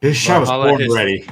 Bish, I was born ready.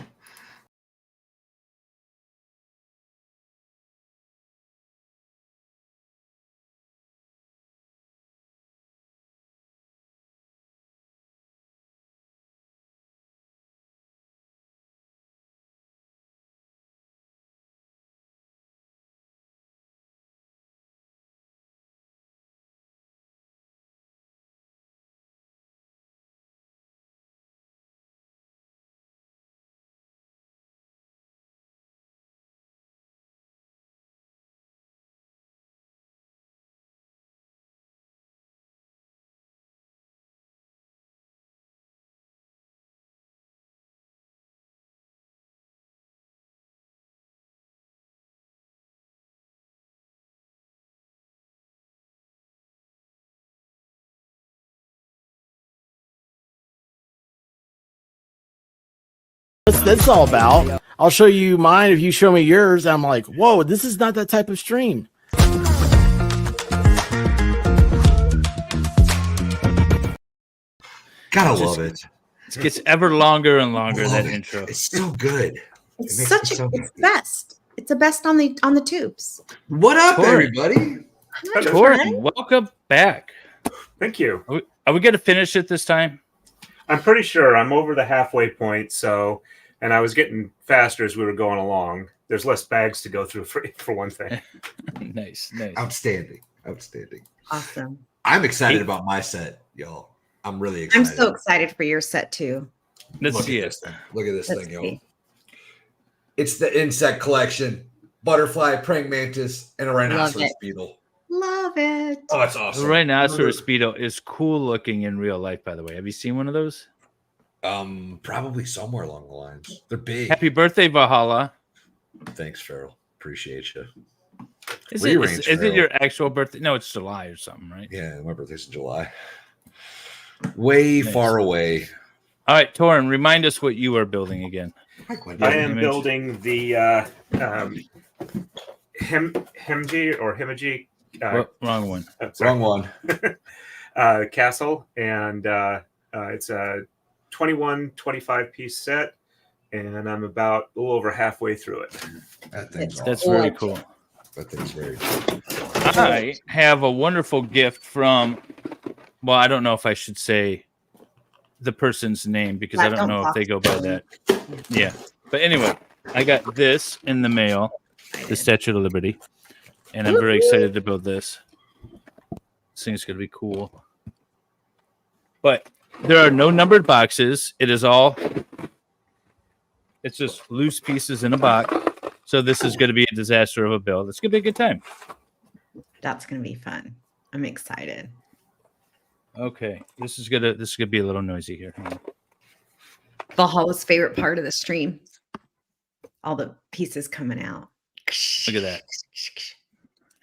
What's this all about? I'll show you mine if you show me yours. I'm like, whoa, this is not that type of stream. Gotta love it. It gets ever longer and longer, that intro. It's so good. It's best. It's the best on the tubes. What up, everybody? Torin, welcome back. Thank you. Are we going to finish it this time? I'm pretty sure I'm over the halfway point. And I was getting faster as we were going along. There's less bags to go through for one thing. Nice. Outstanding. Awesome. I'm excited about my set, y'all. I'm really excited. I'm so excited for your set too. Let's see it. Look at this thing, y'all. It's the insect collection: butterfly, praying mantis, and a rhinoceros beetle. Love it. Oh, that's awesome. The rhinoceros beetle is cool looking in real life, by the way. Have you seen one of those? Probably somewhere along the lines. They're big. Happy birthday, Valhalla. Thanks, Farrell. Appreciate you. Is it your actual birthday? No, it's July or something, right? Yeah, my birthday's in July. Way far away. All right, Torin, remind us what you are building again. I am building the Himji. Wrong one. Wrong one. Castle, and it's a 25 piece set, and I'm about a little over halfway through it. That's very cool. That thing's very cool. I have a wonderful gift from, well, I don't know if I should say the person's name because I don't know if they go by that. Yeah. But anyway, I got this in the mail, the Statue of Liberty, and I'm very excited to build this. This thing's going to be cool. But there are no numbered boxes. It's just loose pieces in a box. So this is going to be a disaster of a build. It's going to be a good time. That's going to be fun. I'm excited. Okay. This is gonna be a little noisy here. Valhalla's favorite part of the stream. All the pieces coming out. Look at that.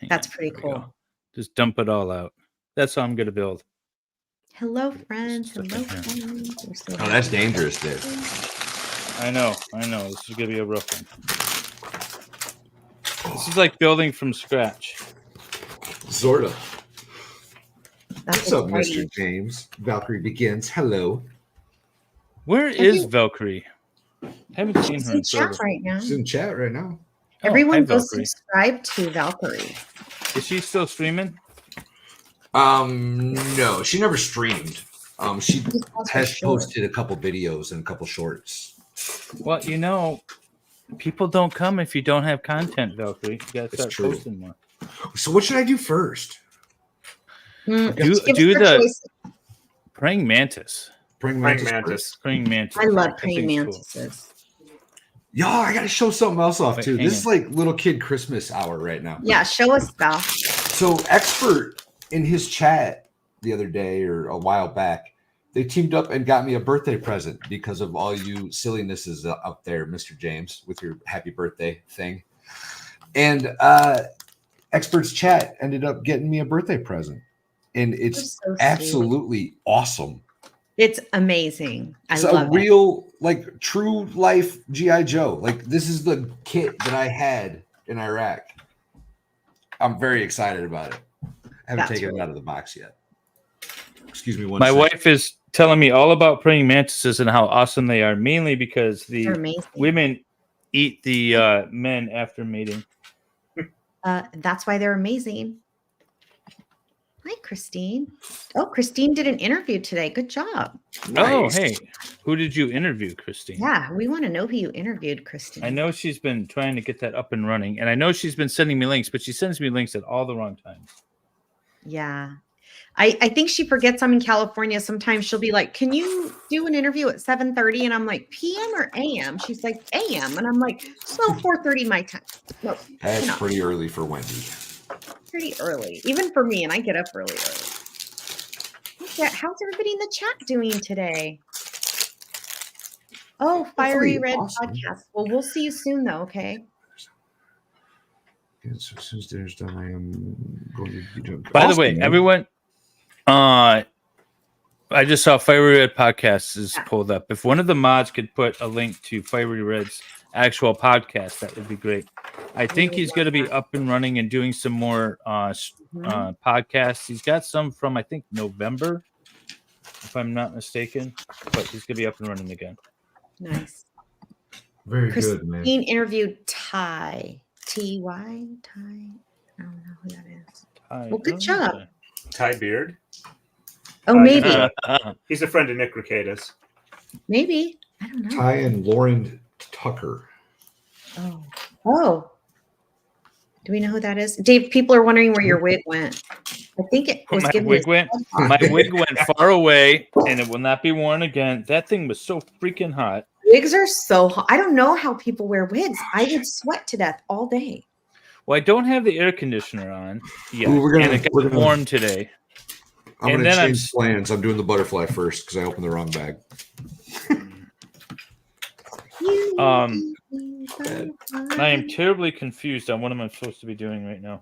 That's pretty cool. Just dump it all out. That's how I'm going to build. Hello, friends. Hello, friends. Oh, that's dangerous, dude. I know. This is going to be a rough one. This is like building from scratch. Sort of. What's up, Mr. James? Valkyrie begins. Hello. Where is Valkyrie? I haven't seen her in chat right now. She's in chat right now. Everyone go subscribe to Valkyrie. Is she still streaming? No, she never streamed. She has posted a couple videos and a couple shorts. Well, people don't come if you don't have content, Valkyrie. You gotta start posting more. So what should I do first? Do the praying mantis. Praying mantis. I love praying mantises. Cool. Y'all, I gotta show something else off too. This is like little kid Christmas hour right now. Yeah, show us, Val. So Expert in his chat the other day or a while back, they teamed up and got me a birthday present because of all you sillinesses up there, Mr. James, with your happy birthday thing. And Expert's chat ended up getting me a birthday present. And it's absolutely awesome. It's amazing. It's a real, like, true life G.I. Joe. Like, this is the kit that I had in Iraq. I'm very excited about it. I haven't taken it out of the box yet. Excuse me one second. My wife is telling me all about praying mantises and how awesome they are, mainly because They're the amazing. women eat the men after mating. That's why they're amazing. Hi, Christine. Oh, Christine did an interview today. Good job. Oh, Nice. hey, who did you interview, Christine? Yeah, we want to know who you interviewed, Christine. I know she's been trying to get that up and running, and I know she's been sending me links, but she sends me links at all the wrong times. Yeah. I think she forgets I'm in California. Sometimes she'll be like, can you do an interview at 7:30? And I'm like, PM or AM? She's like, AM. And I'm like, so 4:30 my time. No, That's cannot. pretty early for Wendy. Pretty early, even for me, and I get up really early. Yeah, how's everybody in the chat doing today? Oh, Fiery Red awesome. Podcast. Well, we'll see you soon, though. Okay. Yes, as soon as dinner's done, I am going to be doing. By the way, everyone, I just saw Fiery Red Podcast is pulled up. If one of the mods could put a link to Fiery Red's actual podcast, that would be great. I think he's going to be up and running and doing some more podcasts. He's got some from, I think, November, if I'm not mistaken, but he's going to be up and running again. Nice. Very Christine good, man. interviewed Ty. T-Y? Ty? I don't know who that is. Well, good job. Ty Beard. Oh, maybe. He's a friend of Nick Ricadas. Maybe. I don't know. Ty and Lauren Tucker. Oh. Do we know who that is? Dave, people are wondering where your wig went. I think it was My wig went far away, and it will not be worn again. That thing was so freaking hot. Wigs are so hot. I don't know how people wear wigs. I would sweat to death all day. Well, I don't have the air conditioner on yet, Ooh, and it got warm today. I'm going to change plans. I'm doing the butterfly first because I opened the wrong bag. I am terribly confused on what am I supposed to be doing right now.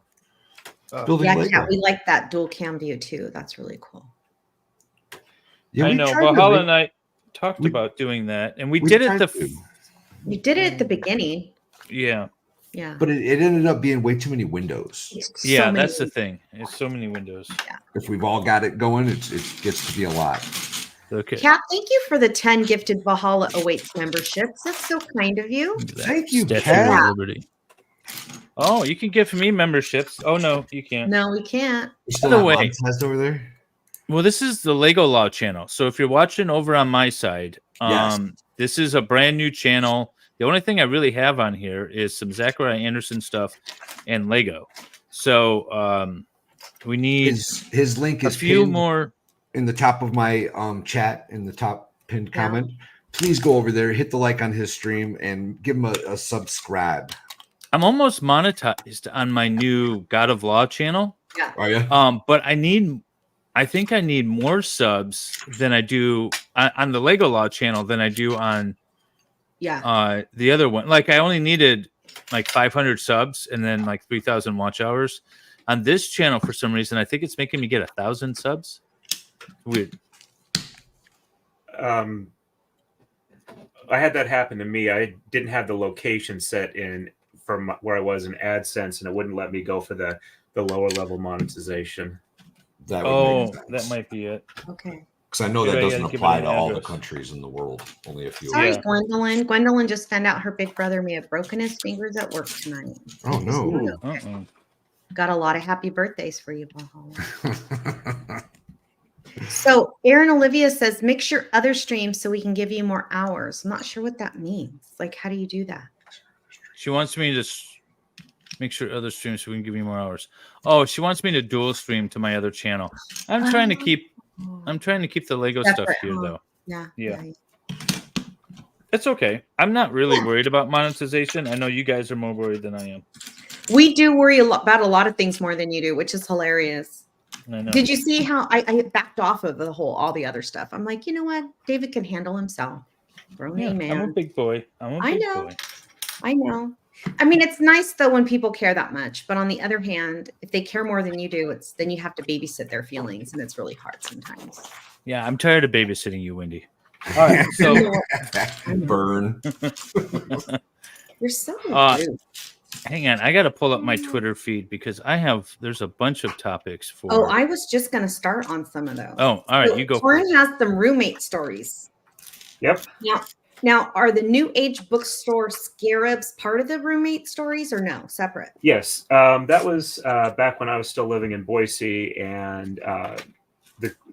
Yeah, we like that dual cam view too. That's really cool. Yeah, I know. Valhalla and I talked about doing that, and we did it. You did it at the beginning. Yeah. Yeah. But it ended up being way too many windows. Yeah, that's the thing. It's so many windows. Yeah. If we've all got it going, it gets to be a lot. Okay. Kat, thank you for the 10 gifted Valhalla Awaits memberships. That's so kind of you. Thank you, Statue Kat. of Liberty. Oh, you can give me memberships. Oh no, you can't. No, we can't. By the way, over there. Well, this is the Lego Law channel. So if you're watching over on my side, this is a brand new channel. The only thing I really have on here is some Zachariah Anderson stuff and Lego. So we need his link is a few more in the top of my chat in the top pinned comment. Please go over there, hit the like on his stream, and give him a subscribe. I'm almost monetized on my new God of Law channel. Yeah. Are you? But I think I need more subs than I do on the Lego Law channel than I do on the other one. Like I only needed like 500 subs and then like 3,000 watch hours. On this channel, for some reason, I think it's making me get 1,000 subs. Weird. I had that happen to me. I didn't have the location set in from where I was in AdSense, and it wouldn't let me go for the lower level monetization. That might be it. Okay. Because I know that doesn't apply to all the countries in the world. Only a few. Sorry, Gwendolyn. Gwendolyn just found out her big brother may have broken his fingers at work tonight. Oh no! Uh-oh. Got a lot of happy birthdays for you, Valhalla. So Aaron Olivia says, mix your other streams so we can give you more hours. I'm not sure what that means. Like, how do you do that? She wants me to make sure other streams so we can give you more hours. Oh, she wants me to dual stream to my other channel. I'm trying to keep the Lego stuff here though. Yeah. It's okay. I'm not really worried about monetization. I know you guys are more worried than I am. We do worry about a lot of things more than you do, which is hilarious. I know. Did you see how I backed off of all the other stuff? I'm like, you know what? David can handle himself. Grown man. I'm a big boy. I know. I mean, it's nice though when people care that much. But on the other hand, if they care more than you do, then you have to babysit their feelings, and it's really hard sometimes. Yeah, I'm tired of babysitting you, Wendy. All right, so burn. You're so rude. Hang on, I got to pull up my Twitter feed because there's a bunch of topics for. Oh, I was just going to start on some of those. Oh, all right, So you go. Torin has some roommate stories. Yep. Now, are the New Age bookstore scarabs part of the roommate stories or no, separate? Yes, that was back when I was still living in Boise, and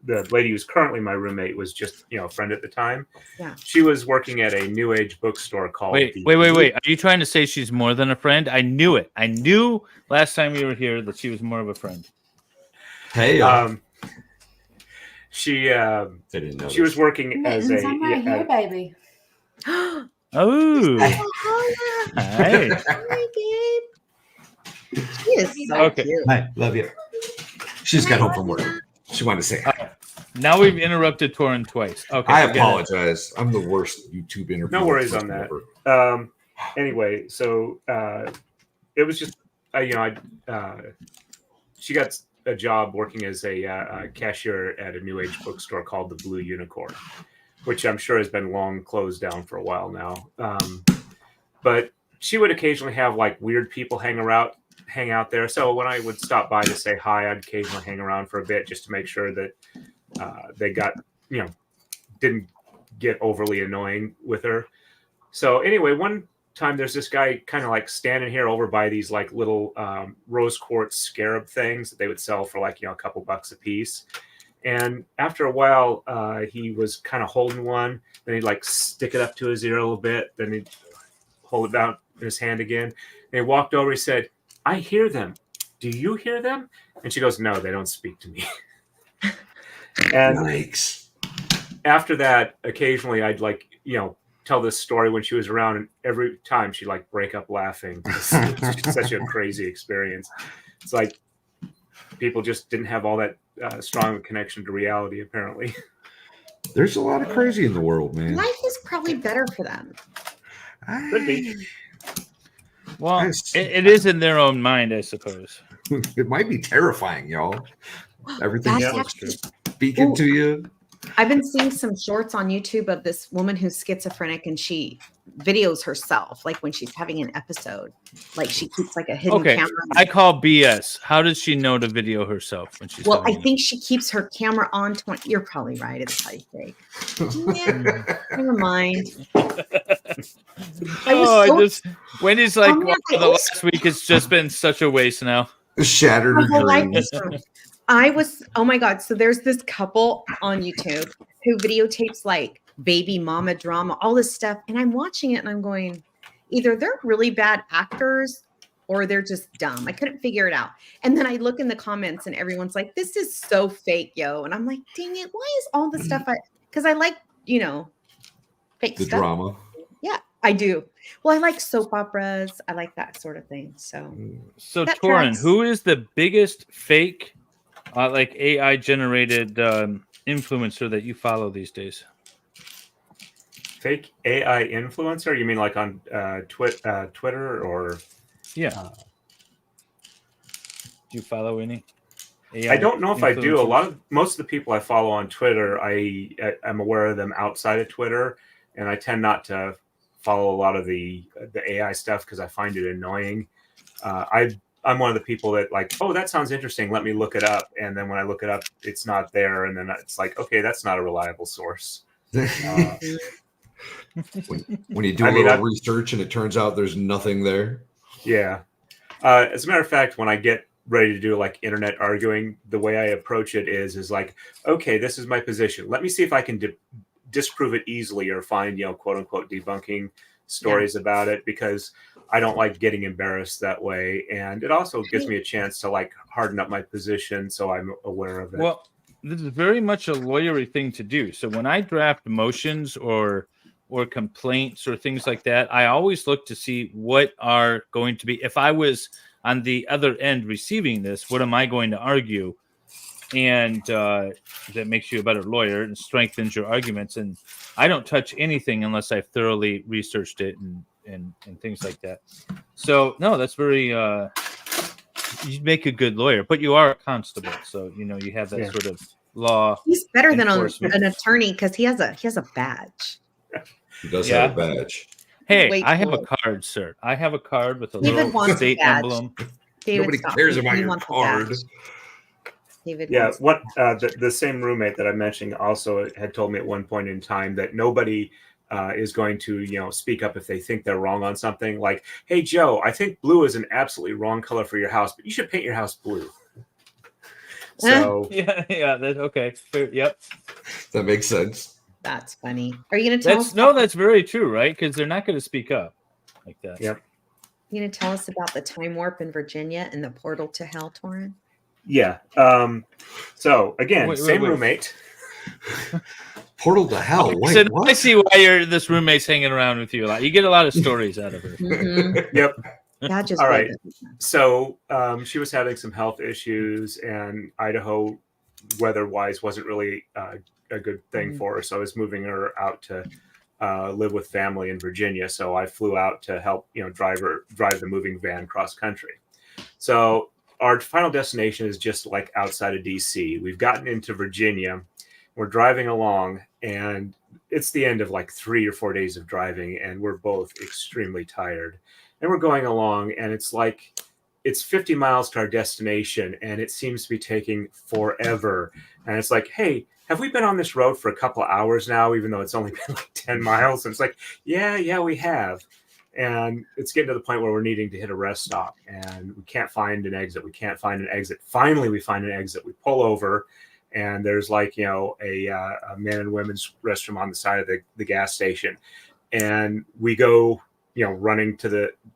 the lady who's currently my roommate was just a friend at the time. Yeah. She was working at a New Age bookstore called. Wait. Are you trying to say she's more than a friend? I knew it. I knew last time we were here that she was more of a friend. Hey, she didn't know she was working as a I'm right here, baby. Oh, Oh, hi. hi, babe. She is so Okay. cute. Hi, love you. She just got home from work. She wanted to say hi. Now we've interrupted Torin twice. Okay, I apologize. I'm the worst YouTube interview. No worries on that. Anyway, so it was just she got a job working as a cashier at a New Age bookstore called the Blue Unicorn, which I'm sure has been long closed down for a while now. But she would occasionally have like weird people hang out there. So when I would stop by to say hi, I'd occasionally hang around for a bit just to make sure that they got, didn't get overly annoying with her. So anyway, one time there's this guy kind of like standing here over by these like little rose quartz scarab things that they would sell for like, a couple bucks a piece. And after a while, he was kind of holding one. Then he'd like stick it up to his ear a little bit. Then he'd hold it down in his hand again. And he walked over. He said, "I hear them. Do you hear them?" And she goes, "No, they don't speak to me." And Yikes. after that, occasionally I'd like, tell this story when she was around, and every time she'd like break up laughing. It's just such a crazy experience. It's like people just didn't have all that strong connection to reality, apparently. There's a lot of crazy in the world, man. Life is probably better for them. Could be. Well, it is in their own mind, I suppose. It might be terrifying, y'all. Everything's That's like actually- speaking to you. I've been seeing some shorts on YouTube of this woman who's schizophrenic, and she videos herself like when she's having an episode. Like she keeps like a hidden Okay, camera. I call BS. How does she know to video herself when she's? Well, I having think she keeps her camera on 20. You're probably right. It's probably fake. Yeah, never mind. Wendy's like, Oh, man, well, the last week it's just been such a waste now. Shattered My her whole life dreams. was- I was, oh my God. So there's this couple on YouTube who videotapes like baby mama drama, all this stuff. And I'm watching it and I'm going, either they're really bad actors or they're just dumb. I couldn't figure it out. And then I look in the comments and everyone's like, this is so fake, yo. And I'm like, dang it. Why is all the stuff because I like, fake The stuff. drama. Yeah, I do. Well, I like soap operas. I like that sort of thing. So that Torin, tracks. who is the biggest fake, like AI generated influencer that you follow these days? Fake AI influencer? You mean like on Twitter or? Yeah. Do you follow any? AI I don't know if I do. influencers? Most of the people I follow on Twitter, I'm aware of them outside of Twitter, and I tend not to follow a lot of the AI stuff because I find it annoying. I'm one of the people that like, oh, that sounds interesting. Let me look it up, and then when I look it up, it's not there, and then it's like, okay, that's not a reliable source. When you do a little research and it turns out there's nothing there. Yeah. As a matter of fact, when I get ready to do like internet arguing, the way I approach it is like, okay, this is my position. Let me see if I can disprove it easily or find, quote unquote, debunking stories about it, because I don't like getting embarrassed that way. And it also gives me a chance to like harden up my position so I'm aware of it. Well, this is very much a lawyery thing to do. So when I draft motions or complaints or things like that, I always look to see what are going to be, if I was on the other end receiving this, what am I going to argue? And that makes you a better lawyer and strengthens your arguments. And I don't touch anything unless I've thoroughly researched it and things like that. So no, that's very you make a good lawyer, but you are a constable, so you have that sort of law. He's better than enforcement. an attorney because he has a badge. He does have a badge. Hey, Way I have a cool. card, sir. I have a card with a David little wants a state badge. emblem. David, Nobody stop. cares He about your wants a card. badge. David Yeah, wants what the same roommate that I'm mentioning also had told me at one point in time that nobody is going to speak up if they think they're wrong on something. Like, hey Joe, I think blue is an absolutely wrong color for your house, but you should paint your house blue. So Yeah, that's okay. Fair, yep. That makes sense. That's funny. Are you going to tell us? That's very true, right? Because they're not going to speak up like that. Yep. You going to tell us about the time warp in Virginia and the portal to hell, Torin? Yeah. So again, same wait. roommate. Portal to hell. Okay, Wait, so what? I see why this roommate's hanging around with you a lot. You get a lot of stories out of her. Mm-hmm. Yep. That just All right. wasn't- So she was having some health issues, and Idaho, weather-wise, wasn't really a good thing for her. So I was moving her out to live with family in Virginia. So I flew out to help, drive the moving van cross country. So our final destination is just like outside of DC. We've gotten into Virginia. We're driving along, and it's the end of like 3 or 4 days of driving, and we're both extremely tired. And we're going along, and it's 50 miles to our destination, and it seems to be taking forever. And it's like, hey, have we been on this road for a couple of hours now, even though it's only been like 10 miles? And it's like, yeah, we have. And it's getting to the point where we're needing to hit a rest stop, and we can't find an exit. Finally, we find an exit. We pull over, and there's a men and women's restroom on the side of the gas station. And we go, running to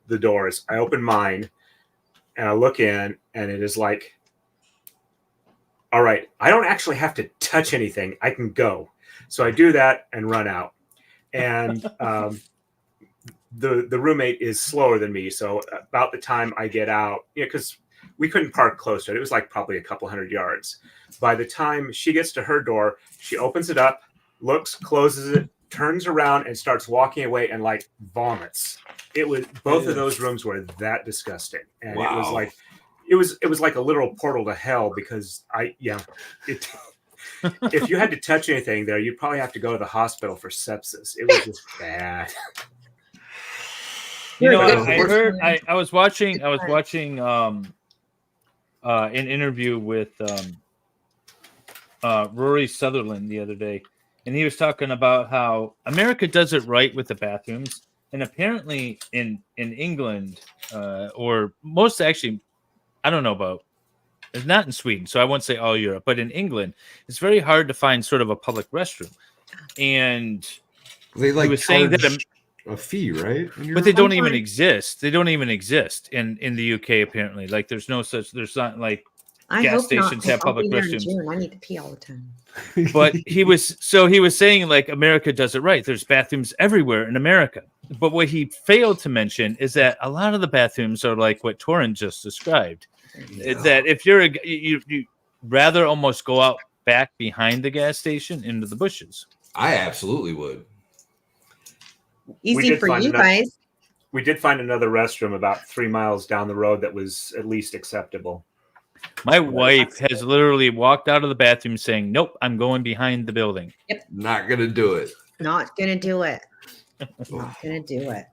the doors. I open mine, and I look in, and it is like, all right, I don't actually have to touch anything. I can go. So I do that and run out. And the roommate is slower than me. So about the time I get out, because we couldn't park close to it. It was like probably a couple 100 yards. By the time she gets to her door, she opens it up, looks, closes it, turns around, and starts walking away and like vomits. It was both of those rooms were that disgusting. And Wow. It was like it was like a literal portal to hell, because if you had to touch anything there, you'd probably have to go to the hospital for sepsis. It was just bad. I was watching an interview with Rory Sutherland the other day, and he was talking about how America does it right with the bathrooms, and apparently in England, or most actually, I don't know about, it's not in Sweden, so I won't say all Europe, but in England, it's very hard to find sort of a public restroom, and They he was saying that a fee, right? but they don't even exist. They don't even exist in the UK. Apparently, like there's not like I gas hope stations not, have I'll be public there in restrooms. June. I need to pee all the time. But he was saying like America does it right. There's bathrooms everywhere in America. But what he failed to mention is that a lot of the bathrooms are like what Torin just described. Yeah. That if you rather almost go out back behind the gas station into the bushes. I absolutely would. Easy for you guys. We did find another restroom about 3 miles down the road that was at least acceptable. My wife has literally walked out of the bathroom saying, "Nope, I'm going behind the building." Yep. Not gonna do it. Not gonna do it. Not gonna do it.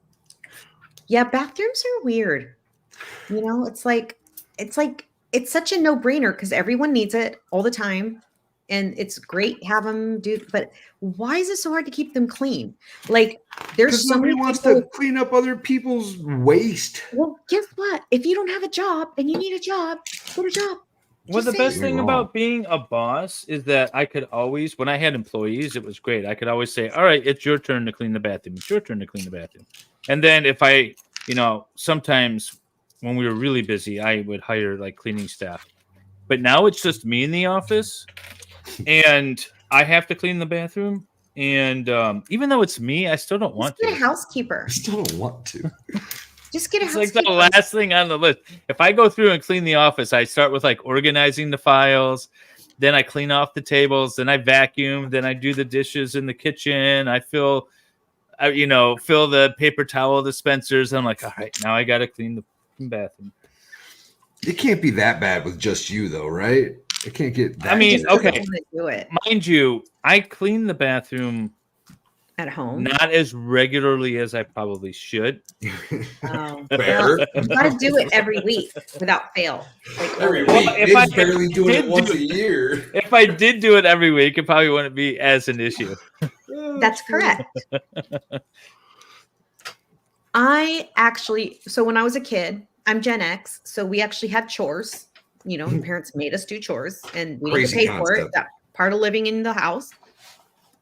Yeah, bathrooms are weird. It's such a no-brainer because everyone needs it all the time. And it's great to have them do, but why is it so hard to keep them clean? Like there's so nobody many wants people, to clean up other people's waste. Well, guess what? If you don't have a job and you need a job, get a job. Well, the Just best saying. thing about being a boss is that I could always, when I had employees, it was great. I could always say, all right, it's your turn to clean the bathroom. It's your turn to clean the bathroom. And then if I, sometimes when we were really busy, I would hire like cleaning staff. But now it's just me in the office and I have to clean the bathroom. And even though it's me, I still don't want to. Get a housekeeper. I still don't want to. Just get a It's housekeeper. like the last thing on the list. If I go through and clean the office, I start with like organizing the files. Then I clean off the tables. Then I vacuum. Then I do the dishes in the kitchen. I fill the paper towel dispensers. I'm like, all right, now I got to clean the bathroom. It can't be that bad with just you, though, right? It can't get that. I mean, Just doesn't okay. wanna do it. Mind you, I clean the bathroom At home? Not as regularly as I probably should. Oh, Better. well, you got to do it every week without fail. Like Every Well, week. if Dave's I barely doing did it once do- a year. If I did do it every week, it probably wouldn't be as an issue. That's correct. So when I was a kid, I'm Gen X, so we actually had chores. Parents made us do chores, and we didn't Crazy pay for it. concept. That's part of living in the house.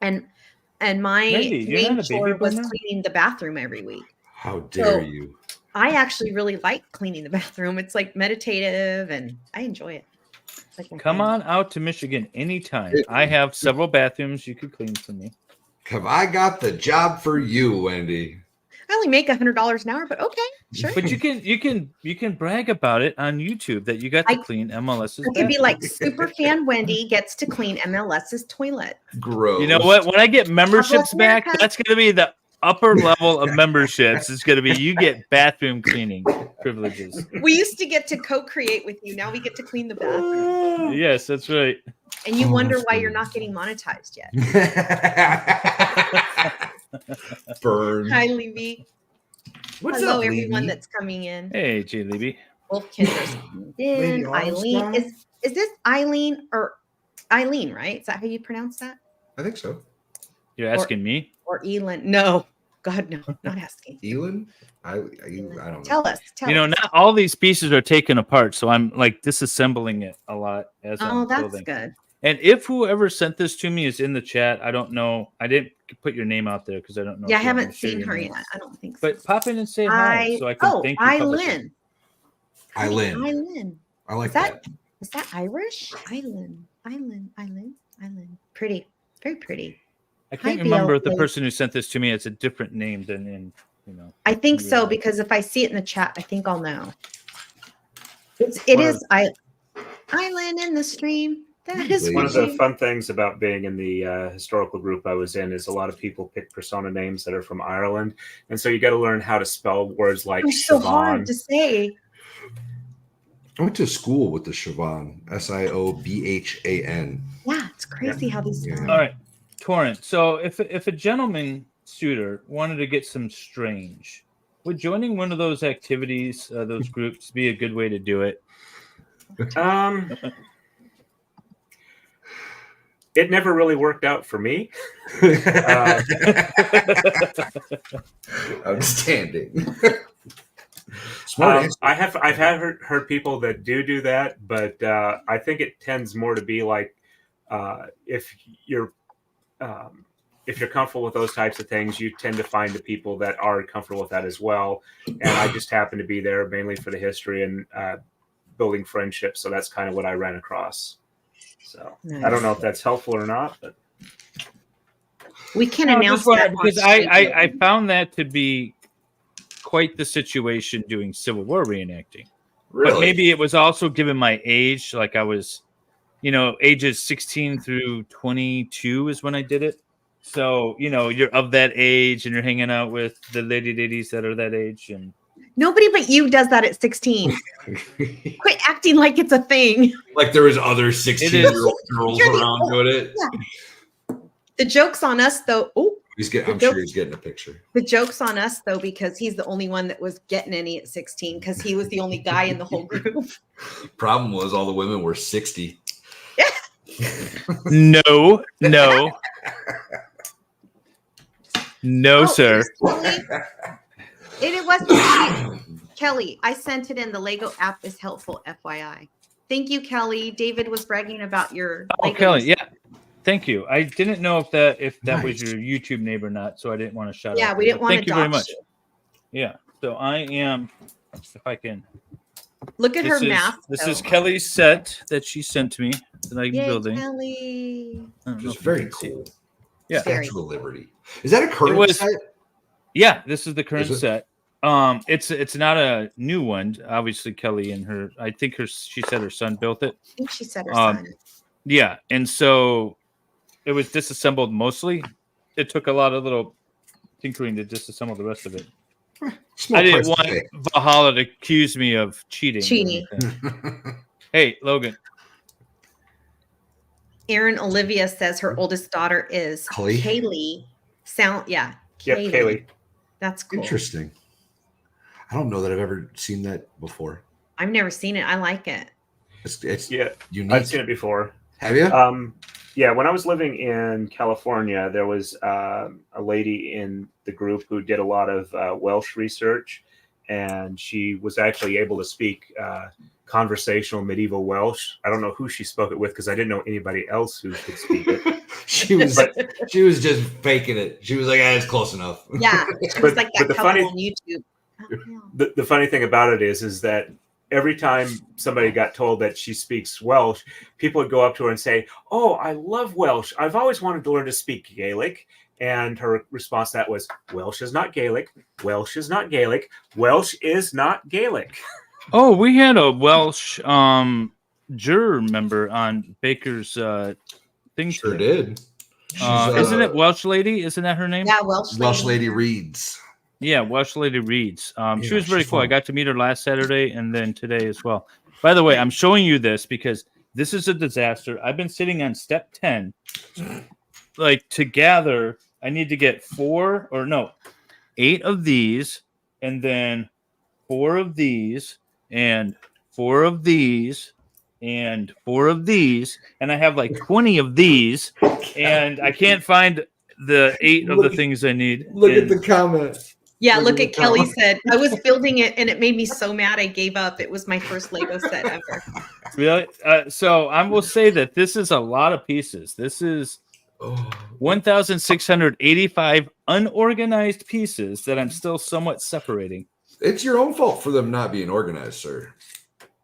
And my Wendy, you're main not a baby chore was boomer? cleaning the bathroom every week. How dare So- you? I actually really like cleaning the bathroom. It's like meditative, and I enjoy it. It's like my Come thing. on out to Michigan anytime. I have several bathrooms you could clean for me. Have I got the job for you, Wendy? I only make $100 an hour, but okay, sure. But you can brag about it on YouTube that you got to clean MLS's I could be bathroom. like super fan Wendy gets to clean MLS's toilet. Gross. You know what? When I get memberships back, America. that's going to be the upper level of memberships. It's going to be you get bathroom cleaning privileges. We used to get to co-create with you. Now we get to clean the bathroom. Yes, that's right. And you Oh, wonder that's why good. you're not getting monetized yet. Burn. Hi, Levy. What's Hello, up, everyone Levy? that's coming in. Hey, J. Libby. Wolf Kinder's coming Lady in. Eileen. Armstrong? Is this Eileen or Eileen, right? Is that how you pronounce that? I think so. You're asking me? Or Elin? No. God, no. Not asking. Elin? I don't know. Tell us. Tell You know, us. not all these pieces are taken apart, so I'm like disassembling it a lot as Oh, I'm that's building. good. And if whoever sent this to me is in the chat, I don't know. I didn't put your name out there because I don't know. Yeah, I if you want me haven't to share seen your her name. yet. I don't think so. But pop in and say hi so I can thank you publicly. Eileen. Eileen. Eileen. I like Is that- that. Is that Irish? Eileen. Pretty. Very pretty. I can't Hi, remember if the Bill. person who sent this to me. It's a different name than in, I think so, Yeah. because if I see it in the chat, I think I'll know. It is Island in the stream. That is One of the what fun things about being in the historical group I was in is a lot of people pick persona names that are from Ireland, and so you got to learn how to spell words like it's so hard Siobhan. to say. I went to school with the Siobhan. Siobhan. Yeah, it's crazy how these spell. All right, Torrent. So if a gentleman suitor wanted to get some strange, would joining one of those activities, those groups, be a good way to do it? It never really worked out for me. Outstanding. Smart answer. I've heard people that do that, but I think it tends more to be like if you're comfortable with those types of things, you tend to find the people that are comfortable with that as well. And I just happen to be there mainly for the history and building friendships. So that's kind of what I ran across. So I don't know if that's helpful or not, but We can No, announce just wondering, that because on stage. I found that to be quite the situation doing Civil War reenacting. Really? But maybe it was also given my age, like I was, ages 16 through 22 is when I did it. So, you're of that age and you're hanging out with the ladies that are that age. And Nobody but you does that at 16. Quit acting like it's a thing. Like there was other 16-year-old girls You're the around old- doing it. The joke's on us, though. Oh, I'm sure he's getting a picture. the joke's on us, though, because he's the only one that was getting any at 16 because he was the only guy in the whole group. Problem was all the women were 60. no, sir. It was Kelly. I sent it in. The Lego app is helpful, FYI. Thank you, Kelly. David was bragging about your. Oh, Legos. Kelly, yeah. Thank you. I didn't know if that was Nice. your YouTube name or not, so I didn't want to shout out. Yeah, we there, didn't but want to Thank you very dox much. you. Yeah. So I am, if I can. Look at her This is, mask. this though. is Kelly's set that she sent to me that I'm Yay, building. Kelly. I don't know Just if you very can see it. cool. Yeah. Very Statue of Liberty. Is that a current was- set? Yeah, this is the current Is it? set. It's not a new one. Obviously, Kelly and her. I think she said her son built it. I think she said her Um, son. Yeah, and so it was disassembled mostly. It took a lot of little tinkering to disassemble the rest of it. Small I didn't price to want Valhalla to accuse me of cheating. or Cheating. anything. Hey, Logan. Erin Olivia says her oldest daughter is Kaylee? Kaylee. Sound, yeah. Yep, Kaylee. That's cool. Interesting. I don't know that I've ever seen that before. I've never seen it. I like it. It's Yeah, unique. I've seen it before. Have you? Yeah, when I was living in California, there was a lady in the group who did a lot of Welsh research, and she was actually able to speak conversational medieval Welsh. I don't know who she spoke it with because I didn't know anybody else who could speak it. she was just faking it. She was like, it's close enough. Yeah, it was like that couple on YouTube. The funny thing about it is that every time somebody got told that she speaks Welsh, people would go up to her and say, "Oh, I love Welsh. I've always wanted to learn to speak Gaelic." And her response to that was, "Welsh is not Gaelic. Welsh is not Gaelic. Welsh is not Gaelic." Oh, we had a Welsh juror member on Baker's thing. Sure today. did. Isn't it Welsh Lady? Isn't that her name? Yeah, Welsh Lady reads. Yeah, Welsh Lady reads. She Yeah, was very she's cool. I fun. got to meet her last Saturday and then today as well. By the way, I'm showing you this because this is a disaster. I've been sitting on step 10. Like to gather, I need to get 8 of these, and then 4 of these, and 4 of these, and 4 of these, and I have like 20 of these, and I can't find the 8 of the things I need. Look at the comment. Yeah, look at Kelly said, I was building it and it made me so mad I gave up. It was my first Lego set ever. Really? So I will say that this is a lot of pieces. This is 1,685 unorganized pieces that I'm still somewhat separating. It's your own fault for them not being organized, sir.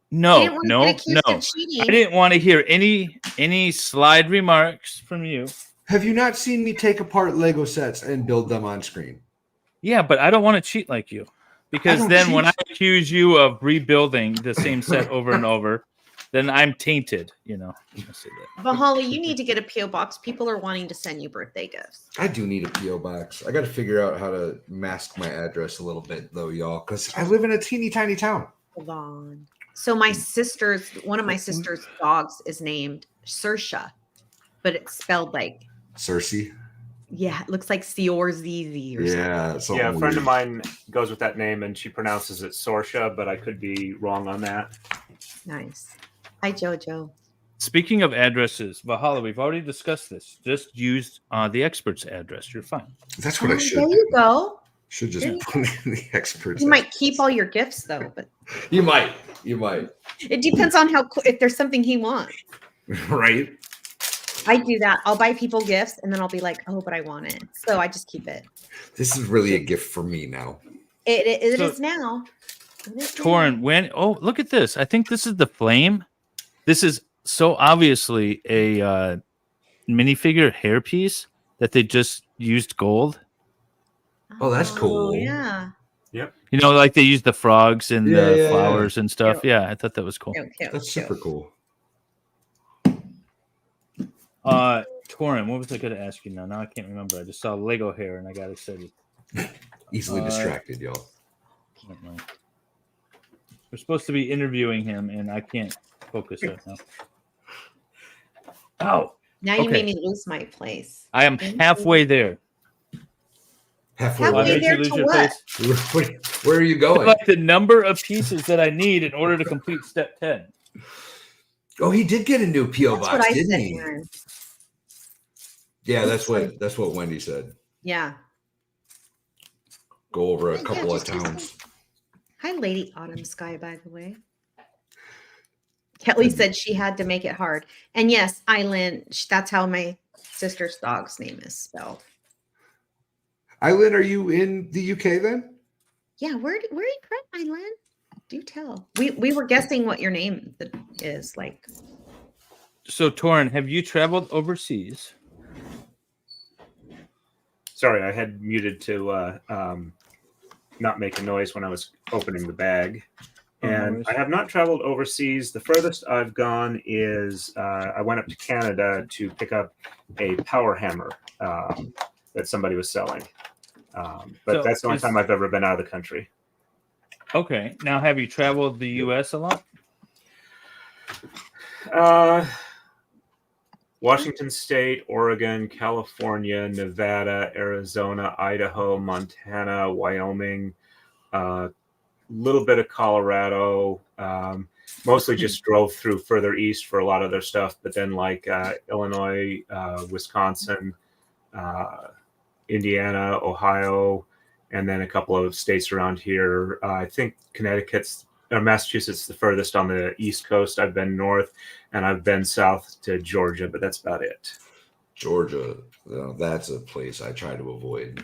No. You didn't want to get accused of cheating. I didn't want to hear any slide remarks from you. Have you not seen me take apart Lego sets and build them on screen? Yeah, but I don't want to cheat like you. Because then when I accuse you of rebuilding the same set over and over, then I'm tainted, you know. Valhalla, you need to get a P.O. box. People are wanting to send you birthday gifts. I do need a P.O. box. I got to figure out how to mask my address a little bit, though, y'all, because I live in a teeny tiny town. Hold on. So one of my sister's dogs is named Saoirse, but it's spelled like Cersei. Yeah, it looks like Siorzizi or something. Yeah, a friend of mine goes with that name, and she pronounces it Sorsha, but I could be wrong on that. Nice. Hi, Jojo. Speaking of addresses, Valhalla, we've already discussed this. Just use the expert's address. You're fine. That's what I should. There you go. Should just put in the experts. You might keep all your gifts though, but you might. It depends on if there's something he wants. Right. I do that. I'll buy people gifts and then I'll be like, oh, but I want it. So I just keep it. This is really a gift for me now. It is now. Torin, look at this. I think this is the flame. This is so obviously a minifigure hairpiece that they just used gold. Oh, that's cool. Yeah. Yep. You know, like they used the frogs and the flowers and stuff. Cute. Yeah, I thought that was cool. That's super cool. Torin, what was I going to ask you now? Now I can't remember. I just saw Lego hair and I got excited. Easily distracted, y'all. We're supposed to be interviewing him and I can't focus right now. Oh. Now you made me lose my place. I am halfway there. Halfway there to what? Where are you going? Like the number of pieces that I need in order to complete step 10. Oh, he did get a new P.O. That's box, what didn't said, he? Aaron. Yeah, that's what Wendy said. Yeah. Go over a couple of towns. Hi, Lady Autumn Sky, by the way. Kelly said she had to make it hard. And yes, Eileen, that's how my sister's dog's name is spelled. Eileen, are you in the UK then? Yeah, where are you from, Eileen? Do tell. We were guessing what your name is like. So, Torin, have you traveled overseas? Sorry, I had muted to not make a noise when I was opening the bag. And I have not traveled overseas. The furthest I've gone is I went up to Canada to pick up a power hammer that somebody was selling. But that's the only time I've ever been out of the country. Okay. Now, have you traveled the U.S. a lot? Washington State, Oregon, California, Nevada, Arizona, Idaho, Montana, Wyoming, little bit of Colorado. Mostly just drove through further east for a lot of their stuff, but then like Illinois, Wisconsin, Indiana, Ohio, and then a couple of states around here. I think Massachusetts the furthest on the East Coast. I've been north, and I've been south to Georgia, but that's about it. Georgia, that's a place I try to avoid.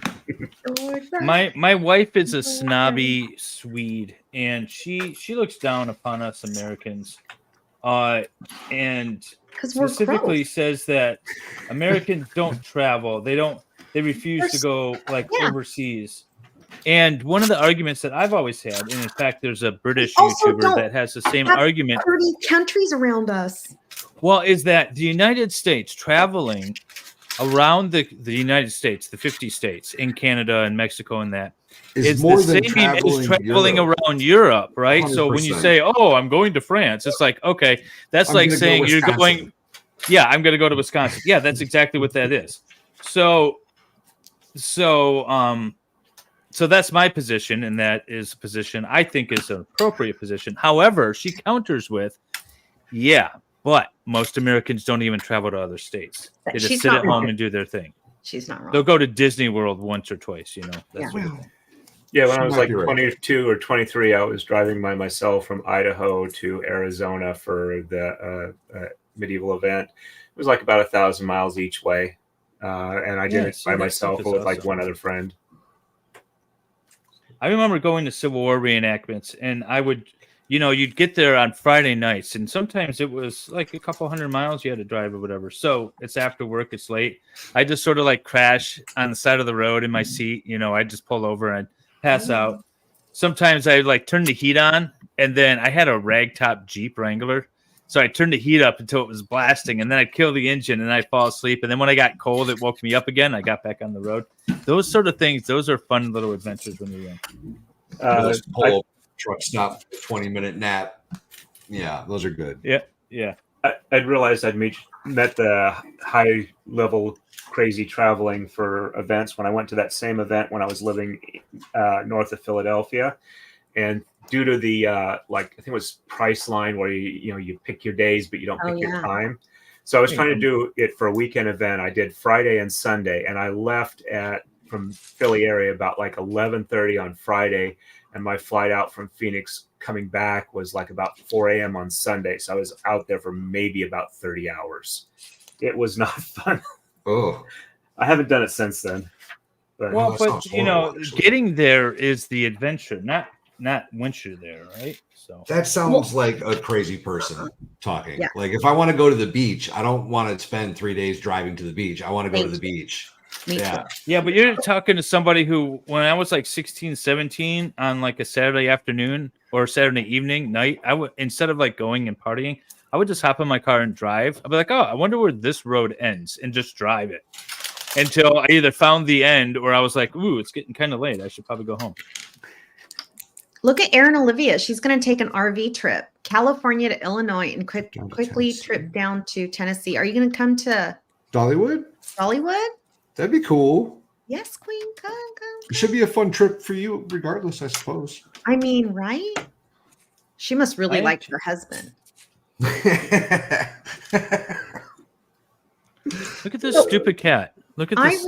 My wife is a snobby Swede, and she looks down upon us Americans, and specifically says that Americans don't travel. They refuse to go overseas. And one of the arguments that I've always had, and in fact, there's a British YouTuber that has the same argument. 30 countries around us. Well, is that the United States traveling around the United States, the 50 states in Canada and Mexico and that is more than traveling around Europe, right? 100%. So when you say, "Oh, I'm going to France," it's like, okay, that's like saying you're going. Yeah, I'm going to go to Wisconsin. Yeah, that's exactly what that is. So that's my position, and that is a position I think is an appropriate position. However, she counters with, "Yeah, but most Americans don't even travel to other states. They just sit at home and do their thing." She's not wrong. They'll go to Disney World once or twice, That sort of thing. Yeah, when I was like 22 or 23, I was driving by myself from Idaho to Arizona for the medieval event. It was like about 1,000 miles each way, and I did it by myself or with like one other friend. I remember going to Civil War reenactments, and I would, you'd get there on Friday nights, and sometimes it was like a couple 100 miles you had to drive or whatever. So it's after work, it's late. I just sort of like crash on the side of the road in my seat. I just pull over and pass out. Sometimes I like turn the heat on, and then I had a ragtop Jeep Wrangler. So I turned the heat up until it was blasting, and then I'd kill the engine, and I'd fall asleep. And then when I got cold, it woke me up again. I got back on the road. Those sort of things, those are fun little adventures when you're young. Pull truck stop, 20-minute nap. Yeah, those are good. Yeah. I'd realized I'd met the high-level crazy traveling for events when I went to that same event when I was living north of Philadelphia. And due to the I think it was Priceline, where you pick your days but you don't pick your time. So I was trying to do it for a weekend event. I did Friday and Sunday, and I left from Philly area about like 11:30 on Friday, and my flight out from Phoenix coming back was like about 4 a.m. on Sunday. So I was out there for maybe about 30 hours. It was not fun. Oh, I haven't done it since then. But, getting there is the adventure, not once you're there, right? So that sounds like a crazy person talking. Yeah. Like if I want to go to the beach, I don't want to spend 3 days driving to the beach. I want to go to the beach. Yeah, but you're talking to somebody who, when I was like 16, 17 on like a Saturday afternoon or Saturday evening night, I would, instead of like going and partying, I would just hop in my car and drive. I'd be like, oh, I wonder where this road ends, and just drive it until I either found the end or I was like, ooh, it's getting kind of late. I should probably go home. Look at Erin Olivia. She's going to take an RV trip, California to Illinois, and quickly trip down to Tennessee. Are you going to come to Dollywood? That'd be cool. Yes, Queen. Come. It should be a fun trip for you, regardless, I suppose. I mean, right? She must really like her husband. Look at this stupid cat. Look at this.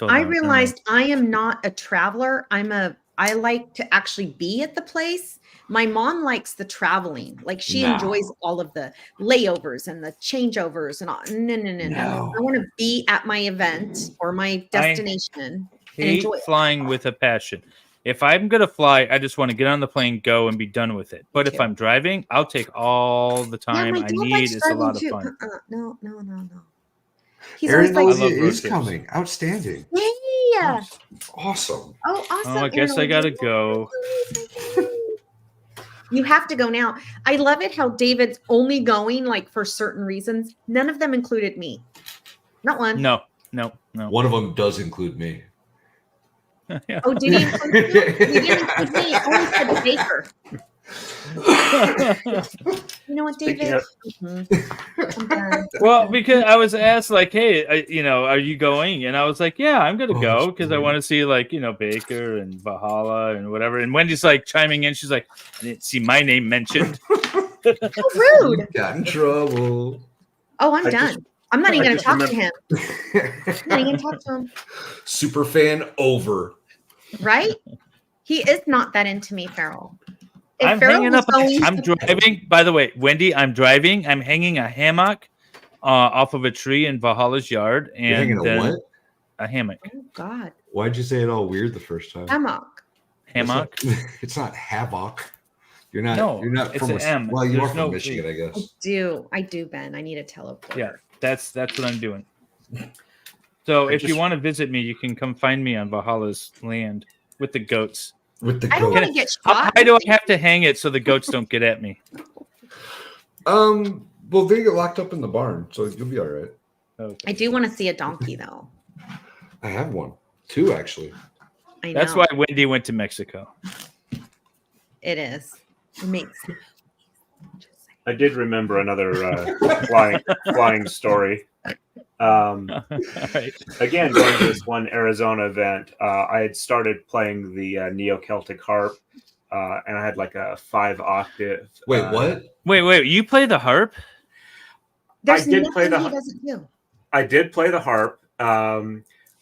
I realized I am not a traveler. I like to actually be at the place. My mom likes the traveling. Like she enjoys all of the layovers and the changeovers and all. No. I want to be at my event or my destination. I hate flying with a passion. If I'm going to fly, I just want to get on the plane, go, and be done with it. But if I'm driving, I'll take all the time I need. It's a lot of fun. No. Aaron is coming. Outstanding. Yeah. Awesome. Oh, awesome. Oh, I guess I got to go. You have to go now. I love it how David's only going like for certain reasons. None of them included me. Not one. No. One of them does include me. Yeah. Oh, did he include you? He didn't include me. Only said Baker. You know what, Speaking David? I'm done. Well, because I was asked, like, hey, are you going? And I was like, yeah, I'm going to go because I want to see, like, Baker and Valhalla and whatever. And Wendy's like chiming in. She's like, I didn't see my name mentioned. How rude. Got in trouble. Oh, I'm done. I'm not even going to talk to him. Super I'm not even going to talk to him. fan over. Right? He is not that into me, Farrell. If I'm Farrell hanging was up. going I'm driving. By the way, Wendy, I'm driving. I'm hanging a hammock off of a tree in Valhalla's yard. And You're hanging then a what? A hammock. Oh, God. Why'd you say it all weird the first time? Hammock. Hammock? It's not havoc. You're not. No, you're not it's from. an M. Well, you There's are from no Michigan, I I guess. do, Ben. I need a teleporter. Yeah, that's what I'm doing. So if you want to visit me, you can come find me on Valhalla's land with the goats. With the I don't goat. want to get How shot. high do I have to hang it so the goats don't get at me? Well, they get locked up in the barn, so you'll be all right. Okay. I do want to see a donkey, though. I have one, 2 actually. I know. That's why Wendy went to Mexico. It is. It makes I did remember another flying story. All right. Again, going to this one Arizona event, I had started playing the Neo-Celtic harp, and I had like a 5-octave. Wait, what? Wait. You play the harp? There's I did nothing play the he harp. doesn't do. I did play the harp.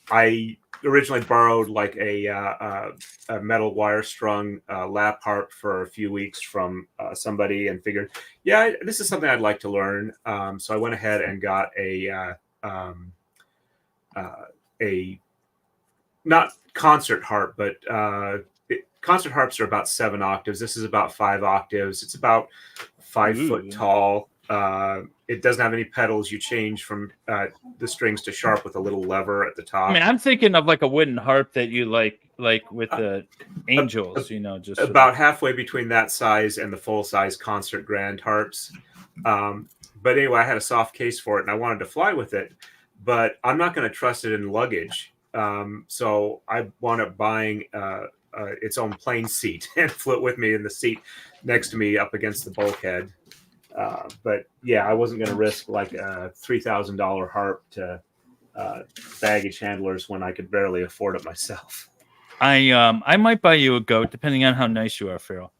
I originally borrowed like a metal wire strung lap harp for a few weeks from somebody and figured, this is something I'd like to learn. So I went ahead and got a not concert harp, but concert harps are about 7 octaves. This is about 5 octaves. It's about 5 foot tall. It doesn't have any pedals. You change from the strings to sharp with a little lever at the top. I mean, I'm thinking of like a wooden harp that you like with the angels, just about halfway between that size and the full size concert grand harps. But anyway, I had a soft case for it and I wanted to fly with it, but I'm not going to trust it in luggage. So I wound up buying its own plane seat and flew it with me in the seat next to me up against the bulkhead. But yeah, I wasn't going to risk like a $3,000 harp to baggage handlers when I could barely afford it myself. I might buy you a goat depending on how nice you are, Farrell.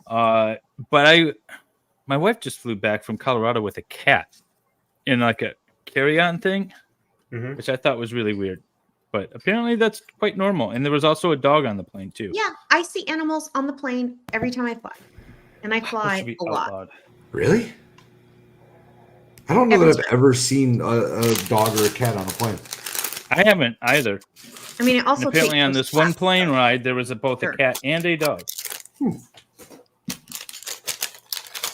But my wife just flew back from Colorado with a cat in like a carry-on thing, which I thought was really weird. But apparently that's quite normal. And there was also a dog on the plane too. Yeah, I see animals on the plane every time I fly. And I fly a lot. Outlawed. Really? I don't know that I've ever seen a dog or a cat on a plane. I haven't either. I mean, it also And apparently takes on this one plane ride, there was both a cat and a dog.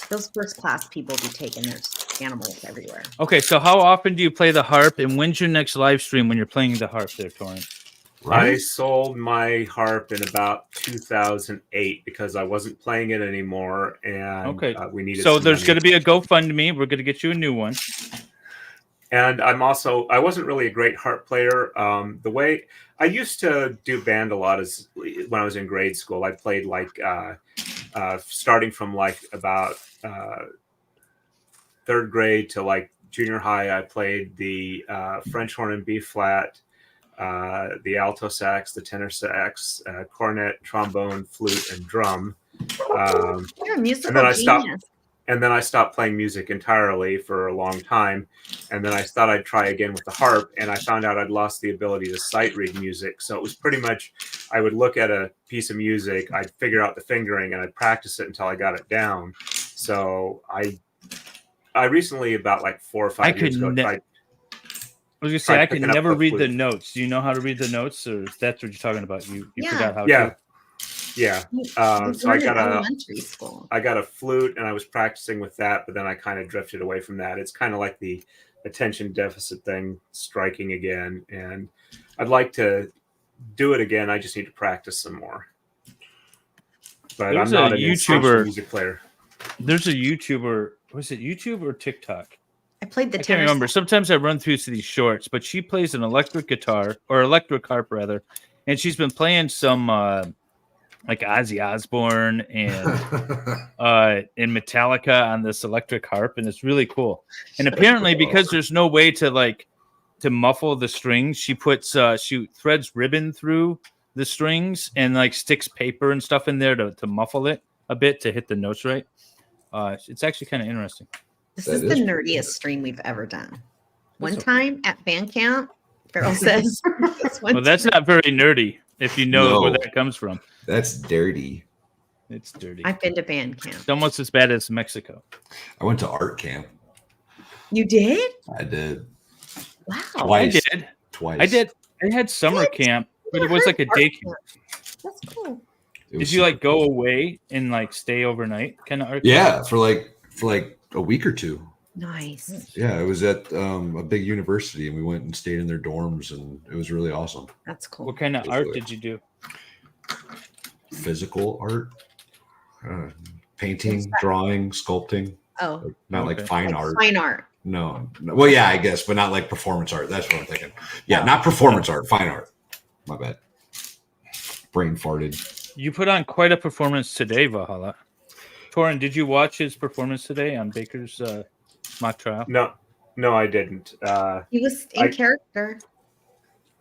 Those first class people be taking their animals everywhere. Okay, so how often do you play the harp, and when's your next live stream when you're playing the harp there, Torin? I sold my harp in about 2008 because I wasn't playing it anymore, and we needed. So there's going to be a GoFundMe. We're going to get you a new one. And I wasn't really a great harp player. The way I used to do band a lot is when I was in grade school. I played like starting from like about 3rd grade to like junior high. I played the French horn and B flat, the alto sax, the tenor sax, cornet, trombone, flute, and drum. You're a musical genius. And then I stopped playing music entirely for a long time. And then I thought I'd try again with the harp. And I found out I'd lost the ability to sight read music. So it was pretty much, I would look at a piece of music, I'd figure out the fingering, and I'd practice it until I got it down. So I recently, about like 4 or 5 years ago, tried. I was gonna say I can never read the notes. Do you know how to read the notes, or that's what you're talking about? You forgot how to. Yeah. So I got a flute and I was practicing with that, but then I kind of drifted away from that. It's kind of like the attention deficit thing striking again. And I'd like to do it again. I just need to practice some more. But I'm not a YouTuber music player. There's a YouTuber. Was it YouTube or TikTok? I played the I can't remember. Sometimes I run through these shorts, but she plays an electric guitar or electric harp rather. And she's been playing some like Ozzy Osbourne and in Metallica on this electric harp, and it's really cool. And apparently, because there's no way to muffle the strings, she threads ribbon through the strings and like sticks paper and stuff in there to muffle it a bit to hit the notes right. It's actually kind of interesting. This is the nerdiest stream we've ever done. One time at band camp, Farrell says. Well, that's not very nerdy if you know where that comes from. That's dirty. It's dirty. I've been to band camp. It's almost as bad as Mexico. I went to art camp. You did? I did. Wow. Twice. I did. Twice. I did. I had summer camp, but it was like a day camp. That's cool. Did you like go away and like stay overnight kind of art camp? Yeah, for like a week or two. Nice. Yeah, it was at a big university, and we went and stayed in their dorms, and it was really awesome. That's cool. What kind of art did you do? Physical art, painting, drawing, sculpting. Oh, not like fine art. Fine art. No. Well, yeah, I guess, but not like performance art. That's what I'm thinking. Yeah, not performance art, fine art. My bad. Brain farted. You put on quite a performance today, Valhalla. Torin, did you watch his performance today on Baker's mock trial? No, I didn't. He was in character.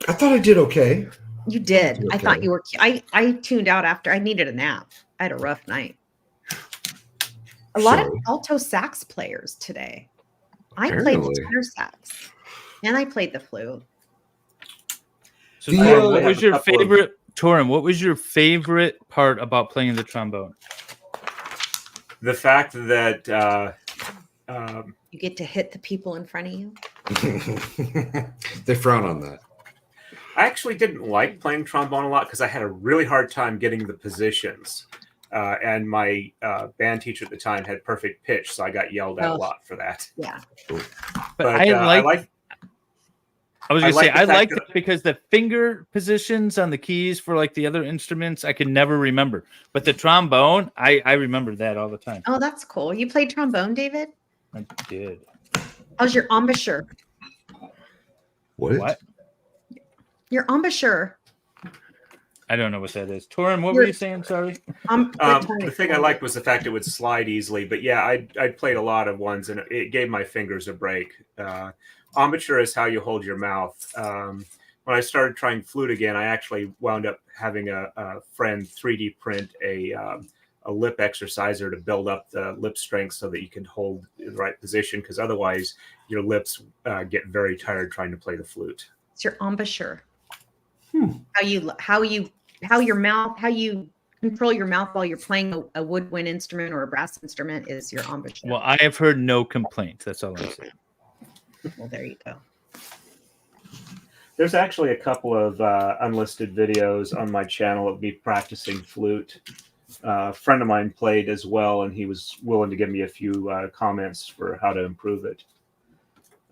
I thought I did okay. You did. Okay. I thought you were. I tuned out after. I needed a nap. I had a rough night. A lot of alto sax players today. I played the tenor sax, and I played the flute. So, what was your favorite, Torin? What was your favorite part about playing the trombone? The fact that you get to hit the people in front of you. They frown on that. I actually didn't like playing trombone a lot because I had a really hard time getting the positions. And my band teacher at the time had perfect pitch, so I got yelled at a lot for that. Yeah. But I was going to say, I liked it because the finger positions on the keys for like the other instruments, I could never remember. But the trombone, I remember that all the time. Oh, that's cool. You played trombone, David? I did. How's your embouchure? What? Your embouchure. I don't know what that is. Torin, what were you saying? Sorry. The thing I liked was the fact it would slide easily. But yeah, I played a lot of ones, and it gave my fingers a break. Embouchure is how you hold your mouth. When I started trying flute again, I actually wound up having a friend 3D print a lip exerciser to build up the lip strength so that you can hold the right position, because otherwise your lips get very tired trying to play the flute. It's your embouchure. How you control your mouth while you're playing a woodwind instrument or a brass instrument is your embouchure. Well, I have heard no complaints. That's all I'm saying. Well, there you go. There's actually a couple of unlisted videos on my channel of me practicing flute. A friend of mine played as well, and he was willing to give me a few comments for how to improve it.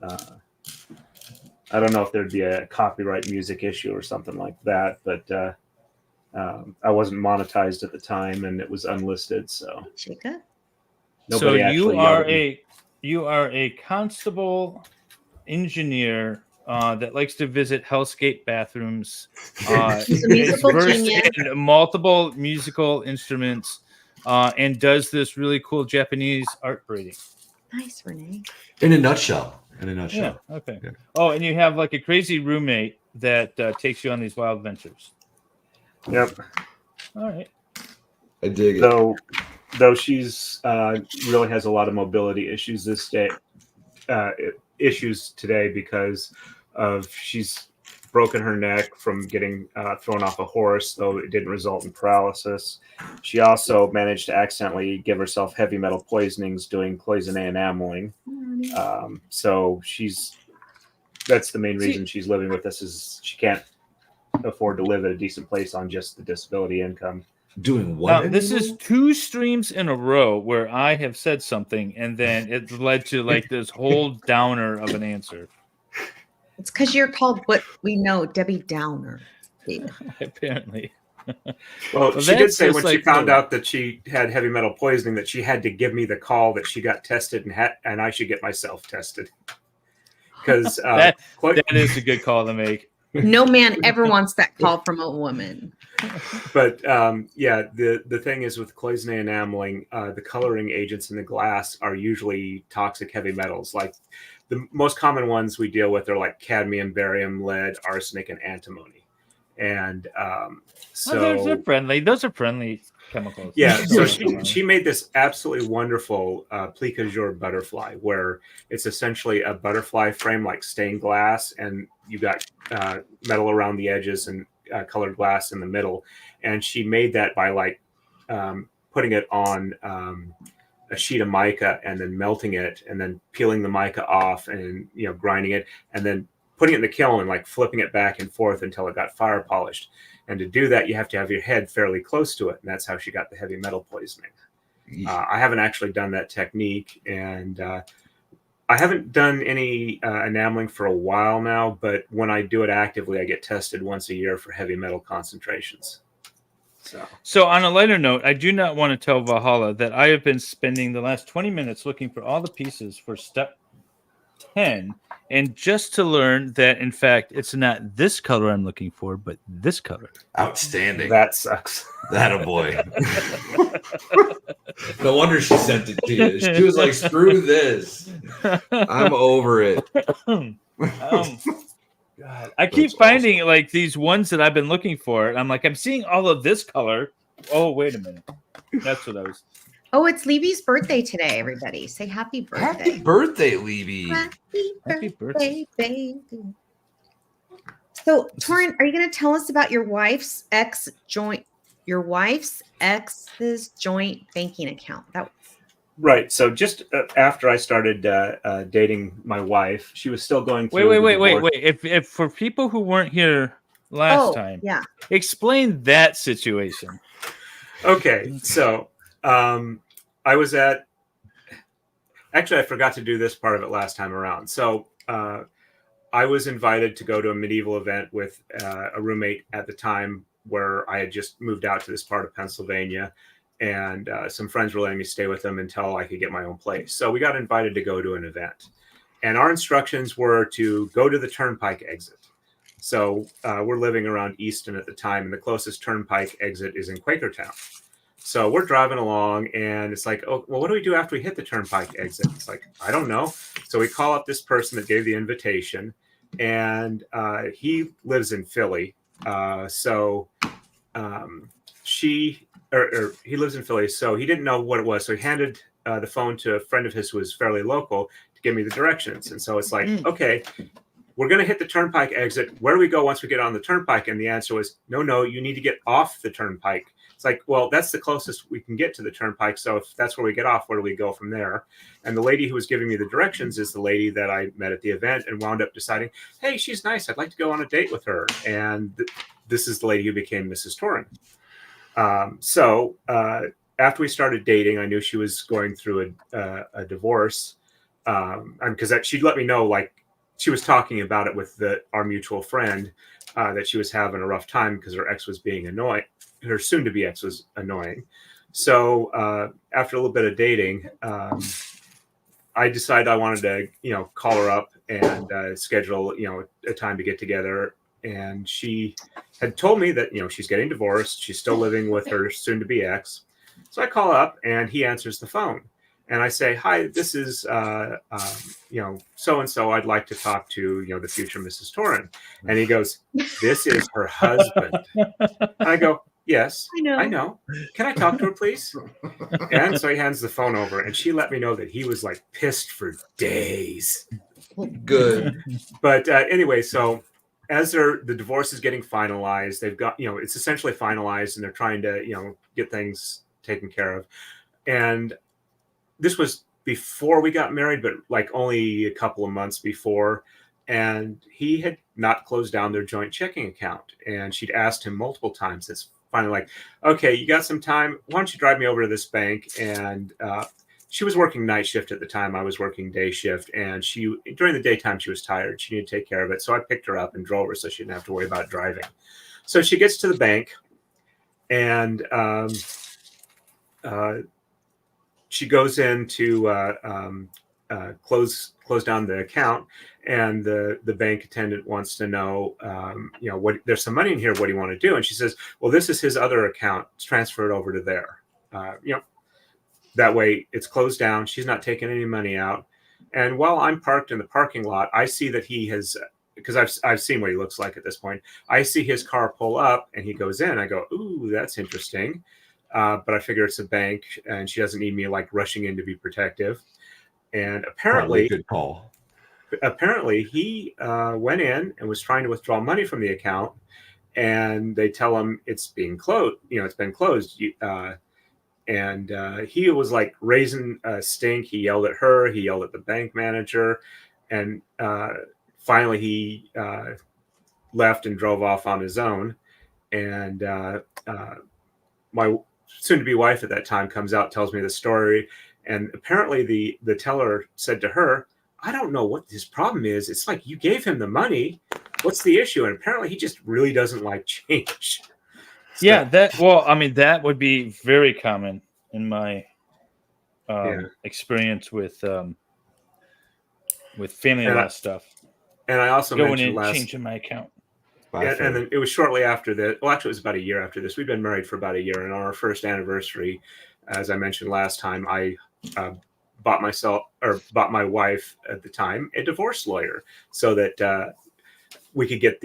I don't know if there'd be a copyright music issue or something like that, but I wasn't monetized at the time, and it was unlisted. So, so you are a constable engineer that likes to visit hellscape bathrooms. He's a musical genius. In multiple musical instruments, and does this really cool Japanese art braiding. Nice, Renee. In a nutshell. Yeah, okay. Yeah. Oh, and you have like a crazy roommate that takes you on these wild ventures. Yep. All right. I dig it. Though she's really has a lot of mobility issues today because of she's broken her neck from getting thrown off a horse, though it didn't result in paralysis. She also managed to accidentally give herself heavy metal poisonings doing poison A enameling. So that's the main reason she's living with us, is she can't afford to live at a decent place on just the disability income. Doing what? Now, this is 2 streams in a row where I have said something and then it led to like this whole downer of an answer. It's because you're called what we know, Debbie Downer. Apparently. Well, she did say when she found out that she had heavy metal poisoning that she had to give me the call that she got tested and I should get myself tested. Because that is a good call to make. No man ever wants that call from a woman. But the thing is with cloisonne enameling, the coloring agents in the glass are usually toxic heavy metals. Like the most common ones we deal with are like cadmium, barium, lead, arsenic, and antimony. And they're friendly. Those are friendly chemicals. Yeah, so she made this absolutely wonderful plique jour butterfly, where it's essentially a butterfly frame like stained glass, and you got metal around the edges and colored glass in the middle. And she made that by like putting it on a sheet of mica and then melting it and then peeling the mica off and grinding it and then putting it in the kiln and like flipping it back and forth until it got fire polished. And to do that, you have to have your head fairly close to it. And that's how she got the heavy metal poisoning. I haven't actually done that technique. And I haven't done any enameling for a while now. But when I do it actively, I get tested once a year for heavy metal concentrations. So on a lighter note, I do not want to tell Valhalla that I have been spending the last 20 minutes looking for all the pieces for step 10, and just to learn that, in fact, it's not this color I'm looking for, but this color. Outstanding. That sucks. That a boy. No wonder she sent it to you. She was like, screw this. I'm over it. God. I keep finding like these ones that I've been looking for. And I'm like, I'm seeing all of this color. Oh, wait a minute. That's what I was. Oh, it's Levy's birthday today, everybody. Say happy birthday. Happy birthday, Levy. Happy birthday, baby. So, Torin, are you going to tell us about your wife's ex's joint banking account? Right. So just after I started dating my wife, she was still going through. Wait. If for people who weren't here last time, explain that situation. Okay. So I was actually, I forgot to do this part of it last time around. So I was invited to go to a medieval event with a roommate at the time where I had just moved out to this part of Pennsylvania. And some friends were letting me stay with them until I could get my own place. So we got invited to go to an event. And our instructions were to go to the turnpike exit. So we're living around Easton at the time, and the closest turnpike exit is in Quakertown. So we're driving along, and it's like, oh, well, what do we do after we hit the turnpike exit? It's like, I don't know. So we call up this person that gave the invitation, and he lives in Philly. He lives in Philly, so he didn't know what it was. So he handed the phone to a friend of his who was fairly local to give me the directions. And so it's like, okay, we're going to hit the turnpike exit. Where do we go once we get on the turnpike? And the answer was, no, you need to get off the turnpike. It's like, well, that's the closest we can get to the turnpike. So if that's where we get off, where do we go from there? And the lady who was giving me the directions is the lady that I met at the event and wound up deciding, hey, she's nice. I'd like to go on a date with her. And this is the lady who became Mrs. Torin. So after we started dating, I knew she was going through a divorce because she'd let me know, like she was talking about it with our mutual friend, that she was having a rough time because her ex was being annoying. Her soon-to-be ex was annoying. So after a little bit of dating, I decided I wanted to, call her up and schedule, a time to get together. And she had told me that, she's getting divorced. She's still living with her soon-to-be ex. So I call up and he answers the phone. And I say, hi, this is, so-and-so. I'd like to talk to, the future Mrs. Torin. And he goes, this is her husband. And I go, yes, I know. Can I talk to her, please? And so he hands the phone over. And she let me know that he was like pissed for days. Good. But anyway, so as the divorce is getting finalized, they've got, it's essentially finalized and they're trying to, get things taken care of. And this was before we got married, but like only a couple of months before. And he had not closed down their joint checking account. And she'd asked him multiple times. It's finally like, okay, you got some time? Why don't you drive me over to this bank? And she was working night shift at the time. I was working day shift. And during the daytime, she was tired. She needed to take care of it. So I picked her up and drove her so she didn't have to worry about driving. So she gets to the bank and she goes in to close down the account. And the bank attendant wants to know, what, there's some money in here. What do you want to do? And she says, well, this is his other account. Let's transfer it over to there. That way it's closed down. She's not taking any money out. And while I'm parked in the parking lot, I see that he has, because I've seen what he looks like at this point. I see his car pull up and he goes in. I go, ooh, that's interesting. But I figure it's a bank and she doesn't need me like rushing in to be protective. And apparently, good call. Apparently he went in and was trying to withdraw money from the account, and they tell him it's being closed. It's been closed. And he was like raising a stink. He yelled at her. He yelled at the bank manager, and finally he left and drove off on his own. And my soon-to-be wife at that time comes out, tells me the story, and apparently the teller said to her, I don't know what his problem is. It's like you gave him the money. What's the issue? And apparently he just really doesn't like change. So, yeah, that would be very common in my experience with family law stuff. And I also going mentioned in changing my account. And then it was shortly after that. Well, actually, it was about a year after this. We've been married for about a year, and on our first anniversary, as I mentioned last time, I bought my wife at the time a divorce lawyer so that we could get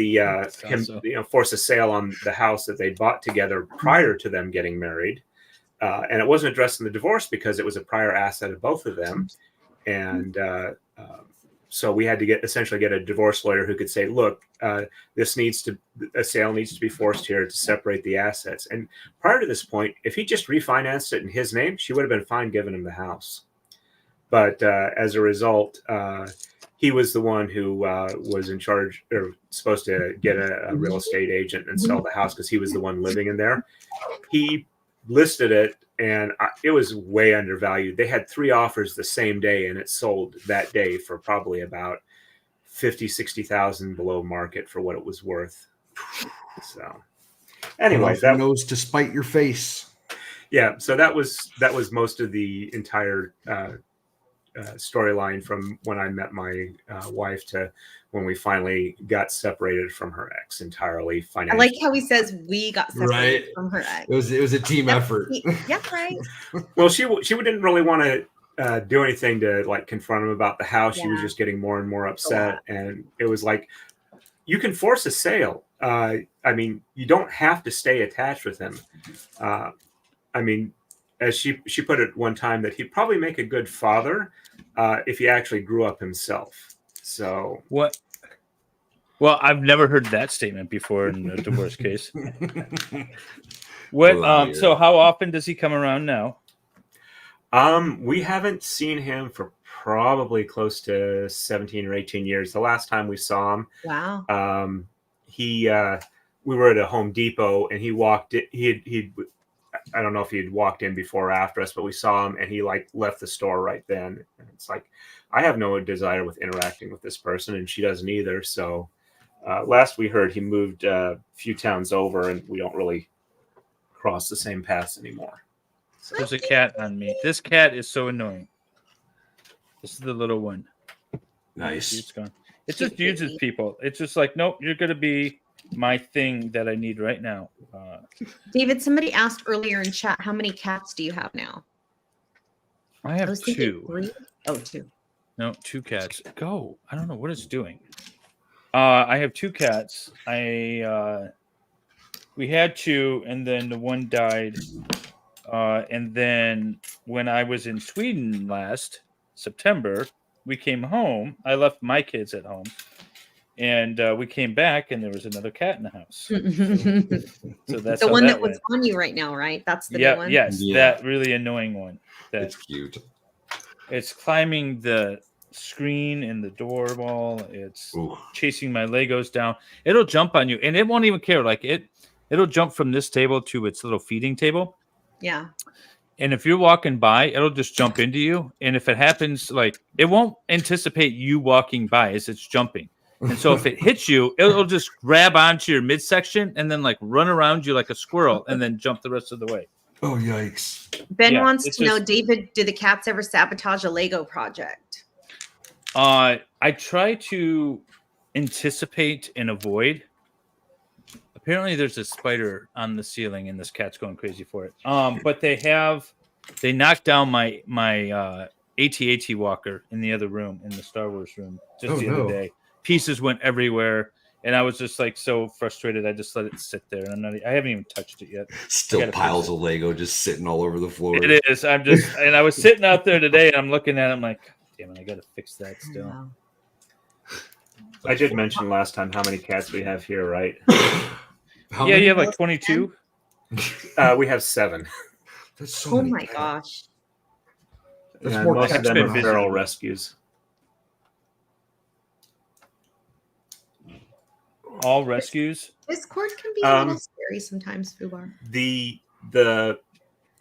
force a sale on the house that they bought together prior to them getting married. And it wasn't addressed in the divorce because it was a prior asset of both of them. And so we had to essentially get a divorce lawyer who could say, look, a sale needs to be forced here to separate the assets. And prior to this point, if he just refinanced it in his name, she would have been fine giving him the house. But as a result, he was the one who was in charge or supposed to get a real estate agent and sell the house because he was the one living in there. He listed it, and it was way undervalued. They had 3 offers the same day, and it sold that day for probably about $50,000-$60,000 below market for what it was worth. So anyway, that knows to spite your face. Yeah, so that was most of the entire storyline from when I met my wife to when we finally got separated from her ex entirely financially. I like how he says we got separated from her ex. It was a team effort. Yeah, right. Well, she didn't really want to do anything to like confront him about the house. Yeah. She was just getting more and more upset, and it was like, you can force a sale. I mean, you don't have to stay attached with him. I mean, as she put it one time, that he'd probably make a good father if he actually grew up himself. So what? Well, I've never heard that statement before in a divorce case. What? So how often does he come around now? We haven't seen him for probably close to 17 or 18 years. The last time we saw him, wow. We were at a Home Depot, and he walked in. I don't know if he had walked in before or after us, but we saw him, and he like left the store right then. And it's like, I have no desire with interacting with this person, and she doesn't either. So last we heard, he moved a few towns over, and we don't really cross the same paths anymore. So there's a cat on me. This cat is so annoying. This is the little one. Nice. It's gone. It just uses people. It's just like, nope, you're going to be my thing that I need right now. David, somebody asked earlier in chat, how many cats do you have now? I have 2. 3? Oh, 2. No, 2 cats. Go. I don't know what it's doing. I have 2 cats. We had 2, and then the one died. And then when I was in Sweden last September, we came home. I left my kids at home. And we came back, and there was another cat in the house. So that's the one that was on you right now, right? That's the new one? Yes, that really annoying one. That's cute. It's climbing the screen and the door wall. It's chasing my Legos down. It'll jump on you, and it won't even care. Like it'll jump from this table to its little feeding table. Yeah. And if you're walking by, it'll just jump into you. And if it happens, like it won't anticipate you walking by as it's jumping. And so if it hits you, it'll just grab onto your midsection and then like run around you like a squirrel and then jump the rest of the way. Oh, yikes. Ben wants to know, David, do the cats ever sabotage a Lego project? I try to anticipate and avoid. Apparently, there's a spider on the ceiling, and this cat's going crazy for it. But they knocked down my AT-AT walker in the other room, in the Star Wars room, just the other day. Pieces went everywhere, and I was just like so frustrated. I just let it sit there, and I haven't even touched it yet. Still piles of Lego just sitting all over the floor. It is. And I was sitting out there today, and I'm looking at it. I'm like, God damn it, I got to fix that still. Wow. I did mention last time how many cats we have here, right? Yeah, you have like 22. We have 7. That's so Oh many my cats. gosh. That's And more most of cats them than are I- feral rescues. All rescues. Discord can be a little scary sometimes, Fubar.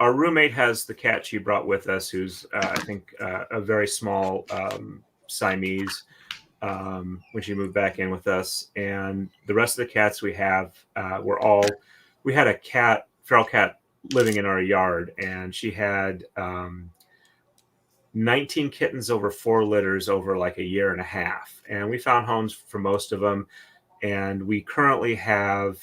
Our roommate has the cat she brought with us, who's I think a very small Siamese when she moved back in with us, and the rest of the cats we have we had a feral cat living in our yard, and she had 19 kittens over 4 litters over like a year and a half, and we found homes for most of them, and we currently have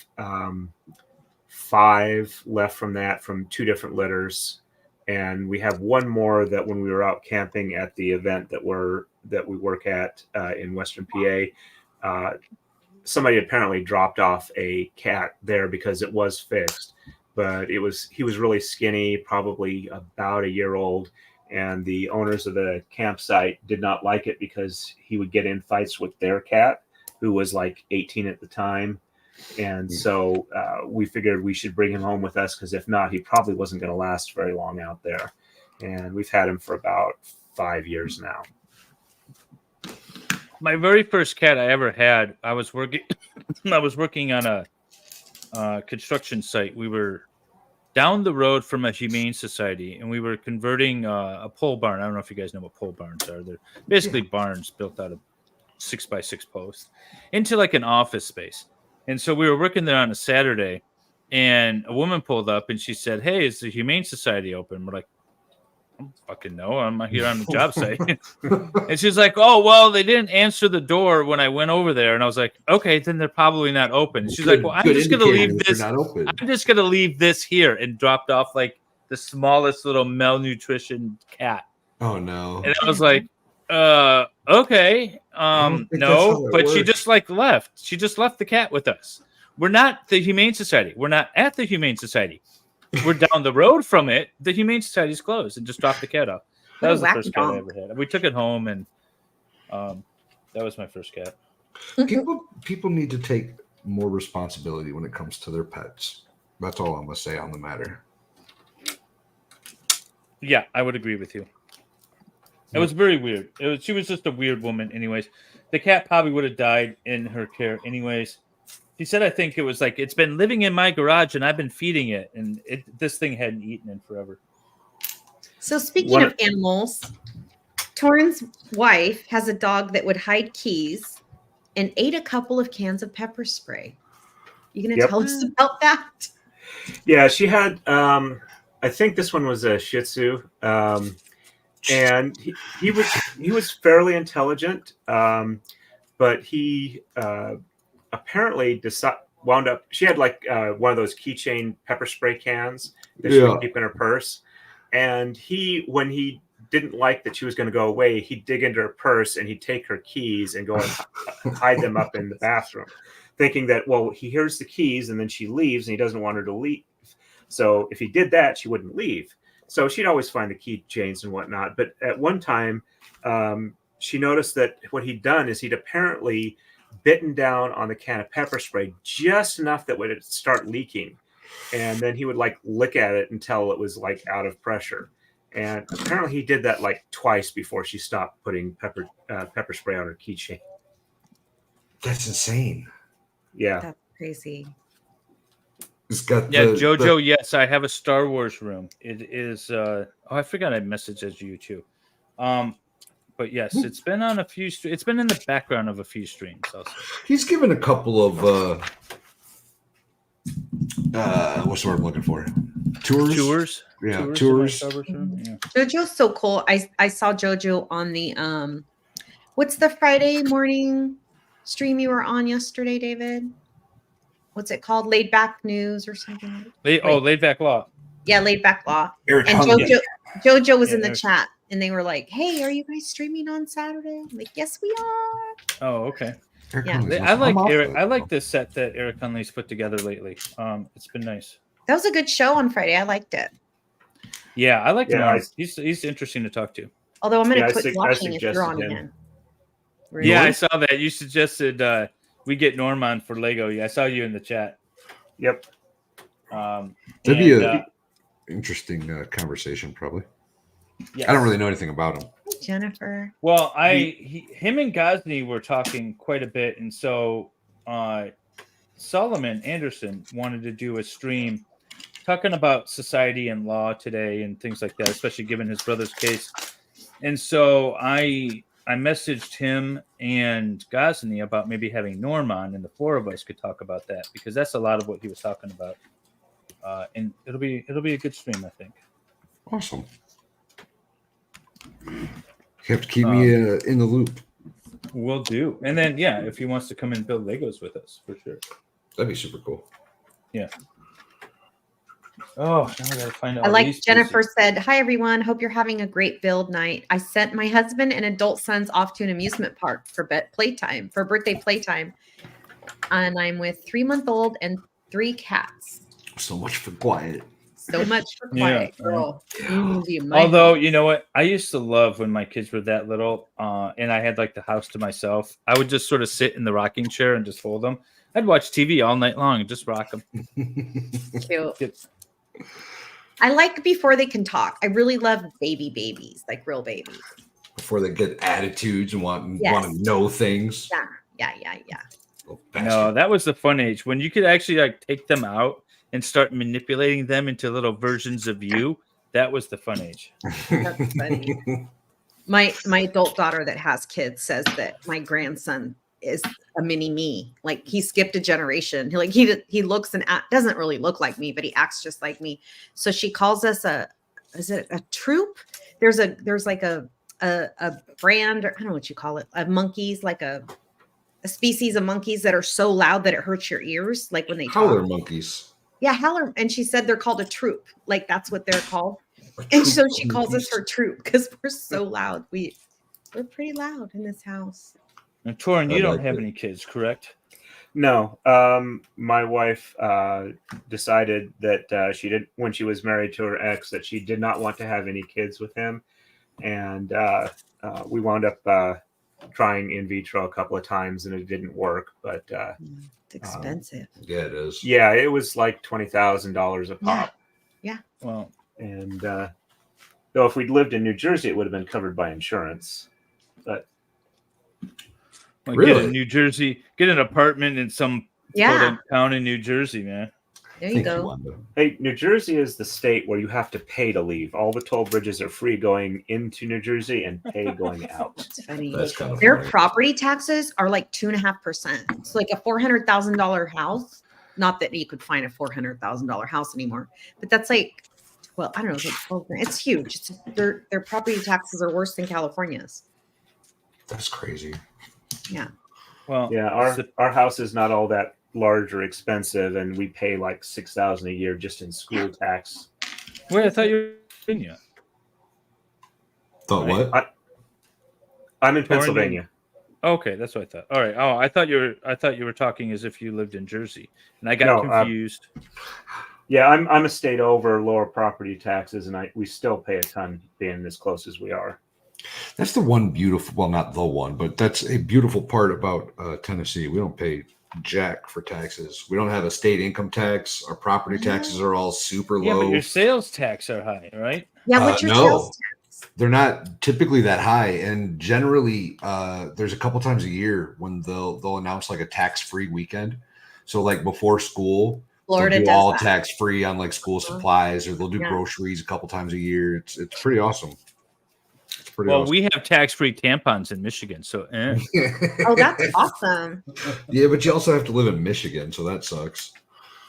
5 left from 2 different litters, and we have 1 more that when we were out camping at the event that we work at in Western PA, somebody apparently dropped off a cat there because it was fixed, but he was really skinny, probably about a year old, and the owners of the campsite did not like it because he would get in fights with their cat, who was like 18 at the time. And so we figured we should bring him home with us, because if not, he probably wasn't going to last very long out there. And we've had him for about 5 years now. My very first cat I ever had, I was working on a construction site. We were down the road from a humane society, and we were converting a pole barn. I don't know if you guys know what pole barns are. They're basically barns built out of 6x6 posts into like an office space. And so we were working there on a Saturday, and a woman pulled up and she said, "Hey, is the Humane Society open?" We're like, "I don't fucking know. I'm here on the job site." And she's like, "Oh, well, they didn't answer the door when I went over there." And I was like, "Okay, then they're probably not open." And she's like, "Well, I'm just going to leave this. I'm just going to leave this here," and dropped off like the smallest little malnutrition cat. Oh no. And I was like, okay. No, but she just like left. She just left the cat with us. We're not the Humane Society. We're not at the Humane Society. We're down the road from it. The Humane Society's closed, and just dropped the cat off. That was the first cat I ever had. We took it home, and that was my first cat. People need to take more responsibility when it comes to their pets. That's all I'm gonna say on the matter. Yeah, I would agree with you. It was very weird. She was just a weird woman, anyways. The cat probably would have died in her care, anyways. She said, "I think it was like it's been living in my garage, and I've been feeding it, and this thing hadn't eaten in forever." So speaking of animals, Torin's wife has a dog that would hide keys and ate a couple of cans of pepper spray. You going to tell us about that? Yeah, she had. I think this one was a Shih Tzu. And he was fairly intelligent, but he apparently wound up. She had like one of those keychain pepper spray cans that she would keep in her purse, and when he didn't like that she was going to go away, he'd dig into her purse and he'd take her keys and go and hide them up in the bathroom, thinking that, well, he hears the keys and then she leaves and he doesn't want her to leave. So if he did that, she wouldn't leave. So she'd always find the keychains and whatnot. But at one time, she noticed that what he'd done is he'd apparently bitten down on the can of pepper spray just enough that would start leaking. And then he would like lick at it until it was like out of pressure. And apparently he did that like twice before she stopped putting pepper spray on her keychain. That's insane. Yeah. That's crazy. It's got Jojo. Yes, I have a Star Wars room. It is. I forgot I messaged you too. But yes, it's been on a few. It's been in the background of a few streams. Also. He's given a couple of what's the word I'm looking for? Tours. Yeah, tours. Jojo's so cool. I saw Jojo on the What's the Friday morning stream you were on yesterday, David? What's it called? Laid Back News or something? Laid Back Law. Yeah, Laid Back Law. Eric And Huntley. Jojo was in the Eric. chat, and they were like, "Hey, are you guys streaming on Saturday?" I'm like, "Yes, we are." Oh, okay. Eric Yeah. Huntley's I like I'm off Eric. that, I like though. this set that Eric Huntley's put together lately. It's been nice. That was a good show on Friday. I liked it. Yeah, I like him. Yeah, He's interesting to talk to. Although I'm going Yeah, to I quit I watching if you're suggested on him. again. Yeah, I Norm? saw that. You suggested we get Norm on for Lego. Yeah, I saw you in the chat. Yep. That'd be and, a interesting conversation, probably. yes. I don't really know anything about him. Hey, Jennifer. Well, him and Gosney were talking quite a bit, and so Solomon Anderson wanted to do a stream talking about society and law today and things like that, especially given his brother's case. And so I messaged him and Gosney about maybe having Norm on, and the four of us could talk about that because that's a lot of what he was talking about. And it'll be a good stream, I think. Awesome. You have to keep me in the loop. Will do. And then, yeah, if he wants to come and build Legos with us, for sure. That'd be super cool. Yeah. Oh, now I gotta find out. I like Jennifer said, "Hi everyone. Hope you're having a great build night. I sent my husband and adult sons off to an amusement park for birthday playtime, and I'm with 3-month-old and 3 cats. So much for quiet. So much for quiet, Yeah. girl. My Although, you know what? I used to love when my kids were that little and I had like the house to myself. I would just sort of sit in the rocking chair and just hold them. I'd watch TV all night long and just rock them. cute. I like before they can talk. I really love babies, like real babies. Before they get attitudes and want Yes. to know things. Yeah. Little No, bastard. that was the fun age when you could actually like take them out and start manipulating them into little versions of you. That was the fun age. That's funny. My adult daughter that has kids says that my grandson is a mini me. Like he skipped a generation. He looks and doesn't really look like me, but he acts just like me. So she calls us a troop? There's like a brand, or I don't know what you call it, of monkeys, like a species of monkeys that are so loud that it hurts your ears, like when they Howler talk. monkeys. Yeah, howler. And she said they're called a troop. Like that's what they're called. A And troop so of she calls us monkeys. her troop because we're so loud. We're pretty loud in this house. Now, Torin, you I don't like have it. any kids, correct? No. My wife decided that she did when she was married to her ex that she did not want to have any kids with him, and we wound up trying in vitro a couple of times and it didn't work. But It's expensive. Yeah, it is. yeah, it was like $20,000 a pop. Well, And though if we'd lived in New Jersey, it would have been covered by insurance. But get Really? in New Jersey, get an apartment in some Yeah, town in New Jersey, man. there you Thank go. Wanda. hey, New Jersey is the state where you have to pay to leave. All the toll bridges are free going into New Jersey and pay going out. That's funny. That's kind of Their funny. property taxes are like 2.5%. So like a $400,000 house. Not that you could find a $400,000 house anymore, but that's like, well, I don't know, it's like 12 grand. It's huge. Their property taxes are worse than California's. That's crazy. Yeah. Well, Yeah, our house is not all that large or expensive, and we pay like $6,000 a year just in school tax. wait, I thought you were in Virginia. Thought Right. what? I'm in Pennsylvania. Okay, that's what I thought. All right. Oh, I thought you were talking as if you lived in Jersey, and I got No, confused. Yeah, I'm a state over, lower property taxes, and we still pay a ton being as close as we are. That's the one beautiful, well, not the one, but that's a beautiful part about Tennessee. We don't pay jack for taxes. We don't have a state income tax. Our property taxes are all super Yeah, low. but your sales tax are high, right? Yeah. What's your no. sales tax? They're not typically that high, and generally, there's a couple times a year when they'll announce like a tax-free weekend. So like before school, Florida they'll do does all that. tax-free on like school supplies, or they'll do Yeah. groceries a couple times a year. It's pretty awesome. It's pretty Well, awesome. we have tax-free tampons in Michigan, so Oh, that's awesome. Yeah, but you also have to live in Michigan, so that sucks.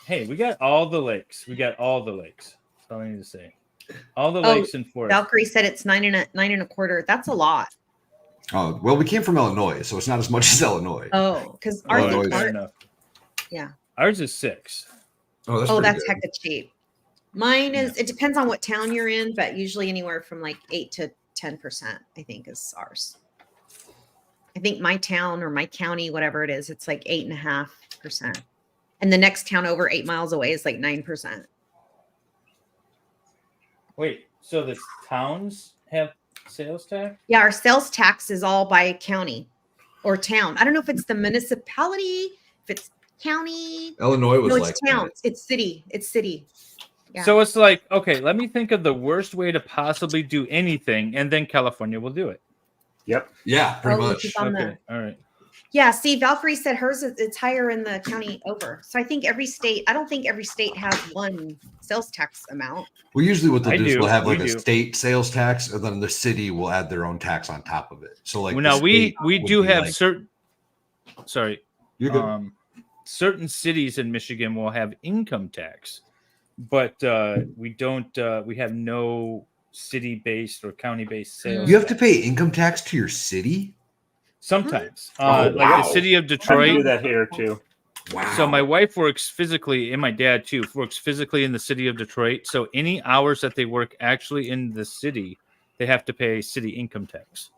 hey, we got all the lakes. That's all I need to say. All the Oh, lakes in Florida. Valkyrie said it's 9.25. That's a lot. Oh, well, we came from Illinois, so it's not as much as Illinois. Oh, because Illinois. Fair enough. Yeah. Ours is 6. Oh, that's Oh, pretty that's good. hecka cheap. Mine is. It depends on what town you're in, but usually anywhere from like 8 to 10%. I think is ours. I think my town or my county, whatever it is, it's like 8.5%, and the next town over 8 miles away is like 9%. Wait, so the towns have sales tax? Yeah, our sales tax is all by county or town. I don't know if it's the municipality, if it's county. Illinois was No, like it's town. It's city. It's city. Yeah. So it's like, okay, let me think of the worst way to possibly do anything, and then California will do it. Yep. Yeah, pretty Oh, much. keep on Okay, all right. Yeah, see, Valkyrie said hers it's higher in the county over. So I think every state, I don't think every state has one sales tax amount. Well, usually what they'll I do is do. we'll have We like a do. state sales tax, and then the city will add their own tax on top of it. So like Well, the now we state we would do be have like- certain. Sorry, You're good. certain cities in Michigan will have income tax, but we don't. We have no city-based or county-based sales. You have to tax. pay income tax to your city? Sometimes, Oh, like wow. the city of I do Detroit. that here too. Wow. So my wife works physically, and my dad too works physically in the city of Detroit. So any hours that they work actually in the city, they have to pay city income tax.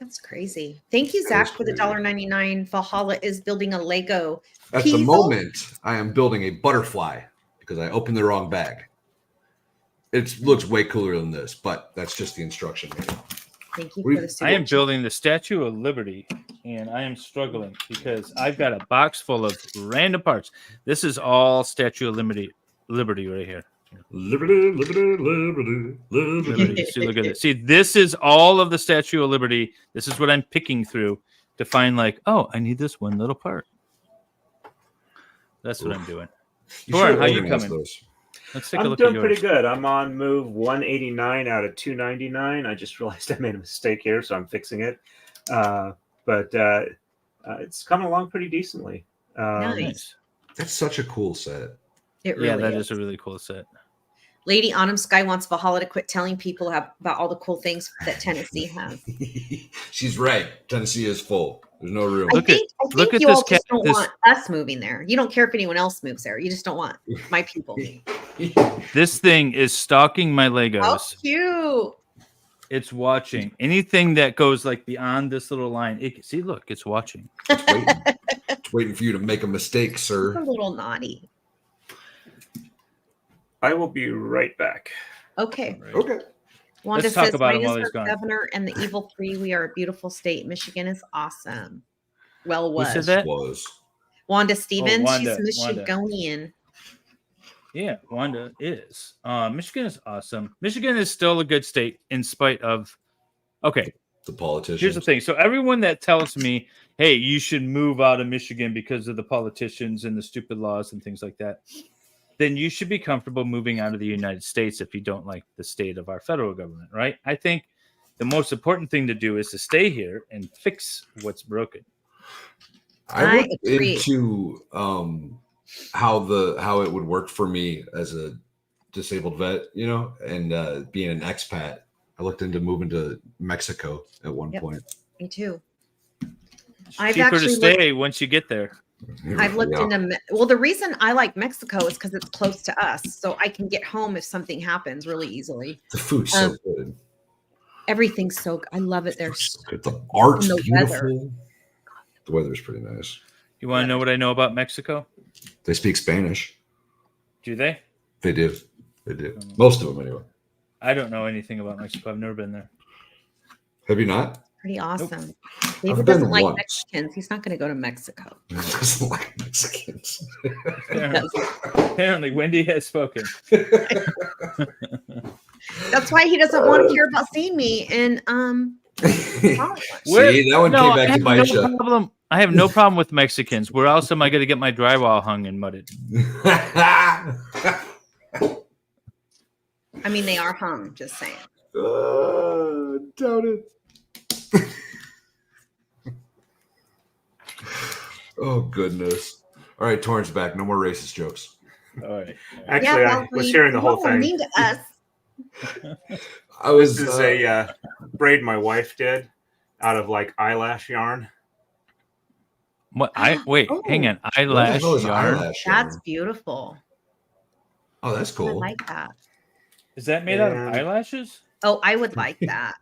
That's crazy. Thank you, That Zach, is for the crazy. $1.99. Valhalla is building a Lego. At the Peasel? moment, I am building a butterfly because I opened the wrong bag. It looks way cooler than this, but that's just the instruction manual. Thank you We- for the super I am chat. building the Statue of Liberty, and I am struggling because I've got a box full of random parts. This is all Statue of Liberty right here. Liberty, liberty, liberty, liberty. Liberty. See, look at this. See, this is all of the Statue of Liberty. This is what I'm picking through to find, like, oh, I need this one little part. That's what I'm doing. You Torin, should how you organize coming? those. Let's take a I'm look doing at yours. pretty good. I'm on move 189 out of 299. I just realized I made a mistake here, so I'm fixing it. But it's coming along pretty decently. Nice. That's such a cool set. It really Yeah, that is. is a really cool set. Lady Autumn Sky wants Valhalla to quit telling people about all the cool things that Tennessee has. She's right. Tennessee is full. There's no room. Look I look think at you this all just don't this- want us moving there. You don't care if anyone else moves there. You just don't want my people. This thing is stalking my How Legos. cute. It's watching anything that goes like beyond this little line. See, look, it's watching. It's waiting. It's waiting for you to make a mistake, It's a sir. little naughty. I will be right back. Okay. Okay. Wanda Let's talk says, about him "Mine is while he's our gone." governor and the evil three. We are a beautiful state. Michigan is awesome." Well, Who was said that? Was. Wanda Stevens? Wanda, She's Wanda. Michigonian. Yeah, Wanda is. Michigan is awesome. Michigan is still a good state in spite of. Okay, The politicians. here's the thing. So everyone that tells me, "Hey, you should move out of Michigan because of the politicians and the stupid laws and things like that," then you should be comfortable moving out of the United States if you don't like the state of our federal government, right? I think the most important thing to do is to stay here and fix what's broken. I looked I agree. into how it would work for me as a disabled vet, and being an expat. I looked into moving to Mexico at one Yep. point. Me too. It's I've cheaper to actually stay once you get there. I've looked Yeah. into well, the reason I like Mexico is because it's close to us, so I can get home if something happens really easily. The food's so good. Everything's so I love it there. So good. The art's And the weather. beautiful. The weather's pretty nice. You want to know what I know about Mexico? They speak Spanish. Do they? They do. They do. Most of them, anyway. I don't know anything about Mexico. I've never been there. Have you not? Pretty awesome. I've David been doesn't like once. Mexicans. He's not going to go to Mexico. He doesn't like Mexicans. Apparently, Wendy has spoken. That's why he doesn't want to hear about seeing me in See, Hollywood. that one came back to I bite have you. no problem. I have no problem with Mexicans. Where else am I going to get my drywall hung and mudded? I mean, they are hung, just saying. Doubt it. Oh, goodness. All right, Torrance back. No more racist jokes. All right. Actually, I was hearing the whole thing. Mean to us. I was. This is a braid my wife did. out of like eyelash yarn. What? Wait, hang on. Oh, What the Eyelash hell is yarn. eyelash that's yarn? beautiful. Oh, that's I cool. like that. Is that made out of And- eyelashes? Oh, I would like that.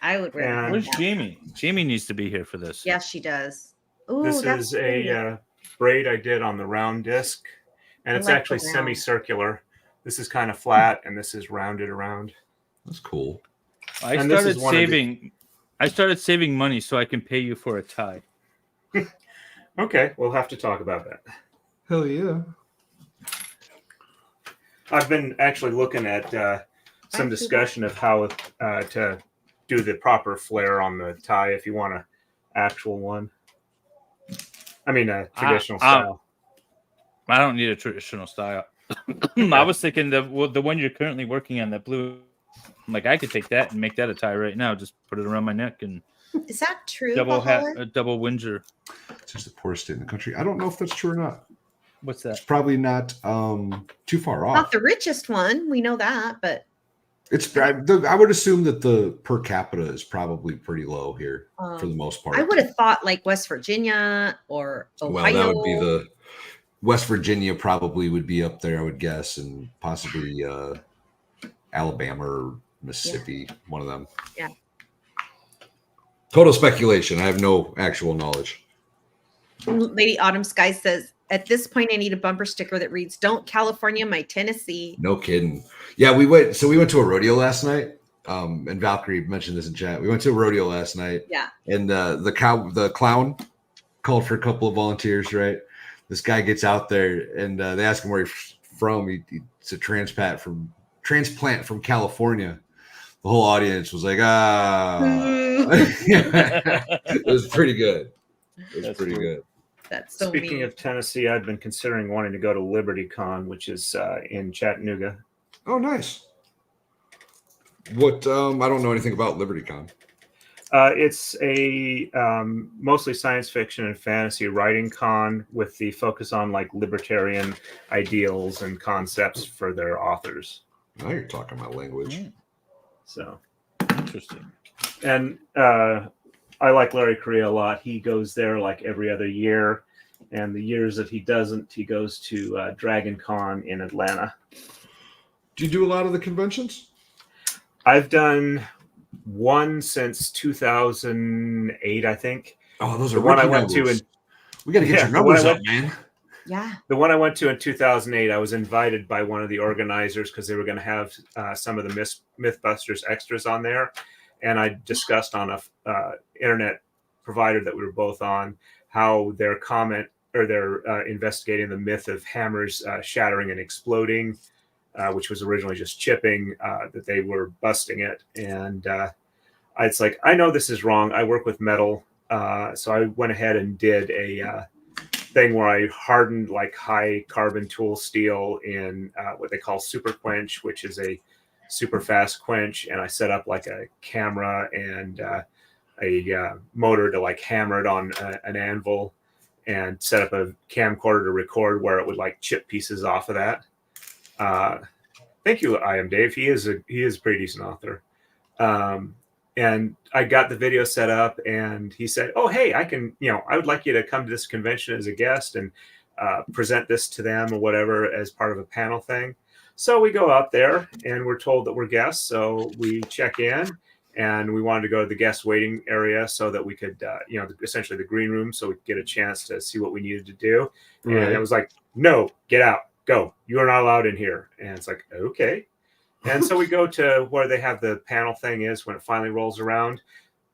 I would really And- like Where's that. Jamie? Jamie needs to be here for this. Yes, she does. Ooh, This that's is a braid I did on the round disc, and I it's like the actually round. semicircular. This is kind of flat, and this is rounded around. That's cool. I And this started is one of the- saving. I started saving money so I can pay you for a tie. Okay, we'll have to talk about that. Hell yeah. I've been actually looking at some discussion of how to do the proper flare on the tie if you want an actual one. I mean, a traditional style. I don't need a traditional style. I was thinking the one you're currently working on, that blue. I'm like, I could take that and make that a tie right now. Just put it around my neck and Is that true? double Valhalla? hat, a double whinger. It's just the poorest state in the country. I don't know if that's true or not. What's It's that? probably not too far off. Not the richest one. We know that, but I would assume that the per capita is probably pretty low here for the most part. I would have thought like West Virginia or Ohio. Well, that would be the West Virginia probably would be up there, I would guess, and possibly Alabama or Mississippi, one of them. Yeah. Total speculation. I have no actual knowledge. Lady Autumn Sky says, at this point, I need a bumper sticker that reads, "Don't California my Tennessee." No kidding. Yeah, we went to a rodeo last night. And Valkyrie mentioned this in chat. We went to a rodeo last night. Yeah. And the clown called for a couple of volunteers, right? This guy gets out there and they ask him where he's from. It's a transplant from California. The whole audience was like, It was pretty good. That's pretty cool. good. That's so Speaking mean. of Tennessee, I've been considering wanting to go to Liberty Con, which is in Chattanooga. Oh, nice. What? I don't know anything about LibertyCon. It's a mostly science fiction and fantasy writing con with the focus on like libertarian ideals and concepts for their authors. Now you're talking my language. So Interesting. And I like Larry Correa a lot. He goes there like every other year. And the years that he doesn't, he goes to Dragon Con in Atlanta. Do you do a lot of the conventions? I've done one since 2008, I think. Oh, those are The one I rookie went to numbers. in We got to get Yeah, your the one numbers I up, went- man. Yeah. The one I went to in 2008, I was invited by one of the organizers because they were going to have some of the Mythbusters extras on there. And I discussed on a internet provider that we were both on how their investigating the myth of hammers shattering and exploding, which was originally just chipping, that they were busting it. And it's like, I know this is wrong. I work with metal. So I went ahead and did a thing where I hardened like high carbon tool steel in what they call super quench, which is a super fast quench. And I set up like a camera and a motor to like hammer it on an anvil and set up a camcorder to record where it would like chip pieces off of that. Thank you, I am Dave. He is a pretty decent author. And I got the video set up and he said, oh, hey, I would like you to come to this convention as a guest and present this to them or whatever as part of a panel thing. So we go out there and we're told that we're guests. So we check in and we wanted to go to the guest waiting area so that we could, essentially the green room, so we could get a chance to see what we needed to do. Right. And it was like, no, get out, go. You are not allowed in here. And it's like, okay. And so we go to where they have the panel thing is when it finally rolls around.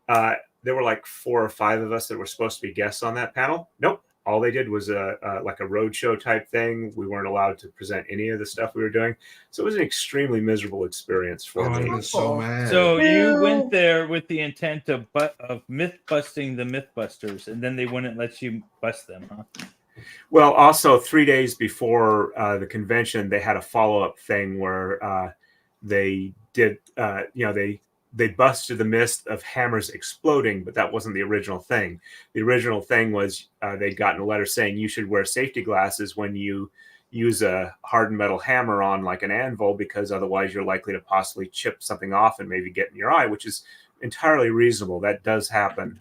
There were like 4 or 5 of us that were supposed to be guests on that panel. Nope. All they did was like a roadshow type thing. We weren't allowed to present any of the stuff we were doing. So it was an extremely miserable experience for me. I'm so mad. So you went there with the intent of myth busting the Mythbusters, and then they wouldn't let you bust them, huh? Well, also 3 days before the convention, they had a follow-up thing where they did, they busted the myth of hammers exploding, but that wasn't the original thing. The original thing was they'd gotten a letter saying you should wear safety glasses when you use a hardened metal hammer on like an anvil, because otherwise you're likely to possibly chip something off and maybe get in your eye, which is entirely reasonable. That does happen.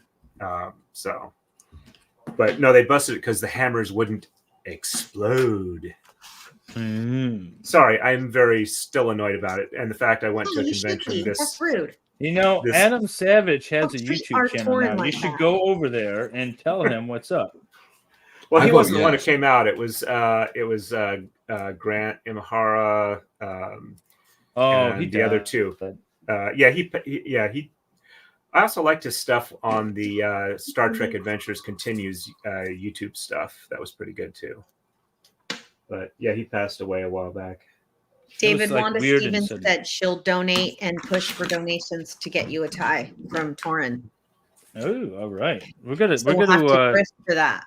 But no, they busted it because the hammers wouldn't explode. Sorry, I'm very still annoyed about it, and the fact I went to a convention. That's rude. Adam Savage has a treat our YouTube channel Torin now. like You should that. go over there and tell him what's up. Well, he wasn't the one who came out. It was Grant Imahara. And the other two. He. I also liked his stuff on the Star Trek Adventures Continues YouTube stuff. That was pretty good too. But yeah, he passed away a while back. David Wanda Stevens said she'll donate and push for donations to get you a tie from Torin. Oh, all right. We're have to risk for that.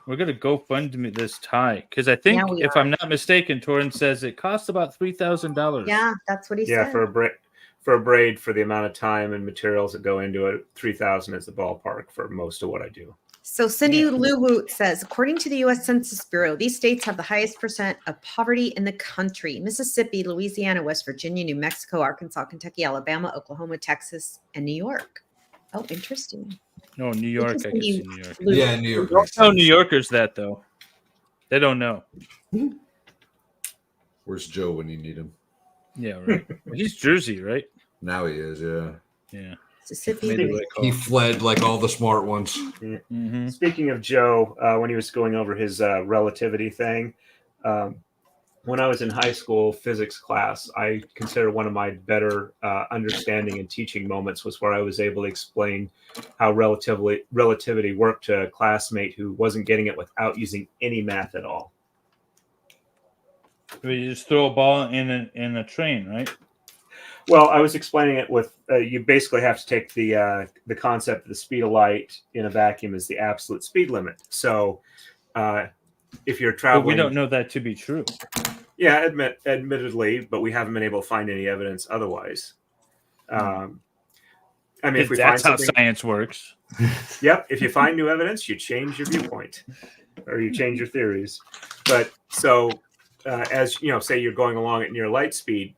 We're gonna GoFundMe this tie because I think if I'm not mistaken, Torin says it costs about $3,000. Yeah, that's what he said. Yeah, for a braid for the amount of time and materials that go into it, $3,000 is the ballpark for most of what I do. So Cindy Lewoot says, according to the U.S. Census Bureau, these states have the highest percent of poverty in the country: Mississippi, Louisiana, West Virginia, New Mexico, Arkansas, Kentucky, Alabama, Oklahoma, Texas, and New York. Oh, interesting. No, New York. I can see New York. Yeah, New York. Don't tell New Yorkers that though. They don't know. Where's Joe when you need him? Yeah, right. He's Jersey, right? Now he is. Yeah. Yeah. Mississippi. He fled like all the smart ones. Mm-hmm. Speaking of Joe, when he was going over his relativity thing, when I was in high school physics class, I consider one of my better understanding and teaching moments was where I was able to explain how relativity worked to a classmate who wasn't getting it without using any math at all. You just throw a ball in a train, right? Well, I was explaining it with you basically have to take the concept of the speed of light in a vacuum is the absolute speed limit. So if you're traveling, but we don't know that to be true. Yeah, admittedly, but we haven't been able to find any evidence otherwise. I mean, if we that's find how science works. Yep. If you find new evidence, you change your viewpoint or you change your theories. But so as you know, say you're going along at near light speed,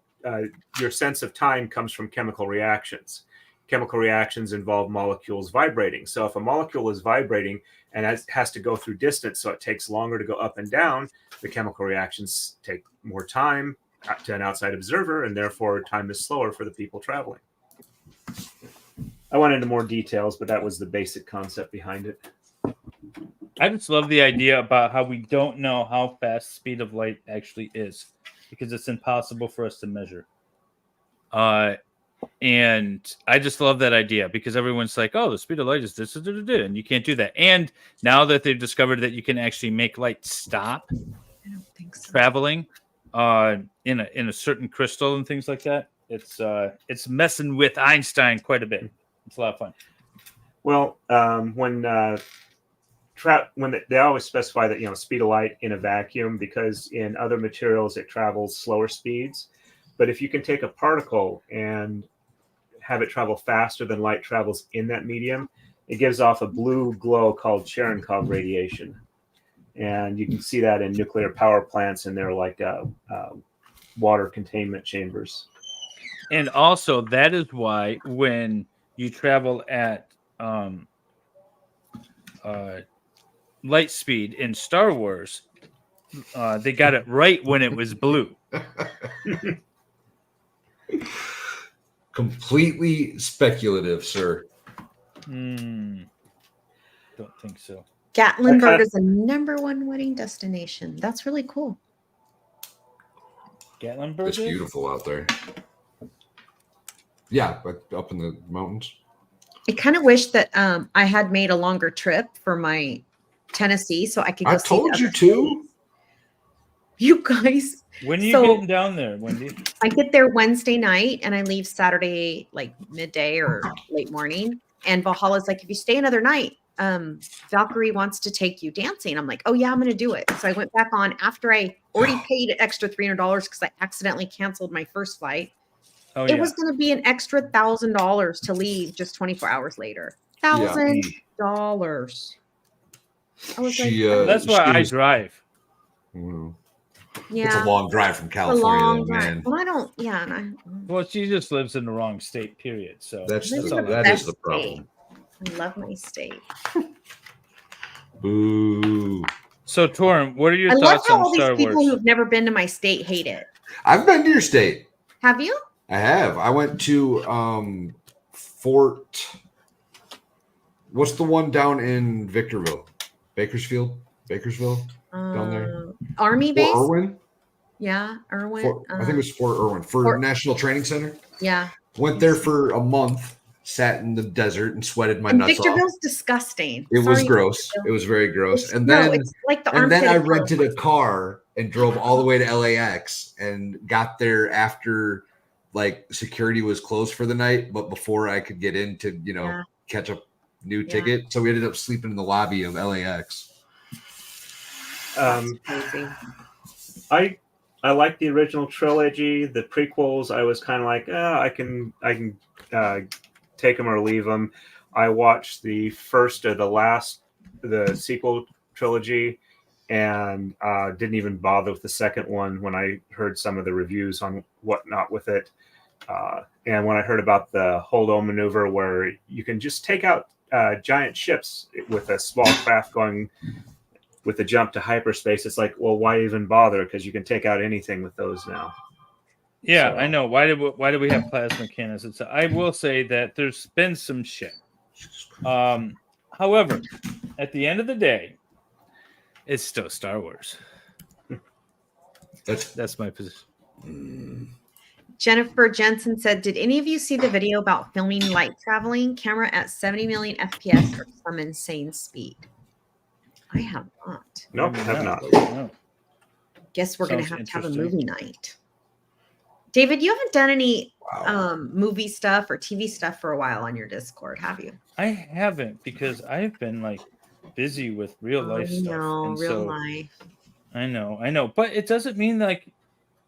your sense of time comes from chemical reactions. Chemical reactions involve molecules vibrating. So if a molecule is vibrating and has to go through distance, so it takes longer to go up and down, the chemical reactions take more time to an outside observer, and therefore time is slower for the people traveling. I went into more details, but that was the basic concept behind it. I just love the idea about how we don't know how fast speed of light actually is because it's impossible for us to measure. And I just love that idea because everyone's like, oh, the speed of light is this, and you can't do that. And now that they've discovered that you can actually make light stop traveling in a certain crystal and things like that, it's messing with Einstein quite a bit. It's a lot of fun. Well, when they always specify that, speed of light in a vacuum, because in other materials it travels slower speeds. But if you can take a particle and have it travel faster than light travels in that medium, it gives off a blue glow called Cherenkov radiation. And you can see that in nuclear power plants and they're like water containment chambers. And also that is why when you travel at light speed in Star Wars, they got it right when it was blue. Completely speculative, sir. Don't think so. Gatlinburg is the #1 wedding destination. That's really cool. Gatlinburg? It's beautiful out there. Yeah, but up in the mountains. I kind of wish that I had made a longer trip for my Tennessee so I could go I told you to. You guys. When are you getting down there, Wendy? I get there Wednesday night and I leave Saturday like midday or late morning. And Valhalla's like, if you stay another night, Valkyrie wants to take you dancing. I'm like, oh yeah, I'm going to do it. So I went back on after I already paid an extra $300 because I accidentally canceled my first flight. It was going to be an extra $1,000 to leave just 24 hours later. $1,000. I was like, that's why I drive. Yeah. It's a long drive from It's a California, long though, drive. man. Well, I don't. Yeah, and Well, she just lives in the wrong state, period. So That's Live the, in the that is best the problem. I love my state. Boo. So, Torin, what are your I love thoughts how on all these Star people Wars? who've never been to my state hate it. I've been to your state. Have you? I have. I went to Fort. What's the one down in Victorville? Bakersville? Down there? Army Fort base? Irwin? Yeah, Irwin. I think it was Fort Irwin for Fort- National Training Center. Yeah. Went there for a month, sat in the desert and sweated my And nuts off. Victorville's disgusting. It was Sorry, gross. Victorville. It was very gross. It's, And no, then it's like the and then armpit I of rented California. a car and drove all the way to LAX and got there after like security was closed for the night, but before I could get in to, Yeah. catch a new Yeah. ticket. So we ended up sleeping in the lobby of LAX. That's crazy. I like the original trilogy. The prequels, I was kind of like, I can take them or leave them. I watched the first of the sequel trilogy, and didn't even bother with the second one when I heard some of the reviews on whatnot with it. And when I heard about the Holdo maneuver, where you can just take out giant ships with a small craft going with a jump to hyperspace, it's like, well, why even bother? Because you can take out anything with those now. Yeah, So- I know. Why do we have plasma cannons? I will say that there's been some shit. However, at the end of the day, it's still Star Wars. That's my position. Jennifer Jensen said, "Did any of you see the video about filming light traveling camera at 70 million FPS or some insane speed?" I have not. Nope, have not. No. Guess we're going to Sounds have a interesting. movie night. David, you haven't done any Wow. movie stuff or TV stuff for a while on your Discord, have you? I haven't, because I've been like busy with real life stuff. No, and real so, life. I know, but it doesn't mean like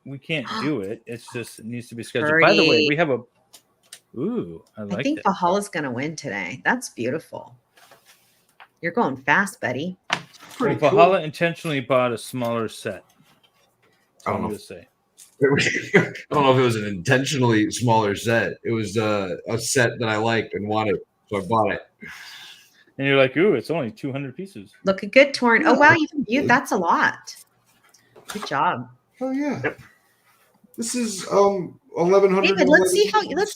we can't do it. It's just it needs to be scheduled. By the way, we have a. Ooh, I I like think that. Valhalla's going to win today. That's beautiful. You're going fast, Betty. Well, Valhalla intentionally bought a smaller set. I don't I'm know. gonna say. I don't know if it was an intentionally smaller set. It was a set that I liked and wanted, so I bought it. And you're like, ooh, it's only 200 pieces. Looking good, Torn. Oh, wow. You Good. that's a lot. Good job. Oh yeah. This is 1100. David, let's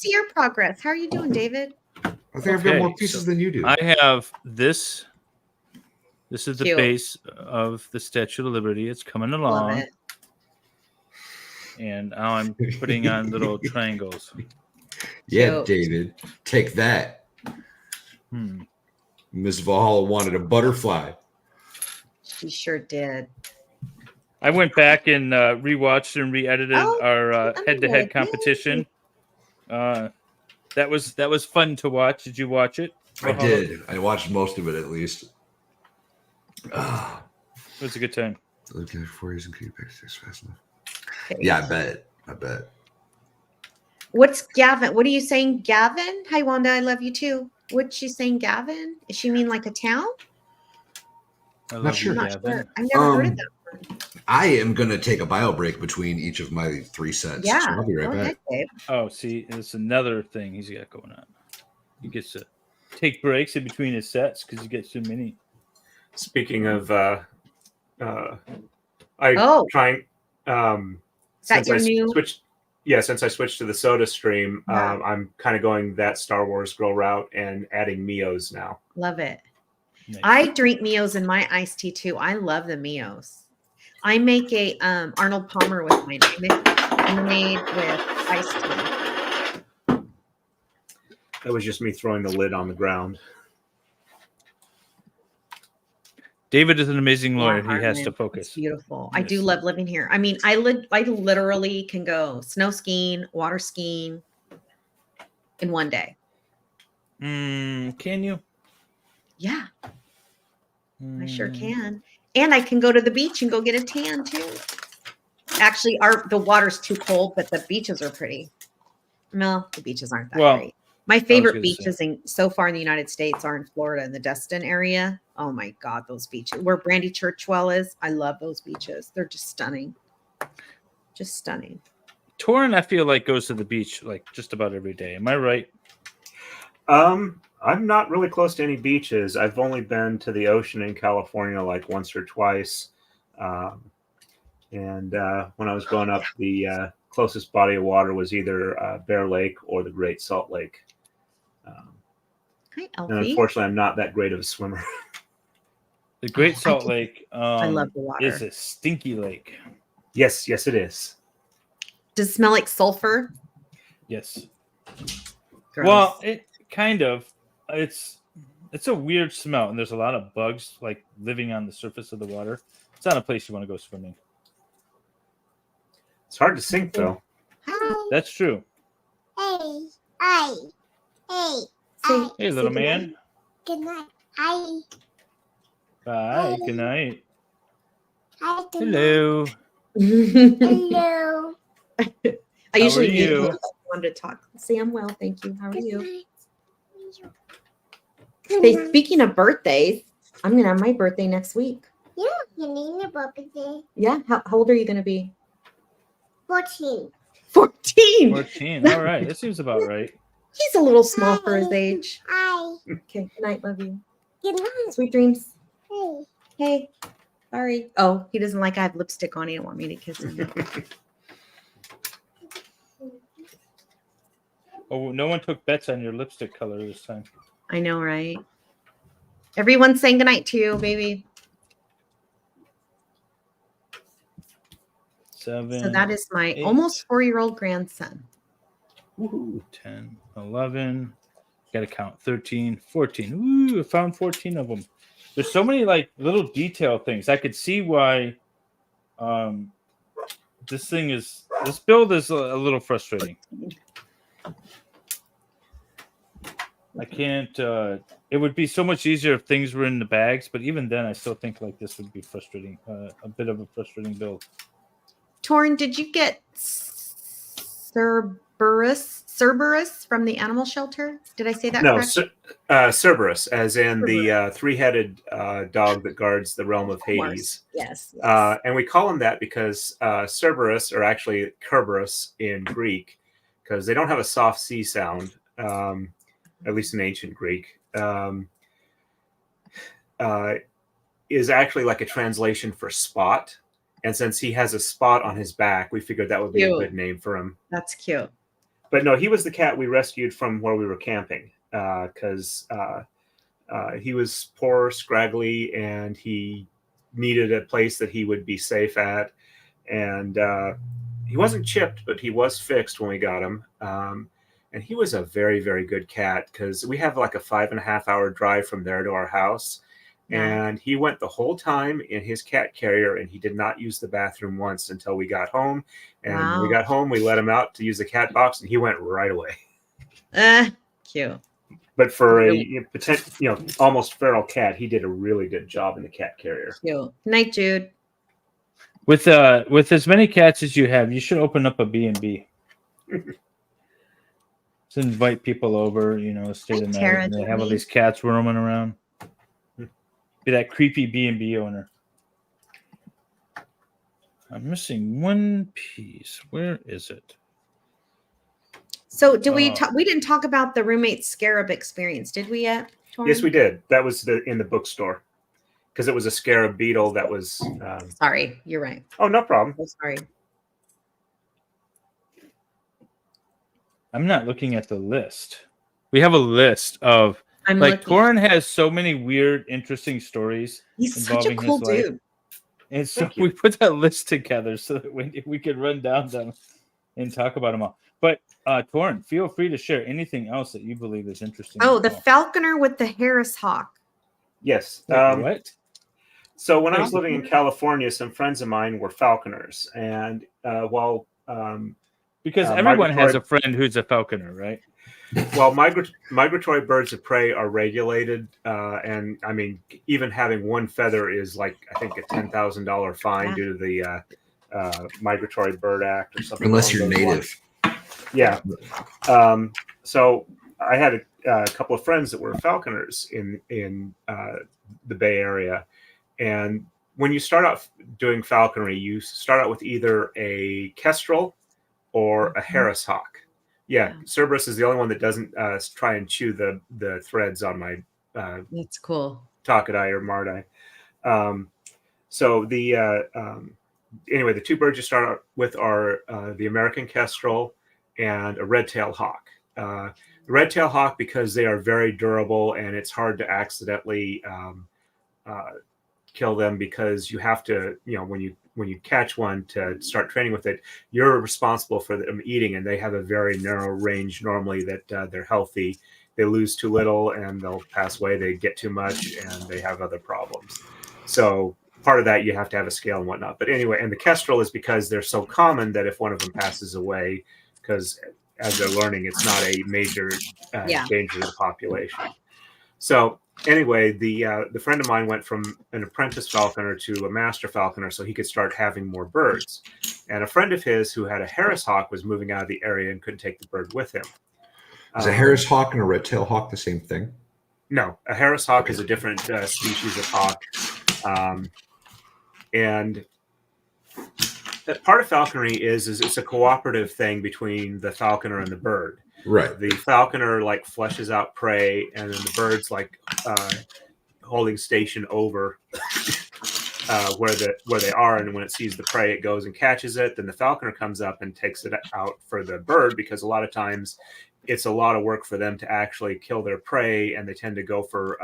see your progress. How are you doing, David? I think I've got Okay, more pieces so than you do. I have this. This is the Cute. base of the Statue of Liberty. It's coming Love along, it. and now I'm putting on little triangles. Yeah, Cute. David, take that. Hmm. Miss Valhalla wanted a butterfly. She sure did. I went back and rewatched and re-edited Oh, our good. head-to-head Yay. competition. That was fun to watch. Did you watch it? I did. I watched most of it at least. It was a good time. Okay, 4 years and keep fast enough. Okay. Yeah, I bet. What's Gavin? What are you saying, Gavin? Hi, Wanda. I love you too. What's she saying, Gavin? Does she mean like a town? I Not love sure. you, I'm not Gavin. sure. I've never heard of that one. I am gonna take a bio break between each of my 3 sets. Yeah. So I'll be right Go back. ahead, Dave. Oh, see, it's another thing he's got going on. He gets to take breaks in between his sets because he gets too many. Speaking of, Oh. trying. Is that Since your I new? switched, since I switched to the Soda Stream, Yeah. I'm kind of going that Star Wars Girl route and adding Mios now. Love it. Nice. I drink Mios in my iced tea too. I love the Mios. I make a Arnold Palmer with mine. I mix lemonade with iced tea. That was just me throwing the lid on the ground. David is an amazing lawyer. Yeah, He has Hartman. to It's focus. beautiful. I Yes. do love living here. I mean, I literally can go snow skiing, water skiing in one day. Can you? Yeah, I sure Mm. can. And I can go to the beach and go get a tan too. Actually, the water's too cold, but the beaches are pretty. No, the beaches aren't that Well, great. My favorite gonna say. beaches so far in the United States are in Florida in the Destin area. Oh my God, those beaches where Brandy Churchwell is. I love those beaches. They're just stunning. Just stunning. Torin, I feel like, goes to the beach like just about every day. Am I right? I'm not really close to any beaches. I've only been to the ocean in California like once or twice. And when I was growing up, the closest body of water was either Bear Lake or the Great Salt Lake. Hi, And Elfie. unfortunately, I'm not that great of a swimmer. The Great Salt Lake I love the water. is a stinky lake. Yes, it is. Does it smell like sulfur? Yes. Gross. Well, it kind of. It's a weird smell, and there's a lot of bugs like living on the surface of the water. It's not a place you want to go swimming. It's hard to sink, though. That's true. Hey. Hey, little man. Good night. Hi. Bye. Good night. Hi. Hello. Hello. I usually are mute you? you if I wanted to talk. Say I'm well, thank you. How are you? Good Hey, night. speaking of birthdays, I'm gonna have my birthday next week. Yeah, you need a birthday. Yeah, how old are you gonna be? 14. 14. 14. All right. That seems about right. He's a little small for his age. Hi. Okay, good night, love you. Good night. Sweet dreams. Hey. Hey, sorry. Oh, he doesn't like I have lipstick on. He don't want me to kiss him. Oh, no one took bets on your lipstick color this time. I know, right? Everyone's saying goodnight to you, baby. 7. So that is my 8. almost 4-year-old grandson. Woohoo. 10, 11. Got to count 13, 14. Ooh, I found 14 of them. There's so many like little detail things. I could see why this build is a little frustrating. I can't it would be so much easier if things were in the bags, but even then I still think like this would be frustrating. A bit of a frustrating build. Torin, did you get Cerberus from the animal shelter? Did I say that No, correctly? Cerberus, as in the three-headed dog that guards the realm of Hades. Yes. And we call him that because Cerberus, or actually Kerberos in Greek, because they don't have a soft C sound, at least in ancient Greek, is actually like a translation for spot. And since he has a spot on his back, we figured that would be a good name for him. That's cute. But no, he was the cat we rescued from where we were camping because he was poor, scraggly, and he needed a place that he would be safe at. And he wasn't chipped, but he was fixed when we got him. And he was a very, very good cat because we have like a 5.5-hour drive from there to our house. Yeah. And he went the whole time in his cat carrier, and he did not use the bathroom once until we got home. And when we got home, we let him out to use the cat box, and he went right away. Cute. But for a potential, almost feral cat, he did a really good job in the cat carrier. Cute. Night, Jude. With as many cats as you have, you should open up a B&B. To invite people over, stay the night, Tara, and they have all these cats roaming around. Be that creepy B&B owner. I'm missing one piece. Where is it? So we didn't talk about the roommate scarab experience, did we yet? Torin? Yes, we did. That was in the bookstore because it was a scarab beetle that was. Sorry, you're right. Oh, no problem. Oh, sorry. I'm not looking at the list. We have a list of Torin has so many weird, interesting stories. He's such a cool dude. And so we put that list together so that we could run down them and talk about them all. But Torin, feel free to share anything else that you believe is interesting. Oh, the falconer with the Harris hawk. Yes. What? So when I was living in California, some friends of mine were falconers, and because everyone has a friend who's a falconer, right? Well, migratory birds of prey are regulated, and I mean, even having one feather is like I think a $10,000 fine due to the Migratory Bird Act or something. Unless you're native. Yeah. So I had a couple of friends that were falconers in the Bay Area, and when you start out doing falconry, you start out with either a kestrel or a Harris hawk. Yeah, Cerberus is the only one that doesn't try and chew the threads on my That's cool. Tokadai or Mardai. So anyway, the two birds you start out with are the American kestrel and a red-tailed hawk. The red-tailed hawk, because they are very durable and it's hard to accidentally kill them, because you have to, when you catch one to start training with it, you're responsible for them eating, and they have a very narrow range normally that they're healthy. They lose too little and they'll pass away. They get too much and they have other problems. So part of that, you have to have a scale and whatnot. But anyway, and the kestrel is because they're so common that if one of them passes away, because as they're learning, it's not a major danger to the population. So anyway, the friend of mine went from an apprentice falconer to a master falconer so he could start having more birds. And a friend of his who had a Harris hawk was moving out of the area and couldn't take the bird with him. Is a Harris hawk and a red-tailed hawk the same thing? No, a Harris hawk is a different species of hawk. And that part of falconry is it's a cooperative thing between the falconer and the bird. Right. The falconer fleshes out prey, and then the bird's holding station over where they are, and when it sees the prey, it goes and catches it. Then the falconer comes up and takes it out for the bird, because a lot of times it's a lot of work for them to actually kill their prey, and they tend to go for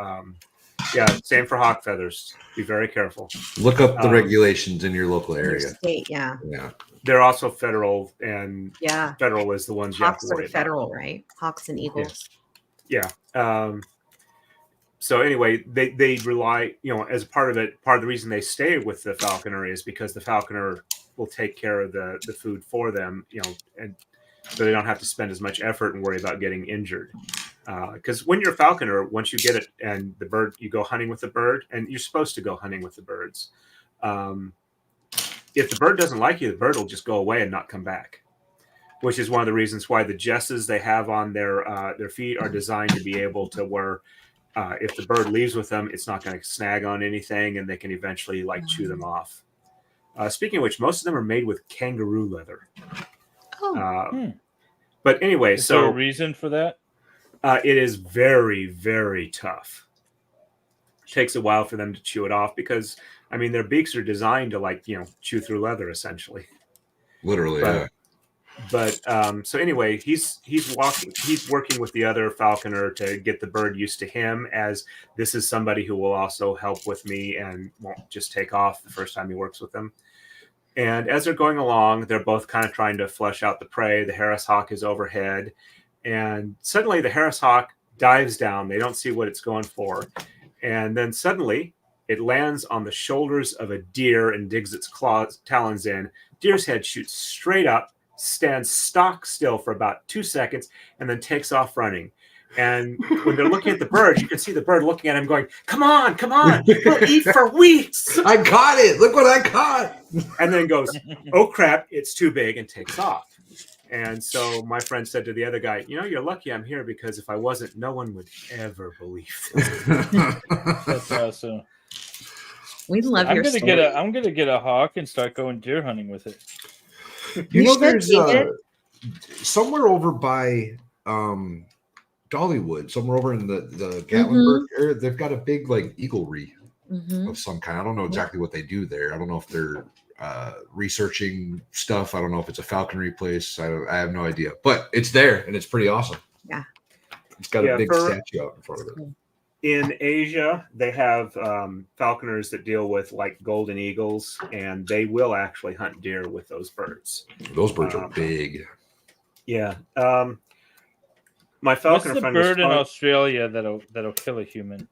same for hawk feathers. Be very careful. Look up the regulations in your local area. State, yeah. They're also federal, and federal is the ones you Hawks have to worry are federal, about. right? Hawks and eagles. Yeah. So anyway, they rely, as part of it, part of the reason they stay with the falconer is because the falconer will take care of the food for them, and so they don't have to spend as much effort and worry about getting injured. Because when you're a falconer, once you get it and the bird, you go hunting with the bird, and you're supposed to go hunting with the birds. If the bird doesn't like you, the bird will just go away and not come back, which is one of the reasons why the jesses they have on their feet are designed to be able to where if the bird leaves with them, it's not going to snag on anything, and they can eventually chew them off. Speaking of which, most of them are made with kangaroo leather. But anyway, is there a reason for that? It is very, very tough. It takes a while for them to chew it off because, their beaks are designed to chew through leather essentially. Literally, But so anyway, he's working with the other falconer to get the bird used to him, as this is somebody who will also help with me and won't just take off the first time he works with them. And as they're going along, they're both kind of trying to flesh out the prey. The Harris hawk is overhead, and suddenly the Harris hawk dives down. They don't see what it's going for. And then suddenly it lands on the shoulders of a deer and digs its talons in. Deer's head shoots straight up, stands stock still for about 2 seconds, and then takes off running. And when they're looking at the bird, you can see the bird looking at him going, come on, we'll eat for weeks. I caught it. Look what I caught. And then goes, oh, crap, it's too big, and takes off. And so my friend said to the other guy, you're lucky I'm here, because if I wasn't, no one would ever believe this. That's awesome. We love your story. I'm gonna get a hawk and start going deer hunting with it. There's somewhere over by Dollywood, somewhere over in the Gatlinburg area, they've got a big eaglery of some kind. I don't know exactly what they do there. I don't know if they're researching stuff. I don't know if it's a falconry place. I have no idea, but it's there and it's pretty awesome. Yeah, it's got a big statue out in front of it. In Asia, they have falconers that deal with golden eagles, and they will actually hunt deer with those birds. Those birds are big. Yeah. My falconer What's the friend bird in Australia that'll kill a human?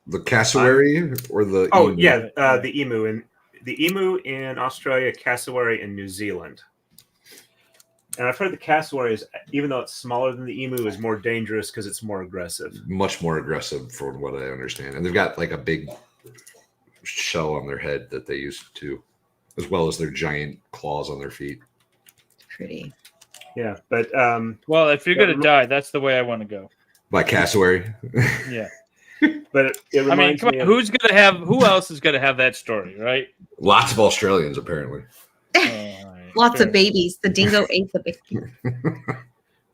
The cassowary or the emu? The emu. The emu in Australia, cassowary in New Zealand. And I've heard the cassowary is, even though it's smaller than the emu, is more dangerous because it's more aggressive. Much more aggressive, from what I understand. And they've got a big shell on their head that they use to, as well as their giant claws on their feet. Pretty. Yeah, but well, if you're gonna die, that's the way I want to go. By cassowary. Yeah. But it I mean, reminds come me on, of who else is gonna have that story, right? Lots of Australians, apparently. Lots Fair of babies. The dingo ate the baby.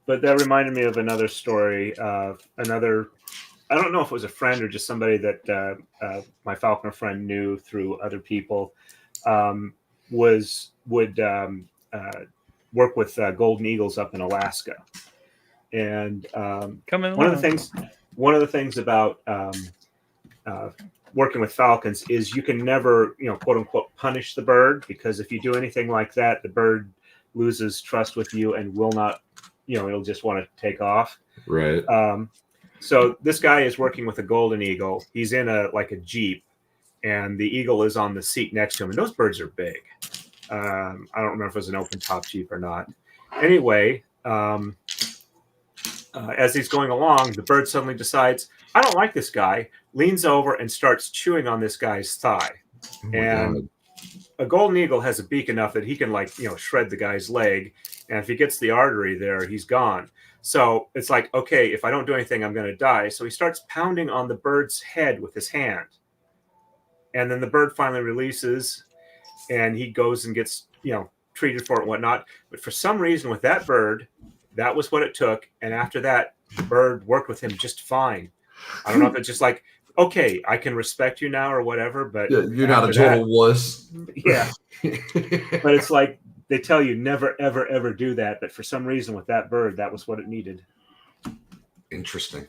But that reminded me of another story of another. I don't know if it was a friend or just somebody that my falconer friend knew through other people. Would work with golden eagles up in Alaska, and Coming one of along. the things about working with falcons is you can never, quote unquote, punish the bird, because if you do anything like that, the bird loses trust with you and will not, it'll just want to take off. Right. So this guy is working with a golden eagle. He's in a Jeep, and the eagle is on the seat next to him. And those birds are big. I don't remember if it was an open top Jeep or not. Anyway, as he's going along, the bird suddenly decides, I don't like this guy, leans over and starts chewing on this guy's thigh. Oh my And God. a golden eagle has a beak enough that he can shred the guy's leg. And if he gets the artery there, he's gone. So it's like, okay, if I don't do anything, I'm going to die. So he starts pounding on the bird's head with his hand. And then the bird finally releases, and he goes and gets, treated for it and whatnot. But for some reason with that bird, that was what it took. And after that, the bird worked with him just fine. I don't know if it's just like, okay, I can respect you now or whatever, but Yeah, you're not a total wuss. Yeah. But it's like, they tell you never, ever, ever do that. But for some reason with that bird, that was what it needed. Interesting.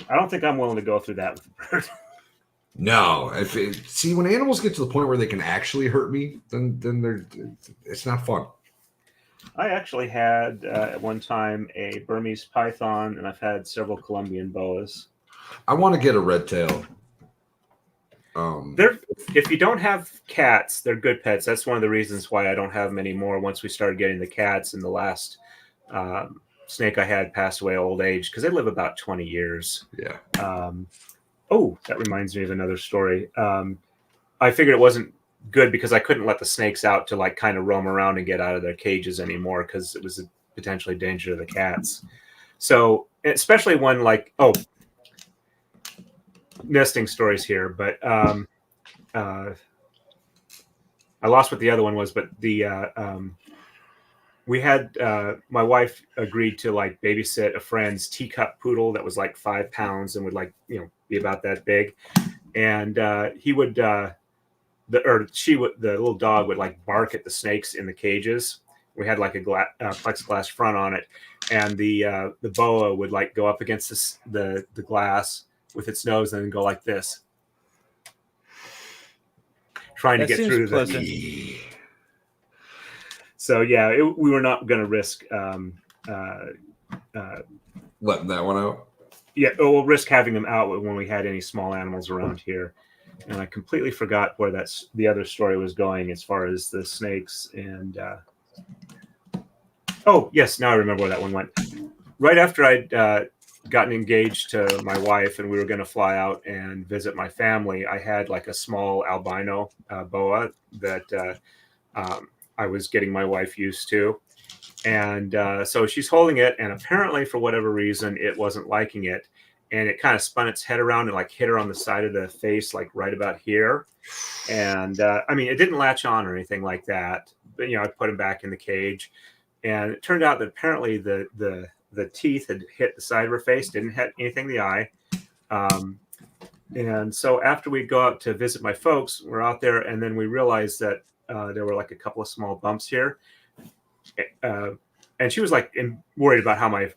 I don't think I'm willing to go through that with a bird. No, see, when animals get to the point where they can actually hurt me, then it's not fun. I actually had at one time a Burmese python, and I've had several Colombian boas. I want to get a red tail. If you don't have cats, they're good pets. That's one of the reasons why I don't have them anymore. Once we started getting the cats, and the last snake I had passed away old age, because they live about 20 years. Yeah. Oh, that reminds me of another story. I figured it wasn't good because I couldn't let the snakes out to kind of roam around and get out of their cages anymore, because it was a potentially danger to the cats. So especially when nesting stories here, but I lost what the other one was, but we had my wife agreed to babysit a friend's teacup poodle that was 5 pounds and would be about that big, and he would the little dog would bark at the snakes in the cages. We had a plexiglass front on it, and the boa would go up against the glass with its nose and then go like this, trying to get through the. So yeah, we were not going to risk letting that one out. Yeah, we'll risk having them out when we had any small animals around here. And I completely forgot where the other story was going as far as the snakes. And oh yes, now I remember where that one went. Right after I'd gotten engaged to my wife and we were going to fly out and visit my family, I had a small albino boa that I was getting my wife used to. And so she's holding it, and apparently for whatever reason, it wasn't liking it. And it kind of spun its head around and hit her on the side of the face, right about here. And I mean, it didn't latch on or anything like that. But, I put him back in the cage. And it turned out that apparently the teeth had hit the side of her face, didn't hit anything in the eye. And so after we go out to visit my folks, we're out there, and then we realized that there were a couple of small bumps here. And she was worried about how my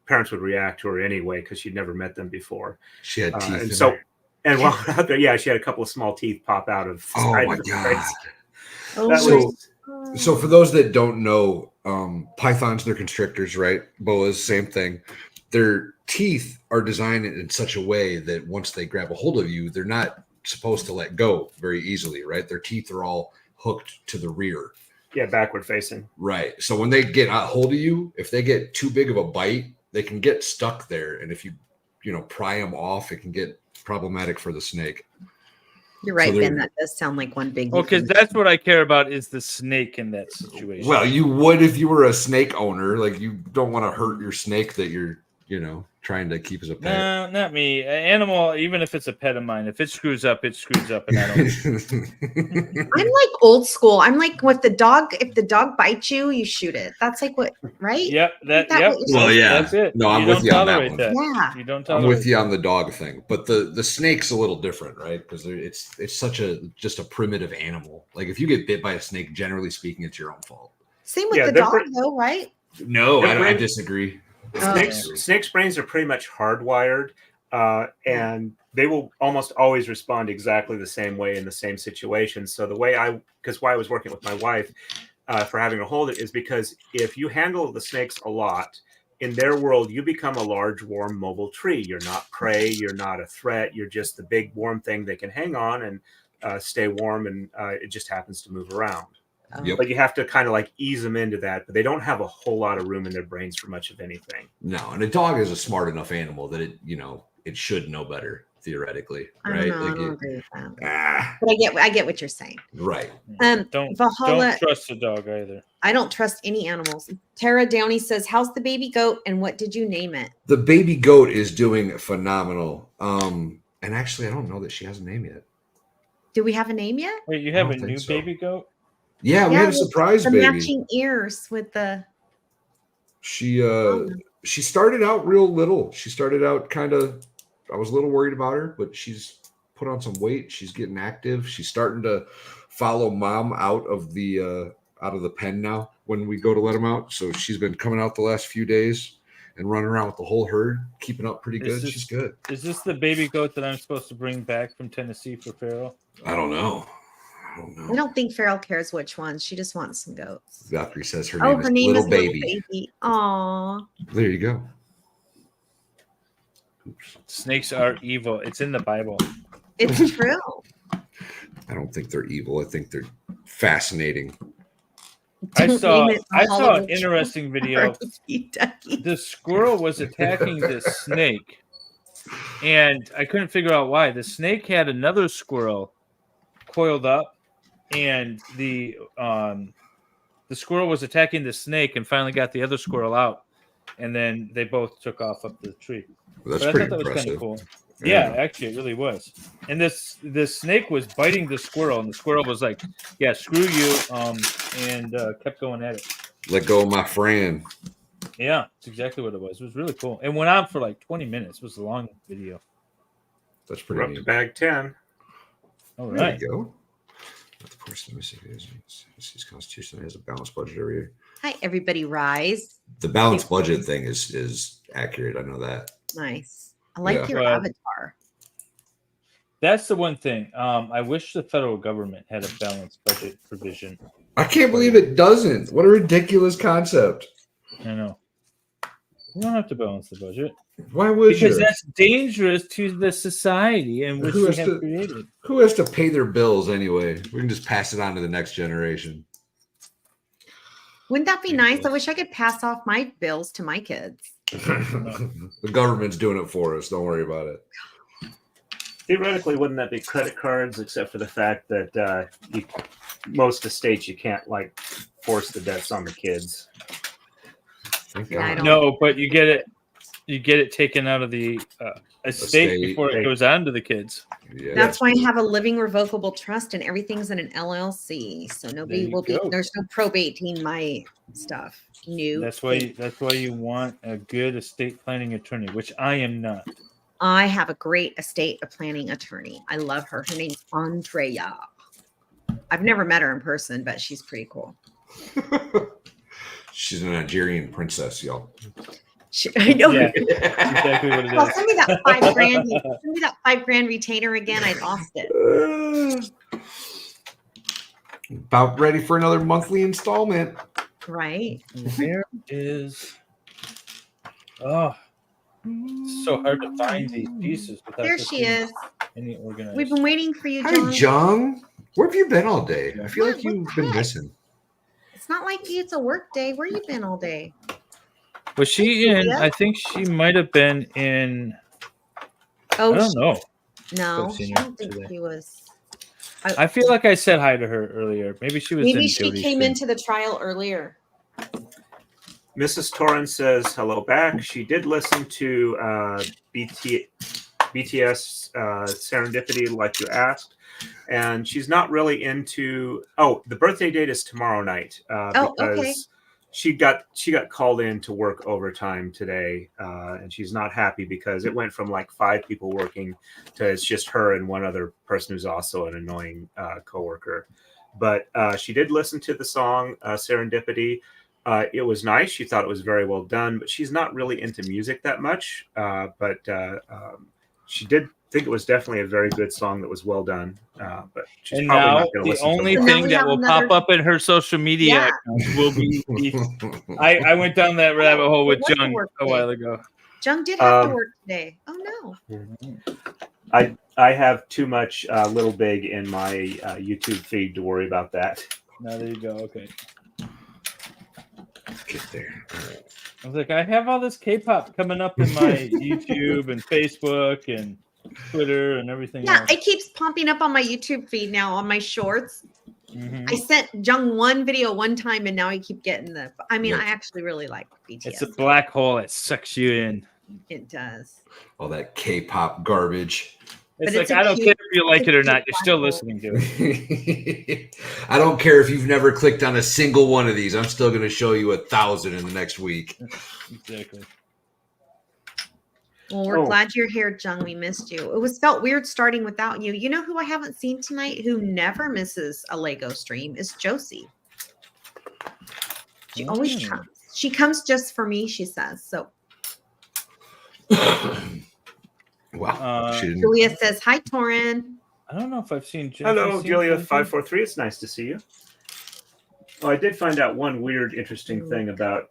parents would react to her anyway, because she'd never met them before. She had teeth. And while we're out there, yeah, she had a couple of small teeth pop out of. Oh my God! Oh, so for those that don't know, pythons, they're constrictors, right? Boas, same thing. Their teeth are designed in such a way that once they grab a hold of you, they're not supposed to let go very easily, right? Their teeth are all hooked to the rear. Yeah, backward facing. Right. So when they get a hold of you, if they get too big of a bite, they can get stuck there. And if you pry them off, it can get problematic for the snake. You're right, Ben. That does sound like one big. Well, because that's what I care about is the snake in that situation. Well, you would if you were a snake owner. You don't want to hurt your snake that you're, trying to keep as a pet. No, not me. An animal, even if it's a pet of mine, if it screws up, and I don't. I'm like old school. I'm like, if the dog bites you, you shoot it. That's like what, right? Yep. Isn't that what you're Well, saying? yeah. That's it. No, I'm you with don't you on that tolerate one. that. Yeah. You don't I'm tolerate with you on the dog thing, but the snake's a little different, right? Because it's such just a primitive animal. Like if you get bit by a snake, generally speaking, it's your own fault. Same with the dog, though, right? No, I disagree. Snakes' brains are pretty much hardwired, and they will almost always respond exactly the same way in the same situation. So why I was working with my wife for having to hold it is because if you handle the snakes a lot, in their world, you become a large, warm, mobile tree. You're not prey. You're not a threat. You're just the big, warm thing they can hang on and stay warm, and it just happens to move around. Yep. But you have to kind of like ease them into that. But they don't have a whole lot of room in their brains for much of anything. No, and a dog is a smart enough animal that it should know better theoretically, right? I don't agree with that. Ah, But I get what you're saying. right. Don't Valhalla, trust a dog either. I don't trust any animals. Tara Downey says, "How's the baby goat, and what did you name it?" The baby goat is doing phenomenal. And actually, I don't know that she has a name yet. Do we have a name yet? Wait, you have I a don't new think so. baby goat? Yeah, we had a surprise the baby. matching ears with the. She started out real little. She started out kind of. I was a little worried about her, but she's put on some weight. She's getting active. She's starting to follow mom out of the pen now when we go to let him out. So she's been coming out the last few days and running around with the whole herd, keeping up pretty good. She's good. Is this the baby goat that I'm supposed to bring back from Tennessee for Farrell? I don't know. I don't think Farrell cares which one. She just wants some goats. Valkyrie says her Her name name is is Little Little Baby. Baby. Aw. There you go. Oops. Snakes are evil. It's in the Bible. It's true. I don't think they're evil. I think they're fascinating. I Don't saw name it an Hollywood interesting video. The squirrel was attacking this snake, and I couldn't figure out why. The snake had another squirrel coiled up, and the squirrel was attacking the snake and finally got the other squirrel out, and then they both took off up the tree. Well, that's But I pretty thought that was kind impressive. of cool. Yeah. Yeah, actually, it really was. And this snake was biting the squirrel, and the squirrel was like, "Yeah, screw you," and kept going at it. Let go of my friend. Yeah, that's exactly what it was. It was really cool. It went on for like 20 minutes. It was a long video. That's We're pretty up to neat. bag 10. All There right. you go. Of course, the missing is Constitution has a balanced budget every year. Hi, everybody. Rise. The balanced budget thing is accurate. I know that. Nice. I like Yeah. your Well, avatar. That's the one thing. I wish the federal government had a balanced budget provision. I can't believe it doesn't. What a ridiculous concept. I know. You don't have to balance the budget Why would because you? that's dangerous to the society in which Who we has have to- created. Who has to pay their bills anyway? We can just pass it on to the next generation. Wouldn't that be nice? I wish I could pass off my bills to my kids. The government's doing it for us. Don't worry about it. Theoretically, wouldn't that be credit cards, except for the fact that most estates you can't like force the debts on the kids. Thank Yeah, I God. don't- No, but you get it taken out of the estate before it goes on to the kids. Yeah. That's why I have a living revocable trust and everything's in an LLC. So nobody There you will be, go. there's no probating my stuff. New. That's why you want a good estate planning attorney, which I am not. I have a great estate planning attorney. I love her. Her name's Andrea. I've never met her in person, but she's pretty cool. She's a Nigerian princess, y'all. I know. Yeah, exactly what it Well, is. send me that $5,000. Send me that $5,000 retainer again. I lost it. About ready for another monthly installment. Right. Where is? Oh, it's so hard to find these pieces. Without There this she being is. Any organized. We've been waiting for you, Hi, John. Jung. Where have you been all day? I feel What- like what you've the been heck? missing. It's not like it's a work day. Where you been all day? Was she in? Yeah. I think she might have been in. Oh, I don't know. no. I've seen I her don't think today. she was. I feel like I said hi to her earlier. Maybe she was. Maybe in she Jody's came stream. into the trial earlier. Mrs. Torin says hello back. She did listen to BTS Serendipity, like you asked, and she's not really into. Oh, the birthday date is tomorrow night Oh, okay. because she got called in to work overtime today, and she's not happy because it went from like 5 people working to it's just her and one other person who's also an annoying coworker. But she did listen to the song Serendipity. It was nice. She thought it was very well done, but she's not really into music that much. But she did think it was definitely a very good song that was well done. But she's And probably now not going to the listen only to So it. now thing we that have will another- pop up in her social media Yeah. accounts will be. I went down that rabbit hole with It was the Jung work a day. while ago. Jung did have to work today. Oh no. I have too much Little Big in my YouTube feed to worry about that. Now there you go. Okay. Get there. All right. I was like, I have all this K-pop coming up in my YouTube and Facebook and Twitter and everything Yeah, else. it keeps popping up on my YouTube feed now on my shorts. Mhm. I sent Jung one video one time, and now I keep getting the. I mean, Yep. I actually really like BTS. It's a black hole that sucks you in. It does. All that K-pop garbage. It's But like it's a I don't cute- care if you like it's a it or cute not. You're still black hole. listening to it. I don't care if you've never clicked on a single one of these. I'm still going to show you 1,000 in the next week. Exactly. Well, we're Oh. glad you're here, Jung. We missed you. It was felt weird starting without you. You know who I haven't seen tonight? Who never misses a Lego stream is Josie. She always Mm. comes. She comes just for me. She says so. Wow. She didn't- Julia says hi, Torin. I don't know if I've seen. Hello, have you seen Josie? Julia543. It's nice to see you. Oh, I did find out one weird, interesting thing about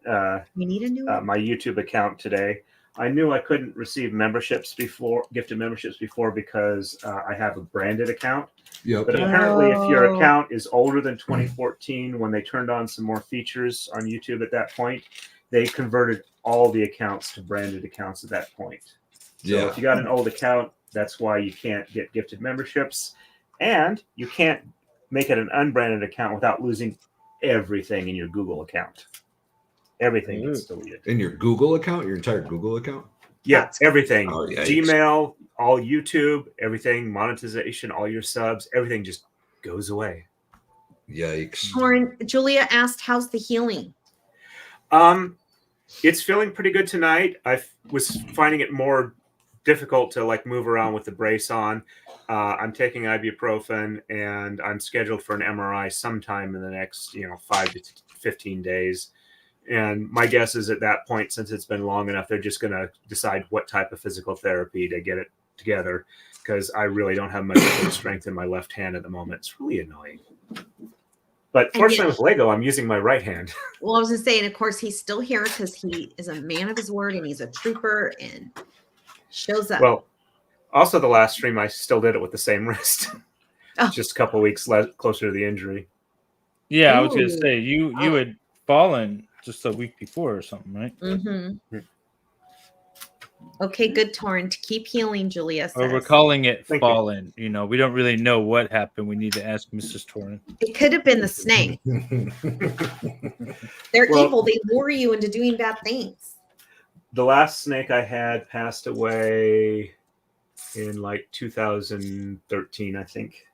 We need a new one. my YouTube account today. I knew I couldn't receive gifted memberships before because I have a branded account. Yep. But apparently, if your Oh. account is older than 2014, when they turned on some more features on YouTube at that point, they converted all the accounts to branded accounts at that point. So Yeah. if you got an old account, that's why you can't get gifted memberships. And you can't make it an unbranded account without losing everything in your Google account. Everything gets deleted. In your Google account, your entire Google account? Yeah, everything. Oh, yikes. Gmail, all YouTube, everything, monetization, all your subs, everything just goes away. Yikes. Torin, Julia asked, "How's the healing?" It's feeling pretty good tonight. I was finding it more difficult to like move around with the brace on. I'm taking ibuprofen and I'm scheduled for an MRI sometime in the next 5 to 15 days. And my guess is at that point, since it's been long enough, they're just going to decide what type of physical therapy to get it together, because I really don't have much strength in my left hand at the moment. It's really annoying. But And fortunately, yet- with Lego, I'm using my right hand. Well, I was gonna say, and of course, he's still here because he is a man of his word and he's a trooper and shows up. Well, also the last stream, I still did it with the same wrist. Oh. Just a couple of weeks closer to the injury. Yeah, I was gonna Ooh. say you Oh. had fallen just a week before or something, right? Mm-hmm. Okay, good, Torin. To keep healing, Julia says. Or we're calling it Thank you. fallen. We don't really know what happened. We need to ask Mrs. Torrin. It could have been the snake. They're Well- evil. They lure you into doing bad things. The last snake I had passed away in like 2013, I think.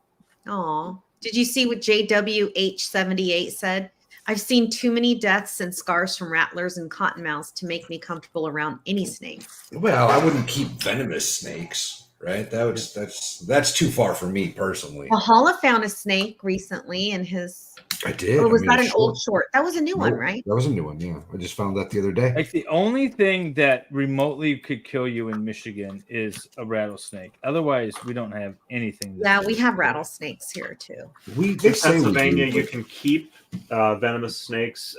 Oh, did you see what JWH78 said? I've seen too many deaths and scars from rattlers and cottonmouths to make me comfortable around any snake. Well, I wouldn't keep venomous snakes, right? That's too far for me personally. Valhalla found a snake recently in his. I did. Or was I mean, that a an old short? That was a new one, Nope, right? That was a new one. Yeah, I just found that the other day. Like the only thing that remotely could kill you in Michigan is a rattlesnake. Otherwise, we don't have anything. Yeah, we have rattlesnakes here too. They In say we Pennsylvania, do, you but- can keep venomous snakes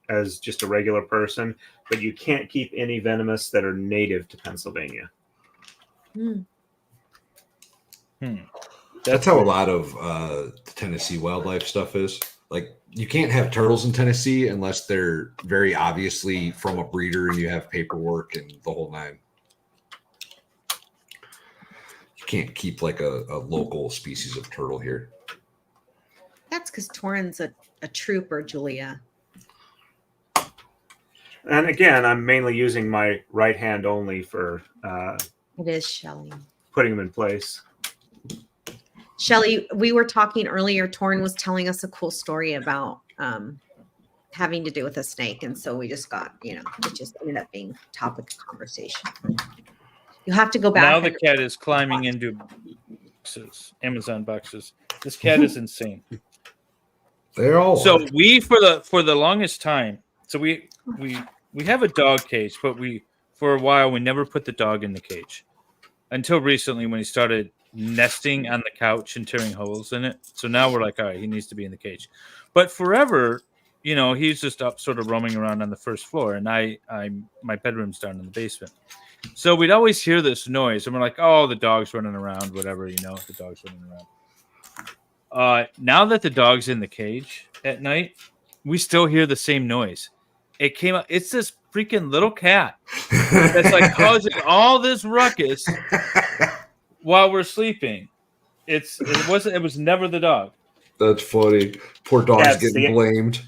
as just a regular person, but you can't keep any venomous that are native to Pennsylvania. That's how a lot of Tennessee wildlife stuff is. Like, you can't have turtles in Tennessee unless they're very obviously from a breeder and you have paperwork and the whole nine. You can't keep like a local species of turtle here. That's because Torin's a trooper, Julia. And again, I'm mainly using my right hand only for It is Shelly. putting them in place. Shelly, we were talking earlier. Torin was telling us a cool story about having to do with a snake. And so we just got, it just ended up being topic of conversation. You have to go back. Now the cat is climbing into boxes, Amazon boxes. This cat is insane. They're all So we for the longest time. So we have a dog cage, but for a while we never put the dog in the cage until recently when he started nesting on the couch and tearing holes in it. So now we're like, all right, he needs to be in the cage. But forever, he's just up sort of roaming around on the first floor, and my bedroom's down in the basement. So we'd always hear this noise, and we're like, oh, the dog's running around, whatever, the dog's running around. Now that the dog's in the cage at night, we still hear the same noise. It came up. It's this freaking little cat that's like causing all this ruckus while we're sleeping. It was never the dog. That's funny. Poor dog's Cats, getting blamed.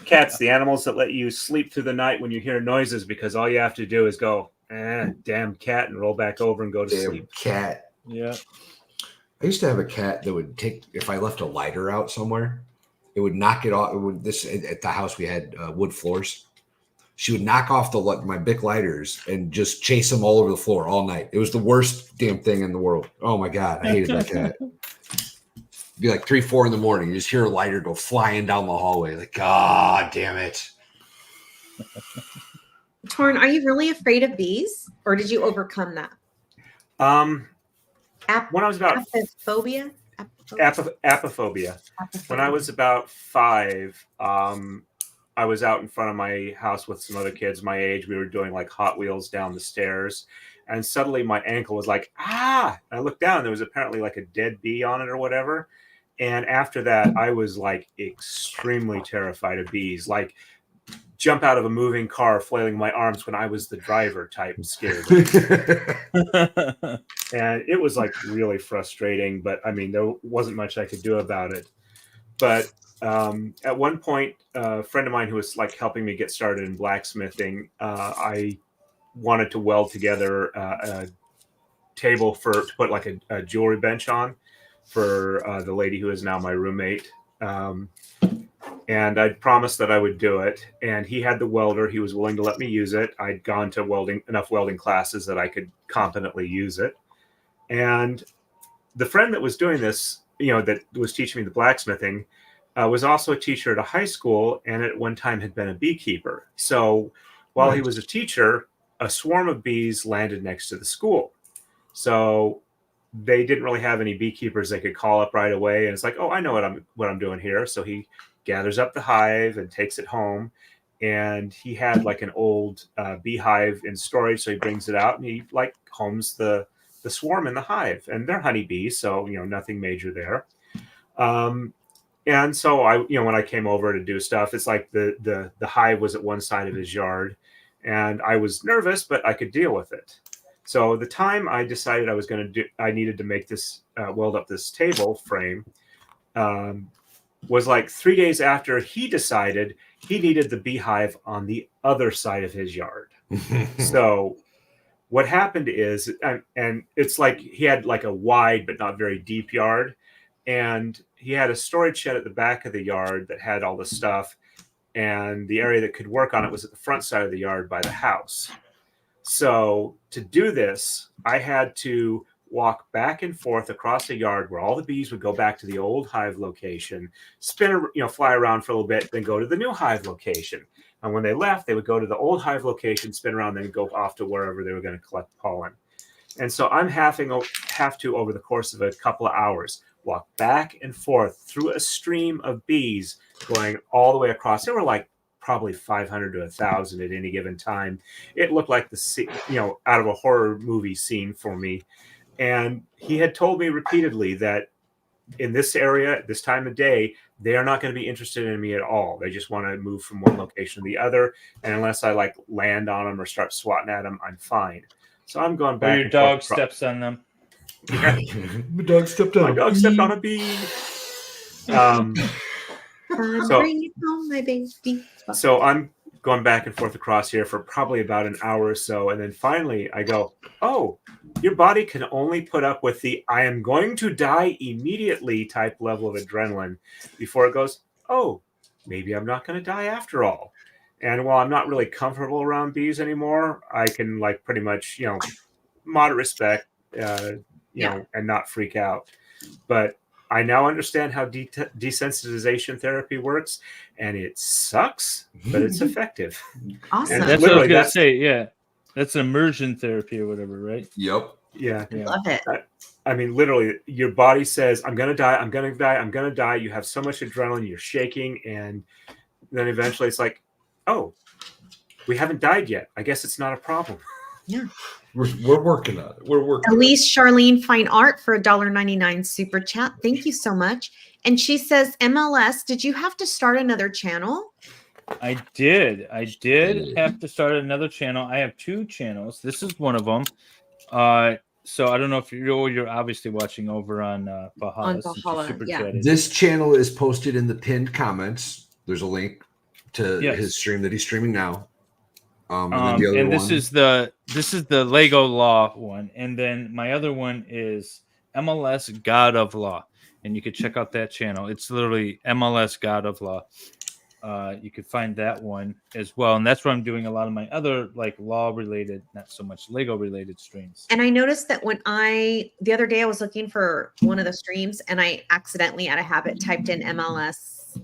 Cats, the animals that let you sleep through the night when you hear noises, because all you have to do is go, damn cat, and roll back over and go to sleep. Cat. Yeah. I used to have a cat that would take, if I left a lighter out somewhere, it would knock it off. At the house we had wood floors. She would knock off my big lighters and just chase them all over the floor all night. It was the worst damn thing in the world. Oh my God, I hated that cat. It'd be like 3, 4 in the morning. You just hear a lighter go flying down the hallway. Like, God damn it. Torin, are you really afraid of bees, or did you overcome that? When I was about apophobia. Apophobia. When I was about 5, I was out in front of my house with some other kids my age. We were doing like Hot Wheels down the stairs, and suddenly my ankle was like, ah! And I looked down, and there was apparently like a dead bee on it or whatever. And after that, I was like extremely terrified of bees. Like, jump out of a moving car flailing my arms when I was the driver type scared. And it was like really frustrating, but I mean, there wasn't much I could do about it. But at one point, a friend of mine who was like helping me get started in blacksmithing, I wanted to weld together a table to put like a jewelry bench on for the lady who is now my roommate. And I'd promised that I would do it. And he had the welder. He was willing to let me use it. I'd gone to enough welding classes that I could competently use it. And the friend that was doing this, that was teaching me the blacksmithing, was also a teacher at a high school, and at one time had been a beekeeper. So while he was a teacher, a swarm of bees landed next to the school. So they didn't really have any beekeepers they could call up right away. And it's like, oh, I know what I'm doing here. So he gathers up the hive and takes it home. And he had like an old beehive in storage. So he brings it out and he like homes the swarm in the hive, and they're honeybees. So, nothing major there. And so when I came over to do stuff, it's like the hive was at one side of his yard, and I was nervous, but I could deal with it. So the time I decided I needed to make this, weld up this table frame, was like 3 days after he decided he needed the beehive on the other side of his yard. So what happened is, and it's like he had like a wide but not very deep yard, and he had a storage shed at the back of the yard that had all the stuff, and the area that could work on it was at the front side of the yard by the house. So to do this, I had to walk back and forth across the yard where all the bees would go back to the old hive location, fly around for a little bit, then go to the new hive location. And when they left, they would go to the old hive location, spin around, then go off to wherever they were going to collect pollen. And so I'm have to, over the course of a couple of hours, walk back and forth through a stream of bees going all the way across. There were like probably 500 to 1,000 at any given time. It looked like out of a horror movie scene for me. And he had told me repeatedly that in this area, at this time of day, they are not going to be interested in me at all. They just want to move from one location to the other. And unless I like land on them or start swatting at them, I'm fine. So I'm going back. Or your dog steps on them. Yeah. My dog stepped on My dog stepped on a bee. Bring it home, my baby. So I'm going back and forth across here for probably about an hour or so. And then finally I go, oh, your body can only put up with the I am going to die immediately type level of adrenaline before it goes, oh, maybe I'm not going to die after all. And while I'm not really comfortable around bees anymore, I can like pretty much, moderate respect, and not freak out. But I now understand how desensitization therapy works, and it sucks, but it's effective. Awesome. And That's what I was literally, gonna say. Yeah, that's immersion therapy or whatever, right? Yep. Yeah. Love it. I mean, literally, your body says, I'm going to die, I'm going to die, I'm going to die. You have so much adrenaline, you're shaking. And then eventually it's like, oh, we haven't died yet. I guess it's not a problem. Yeah. We're working on it. We're working. Elise Charlene Fine Art for $1.99 super chat. Thank you so much. And she says, MLS, did you have to start another channel? I did have to start another channel. I have 2 channels. This is one of them. So I don't know if you're obviously watching over on Valhalla. On Valhalla, yeah. This channel is posted in the pinned comments. There's a link to his stream that he's streaming now. And this is the Lego Law one, and then my other one is MLS God of Law, and you could check out that channel. It's literally MLS God of Law. You could find that one as well, and that's where I'm doing a lot of my other like law related, not so much Lego related streams. And I noticed that the other day I was looking for one of the streams, and I accidentally, out of habit, typed in MLS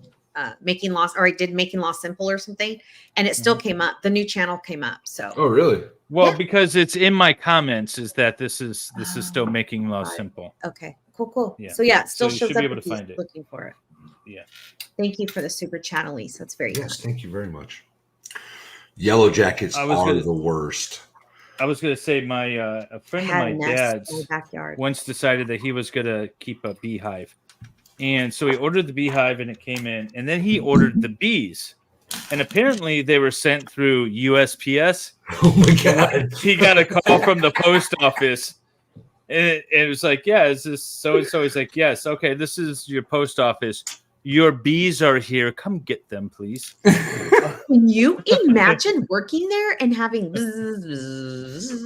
making law, or I did making law simple or something, and it still came up. The new channel came up. So oh really? Well, because it's in my comments is that this is still making law simple. Okay, cool. Yeah. So yeah, it still So you shows should up be able if to he's find it. looking for it. Yeah. Thank you for the super chat, Elise. That's very Yes, kind. thank you very much. Yellow jackets are the worst. I was going to say a friend of my dad's in my backyard. once decided that he was going to keep a beehive. And so he ordered the beehive and it came in, and then he ordered the bees. And apparently they were sent through USPS. Oh my God. He got a call from the post office. And it was like, yeah, is this so-and-so? He's like, yes, okay, this is your post office. Your bees are here. Come get them, please. Can you imagine working there and having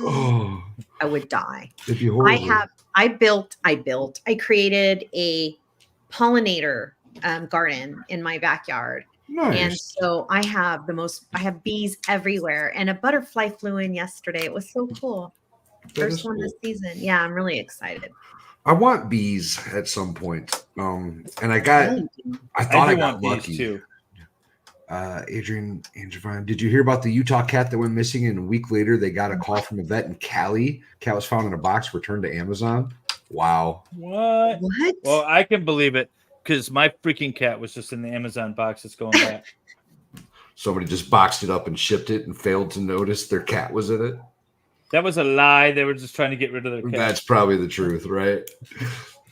Oh, I would die. it'd be horrible. I created a pollinator garden in my backyard. Nice. And so I have bees everywhere, and a butterfly flew in yesterday. It was so cool. First one this season. Yeah, I'm really excited. I want bees at some point. And I thought I got lucky too. Adrian Angevine, did you hear about the Utah cat that went missing, and a week later they got a call from a vet in Cali? Cat was found in a box, returned to Amazon. Wow. What? Well, I can believe it because my freaking cat was just in the Amazon box that's going back. Somebody just boxed it up and shipped it and failed to notice their cat was in it. That was a lie. They were just trying to get rid of their cat. That's probably the truth, right?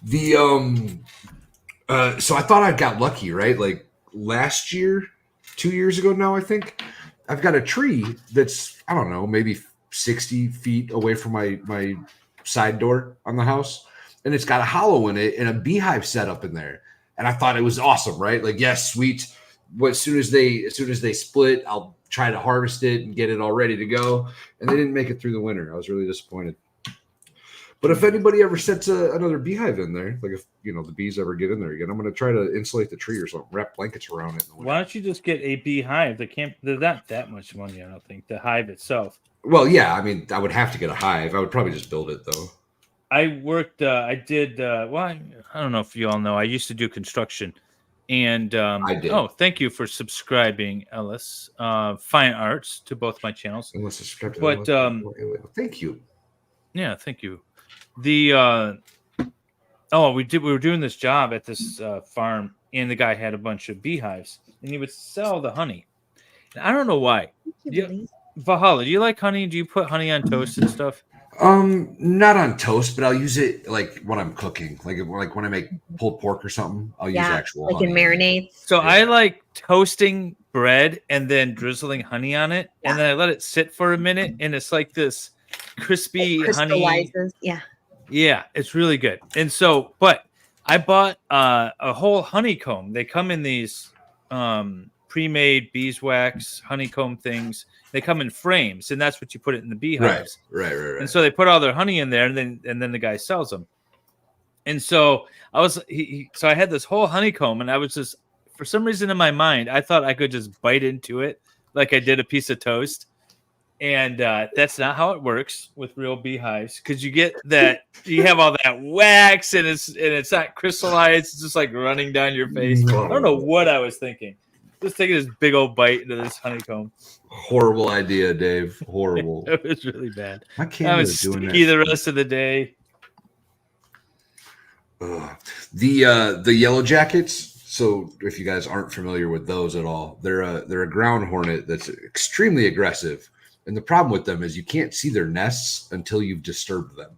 So I thought I got lucky, right? Like last year, 2 years ago now, I think, I've got a tree that's, I don't know, maybe 60 feet away from my side door on the house. And it's got a hollow in it and a beehive set up in there. And I thought it was awesome, right? Like, yes, sweet. But as soon as they split, I'll try to harvest it and get it all ready to go. And they didn't make it through the winter. I was really disappointed. But if anybody ever sets another beehive in there, like if the bees ever get in there again, I'm going to try to insulate the tree or something, wrap blankets around it. Why don't you just get a beehive? They're not that much money, I don't think. The hive itself. Well, yeah, I mean, I would have to get a hive. I would probably just build it though. I worked. I did. I don't know if you all know. I used to do construction, and I did. Oh, thank you for subscribing, Ellis. Fine Arts to both my channels. But thank you. Yeah, thank you. We were doing this job at this farm, and the guy had a bunch of beehives, and he would sell the honey. And I don't know why. Valhalla, do you like honey? Do you put honey on toast and stuff? Not on toast, but I'll use it like when I'm cooking, like when I make pulled pork or something. I'll use actual like honey. in marinades. So I like toasting bread and then drizzling honey on it, and then I let it sit for a minute, and it's like this crispy honey. Yeah, it's really good. And so, but I bought a whole honeycomb. They come in these pre-made beeswax honeycomb things. They come in frames, and that's what you put it in the beehives. Right. And so they put all their honey in there, and then the guy sells them. And so so I had this whole honeycomb, and I was just, for some reason in my mind, I thought I could just bite into it like I did a piece of toast. And that's not how it works with real beehives, because you have all that wax, and it's not crystallized. It's just like running down your face. I don't know what I was thinking. Just taking this big old bite into this honeycomb. Horrible idea, Dave. Horrible. It was really bad. My I camera was is doing sticky that. the rest of the day. The yellow jackets. So if you guys aren't familiar with those at all, they're a ground hornet that's extremely aggressive. And the problem with them is you can't see their nests until you've disturbed them.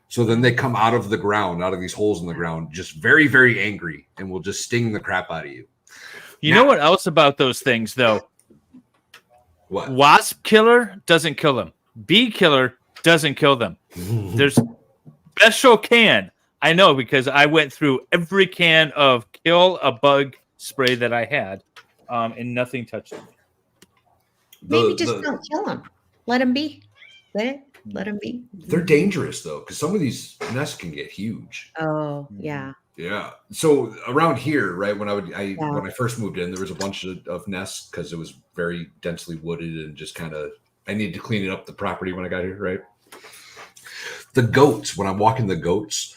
So then they come out of the ground, out of these holes in the ground, just very, very angry, and will just sting the crap out of you. You know what else about those things, though? What? Wasp killer doesn't kill them. Bee killer doesn't kill them. There's special can. I know, because I went through every can of kill a bug spray that I had, and nothing touched them. Maybe just don't kill them. Let them be. Let them be. They're dangerous though, because some of these nests can get huge. Oh, yeah. Yeah. So around here, right, when I first moved in, there was a bunch of nests because it was very densely wooded and just kind of, I needed to clean it up the property when I got here, right? The goats, when I'm walking the goats,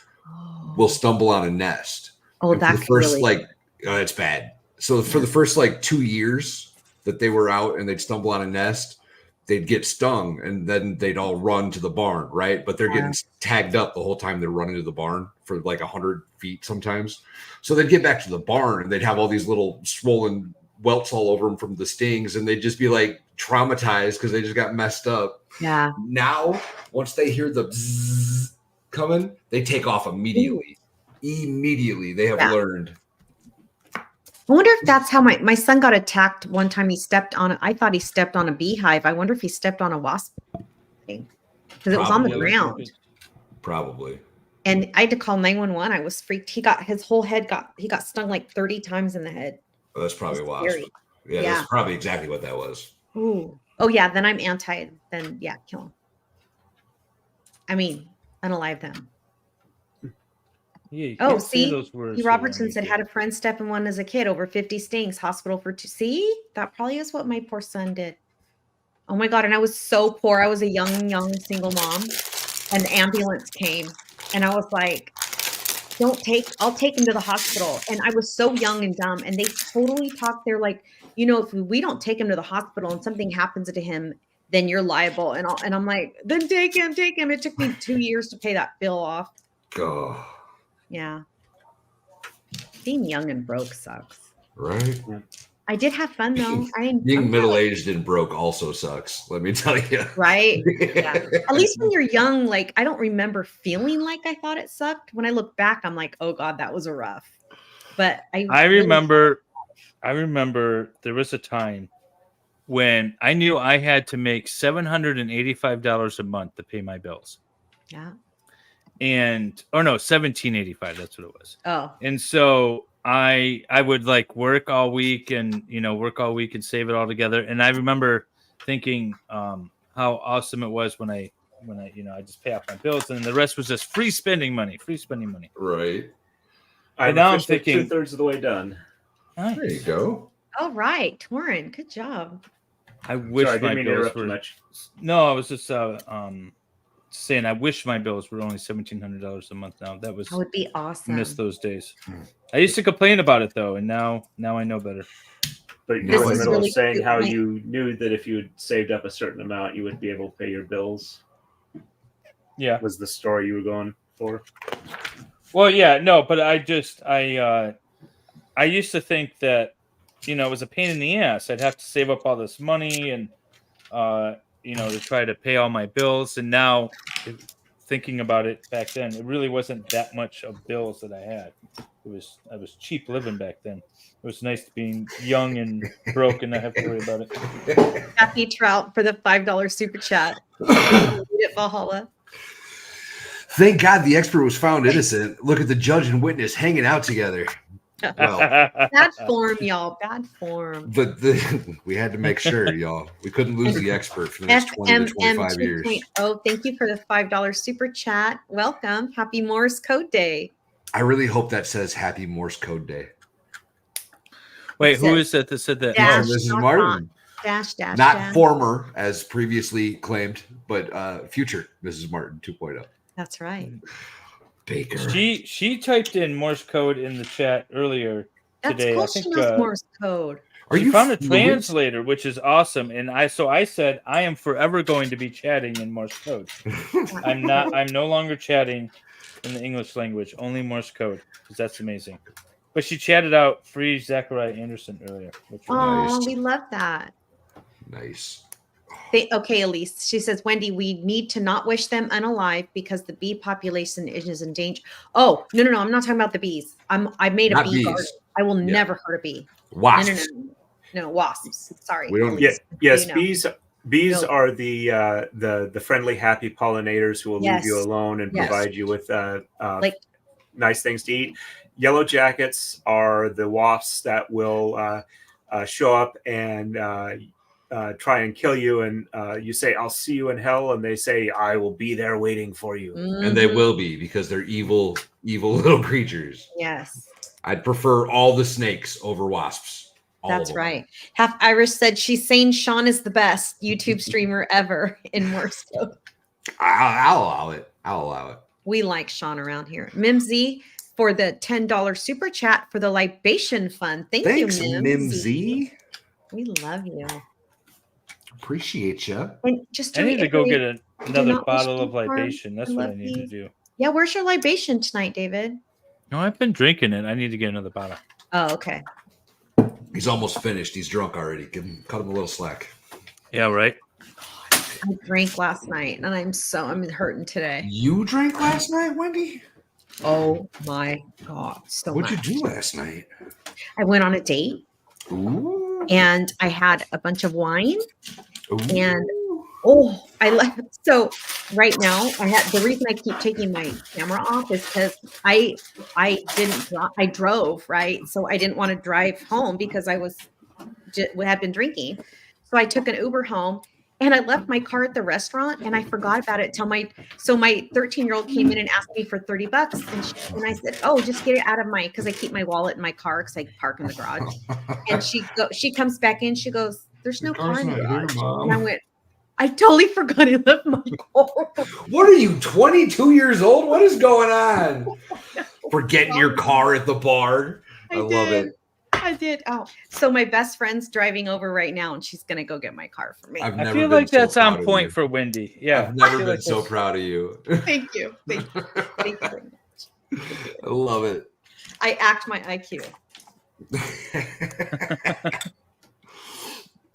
will stumble on a nest. Oh, and that's really it's bad. So for the first 2 years that they were out and they'd stumble on a nest, they'd get stung and then they'd all run to the barn, right? But they're getting tagged up the whole time they're running to the barn for 100 feet sometimes. So they'd get back to the barn and they'd have all these little swollen welts all over them from the stings, and they'd just be traumatized because they just got messed up. Yeah. Now, once they hear the bzzz coming, they take off immediately. Immediately. They have learned. I wonder if that's how my son got attacked one time. I thought he stepped on a beehive. I wonder if he stepped on a wasp thing, because it was on the ground. Probably. And I had to call 911. I was freaked. His whole head he got stung 30 times in the head. Oh, that's probably wasp. Yeah, that's probably exactly what that was. Ooh. Oh yeah, then I'm anti. Then yeah, kill him. I mean, unalive them. Yeah, see, those words Robertson said, had a friend step in one as a kid, over 50 stings, hospital for 2. See, that probably is what my poor son did. Oh my God. And I was so poor. I was a young single mom, and the ambulance came, and I was like, I'll take him to the hospital. And I was so young and dumb, and they totally talked. They're like, if we don't take him to the hospital and something happens to him, then you're liable. And I'm like, then take him. It took me 2 years to pay that bill off. God. Yeah. Being young and broke sucks. Right? I did have fun though. Being middle-aged and broke also sucks, let me tell you. Right? Yeah. At least when you're young, I don't remember feeling like I thought it sucked. When I look back, I'm like, oh God, that was a rough. But I remember there was a time when I knew I had to make $785 a month to pay my bills. Yeah. And $17.85, that's what it was. Oh. And so I would work all week and save it all together. And I remember thinking how awesome it was when I I just pay off my bills, and the rest was just free spending money. Right. And now I'm thinking 2/3 of the way done. Nice. There you go. All right, Torin, good job. I wish my bills were much. No, I was just saying I wish my bills were only $1,700 a month now. That would be awesome. I miss those days. I used to complain about it though, and now I know better. But you're in the middle of saying how you knew that if you had saved up a certain amount, you would be able to pay your bills. Yeah, was the story you were going for? Well, yeah, no, but I used to think that it was a pain in the ass. I'd have to save up all this money and to try to pay all my bills. And now, thinking about it back then, it really wasn't that much of bills that I had. I was cheap living back then. It was nice being young and broke and not have to worry about it. Happy Trout for the $5 super chat. At Valhalla. Thank God the expert was found innocent. Look at the judge and witness hanging out together. Well, Bad form, y'all. Bad form. we had to make sure, y'all. We couldn't lose the expert for the next 20 to 25 years. 2.0. Thank you for the $5 super chat. Welcome. Happy Morse Code Day. I really hope that says Happy Morse Code Day. Wait, who is that that said that? Dash, This is dot, Martin. Dash, dash, Not dash. former, as previously claimed, but future Mrs. Martin 2.0. That's right. Baker. She typed in Morse code in the chat earlier That's today. cool. I think She knows Morse code. she found a translator, which is awesome. And I said I am forever going to be chatting in Morse code. I'm no longer chatting in the English language, only Morse code, because that's amazing. But she chatted out Free Zachariah Anderson earlier. Which was Oh, nice. we love that. Nice. Okay, Elise. She says, Wendy, we need to not wish them unalive because the bee population is in danger. Oh, no. I'm not talking about the bees. I made Not a bee bees. garden. I will never hurt a bee. Wasps. No, wasps. Sorry. We don't- Elise. Yes, You know. bees No. are the friendly, happy pollinators who will leave you Yes. alone and Yes. provide you with Like- nice things to eat. Yellow jackets are the wasps that will show up and try and kill you, and you say, "I'll see you in hell," and they say, "I will be there waiting for you." And they will be, because they're evil little creatures. Yes. I'd prefer all the snakes over wasps. All That's of them. right. Half Irish said she's saying Sean is the best YouTube streamer ever in Morse code. I'll allow it. I'll allow it. We like Sean around here. Mimsy for the $10 super chat for the libation fund. Thanks, you, Mimsy. We love you. Appreciate you. And just I need to go get reiterate, another not bottle wish of too hard. libation. That's I what I love need to you. do. Yeah, where's your libation tonight, David? No, I've been drinking it. I need to get another bottle. Oh, okay. He's almost finished. He's drunk already. Cut him a little slack. Yeah, right. I drank last night and I'm hurting today. You drank last night, Wendy? Oh my God. So What'd much. you do last night? I went on a date Ooh. and I had a bunch of wine. Ooh. And so right now the reason I keep taking my camera off is because I drove, right? So I didn't want to drive home because I had been drinking. So I took an Uber home and I left my car at the restaurant and I forgot about it till my 13-year-old came in and asked me for $30 and I said, oh, just get it out of because I keep my wallet in my car because I park in the garage. And she comes back in, she goes, there's no car in the garage. And I went, I totally forgot I left my car. What are you, 22 years old? What is going on? Forgetting your car at the bar. I love it. I did. Oh, so my best friend's driving over right now, and she's gonna go get my car for me. I've I never feel been like so that's proud on of point you. for Wendy. Yeah, I've never I feel been like so that's- proud of you. Thank you. Thank you. Thank you very much. I love it. I act my IQ.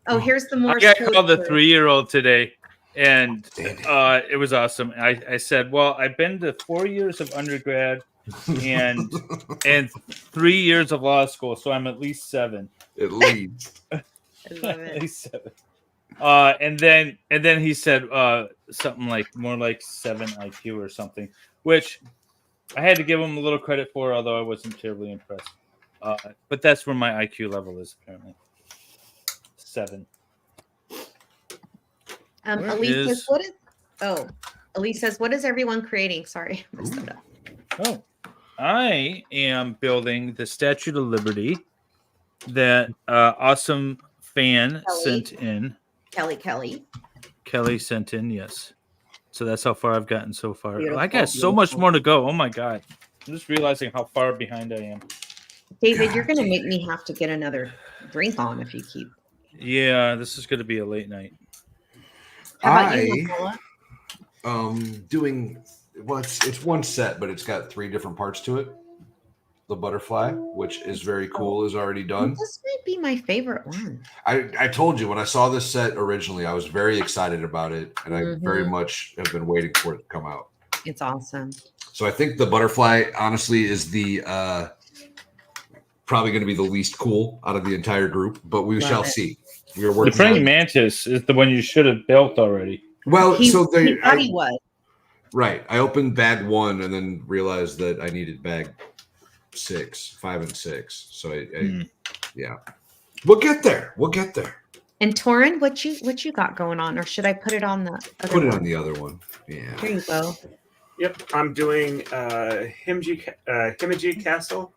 Oh, here's the I Morse got code called the word. 3-year-old today, and it was awesome. I said, "Well, I've been to 4 years of undergrad and 3 years of law school, so I'm at least 7." At least. I love At it. least 7. And then he said something like more like 7 IQ or something, which I had to give him a little credit for, although I wasn't terribly impressed. But that's where my IQ level is apparently 7. Where Elise says, is- "What is?" Oh, Elise says, "What is everyone creating?" Sorry, I messed that up. Oh, I am building the Statue of Liberty that awesome fan Kelly. sent in. Kelly. Sent in, yes. So that's how far I've gotten so far. Beautiful, I got so much more to go. Oh my god. I'm just realizing how far behind I am. David, God you're gonna damn. make me have to get another drink on if you keep. Yeah, this is going to be a late night. How about you, Nicola? Doing it's one set, but it's got 3 different parts to it. The butterfly, which is very cool, is already done. This might be my favorite one. I told you when I saw this set originally, I was very excited about it, and I very much have been waiting for it to come out. It's awesome. So I think the butterfly, honestly, is the probably going to be the least cool out of the entire group, but we Love shall it. see. We are The working. praying on it. mantis is the one you should have built already. Well, He so they thought he was. right. I opened bag 1 and then realized that I needed bag 5 and 6. So yeah, we'll get there. And Torin, what you got going on, or should I put it on the other Put it one? on the other one. Yeah. Here you go. Yep, I'm doing Himeji Castle.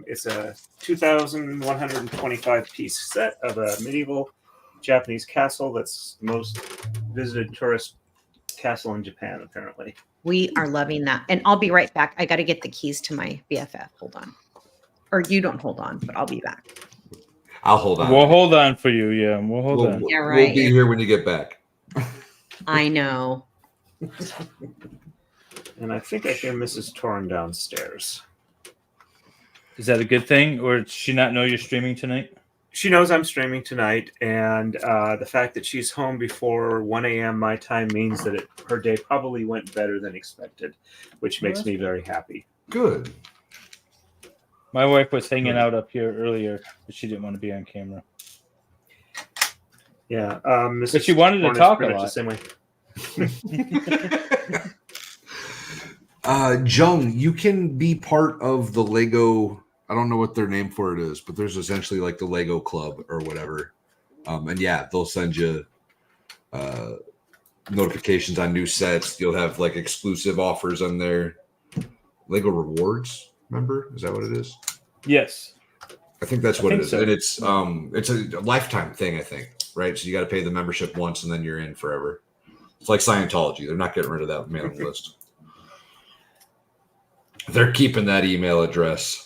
It's a 2,125 piece set of a medieval Japanese castle that's the most visited tourist castle in Japan, apparently. We are loving that. And I'll be right back. I got to get the keys to my BFF. Hold on. Or you don't hold on, but I'll be back. I'll hold on. We'll hold on for you. Yeah, we'll hold on. Yeah, right. We'll be here when you get back. I know. And I think I hear Mrs. Torn downstairs. Is that a good thing, or does she not know you're streaming tonight? She knows I'm streaming tonight, and the fact that she's home before 1 a.m. my time means that her day probably went better than expected, which makes me very happy. Good. My wife was hanging out up here earlier, but she didn't want to be on camera. Yeah, but she wanted to talk a lot. The same way. Jung, you can be part of the Lego. I don't know what their name for it is, but there's essentially like the Lego Club or whatever. And yeah, they'll send you notifications on new sets. You'll have like exclusive offers on there. Lego Rewards, remember? Is that what it is? Yes. I think that's what it is. So. And it's a lifetime thing, I think, right? So you got to pay the membership once and then you're in forever. It's like Scientology. They're not getting rid of that mailing list. They're keeping that email address.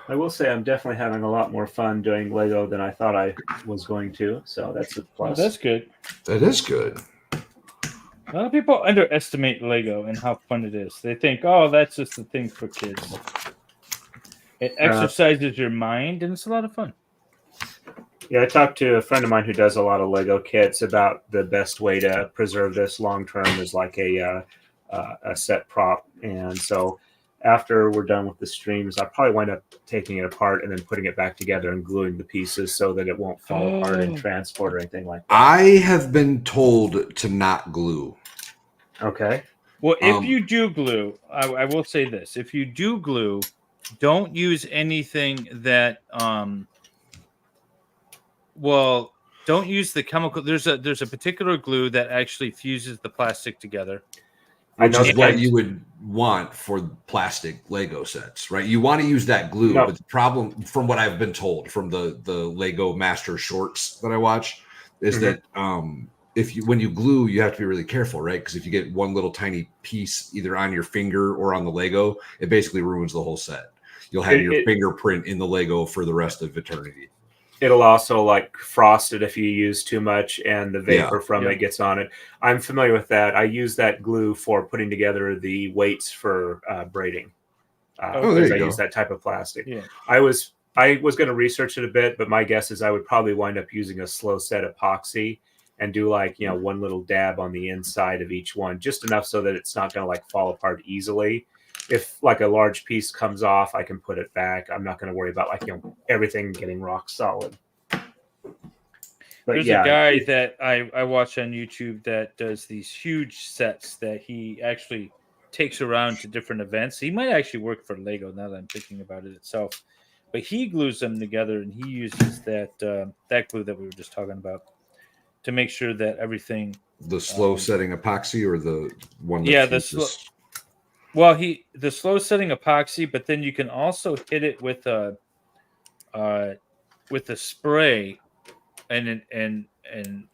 I will say I'm definitely having a lot more fun doing Lego than I thought I was going to. So that's a plus. Oh, that's good. That is good. A lot of people underestimate Lego and how fun it is. They think, oh, that's just a thing for kids. It exercises your mind, and it's a lot of fun. Yeah, I talked to a friend of mine who does a lot of Lego kits about the best way to preserve this long term is like a set prop. And so after we're done with the streams, I'll probably wind up taking it apart and then putting it back together and gluing the pieces so that it won't fall apart in transport or anything like that. I have been told to not glue. Okay. Well, if you do glue, I will say this. If you do glue, don't use anything that don't use the chemical. There's a particular glue that actually fuses the plastic together. Which is what you would want for plastic Lego sets, right? You want to use that glue, but the problem, from what I've been told from the Lego Master Shorts that I watch, is that when you glue, you have to be really careful, right? Because if you get one little tiny piece either on your finger or on the Lego, it basically ruins the whole set. You'll have your fingerprint in the Lego for the rest of eternity. It'll also like frost it if you use too much and the vapor from it gets on it. I'm familiar with that. I use that glue for putting together the weights for braiding. Because I use that type of plastic. Yeah. I was going to research it a bit, but my guess is I would probably wind up using a slow set epoxy and do like, one little dab on the inside of each one, just enough so that it's not going to like fall apart easily. If like a large piece comes off, I can put it back. I'm not going to worry about like, everything getting rock solid. But there's a guy that I watch on YouTube that does these huge sets that he actually takes around to different events. He might actually work for Lego now that I'm thinking about it itself, but he glues them together and he uses that glue that we were just talking about to make sure that everything. The slow setting epoxy or the one? That the slow setting epoxy, but then you can also hit it with a spray and an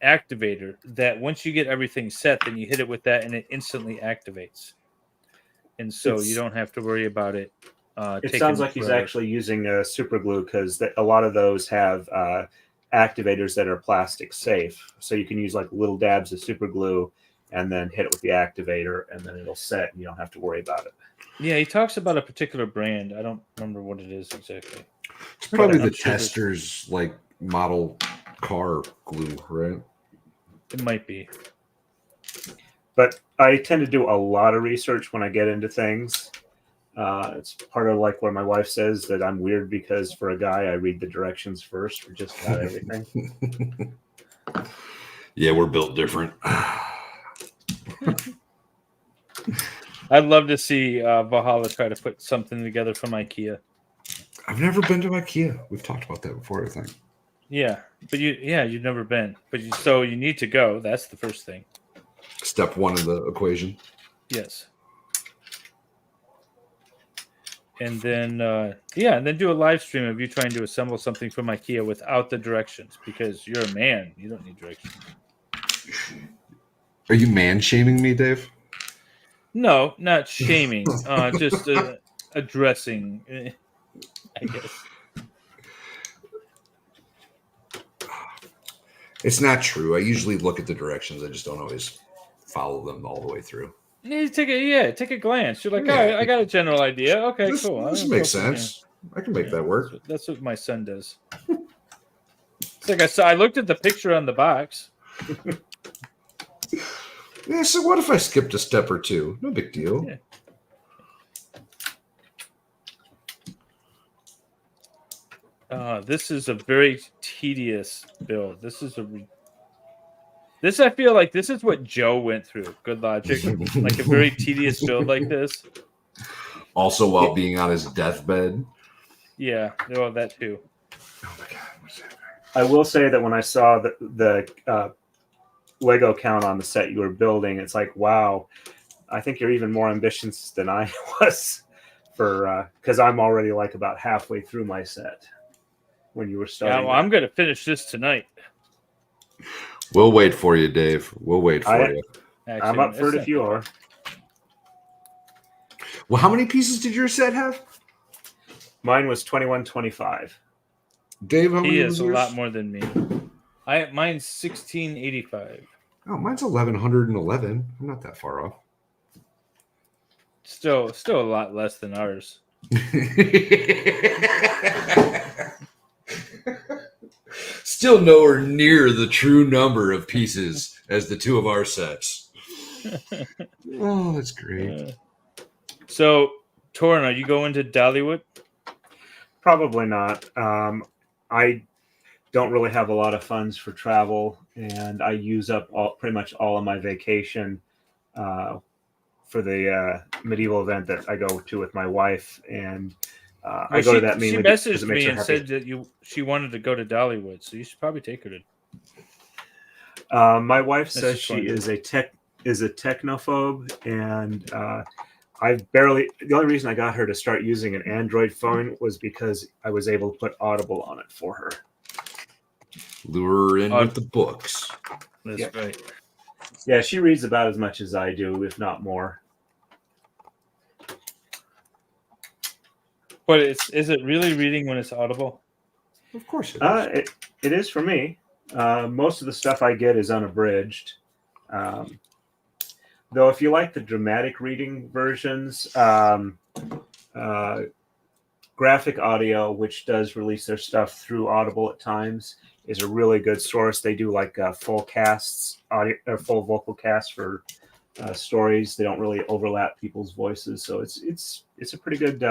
activator that once you get everything set, then you hit it with that and it instantly activates. And so you don't have to worry about it. It sounds like he's actually using a super glue because a lot of those have activators that are plastic safe. So you can use like little dabs of super glue and then hit it with the activator, and then it'll set, and you don't have to worry about it. Yeah, he talks about a particular brand. I don't remember what it is exactly. It's probably the Tester's like model car glue, right? It might be. But I tend to do a lot of research when I get into things. It's part of like where my wife says that I'm weird because for a guy, I read the directions first for just about everything. Yeah, we're built different. I'd love to see Valhalla try to put something together from IKEA. I've never been to IKEA. We've talked about that before, I think. Yeah, but you've never been, so you need to go. That's the first thing. Step one of the equation. Yes. And then and then do a live stream of you trying to assemble something from IKEA without the directions, because you're a man. You don't need directions. Are you man shaming me, Dave? No, not shaming. Just addressing, I guess. It's not true. I usually look at the directions. I just don't always follow them all the way through. You take a glance. You're like, oh, I got a general idea. Okay, cool. This makes sense. I can make that work. That's what my son does. It's like I looked at the picture on the box. Yeah, so what if I skipped a step or two? No big deal. Yeah. This is a very tedious build. This I feel like this is what Joe went through. Good logic. Like a very tedious build like this. Also while being on his deathbed. Yeah, well, that too. Oh my God, what's happening? I will say that when I saw the Lego count on the set you were building, it's like, wow, I think you're even more ambitious than I was because I'm already like about halfway through my set when you were starting. Yeah, well, I'm going to finish this tonight. We'll wait for you, Dave. We'll wait for you. Actually, I'm up for it if you are. Well, how many pieces did your set have? Mine was 2125. Dave, how many? He was is a yours? lot more than me. Mine's 1685. Oh, mine's 1111. I'm not that far off. Still a lot less than ours. Still nowhere near the true number of pieces as the two of our sets. Oh, that's great. So, Torin, are you going to Dollywood? Probably not. I don't really have a lot of funds for travel, and I use up pretty much all of my vacation for the medieval event that I go to with my wife, and I go to that mainly because she it messaged makes me her and happy. said that she wanted to go to Dollywood, so you should probably take her to. My wife says she is a technophobe, and the only reason I got her to start using an Android phone was because I was able to put Audible on it for her. Lure her in with the books. That's right. Yeah, she reads about as much as I do, if not more. But is it really reading when it's Audible? Of course it is. It is for me. Most of the stuff I get is unabridged. Though if you like the dramatic reading versions, Graphic Audio, which does release their stuff through Audible at times, is a really good source. They do like full casts, audio or full vocal casts for stories. They don't really overlap people's voices, so it's a pretty good.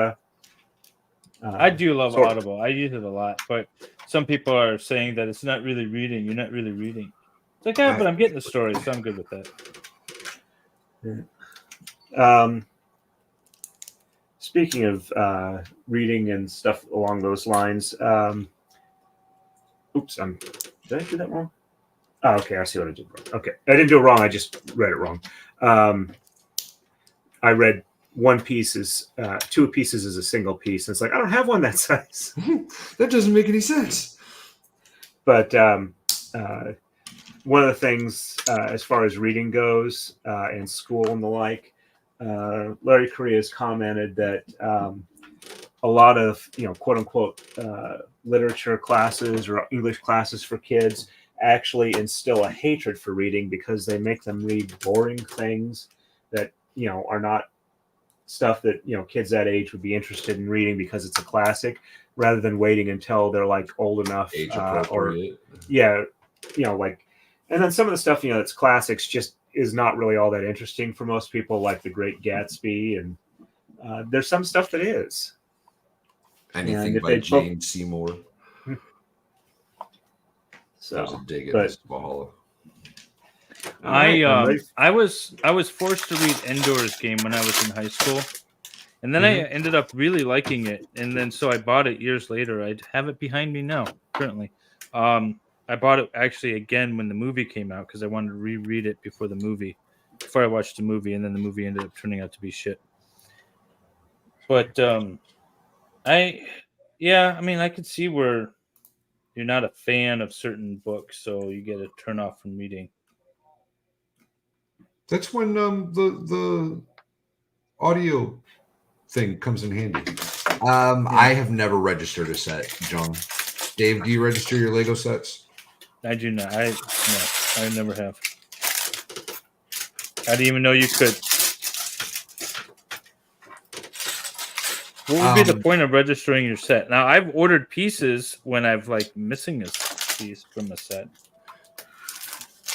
I do love Audible. I use it a lot, but some people are saying that it's not really reading. You're not really reading. It's like, but I'm getting the story, so I'm good with that. Speaking of reading and stuff along those lines, oops, did I do that wrong? Oh, okay, I see what I did wrong. Okay, I didn't do it wrong. I just read it wrong. I read one piece is 2 pieces is a single piece. And it's like, I don't have one that size. That doesn't make any sense. But one of the things as far as reading goes in school and the like, Larry Correa has commented that a lot of, quote unquote, literature classes or English classes for kids actually instill a hatred for reading because they make them read boring things that, are not stuff that, kids that age would be interested in reading because it's a classic, rather than waiting until they're like old enough Age appropriate. And then some of the stuff, that's classics just is not really all that interesting for most people, like The Great Gatsby, and there's some stuff that is. Anything by Jane Seymour. So, that was a dig at Valhalla. I was forced to read Endor's Game when I was in high school, and then I ended up really liking it, and then so I bought it years later. I have it behind me now currently. I bought it actually again when the movie came out because I wanted to reread it before I watched the movie, and then the movie ended up turning out to be shit. But I could see where you're not a fan of certain books, so you get a turn off from reading. That's when the audio thing comes in handy. I have never registered a set, John. Dave, do you register your Lego sets? I do not. I never have. I didn't even know you could. What would be the point of registering your set? Now, I've ordered pieces when I've like missing a piece from a set.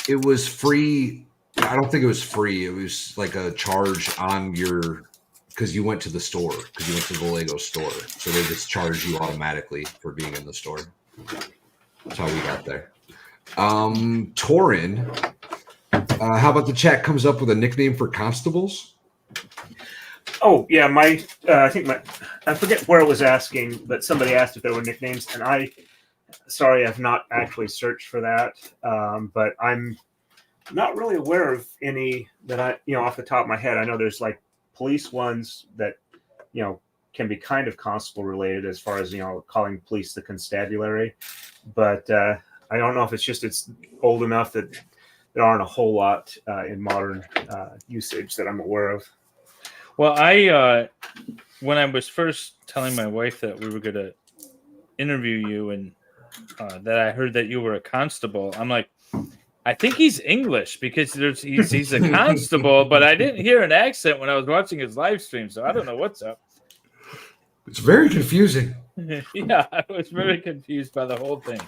It was free. I don't think it was free. It was like a charge on your, because you went to the store, because you went to the Lego store. So they just charge you automatically for being in the store. That's how we got there. Torin, how about the chat comes up with a nickname for constables? Oh yeah, I forget where it was asking, but somebody asked if there were nicknames, and I've not actually searched for that, but I'm not really aware of any that off the top of my head. I know there's like police ones that can be kind of constable related as far as calling police the constabulary, but I don't know if it's old enough that there aren't a whole lot in modern usage that I'm aware of. Well, when I was first telling my wife that we were going to interview you and that I heard that you were a constable, I'm like, I think he's English because he's a constable, but I didn't hear an accent when I was watching his live stream, so I don't know what's up. It's very confusing. Yeah, I was very confused by the whole thing.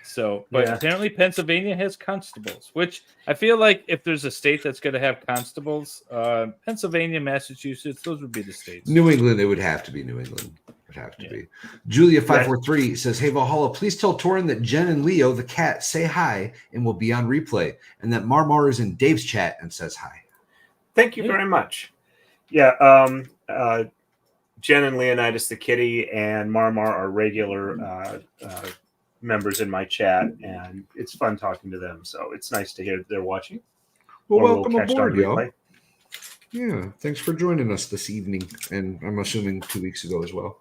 So, but apparently Pennsylvania has constables, which I feel like if there's a state that's going to have constables, Pennsylvania, Massachusetts, those would be the states. New England, it would have to be New England. It would have to be. Julia543 says, "Hey, Valhalla, please tell Torin that Jen and Leo, the cat, say hi and will be on replay, and that Marmar is in Dave's chat and says hi." Thank you very much. Yeah, Jen and Leonidas the kitty and Marmar are regular members in my chat, and it's fun talking to them. So it's nice to hear that they're watching. Well, welcome aboard, y'all. Yeah, thanks for joining us this evening, and I'm assuming 2 weeks ago as well.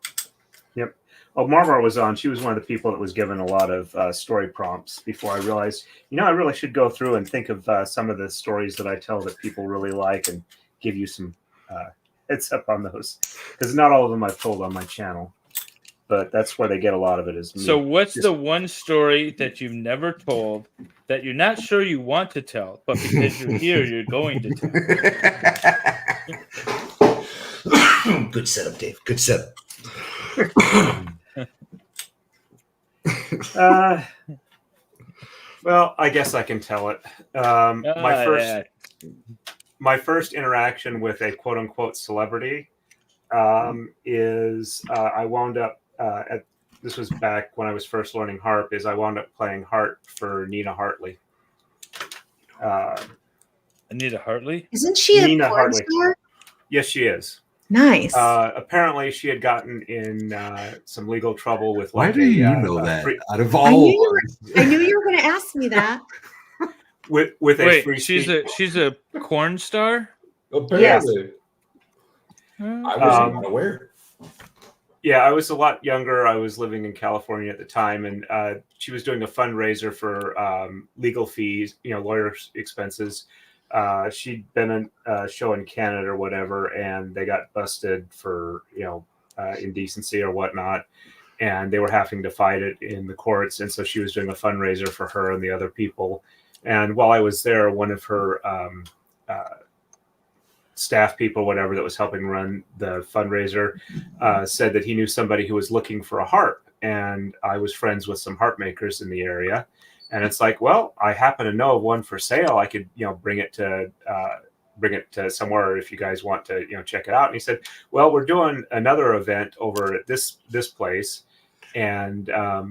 Yep. Oh, Marmar was on. She was one of the people that was given a lot of story prompts before I realized, I really should go through and think of some of the stories that I tell that people really like and give you some heads up on those, because not all of them I've told on my channel. But that's where they get a lot of it. Is me. So what's the one story that you've never told that you're not sure you want to tell, but because you're here, you're going to tell? Good setup, Dave. Good setup. Well, I guess I can tell it. My first interaction with a quote unquote celebrity is I wound up this was back when I was first learning harp. I wound up playing harp for Nina Hartley. Anita Hartley? Isn't she a Nina porn Hartley? star? Yes, she is. Nice. Apparently, she had gotten in some legal trouble with. Why like do you know that? Out of all, I knew you were going to ask me that. With she's a corn star. Apparently, I wasn't aware. Yeah, I was a lot younger. I was living in California at the time, and she was doing a fundraiser for legal fees, lawyers' expenses. She'd been in a show in Canada or whatever, and they got busted for, indecency or whatnot. And they were having to fight it in the courts. And so she was doing a fundraiser for her and the other people. And while I was there, one of her staff people, whatever, that was helping run the fundraiser, said that he knew somebody who was looking for a harp. And I was friends with some harp makers in the area. And it's like, well, I happen to know of one for sale. I could, bring it to somewhere if you guys want to, check it out. And he said, well, we're doing another event over at this place. And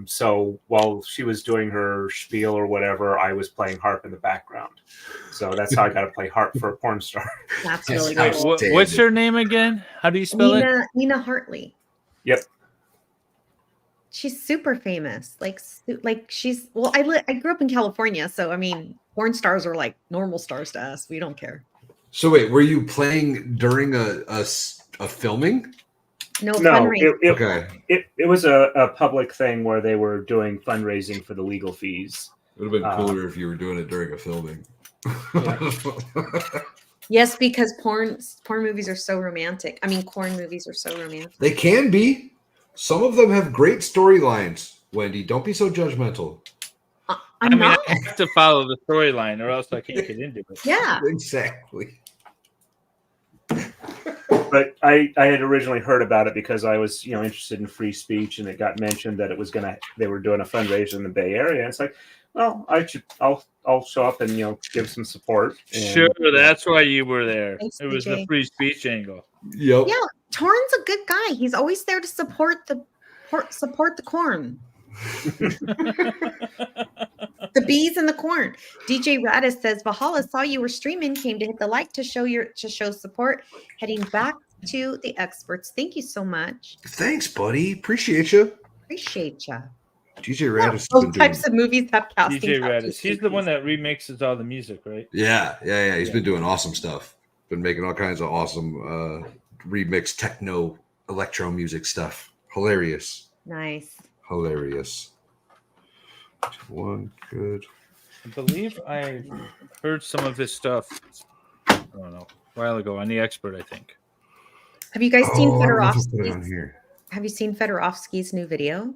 so while she was doing her spiel or whatever, I was playing harp in the background. So that's how I got to play harp for a porn star. That's Yes, really I cool. What's her name again? How do you spell it? Nina Hartley. Yep. She's super famous. Like she's well. I grew up in California, so I mean, porn stars are like normal stars to us. We don't care. So wait, were you playing during a filming? No, No, Okay. it was a public thing where they were doing fundraising for the legal fees. It would have been cooler if you were doing it during a filming. Yes, because porn movies are so romantic. I mean, corn movies are so romantic. They can be. Some of them have great storylines. Wendy, don't be so judgmental. I mean, I have to follow the storyline, or else I can't get into it. Yeah, Exactly. But I had originally heard about it because I was interested in free speech, and it got mentioned that they were doing a fundraiser in the Bay Area. And it's like, well, I'll show up and give some support. And, Sure, that's why you were there. Thanks, It was DJ. the free speech angle. Yep. yeah. Torin's a good guy. He's always there to support the corn. The bees and the corn. DJ Radis says Valhalla saw you were streaming, came to hit the like to show support. Heading back to the experts. Thank you so much. Thanks, buddy. Appreciate you. Appreciate ya. DJ Radis. Those types of movies have casting. DJ couches. Radis. He's the one that remixes all the music, right? Yeah. He's been doing awesome stuff. Been making all kinds of awesome remix techno electro music stuff. Hilarious. Nice. Hilarious. One good. I believe I heard some of his stuff, I don't know, a while ago on The Expert, I think. Have you guys seen I don't know if I put it on Fedorovsky's? here. Have you seen Fedorovsky's new video?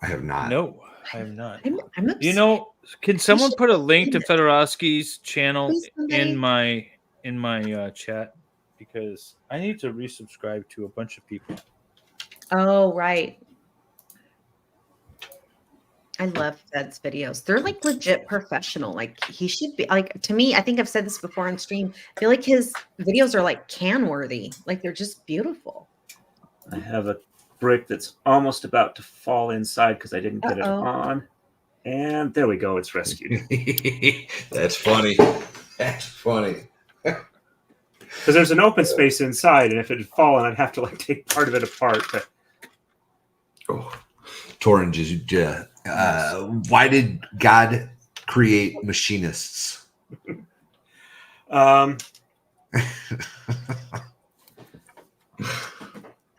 I have not. No, I have not. I'm obsessed. Can someone put a link to Fedorovsky's channel Please, somebody. in my chat? Because I need to resubscribe to a bunch of people. Oh, right. I love Fed's videos. They're like legit professional. Like he should be like, to me, I think I've said this before on stream. I feel like his videos are like can worthy. Like they're just beautiful. I have a brick that's almost about to fall inside because I didn't get it on. And there we go. It's rescued. That's funny. That's funny. Because there's an open space inside, and if it had fallen, I'd have to like take part of it apart. But Torin, why did God create machinists?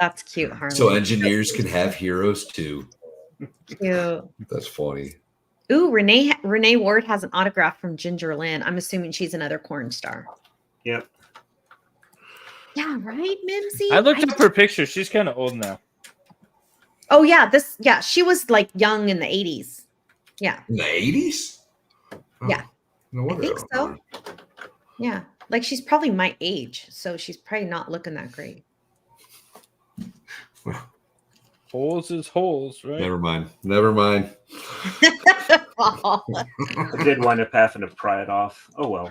That's cute, Harley. So engineers can have heroes too. Cute. That's funny. Ooh, Renee Ward has an autograph from Ginger Lynn. I'm assuming she's another corn star. Yep. Yeah, right, Mimsy? I looked up her picture. She's kind of old now. Oh, yeah. She was like young in the 80s. Yeah. In the 80s? Oh, Yeah. No I wonder. think so. Yeah. Like she's probably my age. So she's probably not looking that great. Holes is holes, right? Never mind. I did wind up having to pry it off. Oh, well.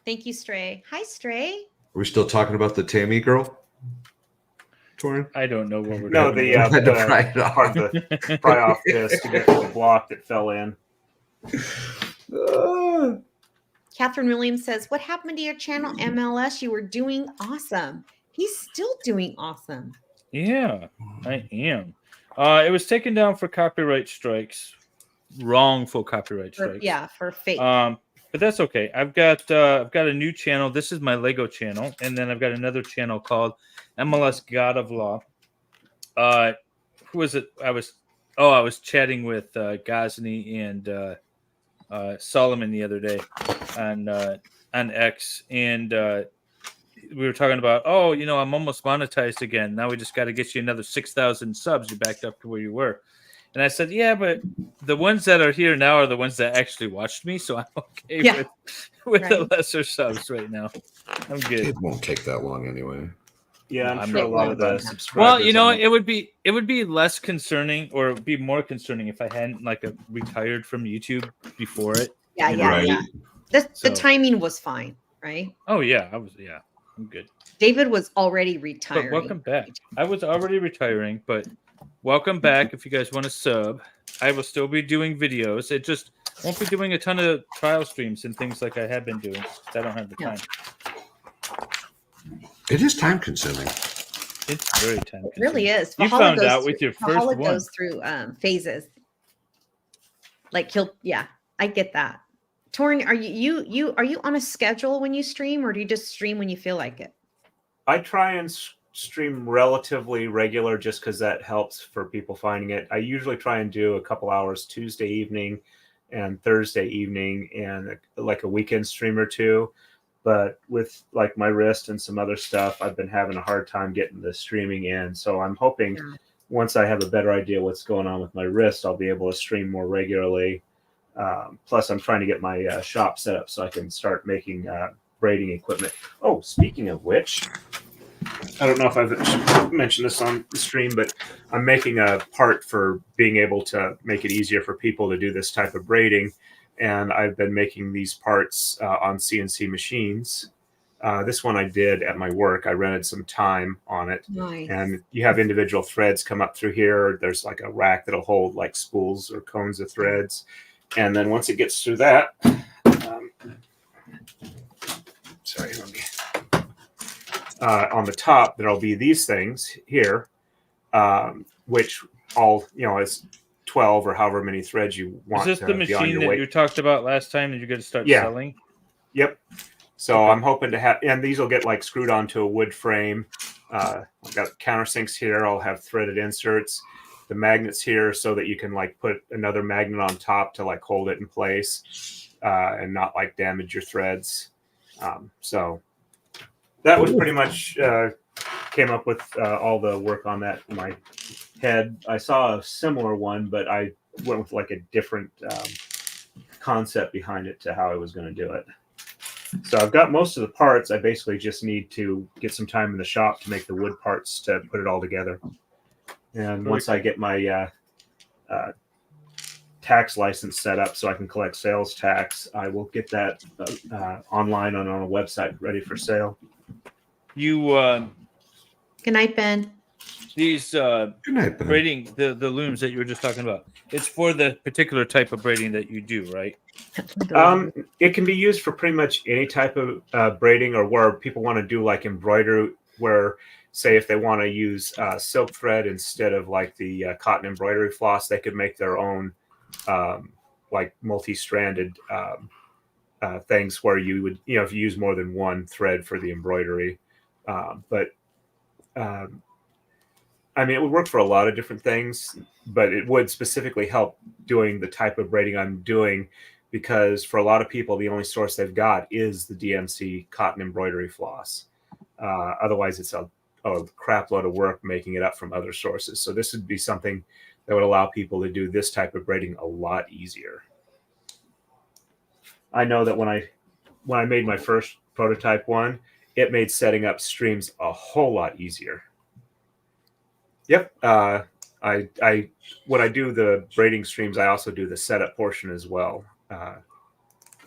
Thank you, Stray. Hi, Stray. Are we still talking about the Tammy girl? Torin? I don't know what we're No, doing. Had to pry it off. part of the pry off disc to get to the block that fell in. Catherine Williams says, what happened to your channel, MLS? You were doing awesome. He's still doing awesome. Yeah, I am. It was taken down for copyright strikes, wrongful copyright strikes. For fake. But that's okay. I've got a new channel. This is my Lego channel, and then I've got another channel called MLS God of Law. Who was it? I was chatting with Ghazni and Solomon the other day on X, and we were talking about, I'm almost monetized again. Now we just got to get you another 6,000 subs. You backed up to where you were. And I said, yeah, but the ones that are here now are the ones that actually watched me. So I'm okay with the lesser subs right now. I'm good. It won't take that long anyway. Yeah, I'm sure not a lot long of the enough. subscribers. Well, it would be less concerning, or be more concerning if I hadn't retired from YouTube before it. Yeah. The timing was fine, right? Oh yeah, I'm good. David was already But retiring. welcome back. I was already retiring, but welcome back. If you guys want to sub, I will still be doing videos. It just won't be doing a ton of trial streams and things like I have been doing. I don't have the time. It is time consuming. It's very time consuming. It really is. You Valhalla found goes out with through- your first Valhalla one. goes through phases. Like I get that. Torin, are you on a schedule when you stream, or do you just stream when you feel like it? I try and stream relatively regular just because that helps for people finding it. I usually try and do a couple hours Tuesday evening and Thursday evening and like a weekend stream or two. But with like my wrist and some other stuff, I've been having a hard time getting the streaming in. So I'm hoping once I have a better idea what's going on with my wrist, I'll be able to stream more regularly. Plus, I'm trying to get my shop set up so I can start making braiding equipment. Oh, speaking of which, I don't know if I've mentioned this on the stream, but I'm making a part for being able to make it easier for people to do this type of braiding. And I've been making these parts on CNC machines. This one I did at my work. I rented some time on it. Nice. And you have individual threads come up through here. There's like a rack that'll hold like spools or cones of threads. And then once it gets through that, sorry, let me. On the top, there'll be these things here, which all, is 12 or however many threads you want. Is this the machine that you talked about last time that you're going to start selling? Yep. So I'm hoping to have, and these will get like screwed onto a wood frame. I've got countersinks here. I'll have threaded inserts. The magnets here so that you can like put another magnet on top to like hold it in place and not like damage your threads. So that was pretty much came up with all the work on that in my head. I saw a similar one, but I went with like a different concept behind it to how I was going to do it. So I've got most of the parts. I basically just need to get some time in the shop to make the wood parts to put it all together. And once I get my tax license set up so I can collect sales tax, I will get that online on a website ready for sale. You Good night, Ben. These Good night, Ben. braiding, the looms that you were just talking about, it's for the particular type of braiding that you do, right? It can be used for pretty much any type of braiding, or where people want to do like embroidery, where say if they want to use silk thread instead of like the cotton embroidery floss, they could make their own like multi-stranded things where you would, if you use more than one thread for the embroidery. I mean, it would work for a lot of different things, but it would specifically help doing the type of braiding I'm doing, because for a lot of people, the only source they've got is the DMC cotton embroidery floss. Otherwise, it's a crap load of work making it up from other sources. So this would be something that would allow people to do this type of braiding a lot easier. I know that when I made my first prototype one, it made setting up streams a whole lot easier. Yep. When I do the braiding streams, I also do the setup portion as well.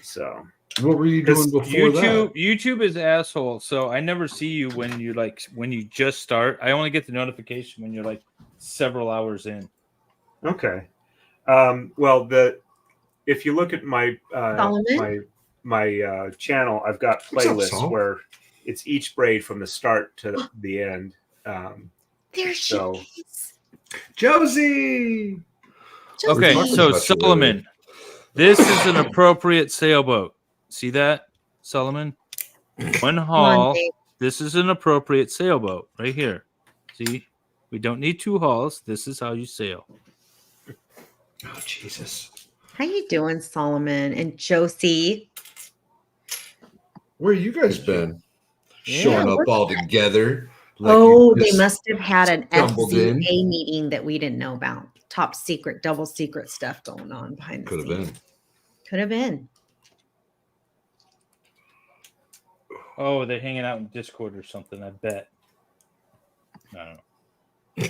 So what were you doing before that? YouTube is asshole. So I never see you when you just start. I only get the notification when you're like several hours in. Okay. Well, if you look at my my channel, I've got playlists where it's each braid from the start to the end. There she is. Josie. Okay, so Solomon, this is an appropriate sailboat. See that, Solomon? One haul. This is an appropriate sailboat right here. See, we don't need two hauls. This is how you sail. Oh, Jesus. How you doing, Solomon and Josie? Where you guys been? Showing up all together. Like they must have had an FCA meeting that we didn't know about. Top secret, double secret stuff going on behind the scenes. Could have been. Oh, they're hanging out in Discord or something, I bet. I don't know.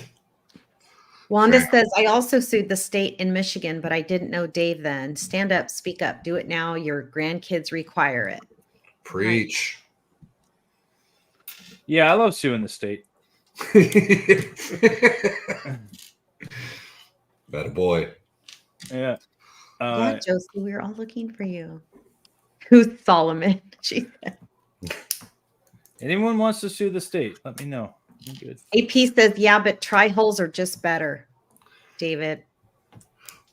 Wanda says, I also sued the state in Michigan, but I didn't know Dave then. Stand up, speak up, do it now. Your grandkids require it. Preach. Yeah, I love suing the state. Better boy. Yeah. Yeah, Josie, we were all looking for you. Who's Solomon? She said. Anyone wants to sue the state, let me know. I'm good. AP says, yeah, but tri-holes are just better, David.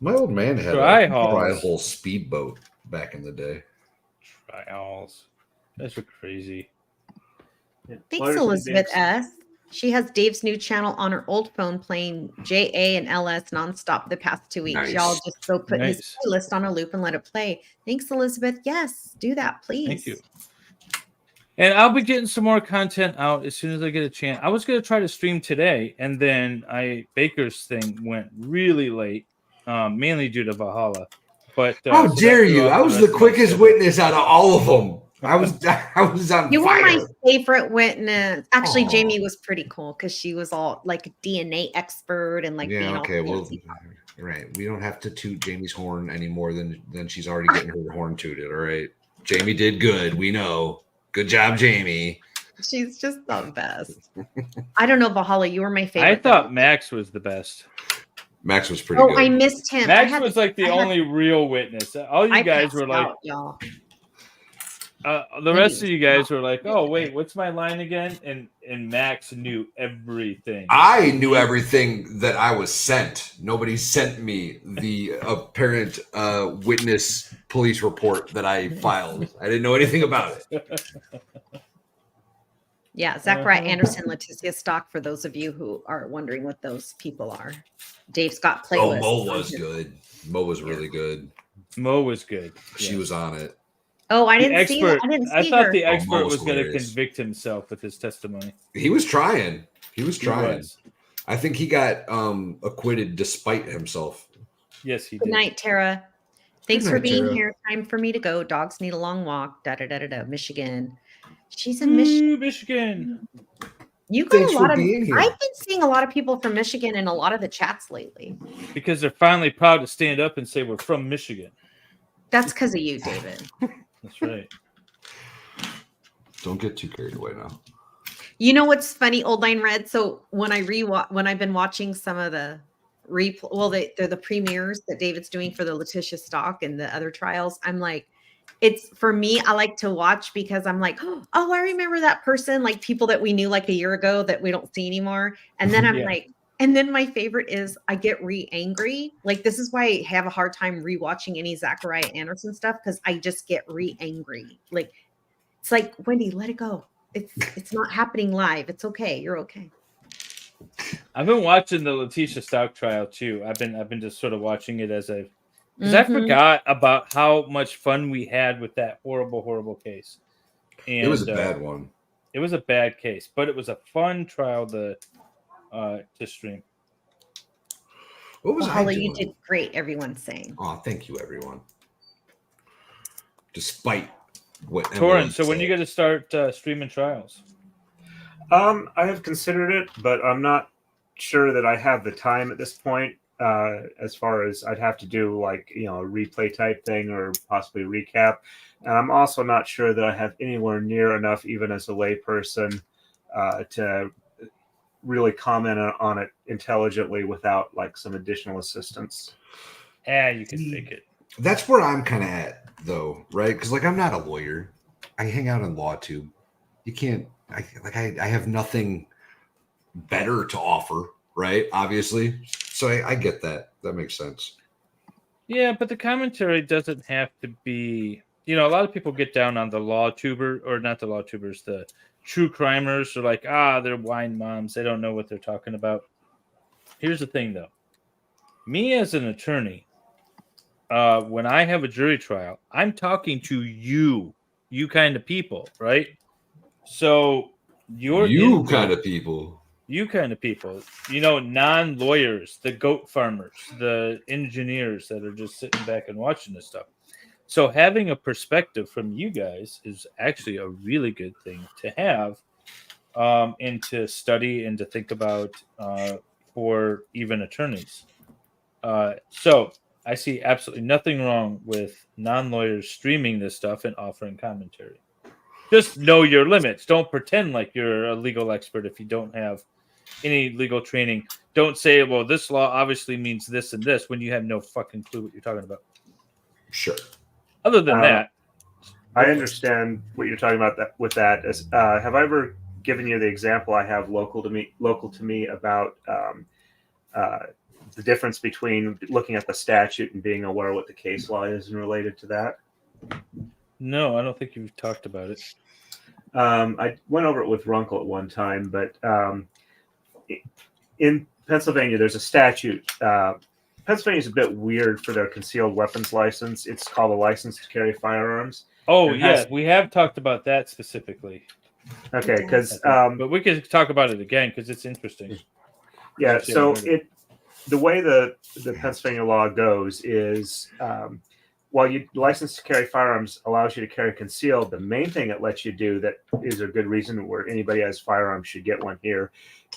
My old man had a Tri-holes. tri-hole speedboat back in the day. Trials. That's crazy. Thanks, Elizabeth S. She has Dave's new channel on her old phone playing JA and LS nonstop the past 2 weeks. Nice. Y'all just go put his Nice. playlist on a loop and let it play. Thanks, Elizabeth. Yes, do that, please. Thank you. And I'll be getting some more content out as soon as I get a chance. I was going to try to stream today, and then Baker's thing went really late, mainly due to Valhalla. But How so dare that threw you? off I the was rest the of my quickest schedule. witness out of all of them. I was on You were fire. my favorite witness. Actually, Aw. Jamie was pretty cool because she was all like a DNA expert and like being all fancy. Right. We don't have to toot Jamie's horn any more than she's already getting her horn tooted. All right. Jamie did good. We know. Good job, Jamie. She's just the best. I don't know, Valhalla. You were my favorite. I thought Max was the best. Max was pretty Oh, good. I missed him. Max was like the only real witness. All you guys were like, y'all. The rest of you guys were like, "Oh wait, what's my line again?" And Max knew everything. I knew everything that I was sent. Nobody sent me the apparent witness police report that I filed. I didn't know anything about it. Yeah, Zachariah Anderson, Leticia Stock, for those of you who are wondering what those people are. Dave's got playlists. Oh, Mo was good. Mo was really good. Mo was good. She was on it. Oh, I didn't see her. I thought the expert Mo was was going to hilarious. convict himself with his testimony. He was trying. He was trying. was. I think he got acquitted despite himself. Yes, he Good did. night, Tara. Thanks Good for night, being Tara. here. Time for me to go. Dogs need a long walk. Michigan. She's in Michigan. Ooh, Michigan. You got Thanks a lot for of. being here. I've been seeing a lot of people from Michigan in a lot of the chats lately. Because they're finally proud to stand up and say we're from Michigan. That's because of you, David. That's right. Don't get too carried away now. You know what's funny, Old Line Red? So when I've been watching some of the they're the premieres that David's doing for the Letitia Stock and the other trials. I'm like, it's for me, I like to watch because I'm like, oh, I remember that person, like people that we knew like a year ago that we don't see anymore. And then I'm Yeah. like, and then my favorite is I get angry. Like this is why I have a hard time rewatching any Zachariah Anderson stuff because I just get angry. Like it's like, Wendy, let it go. It's not happening live. It's okay. You're okay. I've been watching the Letitia Stock trial too. I've been just sort of watching it as because I forgot about how much fun we had with that horrible case. And It was a bad one. It was a bad case, but it was a fun trial to stream. What was Holly, I doing? you did great, everyone's saying. Oh, thank you, everyone. Despite what Torin, so when you going to start streaming trials? I have considered it, but I'm not sure that I have the time at this point. As far as I'd have to do like, a replay type thing or possibly recap. And I'm also not sure that I have anywhere near enough, even as a layperson, to really comment on it intelligently without like some additional assistance. You can fake it. That's where I'm kind of at, though, right? Because like I'm not a lawyer. I hang out in LawTube. You can't. I have nothing better to offer, right? Obviously, so I get that. That makes sense. Yeah, but the commentary doesn't have to be. A lot of people get down on the LawTuber, or not the LawTubers, the true crimers. They're like, they're wine moms. They don't know what they're talking about. Here's the thing, though. Me as an attorney, when I have a jury trial, I'm talking to you kind of people, right? So You kind of people, non-lawyers, the goat farmers, the engineers that are just sitting back and watching this stuff. So having a perspective from you guys is actually a really good thing to have, and to study and to think about for even attorneys. So I see absolutely nothing wrong with non-lawyers streaming this stuff and offering commentary. Just know your limits. Don't pretend like you're a legal expert if you don't have any legal training, don't say, well, this law obviously means this and this when you have no fucking clue what you're talking about. Sure. Other than that, I understand what you're talking about with that. Have I ever given you the example I have local to me about the difference between looking at the statute and being aware what the case law is and related to that? no, I don't think you've talked about it. I went over it with Runkle at one time, but in Pennsylvania, there's a statute. Pennsylvania is a bit weird for their concealed weapons license. It's called a license to carry firearms. Oh, yeah, we have talked about that specifically. Okay, because but we could talk about it again because it's interesting. Yeah, so the way the Pennsylvania law goes is while you license to carry firearms allows you to carry concealed, the main thing it lets you do that is a good reason where anybody has firearms should get one here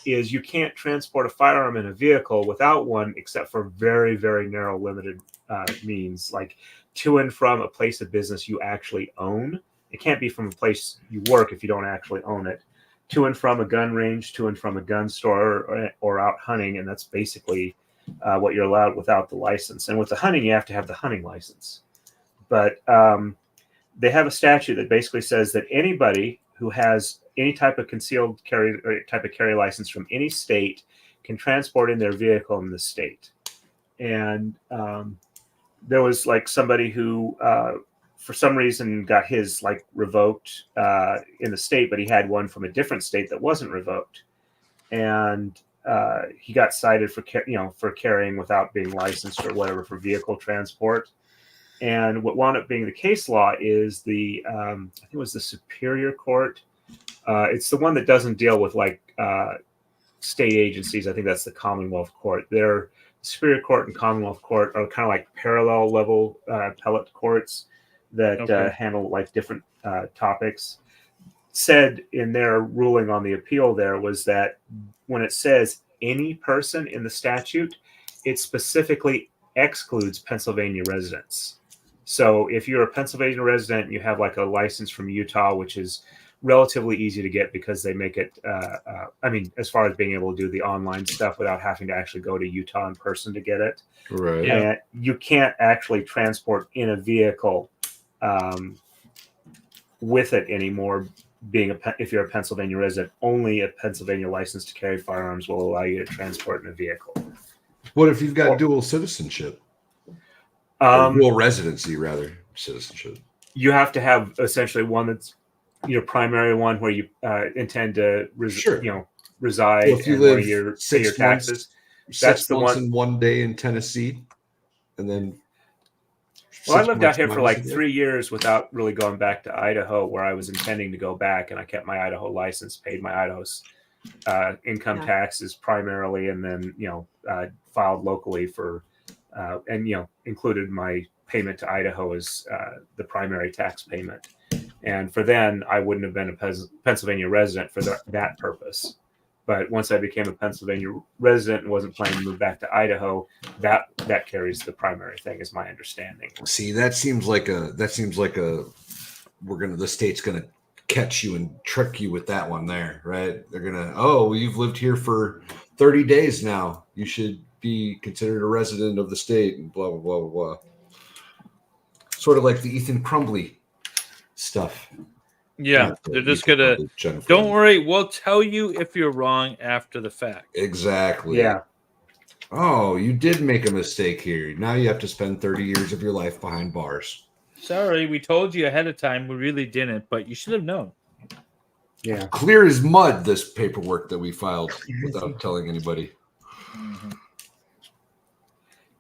is you can't transport a firearm in a vehicle without one except for very, very narrow limited means, like to and from a place of business you actually own. It can't be from a place you work if you don't actually own it. To and from a gun range, to and from a gun store, or out hunting, and that's basically what you're allowed without the license. And with the hunting, you have to have the hunting license. But they have a statute that basically says that anybody who has any type of concealed carry or type of carry license from any state can transport in their vehicle in the state. And there was like somebody who for some reason got his like revoked in the state, but he had one from a different state that wasn't revoked, and he got cited for carrying without being licensed or whatever for vehicle transport. And what wound up being the case law is the I think it was the Superior Court. It's the one that doesn't deal with like state agencies. I think that's the Commonwealth Court. Their Superior Court and Commonwealth Court are kind of like parallel level appellate courts that handle like different topics. Said in their ruling on the appeal there was that when it says any person in the statute, it specifically excludes Pennsylvania residents. So if you're a Pennsylvania resident, you have like a license from Utah, which is relatively easy to get because they make it, I mean, as far as being able to do the online stuff without having to actually go to Utah in person to get it. Right. Yeah. And you can't actually transport in a vehicle with it anymore. If you're a Pennsylvania resident, only a Pennsylvania license to carry firearms will allow you to transport in a vehicle. What if you've got dual citizenship? Dual residency, rather, citizenship. You have to have essentially one that's your primary one where you intend to reside Well, if you and live where you pay 6 your taxes. months, That's the months one. in one day in Tennessee, and then. Well, I 6 lived out months here for minus like a day. 3 years without really going back to Idaho, where I was intending to go back, and I kept my Idaho license, paid my Idaho's income taxes primarily, and then filed locally for and included my payment to Idaho as the primary tax payment. And for then, I wouldn't have been a Pennsylvania resident for that purpose. But once I became a Pennsylvania resident and wasn't planning to move back to Idaho, that carries the primary thing, is my understanding. See, the state's gonna catch you and trick you with that one there, right? They're gonna, you've lived here for 30 days now. You should be considered a resident of the state, and blah blah blah blah blah. Sort of like the Ethan Crumbly stuff. Yeah, they're just gonna. Don't worry, we'll tell you if you're wrong after the fact. Exactly. Yeah. Oh, you did make a mistake here. Now you have to spend 30 years of your life behind bars. Sorry, we told you ahead of time. We really didn't, but you should have known. Yeah. Clear as mud, this paperwork that we filed without telling anybody. Mm-hmm.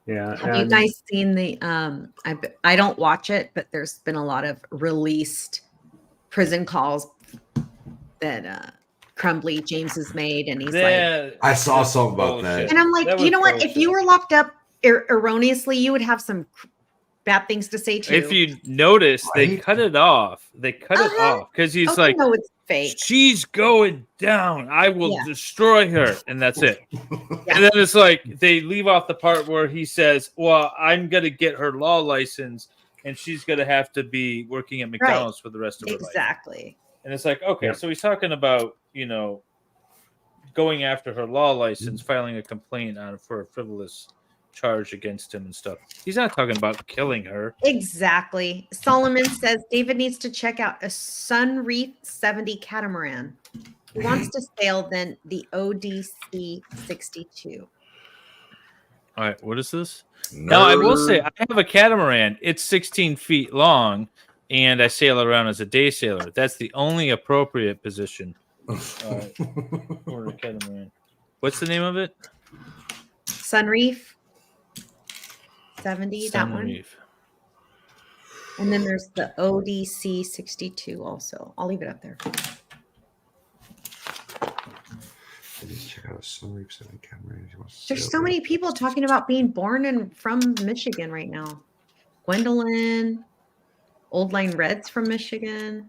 Yeah. Have you guys seen the I don't watch it, but there's been a lot of released prison calls that Crumbly James has made, and he's like, I saw something about that. and I'm like, you know what? If you were locked up erroneously, you would have some bad things to say too. If you notice, they cut it off. They cut it off because he's like, no, it's fake. She's going down. I will destroy her, and that's it. And then it's like they leave off the part where he says, "Well, I'm gonna get her law license, and she's gonna have to be working at McDonald's for the rest of her life." Exactly. And it's like, okay, so he's talking about going after her law license, filing a complaint for a frivolous charge against him and stuff. He's not talking about killing her. Exactly. Solomon says David needs to check out a Sunreef 70 catamaran. He wants to sail then the ODC 62. All right, what is this? Now, I will say, I have a catamaran. It's 16 feet long, and I sail around as a day sailor. That's the only appropriate position for a catamaran. What's the name of it? Sunreef 70, that one. Sunreef. And then there's the ODC 62 also. I'll leave it up there. Check out a Sunreef 7 camera. There's so many people talking about being born and from Michigan right now. Gwendolyn, Old Line Reds from Michigan.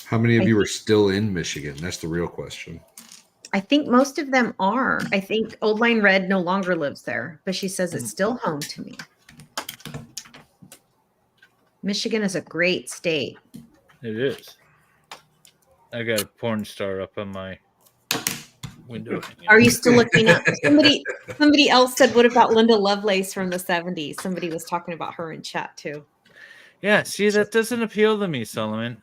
How many of you are still in Michigan? That's the real question. I think most of them are. I think Old Line Red no longer lives there, but she says it's still home to me. Michigan is a great state. It is. I got a porn star up on my window. Are you still looking up? Somebody else said, what about Linda Lovelace from the 70s? Somebody was talking about her in chat too. Yeah, see, that doesn't appeal to me, Solomon.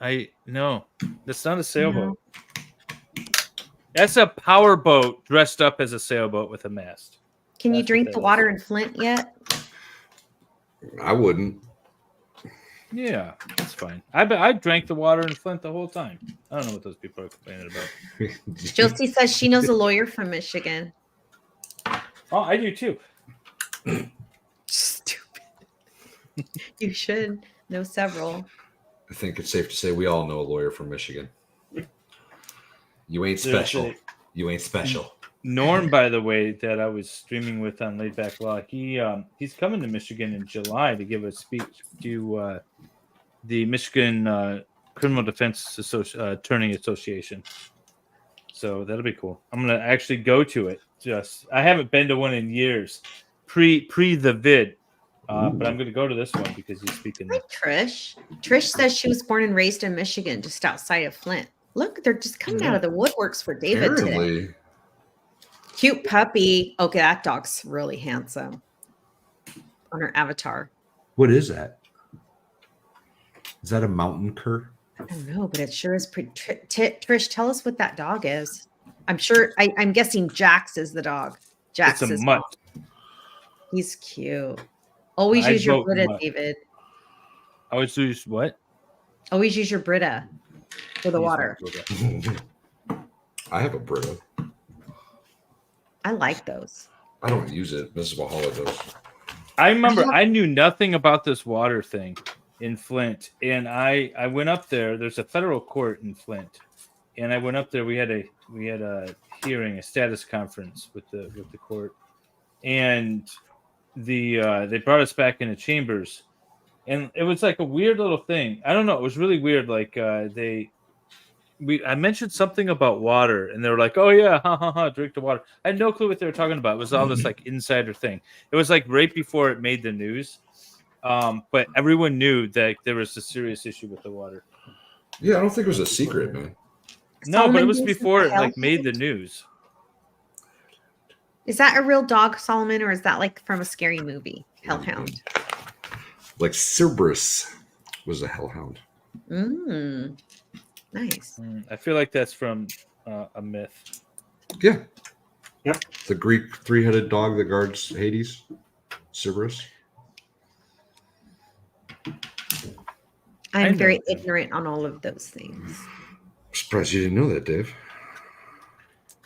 No, that's not a sailboat. No. That's a power boat dressed up as a sailboat with a mast. Can you drink the water in Flint yet? I wouldn't. Yeah, that's fine. I drank the water in Flint the whole time. I don't know what those people are complaining about. Josie says she knows a lawyer from Michigan. Oh, I do too. Stupid. You should know several. I think it's safe to say we all know a lawyer from Michigan. You ain't special. You ain't special. Norm, by the way, that I was streaming with on Laid Back Law, he's coming to Michigan in July to give a speech to the Michigan Criminal Defense Attorney Association. So that'll be cool. I'm gonna actually go to it. I haven't been to one in years, pre the vid, but I'm gonna go to this one because he's speaking. Hi, Trish. Trish says she was born and raised in Michigan, just outside of Flint. Look, they're just coming out of the woodworks for David today. Cute puppy. Okay, that dog's really handsome on her avatar. What is that? Is that a mountain cur? I don't know, but it sure is pretty. Trish, tell us what that dog is. I'm sure. I'm guessing Jax is the dog. Jax it's a is mutt. He's cute. Always use your Brita, mutt. David. Always use what? Always use your Brita for the water. I have a Brita. I like those. I don't use it. Mrs. Valhalla does. I remember I knew nothing about this water thing in Flint, and I went up there. There's a federal court in Flint, and I went up there. We had a hearing, a status conference with the court, and they brought us back into chambers, and it was like a weird little thing. I don't know. It was really weird. Like I mentioned something about water, and they were like, "Oh yeah, drink the water." I had no clue what they were talking about. It was all this like insider thing. It was like right before it made the news, but everyone knew that there was a serious issue with the water. Yeah, I don't think it was a secret, man. No, but it was before it like made the news. Is that a real dog, Solomon, or is that like from a scary movie? Hellhound. Like Cerberus was a hellhound. Nice. I feel like that's from a myth. Yeah. Yep. The Greek three-headed dog that guards Hades. Cerberus. I'm very ignorant on all of those things. I'm surprised you didn't know that, Dave.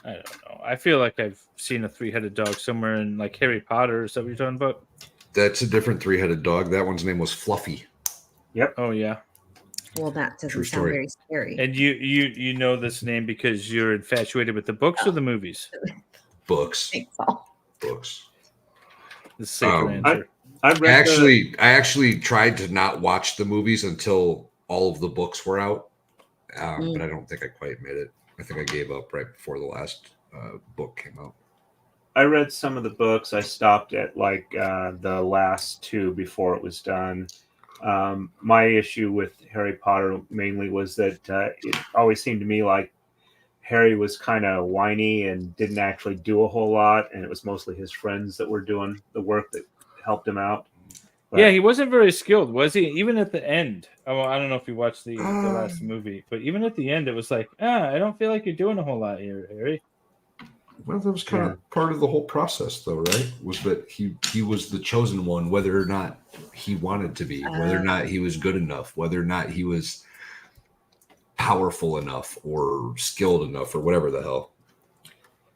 I don't know. I feel like I've seen a three-headed dog somewhere in like Harry Potter. Is that what you're talking about? That's a different three-headed dog. That one's name was Fluffy. Yep. Oh yeah. Well, that doesn't sound very scary. And you know this name because you're infatuated with the books or the movies? Books. So. Books. The safer answer. I actually tried to not watch the movies until all of the books were out, but I don't think I quite made it. I think I gave up right before the last book came out. I read some of the books. I stopped at like the last two before it was done. My issue with Harry Potter mainly was that it always seemed to me like Harry was kind of whiny and didn't actually do a whole lot, and it was mostly his friends that were doing the work that helped him out. But, yeah, he wasn't very skilled, was he? Even at the end. Oh, I don't know if you watched the last movie, but even at the end, it was like, I don't feel like you're doing a whole lot here, Harry. Well, that was kind of part of the whole process, though, right? Was that he was the chosen one, whether or not he wanted to be, whether or not he was good enough, whether or not he was powerful enough or skilled enough or whatever the hell.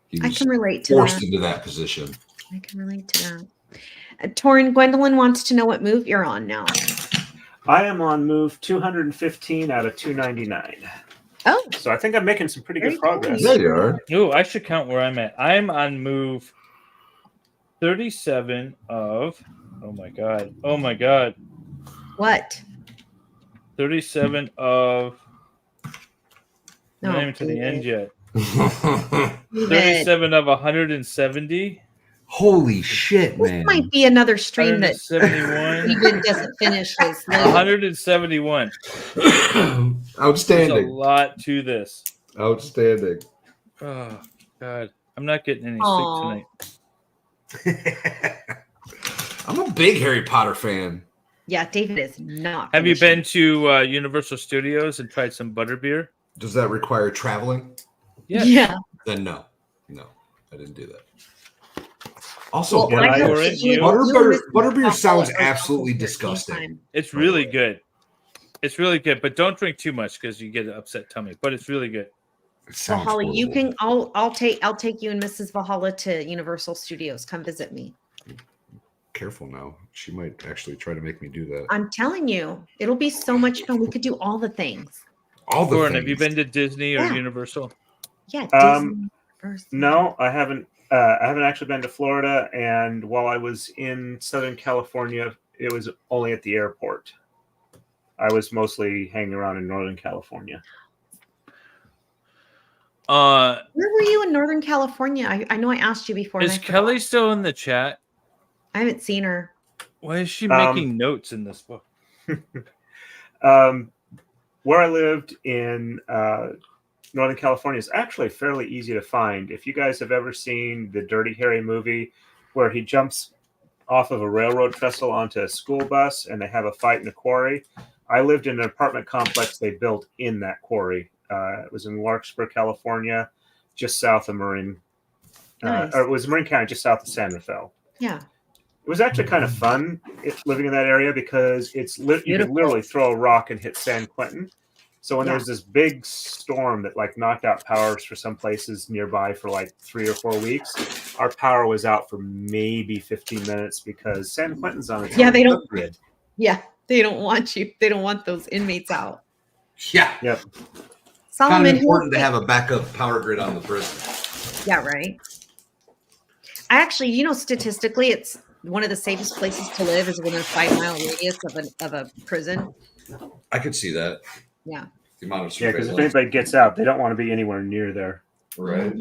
He was I can relate to forced that. into that position. I can relate to that. Torin, Gwendolyn wants to know what move you're on now. I am on move 215 out of 299. Oh, so I think I'm making some pretty good progress. Yeah, you are. Oh, I should count where I'm at. I'm on move 37 of. Oh my god. what? 37 of. No, Not even to the end yet. David. 37 of 170. Holy shit, This man. might be another stream that 171. Steven doesn't finish his load. 171. There's a Outstanding. lot to this. Outstanding. Oh god, I'm not getting any Aw. sleep tonight. I'm a big Harry Potter fan. Yeah, David is not. Have you finishing. been to Universal Studios and tried some butterbeer? Does that require traveling? Yes. Yeah. Then no, I didn't do that. Also, Well, I hope that you and butterbeer Miss sounds Buffalo are absolutely at the same disgusting. time. It's really good. It's really good, but don't drink too much because you get an upset tummy. But it's really good. It sounds Valhalla, you horrible. can. I'll take you and Mrs. Valhalla to Universal Studios. Come visit me. Careful now. She might actually try to make me do that. I'm telling you, it'll be so much fun. We could do all the things. All the Lauren, things. have you been to Disney or Yeah. Universal? Yeah. Um, Disney. No, I haven't. I haven't actually been to Florida, and while I was in Southern California, it was only at the airport. I was mostly hanging around in Northern California. Where were you in Northern California? I know I asked you before. and Is I forgot. Kelly still in the chat? I haven't seen her. Why is she making notes in this book? Where I lived in Northern California is actually fairly easy to find. If you guys have ever seen the Dirty Harry movie where he jumps off of a railroad trestle onto a school bus and they have a fight in a quarry, I lived in an apartment complex they built in that quarry. It was in Larkspur, California, just south of Marin. Nice. Or it was Marin County, just south of San Rafael. Yeah. It was actually kind of fun living in that area because you could Beautiful. literally throw a rock and hit San Quentin. So when there was this big storm that like knocked out powers for some places nearby for like 3 or 4 weeks, our power was out for maybe 15 minutes because San Quentin's on its own They don't. grid. Yeah, they don't want you. They don't want those inmates out. Yeah. Yep. Solomon, Kind of important to have a backup power grid on the prison. Yeah, right. I actually, statistically, it's one of the safest places to live is within a 5-mile radius of a prison. I could see that. Yeah. The amount of Yeah, because if surveillance. anybody gets out, they don't want to be anywhere near there. Right.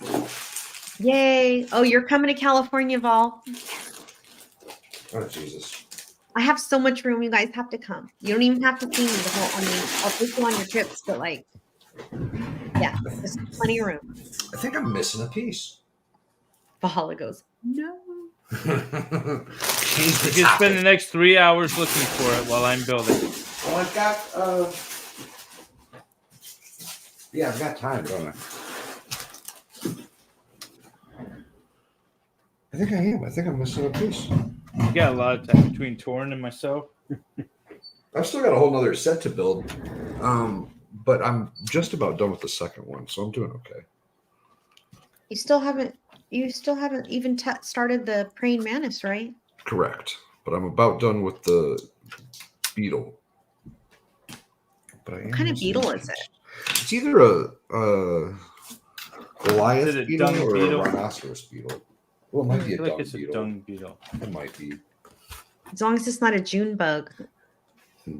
Mm-hmm. Yay. Oh, you're coming to California, Vol. Oh, Jesus. I have so much room. You guys have to come. You don't even have to see me the whole. I mean, I'll take you on your trips, but yeah, there's plenty of room. I think I'm missing a piece. Valhalla goes, no. Change You the can topic. spend the next 3 hours looking for it while I'm building. Well, I've got, I've got time, don't I? I think I am. I think I'm missing a piece. You got a lot of time between Torin and myself. I've still got a whole nother set to build, but I'm just about done with the second one, so I'm doing okay. You still haven't even started the praying mantis, right? Correct, but I'm about done with the beetle. But What kind of beetle is it? It's either a Goliath Is it a beetle dung or beetle? a rhinoceros beetle. Well, it might be I a feel like dung it's a beetle. dung beetle. It might be. As long as it's not a June bug. I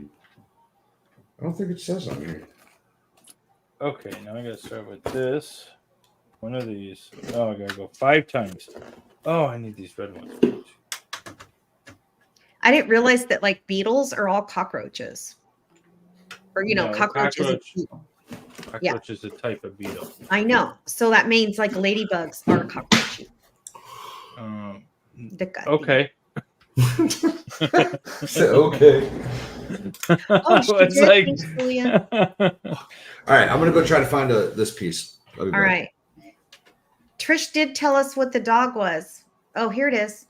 don't think it says on here. Okay, now I gotta start with this. One of these. Oh, I gotta go 5 times. Oh, I need these red ones. I didn't realize that beetles are all cockroaches. Or No, cockroaches. cockroach. Cockroach is a type of beetle. I know. So that means like ladybugs are cockroaches. Okay. Okay. Oh, she It's did. like- Thanks, Julia. All right, I'm gonna go try to find this piece. I'll be All back. right. Trish did tell us what the dog was. Oh, here it is.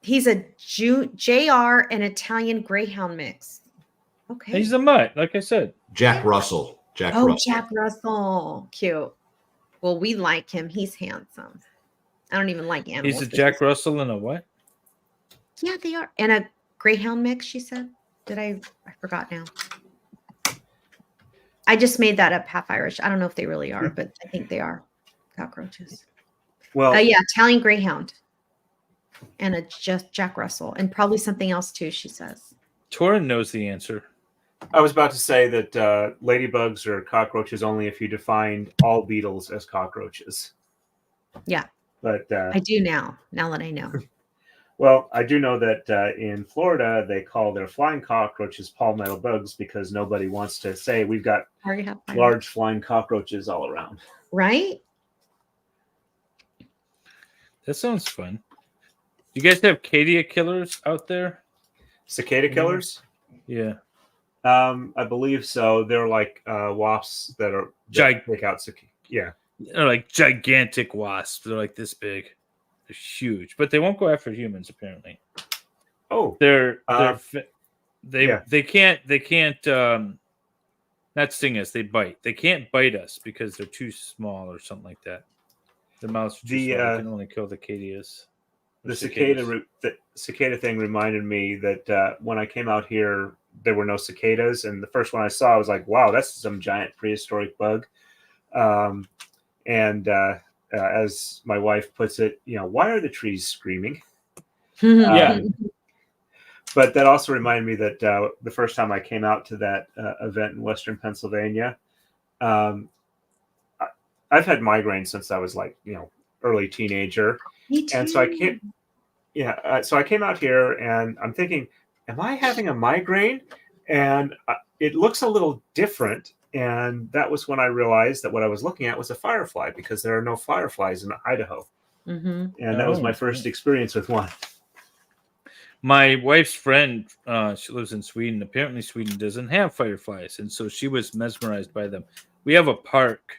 He's a JR and Italian Greyhound mix. Okay. He's a mutt, like I said. Jack Russell. Jack Oh, Russell. Jack Russell. Cute. Well, we like him. He's handsome. I don't even like animals. He's a Jack Russell and a what? Yeah, they are. And a Greyhound mix, she said. I forgot now. I just made that up half Irish. I don't know if they really are, but I think they are cockroaches. Well, Yeah, Italian Greyhound. And a just Jack Russell. And probably something else too, she says. Torin knows the answer. I was about to say that ladybugs are cockroaches only if you defined all beetles as cockroaches. Yeah. But I do now that I know. well, I do know that in Florida they call their flying cockroaches palmetto bugs because nobody wants to say we've got large flying cockroaches all around. Right? That sounds fun. You guys have Cadia killers out there? Cicada killers? Yeah. I believe so. They're like wasps that take out cicada. Yeah. They're like gigantic wasps. They're like this big. They're huge, but they won't go after humans apparently. Oh, they can't not sting us. They bite. They can't bite us because they're too small or something like that. Their mouths are too small. They can only kill the cadias. The cicada thing reminded me that when I came out here, there were no cicadas, and the first one I saw, I was like, "Wow, that's some giant prehistoric bug." As my wife puts it, why are the trees screaming? Yeah. But that also reminded me that the first time I came out to that event in Western Pennsylvania, I've had migraines since I was like, early teenager. Me too. And so I came out here and I'm thinking, am I having a migraine? And it looks a little different. And that was when I realized that what I was looking at was a firefly because there are no fireflies in Idaho. Mm-hmm. And that was my first experience with one. My wife's friend, she lives in Sweden. Apparently, Sweden doesn't have fireflies, and so she was mesmerized by them. We have a park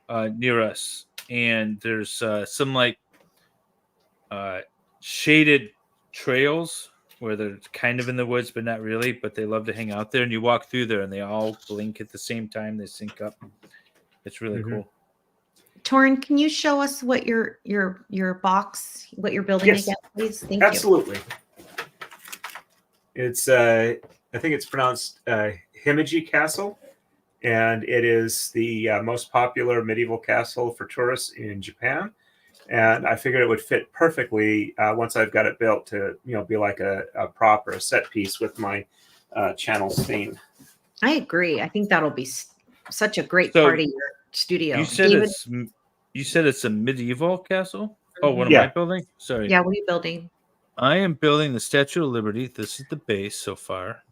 near us, and there's some like shaded trails where they're kind of in the woods, but not really. But they love to hang out there, and you walk through there, and they all blink at the same time. They sync up. It's really cool. Torin, can you show us what your box, what you're building again, please? Thank you. Absolutely. It's I think it's pronounced Himeji Castle, and it is the most popular medieval castle for tourists in Japan. And I figured it would fit perfectly once I've got it built to be like a prop or a set piece with my channel's theme. I agree. I think that'll be such a great part of your studio. You said it's a medieval castle? Oh, what am I building? Sorry. Yeah, what are you building? I am building the Statue of Liberty. This is the base so far.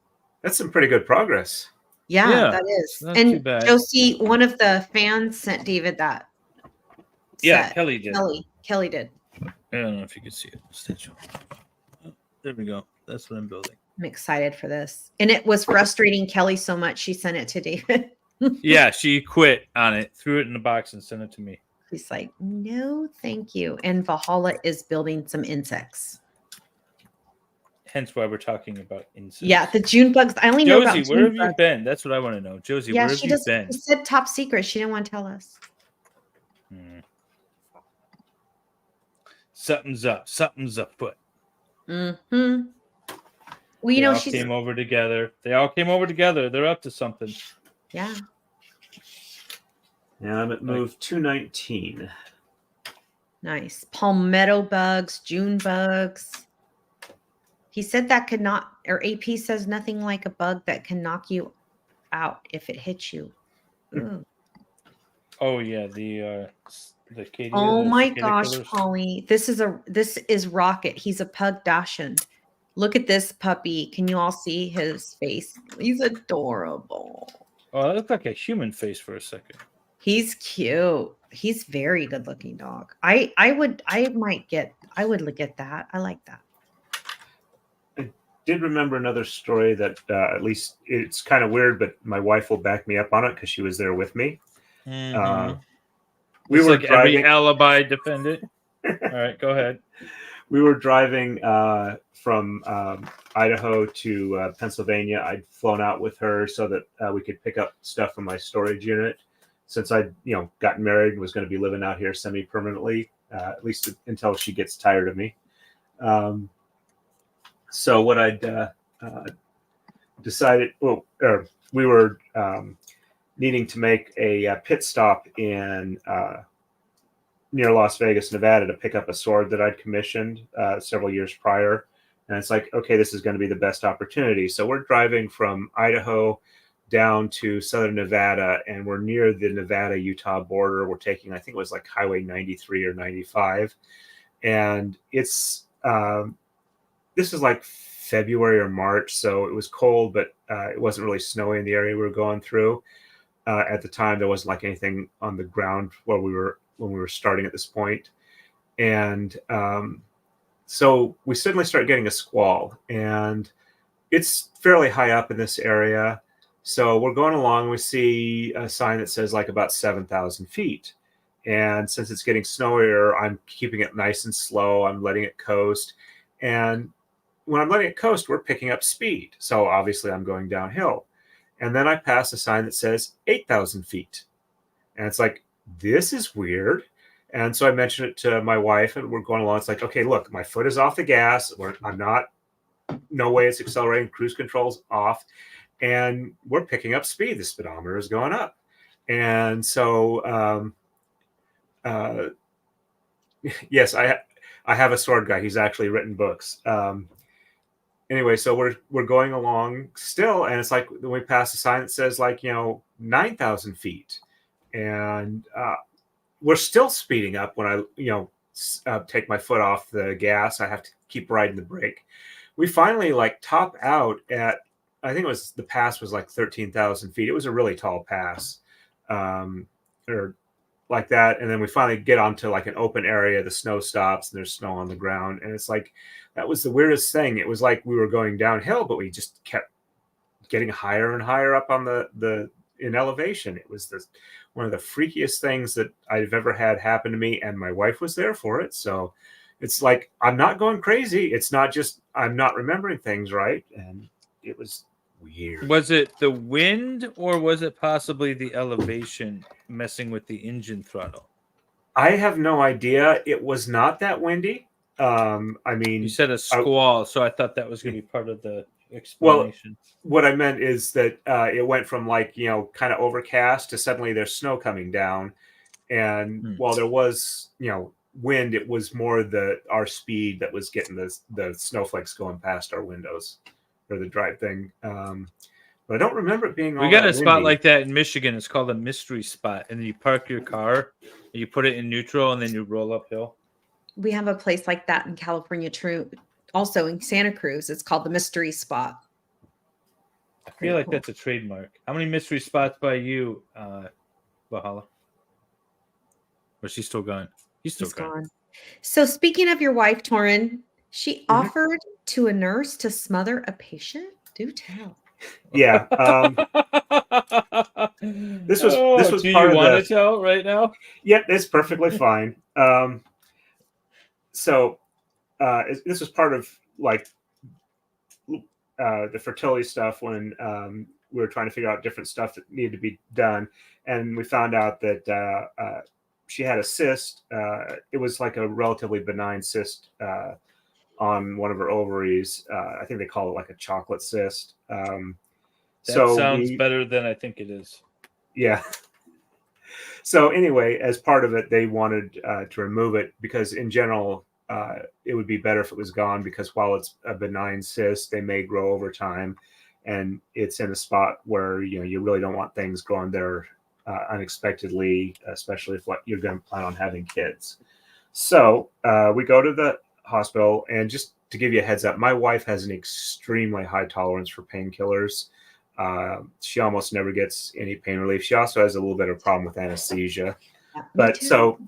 That's some pretty good progress. Yeah, that is. Not too bad. Josie, one of the fans sent David that. Yeah, set. Kelly did. Kelly did. I don't know if you can see it. Statue. Oh, there we go. That's what I'm building. I'm excited for this. And it was frustrating Kelly so much she sent it to David. Yeah, she quit on it, threw it in the box and sent it to me. He's like, no, thank you. And Valhalla is building some insects. Hence why we're talking about insects. Yeah, the June bugs. I only know about Josie, where have you been? That's what I want to know. Josie, where have you been? She said top secret. She didn't want to tell us. Something's up. Something's afoot. Mm-hmm. Well, They all came over together. They all came over together. They're up to something. Yeah. And I'm at move 219. Nice. Palmetto bugs, June bugs. He said that could not, or AP says nothing like a bug that can knock you out if it hits you. Ooh. Oh yeah, the Cadia. Oh my gosh, Polly. This is Rocket. He's a pug Dachshund. Look at this puppy. Can you all see his face? He's adorable. Oh, that looked like a human face for a second. He's cute. He's very good looking dog. I would get that. I like that. Did remember another story that at least it's kind of weird, but my wife will back me up on it because she was there with me. We It's were like driving. every alibi defendant. All right, go ahead. We were driving from Idaho to Pennsylvania. I'd flown out with her so that we could pick up stuff from my storage unit. Since I'd gotten married and was going to be living out here semi-permanently, at least until she gets tired of me. So what I'd decided, we were needing to make a pit stop in near Las Vegas, Nevada, to pick up a sword that I'd commissioned several years prior. And it's like, okay, this is going to be the best opportunity. So we're driving from Idaho down to southern Nevada, and we're near the Nevada-Utah border. We're taking, I think it was like Highway 93 or 95. And it's, this is like February or March, so it was cold, but it wasn't really snowy in the area we were going through. At the time, there wasn't like anything on the ground when we were starting at this point. And so we suddenly start getting a squall, and it's fairly high up in this area. So we're going along, we see a sign that says like about 7,000 feet. And since it's getting snowier, I'm keeping it nice and slow. I'm letting it coast. And when I'm letting it coast, we're picking up speed. So obviously I'm going downhill. And then I pass a sign that says 8,000 feet. And it's like, this is weird. And so I mentioned it to my wife, and we're going along. It's like, okay, look, my foot is off the gas. I'm not, no way it's accelerating. Cruise control's off. And we're picking up speed. The speedometer is going up. And so, yes, I have a sword guy. He's actually written books. Anyway, so we're going along still, and it's like when we pass a sign that says 9,000 feet, and we're still speeding up. When I take my foot off the gas, I have to keep riding the brake. We finally top out at, I think it was, the pass was like 13,000 feet. It was a really tall pass, or like that. And then we finally get onto like an open area. The snow stops and there's snow on the ground. And it's like, that was the weirdest thing. It was like we were going downhill, but we just kept getting higher and higher up on in elevation. It was one of the freakiest things that I've ever had happen to me. And my wife was there for it. So it's like, I'm not going crazy. It's not just, I'm not remembering things right. And it was weird. Was it the wind, or was it possibly the elevation messing with the engine throttle? I have no idea. It was not that windy. I mean, you said a squall, so I thought that was going to be part of the explanation. Well, what I meant is that it went from kind of overcast to suddenly there's snow coming down. And while there was, wind, it was more our speed that was getting the snowflakes going past our windows, or the drive thing. But I don't remember it being all We got that a spot windy. like that in Michigan. It's called a mystery spot. And then you park your car, and you put it in neutral, and then you roll uphill. We have a place like that in California, also in Santa Cruz. It's called the Mystery Spot. I feel like that's a trademark. How many mystery spots by you, Valhalla? Or is she still gone? He's still gone. So speaking of your wife, Torin, she offered to a nurse to smother a patient. Do tell. Yeah. This was do part you of want to tell right now? Yep, it's perfectly fine. So this was part of the fertility stuff when we were trying to figure out different stuff that needed to be done, and we found out that she had a cyst. It was like a relatively benign cyst on one of her ovaries. I think they call it like a chocolate cyst. That sounds better than I think it is. Yeah. So anyway, as part of it, they wanted to remove it because in general, it would be better if it was gone, because while it's a benign cyst, they may grow over time, and it's in a spot where you really don't want things growing there unexpectedly, especially if you're going to plan on having kids. So we go to the hospital, and just to give you a heads up, my wife has an extremely high tolerance for painkillers. She almost never gets any pain relief. She also has a little bit of problem with anesthesia. Yeah, me But too. so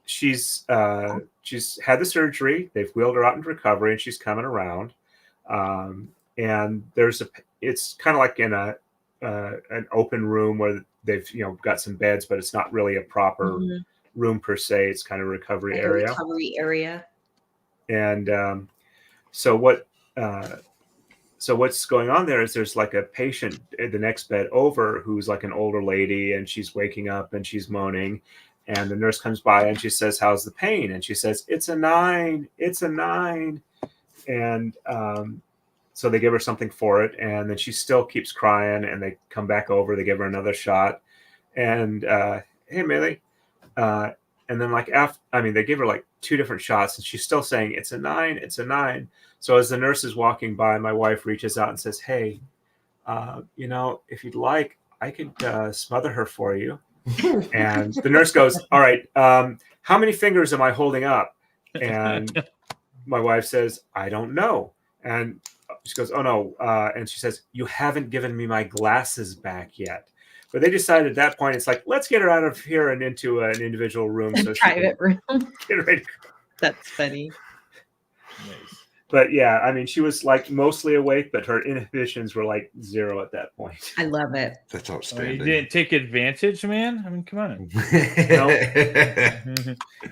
she's had the surgery. They've wheeled her out into recovery, and she's coming around. And it's kind of like in an open room where they've got some beds, but it's not really a proper room per se. It's kind of a recovery Like area. a recovery area. And so what's going on there is there's like a patient at the next bed over who's like an older lady, and she's waking up and she's moaning, and the nurse comes by and she says, "How's the pain?" And she says, "It's a 9. It's a 9." And so they give her something for it, and then she still keeps crying, and they come back over, they give her another shot, and hey, Millie. And then they give her like 2 different shots, and she's still saying, "It's a 9, it's a 9." So as the nurse is walking by, my wife reaches out and says, "Hey, if you'd like, I could smother her for you." And the nurse goes, "All right, how many fingers am I holding up?" And my wife says, "I don't know." And she goes, "Oh no." And she says, "You haven't given me my glasses back yet." But they decided at that point, it's like, let's get her out of here and into an individual room. A So she private room. can get ready. That's funny. Nice. But yeah, I mean, she was like mostly awake, but her inhibitions were like 0 at that point. I love it. That's Oh, you outstanding. didn't take advantage, man? I mean, come on.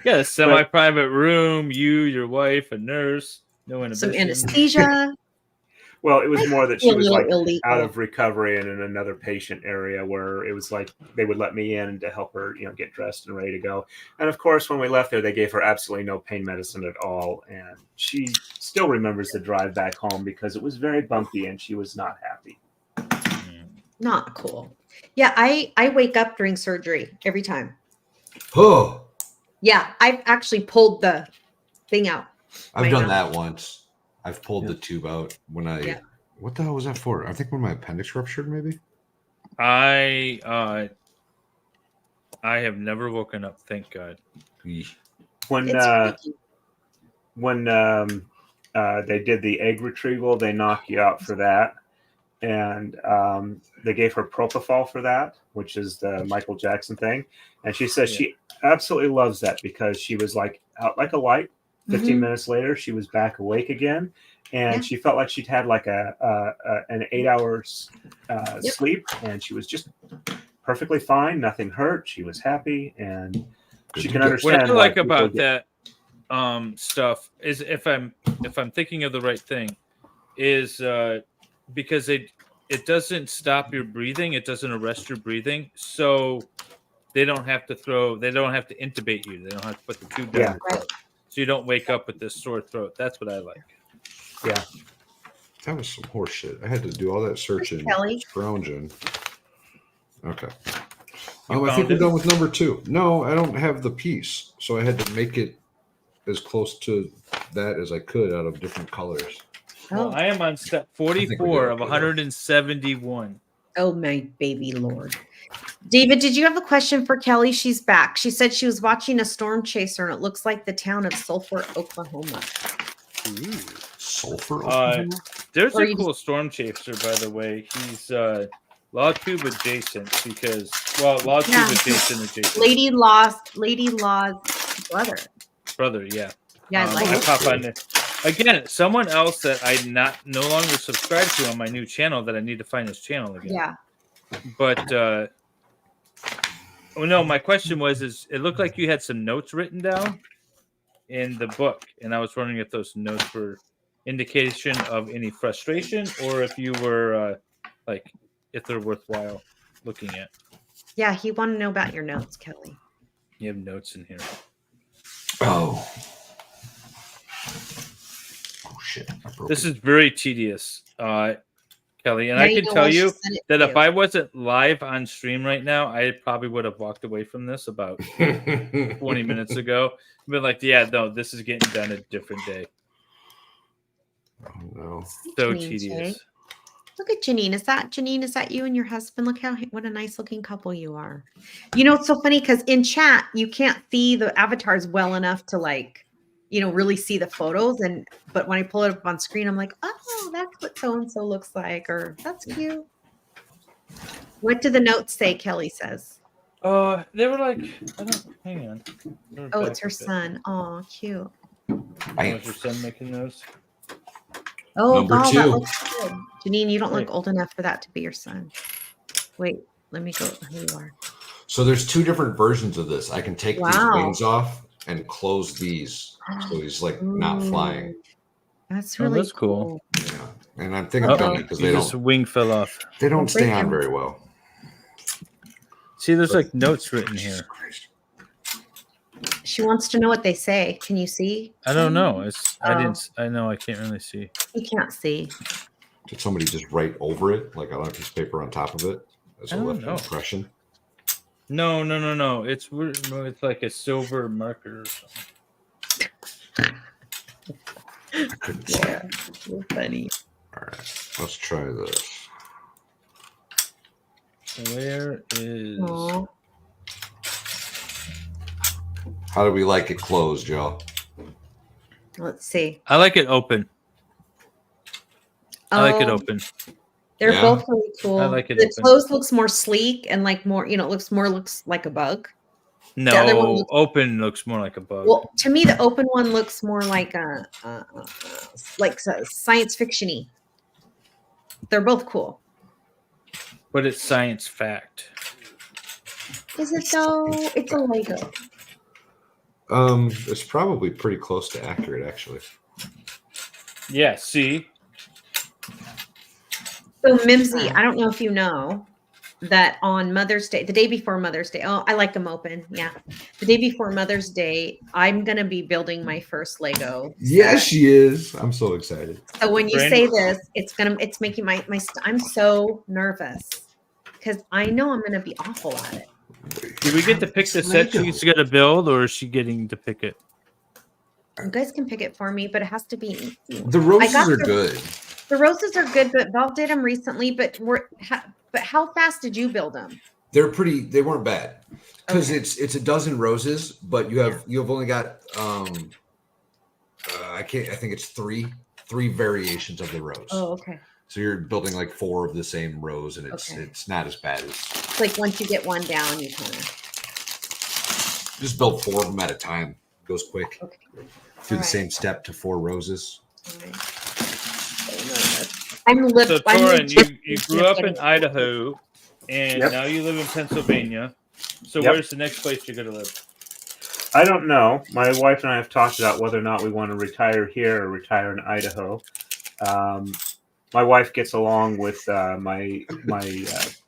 Yeah, a semi-private room, you, your wife, a nurse, no Some inhibition. anesthesia. Well, it was more that she was like illegal. out of recovery and in another patient area where it was like they would let me in to help her, get dressed and ready to go. And of course, when we left there, they gave her absolutely no pain medicine at all. And she still remembers the drive back home because it was very bumpy and she was not happy. Not cool. Yeah, I wake up during surgery every time. Oh, Yeah, I've actually pulled the thing out. I've done that once. I've pulled the tube out when I. Yeah. What the hell was that for? I think when my appendix ruptured, maybe. I have never woken up, thank God. When they did the egg retrieval, they knock you out for that. And they gave her propofol for that, which is the Michael Jackson thing. And she says she absolutely loves that because she was like out like a light. 15 minutes later, she was back awake again. And she felt like she'd had like an 8 hours sleep. And she was just perfectly fine. Nothing hurt. She was happy. And she can understand. What I like about that stuff is if I'm thinking of the right thing is because it doesn't stop your breathing, it doesn't arrest your breathing, so they don't have to intubate you, they don't have to put the tube down your throat, so you don't wake up with this sore throat. That's what I like. Yeah, that was some horse shit. I had to do all that searching, scrounging. Okay. I think we're done with number 2. No, I don't have the piece, so I had to make it as close to that as I could out of different colors. Well, I am on step 44 of 171. Oh, my baby Lord. David, did you have a question for Kelly? She's back. She said she was watching a storm chaser, and it looks like the town of Sulphur, Oklahoma. Ooh. Sulphur, Oklahoma? There's a cool storm chaser, by the way. He's LawTube adjacent because, LawTube adjacent. Lady Law's brother. Brother, yeah. Yeah, I pop on there. Again, someone else that I no longer subscribe to on my new channel that I need to find his channel again. Yeah. But my question was it looked like you had some notes written down in the book, and I was wondering if those notes were indication of any frustration or if you were if they're worthwhile looking at. Yeah, he wanted to know about your notes, Kelly. You have notes in here. Oh shit. This is very tedious, Kelly. And I can tell you that if I wasn't live on stream right now, I probably would have walked away from this about 20 minutes ago. Been like, this is getting done a different day. Oh no. So tedious. Look at Janine. Is that you and your husband? Look what a nice looking couple you are. It's so funny because in chat you can't see the avatars well enough to really see the photos. But when I pull it up on screen, I'm like, oh, that's what so and so looks like, or that's cute. What do the notes say? Kelly says. They were like, I don't. Hang on. Oh, it's her son. Oh, cute. Was your son making those? Oh, Number God, 2. that looks good. Janine, you don't Wait. look old enough for that to be your son. Wait, let me go. Here you are. So there's 2 different versions of this. I can take these Wow. wings off and close these, so he's like not flying. That's Oh, really that's cool. Yeah, and I'm thinking of doing it because they His don't wing fell off. stay break on him. very well. See, there's like notes written Jesus here. Christ. She wants to know what they say. Can you see? I don't know. It's I Oh. didn't. I know I can't really see. You can't see. Did somebody just write over it, like on a piece of paper on top of it, as I a don't left know. impression? No. It's like a silver marker or something. I couldn't see. Yeah, you're funny. All right, let's try this. Where is? Aw. How do we like it closed, y'all? Let's see. I like it open. I like it open. They're Yeah. both really cool. I like it The open. closed looks more sleek and like more, it looks like a bug. No, other one looks- open looks more like a bug. Well, to me, the open one looks more like science fiction-y. They're both cool. But it's science fact. Is it though? It's a Lego. It's probably pretty close to accurate, actually. Yeah. See. So Mimsy, I don't know if you know that on Mother's Day, the day before Mother's Day. Oh, I like them open. Yeah, the day before Mother's Day, I'm gonna be building my first Lego. Yes, set. she is. I'm so excited. So when you Brandy? say this, it's making my I'm so nervous because I know I'm gonna be awful at it. Do we get to pick the set she's going to build, or is she getting to pick it? You guys can pick it for me, but it has to be. The roses got are the- good. The roses are good, but Val did them recently. But how fast did you build them? They're pretty. They weren't bad because Okay. it's a dozen roses, but you have only got I think it's three variations of the rose. Oh, okay. So you're building like 4 of the same rose, and Okay. it's not as bad as It's like once you get one down, you kind of. just build 4 of them at a time. It goes quick. Okay. Do All the right. same step to 4 roses. I'm So, Torin, legit you grew up in getting- Idaho, and Yep. now you live in Pennsylvania. So, Yep. where's the next place you're going to live? I don't know. My wife and I have talked about whether or not we want to retire here or retire in Idaho. My wife gets along with my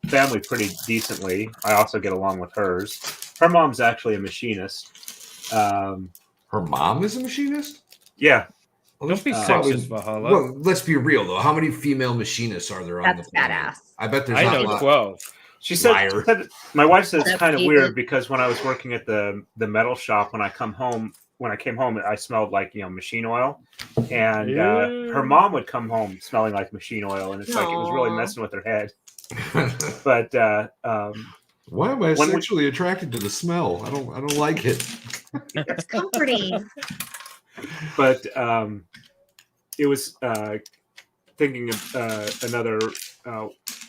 family pretty decently. I also get along with hers. Her mom's actually a machinist. Her mom is a machinist? Yeah, Well, Don't be that's sexist, Valhalla. Well, let's be real though. How many female machinists are there on That's the planet? badass. I bet there's I not a know lot. 12. she said, Liar. my wife said it's That's kind of even- weird because when I was working at the metal shop, when I came home, I smelled like machine oil, and her mom would come home smelling like machine oil, and it's like it was really Aw. messing with her head. But Why am I When we- sexually attracted to the smell? I don't like it. It's comforting. but it was thinking of another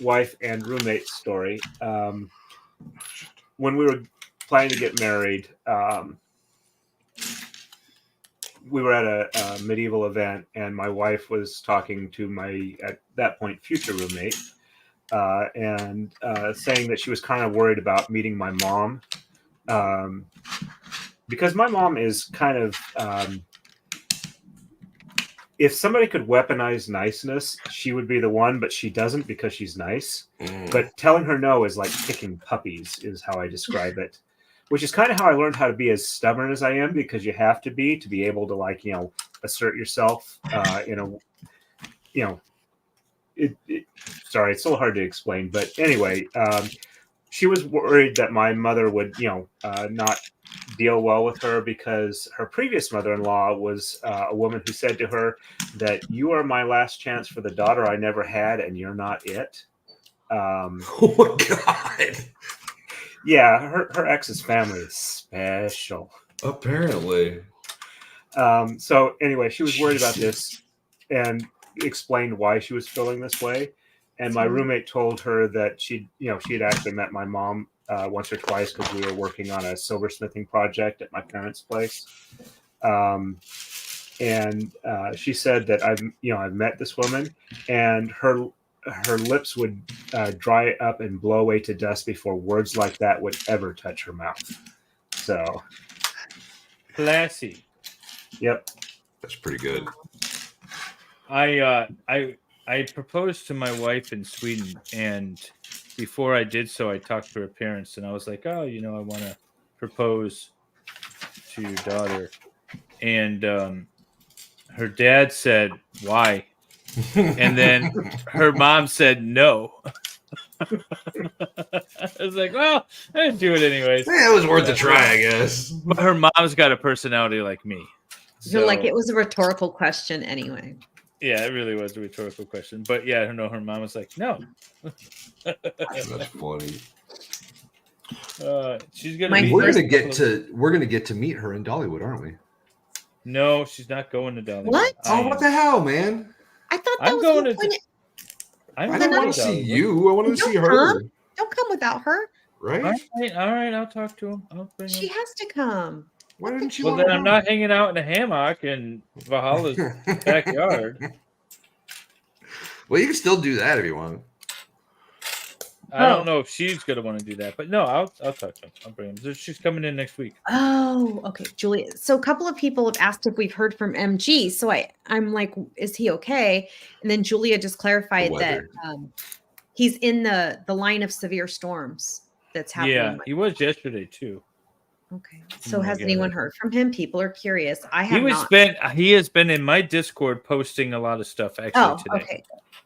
wife and roommate story. When we were planning to get married, we were at a medieval event, and my wife was talking to my, at that point, future roommate, and saying that she was kind of worried about meeting my mom, because my mom is kind of, if somebody could weaponize niceness, she would be the one, but she doesn't because she's nice. But telling her no is like kicking puppies, is how I describe it. Which is kind of how I learned how to be as stubborn as I am, because you have to be able to assert yourself sorry, it's so hard to explain, but anyway, she was worried that my mother would not deal well with her, because her previous mother-in-law was a woman who said to her that you are my last chance for the daughter I never had, and you're not it. Oh my god! Yeah, her ex's family is special. Apparently. So anyway, she was worried about this and explained why she was feeling this way. And my roommate told her that she had actually met my mom once or twice because we were working on a silversmithing project at my parents' place. And she said that I've met this woman, and her lips would dry up and blow away to dust before words like that would ever touch her mouth. So, classy. Yep. That's pretty good. I proposed to my wife in Sweden, and before I did so, I talked to her parents, and I was like, "Oh, I want to propose to your daughter," and her dad said, "Why?" And then her mom said, "No." I was like, "Well, I didn't do it anyways." Yeah, it was worth a try, I guess. But her mom's got a personality like me. You're like, it was a rhetorical question anyway. Yeah, it really was a rhetorical question. But yeah, I don't know. Her mom was like, "No." That's funny. She's gonna. We're gonna get to meet her in Dollywood, aren't we? No, she's not going to Dollywood. What? Oh, what the hell, man! I thought that I'm was going the to. point. I don't want to see you. I want to see her. Don't come without her. Right? All right. I'll talk to him. I'll bring him. She has to come. Why didn't you? Well, then I'm not hanging out in a hammock in Valhalla's backyard. Well, you can still do that if you want. I don't know if she's gonna want to do that, but no, I'll talk to him. I'll bring him. She's coming in next week. Oh, okay, Julia. So a couple of people have asked if we've heard from MG. So I'm like, is he okay? And then Julia just clarified that he's in the line of severe storms that's happening. Yeah, he was yesterday too. Okay. So has anyone heard from him? People are curious. I have He has been in my Discord posting a lot of stuff actually today. Okay.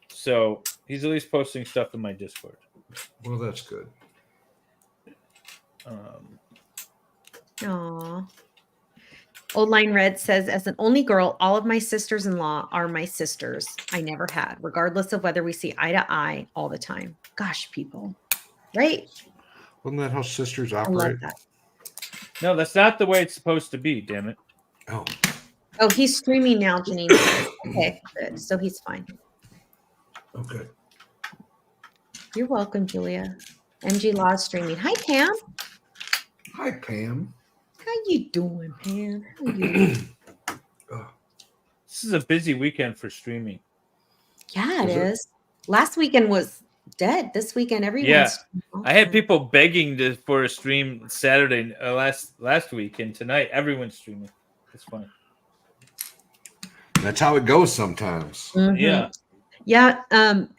So he's at least posting stuff in my Discord. Well, that's good. Aw. Old Line Red says, as an only girl, all of my sisters-in-law are my sisters I never had, regardless of whether we see eye to eye all the time. Gosh, people. Right? Wasn't that how sisters I operate? love that. No, that's not the way it's supposed to be, damn it. Oh, he's streaming now, Janine. Okay, good. So he's fine. Okay. You're welcome, Julia. MG Law is streaming. Hi, Pam. Hi, Pam. How you doing, Pam? How you doing? This is a busy weekend for streaming. Yeah, it is. Last weekend was dead. This weekend, everyone's. Yeah, I had people begging for a stream Saturday last week, and tonight everyone's streaming. It's fun. That's how it goes sometimes. Mm-hmm. Yeah. Yeah,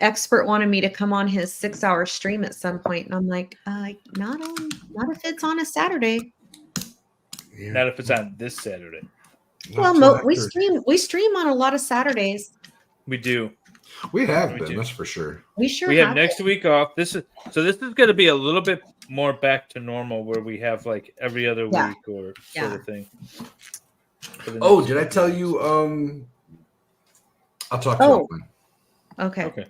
expert wanted me to come on his 6-hour stream at some point, and I'm like, not if it's on a Saturday. Yeah. Not if it's on this Saturday. Well, we stream on a lot of Saturdays. We do. We have been, that's for sure. We sure we have it. next week off. This is going to be a little bit more back to normal, where we have like every other week or sort of thing. Oh, did I tell you? I'll talk to you. Okay.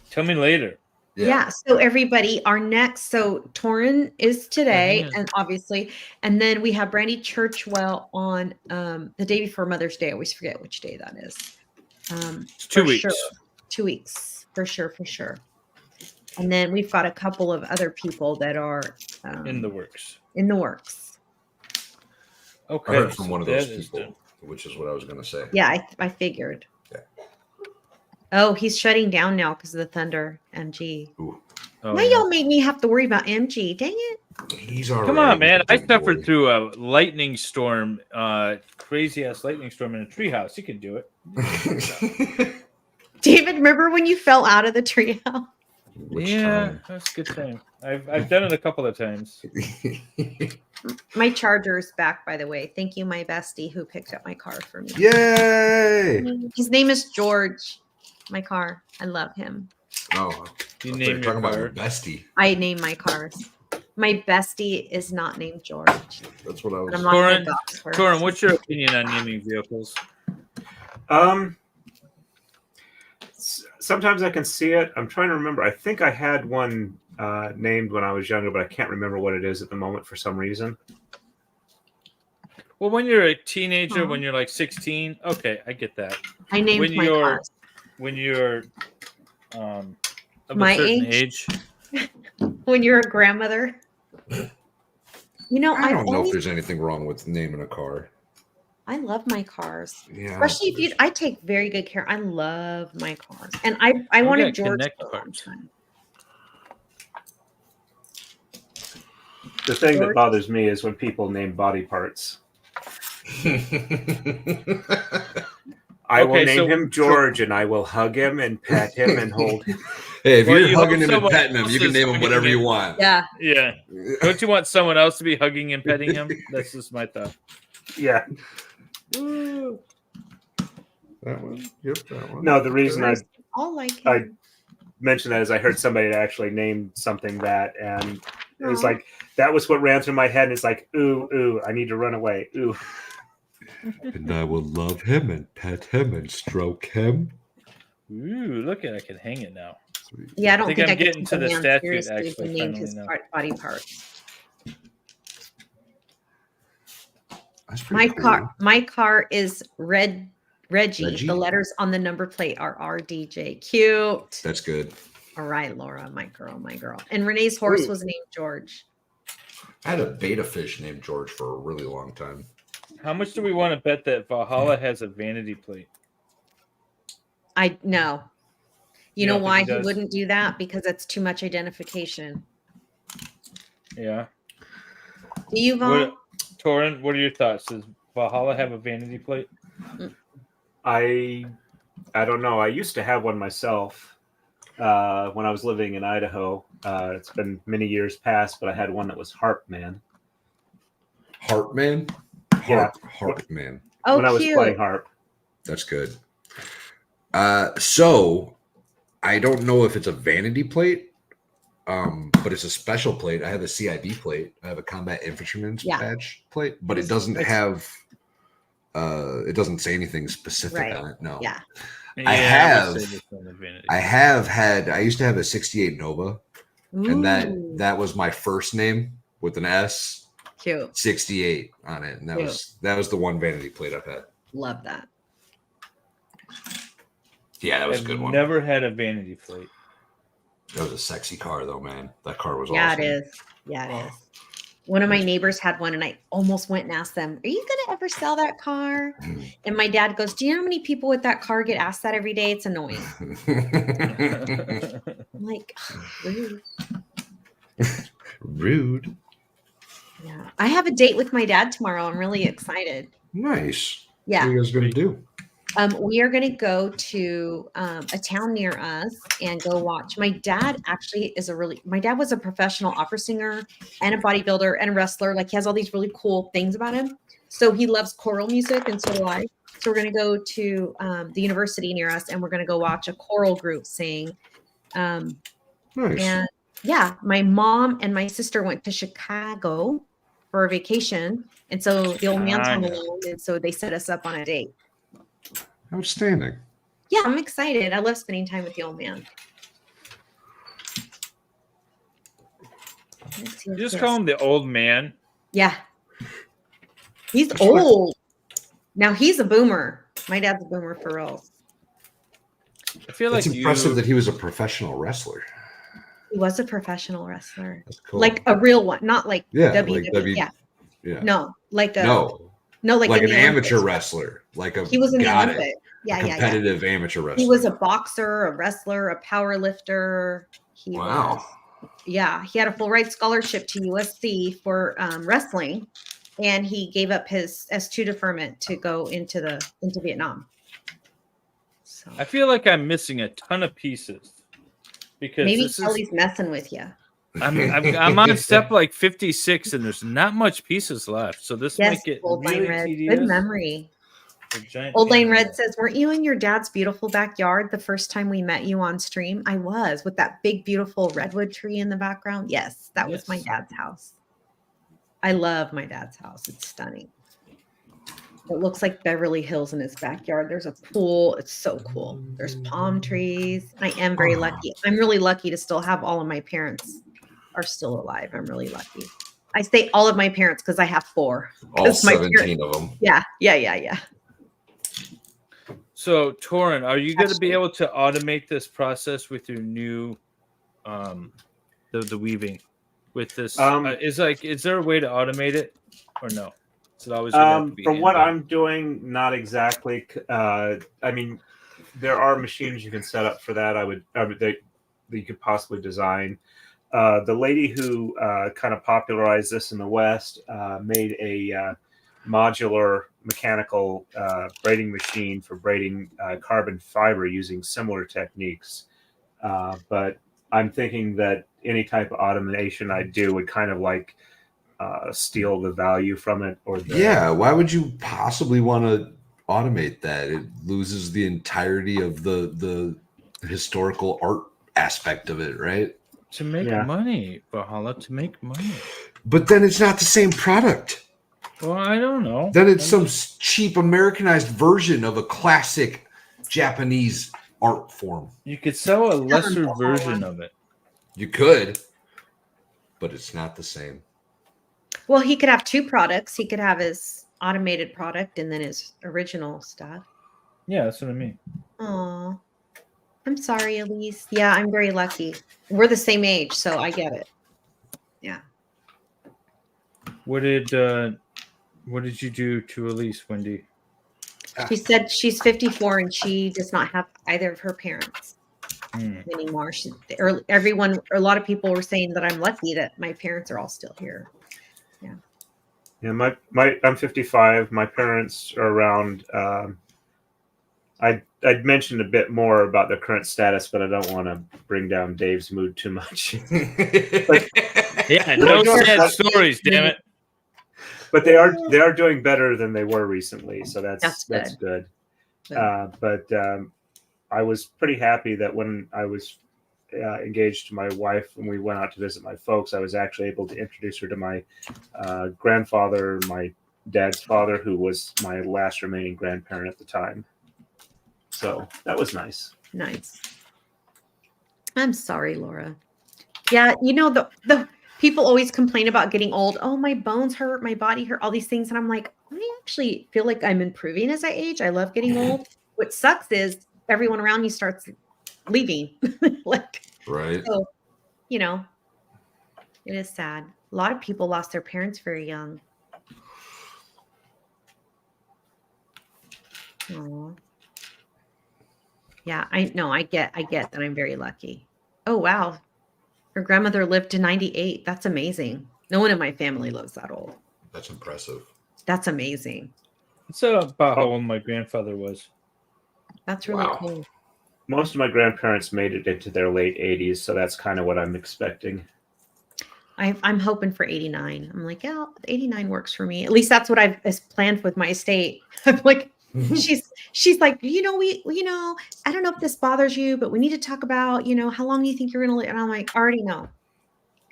Tell me later. Yeah. So everybody, our next, Torin is today, and obviously, and then we have Brandy Churchwell on the day before Mother's Day. I always forget which day that is. It's 2 weeks. Sure. 2 weeks for sure. And then we've got a couple of other people that are in the works. Okay. I heard from one of those people, which is what I was going to say. Yeah, I figured. Oh, he's shutting down now because of the thunder, MG. Ooh. Now y'all make me have to worry about MG. Dang it. He's all right. Come on, man. I suffered through a lightning storm, crazy-ass lightning storm in a treehouse. You can do it. David, remember when you fell out of the treehouse? That's a good time. I've done it a couple of times. My charger is back, by the way. Thank you, my bestie, who picked up my car for me. Yay! His name is George. My car. I love him. Oh, you name talking about your bestie. I name my cars. My bestie is not named George. That's what I was. Torin, what's your opinion on naming vehicles? Sometimes I can see it. I'm trying to remember. I think I had one named when I was younger, but I can't remember what it is at the moment for some reason. Well, when you're a teenager, when you're like 16, okay, I get that. I named my cars. When you're of My a certain age? age. When you're a grandmother. You know, I I've don't know if always, there's anything wrong with naming a car. I love my cars. Yeah, Especially if you, I take very good care. I love my cars. And I We wanted got George Connect for a long parts. time. The thing that George- bothers me is when people name body parts. I will Okay, name so- him George, and I will hug him and pet him and hold him. Hey, if Well, you're you hugging hope him and someone petting him, else you can is name him hugging whatever you him. want. Yeah. Yeah. Don't you want someone else to be hugging and petting him? That's just my thought. Yeah. That one. Yep, that one. No, the reason I all like I- him. mentioned that is I heard somebody that actually named something that, and it was Aw. like that was what ran through my head. And it's like, ooh, I need to run away. Ooh. And I will love him and pet him and stroke him. Ooh, look at I can hang it now. Sweet. Yeah, I don't think think I'm I could getting take to a the man statute, seriously if actually, he named finally his now. body parts. That's pretty cool. My car is Reggie. Reggie? The letters on the number plate are RDJ. Cute. That's good. All right, Laura, my girl, my girl. And Renee's horse Ooh. was named George. I had a beta fish named George for a really long time. How much do we want to bet that Valhalla has a vanity plate? I know. You You know don't think why he he does? wouldn't do that? Because it's too much identification. Yeah. Do you, Vaughn? Torin, what are your thoughts? Does Valhalla have a vanity plate? I don't know. I used to have one myself when I was living in Idaho. It's been many years past, but I had one that was Harp Man. Harpman? Yeah. Harpman. Oh, When I was cute. playing harp. That's good. So I don't know if it's a vanity plate, but it's a special plate. I have a CIB plate. I have a combat infantryman's Yeah. badge plate, but it doesn't have. It doesn't say anything specific Right. on it. No. Yeah. Yeah, have- would say it's on the vanity. I have had. I used to have a '68 Nova, and Ooh, that was my first name with an S. cute. 68 on it, and that was the one vanity plate I've had. Love that. Yeah, that was I've a good one. never had a vanity plate. That was a sexy car, though, man. That car was Yeah, awesome. it is. Yeah, it is. One of my neighbors had one, and I almost went and asked them, "Are you going to ever sell that car?" And my dad goes, "Do you know how many people with that car get asked that every day? It's annoying." I'm like, rude. Rude. Yeah, I have a date with my dad tomorrow. I'm really excited. Nice. What Yeah, are you guys gonna do? we are going to go to a town near us and go watch. My dad actually my dad was a professional opera singer and a bodybuilder and a wrestler. Like he has all these really cool things about him. So he loves choral music, and so do I. So we're going to go to the university near us, and we're going to go watch a choral group sing. Nice. And yeah, my mom and my sister went to Chicago for a vacation, and so the old man's home Chicago. alone, and so they set us up on a date. Outstanding. Yeah, I'm excited. I love spending time with the old man. Let's see You if just this- call him the old man. Yeah. He's old. Now he's a boomer. My dad's a boomer for real. I feel It's like impressive that he was a professional wrestler. He was a professional wrestler. That's cool. Like a real one, not like Yeah, WWE. like W- yeah. yeah. No, like a No, like like in an the amateur Olympics. wrestler, like a He was in the got it. Olympics. Yeah, A competitive amateur wrestler. He was a boxer, a wrestler, a power lifter. He Wow. was, yeah, he had a full ride scholarship to USC for wrestling, and he gave up his S2 deferment to go into Vietnam. So I feel like I'm missing a ton of pieces because maybe this is Kelly's messing with you. I'm on step like 56 and there's not much pieces left. So this Yes, might get Old really Lane Red. tedious. Good memory. A giant Old Lane pain. Red says, "Weren't you in your dad's beautiful backyard the first time we met you on stream?" I was, with that big, beautiful redwood tree in the background. Yes, that was my Yes. dad's house. I love my dad's house. It's stunning. It looks like Beverly Hills in his backyard. There's a pool. It's so cool. There's palm trees. I am very lucky. I'm really lucky to still have all of my parents are still alive. I'm really lucky. I say all of my parents because I have 4. All That's my 17 of them. Yeah. So, Torin, are you going to be able to automate this process with your new, the weaving, with this? Is there a way to automate it, or no? Is it always going to have to be From what hand-done? I'm doing, not exactly. I mean, there are machines you can set up for that. That you could possibly design. The lady who kind of popularized this in the West made a modular mechanical braiding machine for braiding carbon fiber using similar techniques. But I'm thinking that any type of automation I do would kind of like steal the value from it. Yeah, why would you possibly want to automate that? It loses the entirety of the historical art aspect of it, right? To make money, Valhalla, to make money. But then it's not the same product. Well, I don't know. Then it's some cheap Americanized version of a classic Japanese art form. You could sell a lesser version of it. You could, but it's not the same. Well, he could have two products. He could have his automated product and then his original stuff. Yeah, that's what I mean. Oh, I'm sorry, Elise. Yeah, I'm very lucky. We're the same age, so I get it. Yeah. What did you do to Elise, Wendy? She said she's 54 and she does not have either of her parents anymore. A lot of people were saying that I'm lucky that my parents are all still here. Yeah. Yeah, I'm 55. My parents are around. I'd mentioned a bit more about their current status, but I don't want to bring down Dave's mood too much. Yeah, no sad stories, damn it. But they are doing better than they were recently, so that's good. But I was pretty happy that when I was engaged to my wife and we went out to visit my folks, I was actually able to introduce her to my grandfather, my dad's father, who was my last remaining grandparent at the time. So that was nice. Nice. I'm sorry, Laura. Yeah, the people always complain about getting old. Oh, my bones hurt, my body hurt, all these things. And I'm like, I actually feel like I'm improving as I age. I love getting old. What sucks is everyone around me starts leaving. Right. So, it is sad. A lot of people lost their parents very young. Aww. Yeah, I get that I'm very lucky. Oh, wow. Her grandmother lived to 98. That's amazing. No one in my family lives that old. That's impressive. That's amazing. It's about how old my grandfather was. That's really cool. Most of my grandparents made it into their late 80s, so that's kind of what I'm expecting. I'm hoping for 89. I'm like, yeah, 89 works for me. At least that's what I've planned with my estate. I'm like, she's like, I don't know if this bothers you, but we need to talk about, how long do you think you're going to live? And I'm like, I already know.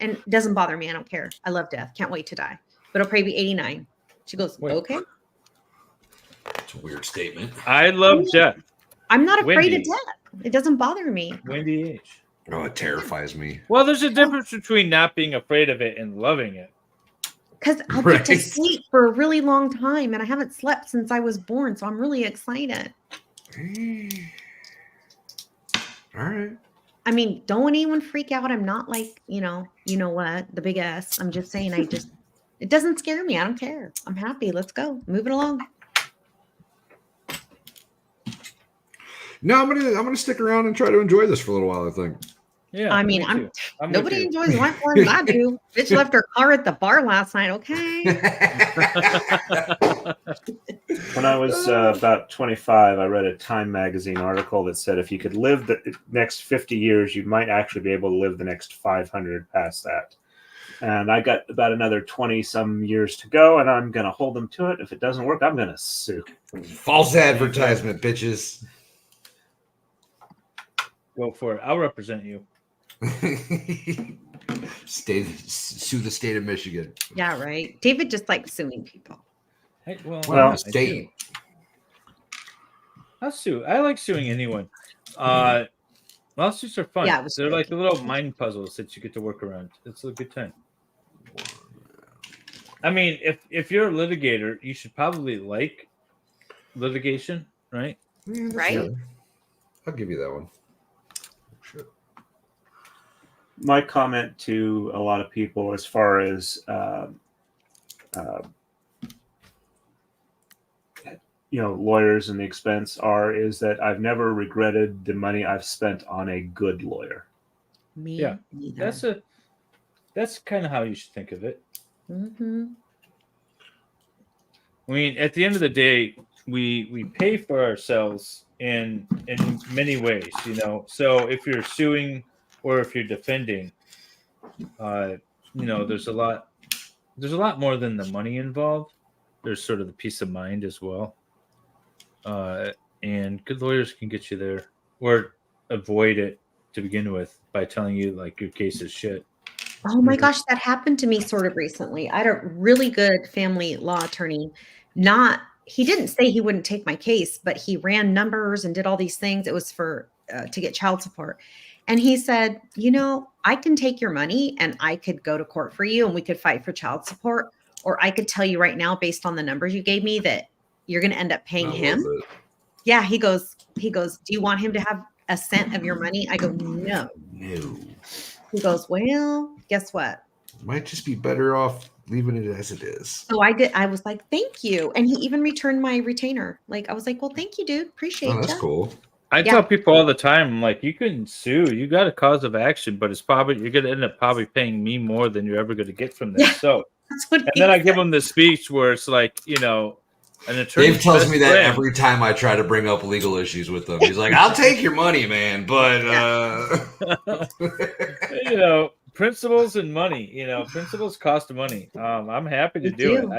And it doesn't bother me. I don't care. I love death. Can't wait to die. But it'll probably be 89. She goes, okay. That's a weird statement. I love death. I'm not afraid of death. It doesn't bother me. Wendy H. Oh, it terrifies me. Well, there's a difference between not being afraid of it and loving it. Because I'll get to sleep for a really long time, and I haven't slept since I was born, so I'm really excited. All right. I mean, don't anyone freak out. I'm not like, you know what, the big S. I'm just saying, it doesn't scare me. I don't care. I'm happy. Let's go. Move it along. No, I'm gonna stick around and try to enjoy this for a little while, I think. Yeah. I mean, nobody enjoys life more than I do. Bitch left her car at the bar last night. Okay. When I was about 25, I read a Time magazine article that said if you could live the next 50 years, you might actually be able to live the next 500 past that. And I got about another 20 some years to go, and I'm going to hold them to it. If it doesn't work, I'm going to sue. False advertisement, bitches. Go for it. I'll represent you. Sue the state of Michigan. Yeah, right. David just likes suing people. Hey, state. I'll sue. I like suing anyone. Lawsuits are fun. Yeah, they're like the little mind puzzles that you get to work around. It's a good time. I mean, if you're a litigator, you should probably like litigation, right? Yeah, that's Right? fair. I'll give you that one. Shit. My comment to a lot of people as far as lawyers and the expense is that I've never regretted the money I've spent on a good lawyer. Me Yeah. neither. That's kind of how you should think of it. Mm-hmm. I mean, at the end of the day, we pay for ourselves in many ways, you know. So if you're suing or if you're defending, there's a lot more than the money involved. There's sort of the peace of mind as well. And good lawyers can get you there or avoid it to begin with by telling you like your case is shit. Oh my gosh, that happened to me sort of recently. I had a really good family law attorney. He didn't say he wouldn't take my case, but he ran numbers and did all these things. It was for to get child support. And he said, I can take your money and I could go to court for you and we could fight for child support. Or I could tell you right now, based on the numbers you gave me, that you're going to end up paying Not him. worth it. Yeah, he goes, do you want him to have a cent of your money? I go, no. No. He goes, well, guess what? Might just be better off leaving it as it is. So I was like, thank you. And he even returned my retainer. Like, I was like, well, thank you, dude. Appreciate Oh, that's you. cool. I tell people all the time, like, you can sue, you got a cause of action, but you're going to end up probably paying me more than you're ever going to get from this. Yeah, So, that's what and then I give them the speech where it's like, an attorney. Dave tells me that every time I try to bring up legal issues with him. He's like, I'll take your money, man, but principles and money, principles cost money. I'm happy to do it.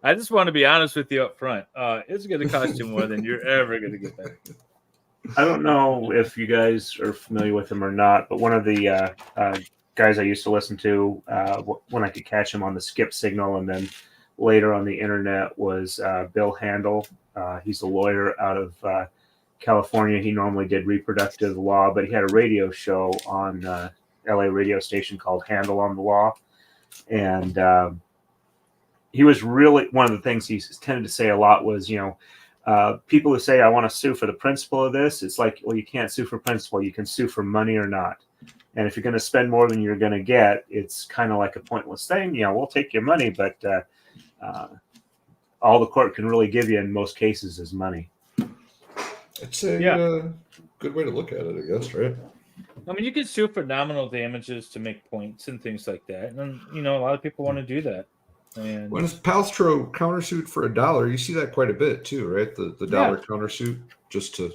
I just want to be honest with you up front. It's going to cost you more than you're ever going to get back. I don't know if you guys are familiar with him or not, but one of the guys I used to listen to when I could catch him on the skip signal and then later on the internet was Bill Handel. He's a lawyer out of California. He normally did reproductive law, but he had a radio show on LA radio station called Handel on the Law. And he was really, one of the things he tended to say a lot was, people who say, I want to sue for the principle of this, it's like, well, you can't sue for principle. You can sue for money or not. And if you're going to spend more than you're going to get, it's kind of like a pointless thing. We'll take your money, but all the court can really give you in most cases is money. it's a good way to look at it, I guess, right? I mean, you can sue for nominal damages to make points and things like that. And, a lot of people want to do that. And when it's Palstrow countersuit for $1, you see that quite a bit too, right? The dollar countersuit just to.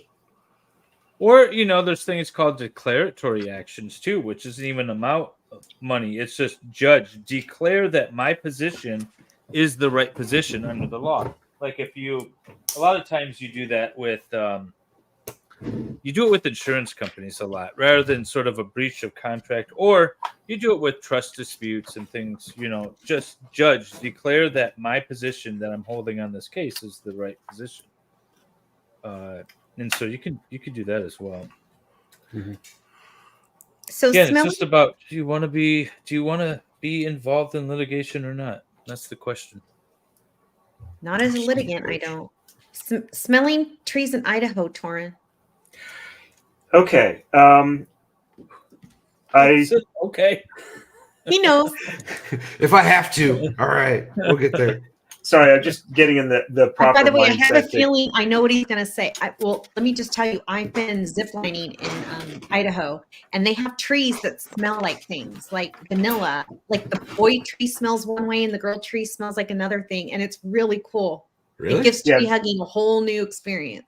Or, there's things called declaratory actions too, which isn't even amount of money. It's just judge, declare that my position is the right position under the law. Like a lot of times you do that with, you do it with insurance companies a lot rather than sort of a breach of contract, or you do it with trust disputes and things, just declare that my position that I'm holding on this case is the right position. And so you can do that as well. Mm-hmm. So again, it's just about do you want to be involved in litigation or not? That's the question. Not as a litigant, I don't. Smelling trees in Idaho, Torin. Okay. Okay. He knows. If I have to, all right, we'll get there. Sorry, I'm just getting in the proper. By the way, I mindset have a feeling I know what he's going to say. Well, let me just tell you, I've been ziplining in Idaho, and they have trees that smell like things, like vanilla. Like the boy tree smells one way, and the girl tree smells like another thing, and it's really cool. Really? It gives tree hugging a whole new experience.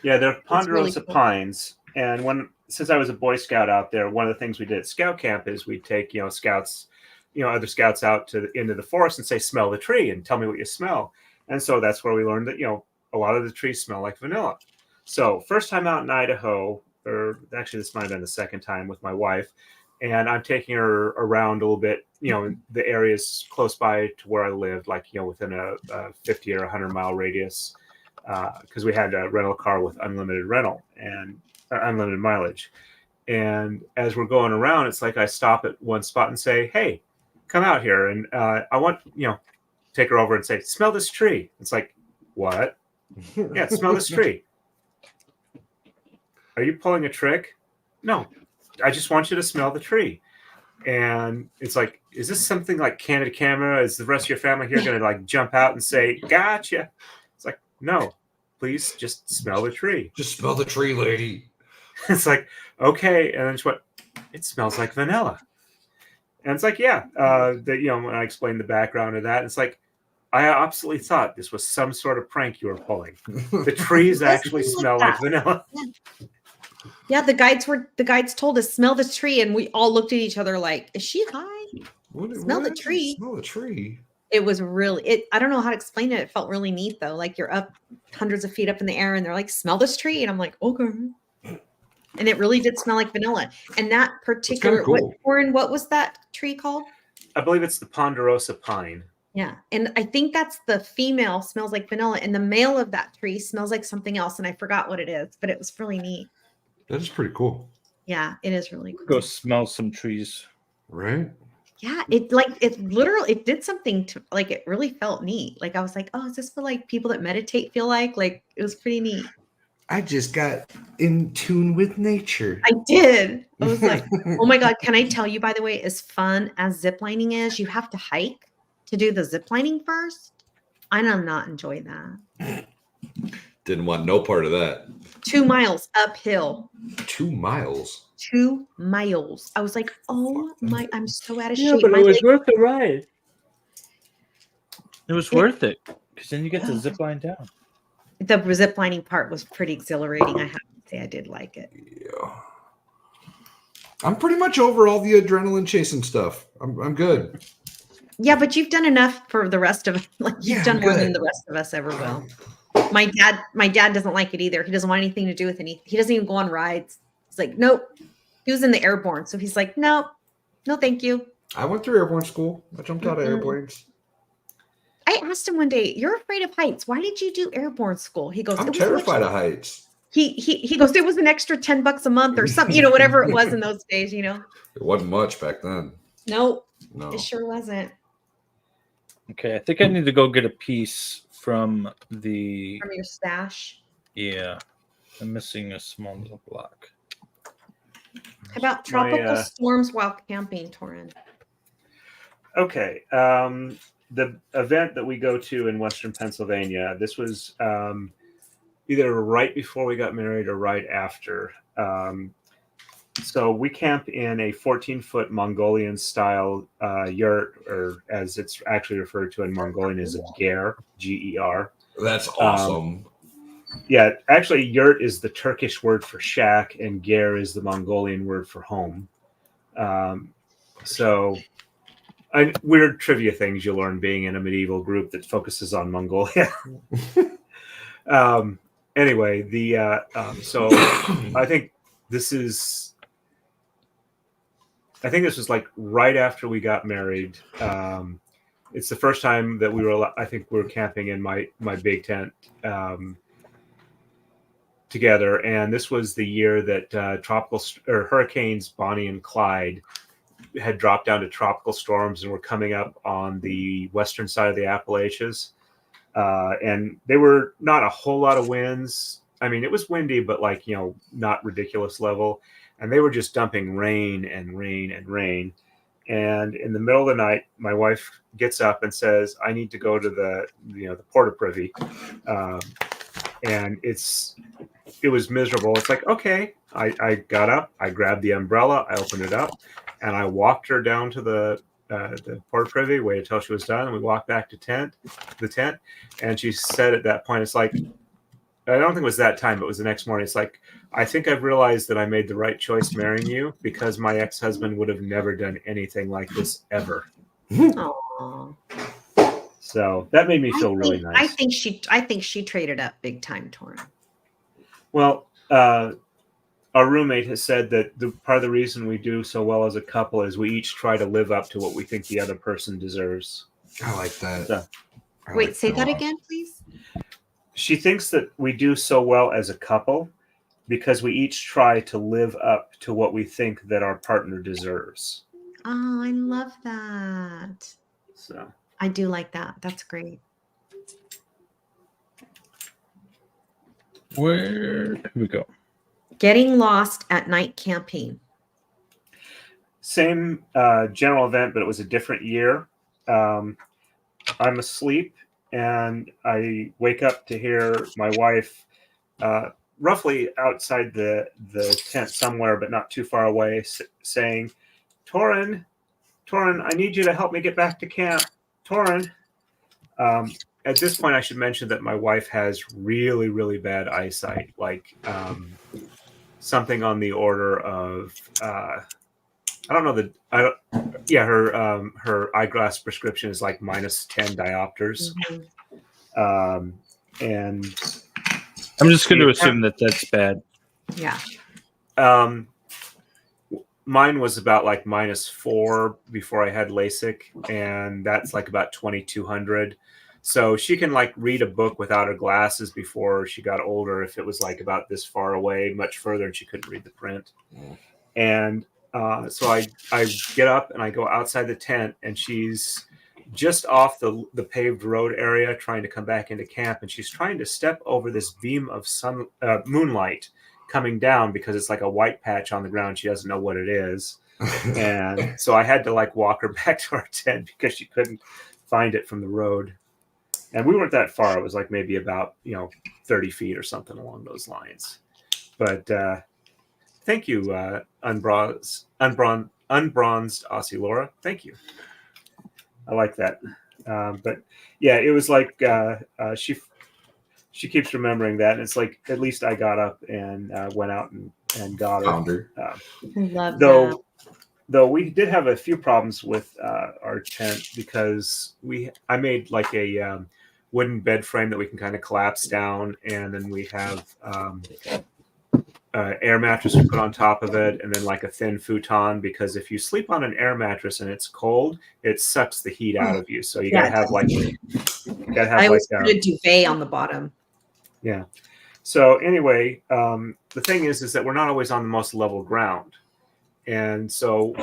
Yeah, they're ponderosa really cool. pines, and since I was a Boy Scout out there, one of the things we did at Scout Camp is we'd take scouts. Other scouts out into the forest and say, smell the tree and tell me what you smell. And so that's where we learned that, a lot of the trees smell like vanilla. So first time out in Idaho, or actually this might have been the second time with my wife, and I'm taking her around a little bit, the areas close by to where I lived, like, within a 50 or 100 mile radius, because we had a rental car with unlimited rental and unlimited mileage. And as we're going around, it's like I stop at one spot and say, hey, come out here. And I want, take her over and say, smell this tree. It's like, what? Yeah, smell this tree. are you pulling a trick? No, I just want you to smell the tree. And it's like, is this something like candid camera? Is the rest of your family here going to like jump out and say, gotcha? It's like, no, please just smell the tree. Just smell the tree, lady. It's like, okay. And then she went, it smells like vanilla. And it's like, yeah, when I explained the background of that, it's like, I absolutely thought this was some sort of prank you were pulling. The trees actually smell like vanilla. Yeah, the guides told us smell the tree, and we all looked at each other like, is she high? Smell the tree. Smell the tree. It was really I don't know how to explain it. It felt really neat though. Like you're up hundreds of feet up in the air and they're like, smell this tree. And I'm like, okay. And it really did smell like vanilla. And that particular cool. what was that tree called? I believe it's the ponderosa pine. Yeah. And I think that's the female smells like vanilla. And the male of that tree smells like something else. And I forgot what it is, but it was really neat. That is pretty cool. Yeah, it is really cool. Go smell some trees. Right? Yeah, it did something to like it really felt neat. Like I was like, oh, is this what like people that meditate feel like? Like it was pretty neat. I just got in tune with nature. I did. I was like, oh my God, can I tell you, by the way, as fun as ziplining is, you have to hike to do the ziplining first. I do not enjoy that. Didn't want no part of that. 2 miles uphill. 2 miles. 2 miles. I was like, oh my, I'm so out of shape. But My it was leg- worth the ride. It was worth it because then you get to zip line down. The zip lining part was pretty exhilarating. I have to say I did like it. Yeah. I'm pretty much over all the adrenaline chasing stuff. I'm good. Yeah, but you've done enough for the rest of like you've Yeah, done more good. than the rest of us ever will. My dad doesn't like it either. He doesn't want anything to do with any. He doesn't even go on rides. He's like, nope. He was in the airborne, so he's like, nope, no, thank you. I went through airborne school. I jumped out of airplanes. I asked him one day, "You're afraid of heights. Why did you do airborne school?" He goes, I'm "It was terrified of heights. He goes, "It was an extra $10 a month or something, whatever it was in those days, It wasn't much back then. Nope, No. it sure wasn't. Okay, I think I need to go get a piece from the. From your stash. Yeah, I'm missing a small little block. How about tropical storms while camping, Torin? Okay. The event that we go to in Western Pennsylvania, this was either right before we got married or right after. So we camp in a 14-foot Mongolian-style yurt, or as it's actually referred to in Mongolian as a ger, G-E-R. That's awesome. Yeah, actually, yurt is the Turkish word for shack, and ger is the Mongolian word for home. Weird trivia things you learn being in a medieval group that focuses on Mongolia. Anyway, so I think this was like right after we got married. It's the first time that we were camping in my big tent together, and this was the year that hurricanes Bonnie and Clyde had dropped down to tropical storms and were coming up on the western side of the Appalachians. And they were not a whole lot of winds. I mean, it was windy, but not ridiculous level. And they were just dumping rain and rain and rain. And in the middle of the night, my wife gets up and says, I need to go to the porta privy. And it was miserable. It's like, okay, I got up, I grabbed the umbrella, I opened it up, and I walked her down to the porta privy, waited until she was done, and we walked back to the tent. And she said at that point, it's like, I don't think it was that time, but it was the next morning. It's like, I think I've realized that I made the right choice marrying you, because my ex-husband would have never done anything like this ever. Aww. So that made me feel really nice. I think she traded up big time, Torin. Well, our roommate has said that part of the reason we do so well as a couple is we each try to live up to what we think the other person deserves. I like that. So, Wait, say that again, please. She thinks that we do so well as a couple because we each try to live up to what we think that our partner deserves. Oh, I love that. So I do like that. That's great. Where did we go? Getting lost at night camping. Same general event, but it was a different year. I'm asleep and I wake up to hear my wife roughly outside the tent somewhere, but not too far away, saying, Torin, I need you to help me get back to camp. Torin. At this point, I should mention that my wife has really, really bad eyesight, like something on the order of her eyeglass prescription is like -10 diopters. Mm-hmm. And I'm just going to assume that that's bad. Yeah. Mine was about like -4 before I had LASIK, and that's like about 2200. So she can like read a book without her glasses before she got older. If it was like about this far away, much further, and she couldn't read the print. And so I get up and I go outside the tent, and she's just off the paved road area trying to come back into camp, and she's trying to step over this beam of moonlight coming down because it's like a white patch on the ground. She doesn't know what it is. And so I had to like walk her back to our tent because she couldn't find it from the road. And we weren't that far. It was like maybe about 30 feet or something along those lines. But thank you, unbronzed Aussie Laura. Thank you. I like that. But yeah, it was like she keeps remembering that, and it's like at least I got up and went out and got her. I love that. Though we did have a few problems with our tent because I made like a wooden bed frame that we can kind of collapse down, and then we have air mattress we put on top of it, and then like a thin futon, because if you sleep on an air mattress and it's cold, it sucks the heat out of you. So you gotta have like I always put a duvet on the bottom. Yeah. So anyway, the thing is that we're not always on the most level ground, and so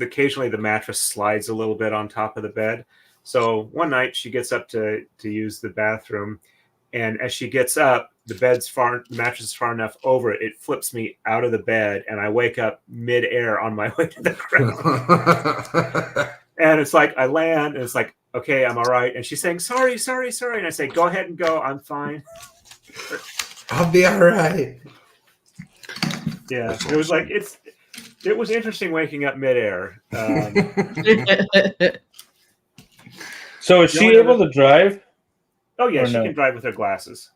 occasionally the mattress slides a little bit on top of the bed. So one night she gets up to use the bathroom, and as she gets up, the mattress is far enough over it flips me out of the bed, and I wake up mid-air on my way to the ground. And it's like I land, and it's like, okay, I'm all right. And she's saying, sorry. And I say, go ahead and go. I'm fine. I'll be all right. Yeah, it was like it was interesting waking up midair. So is she able to drive? Oh yeah, she can drive with her glasses.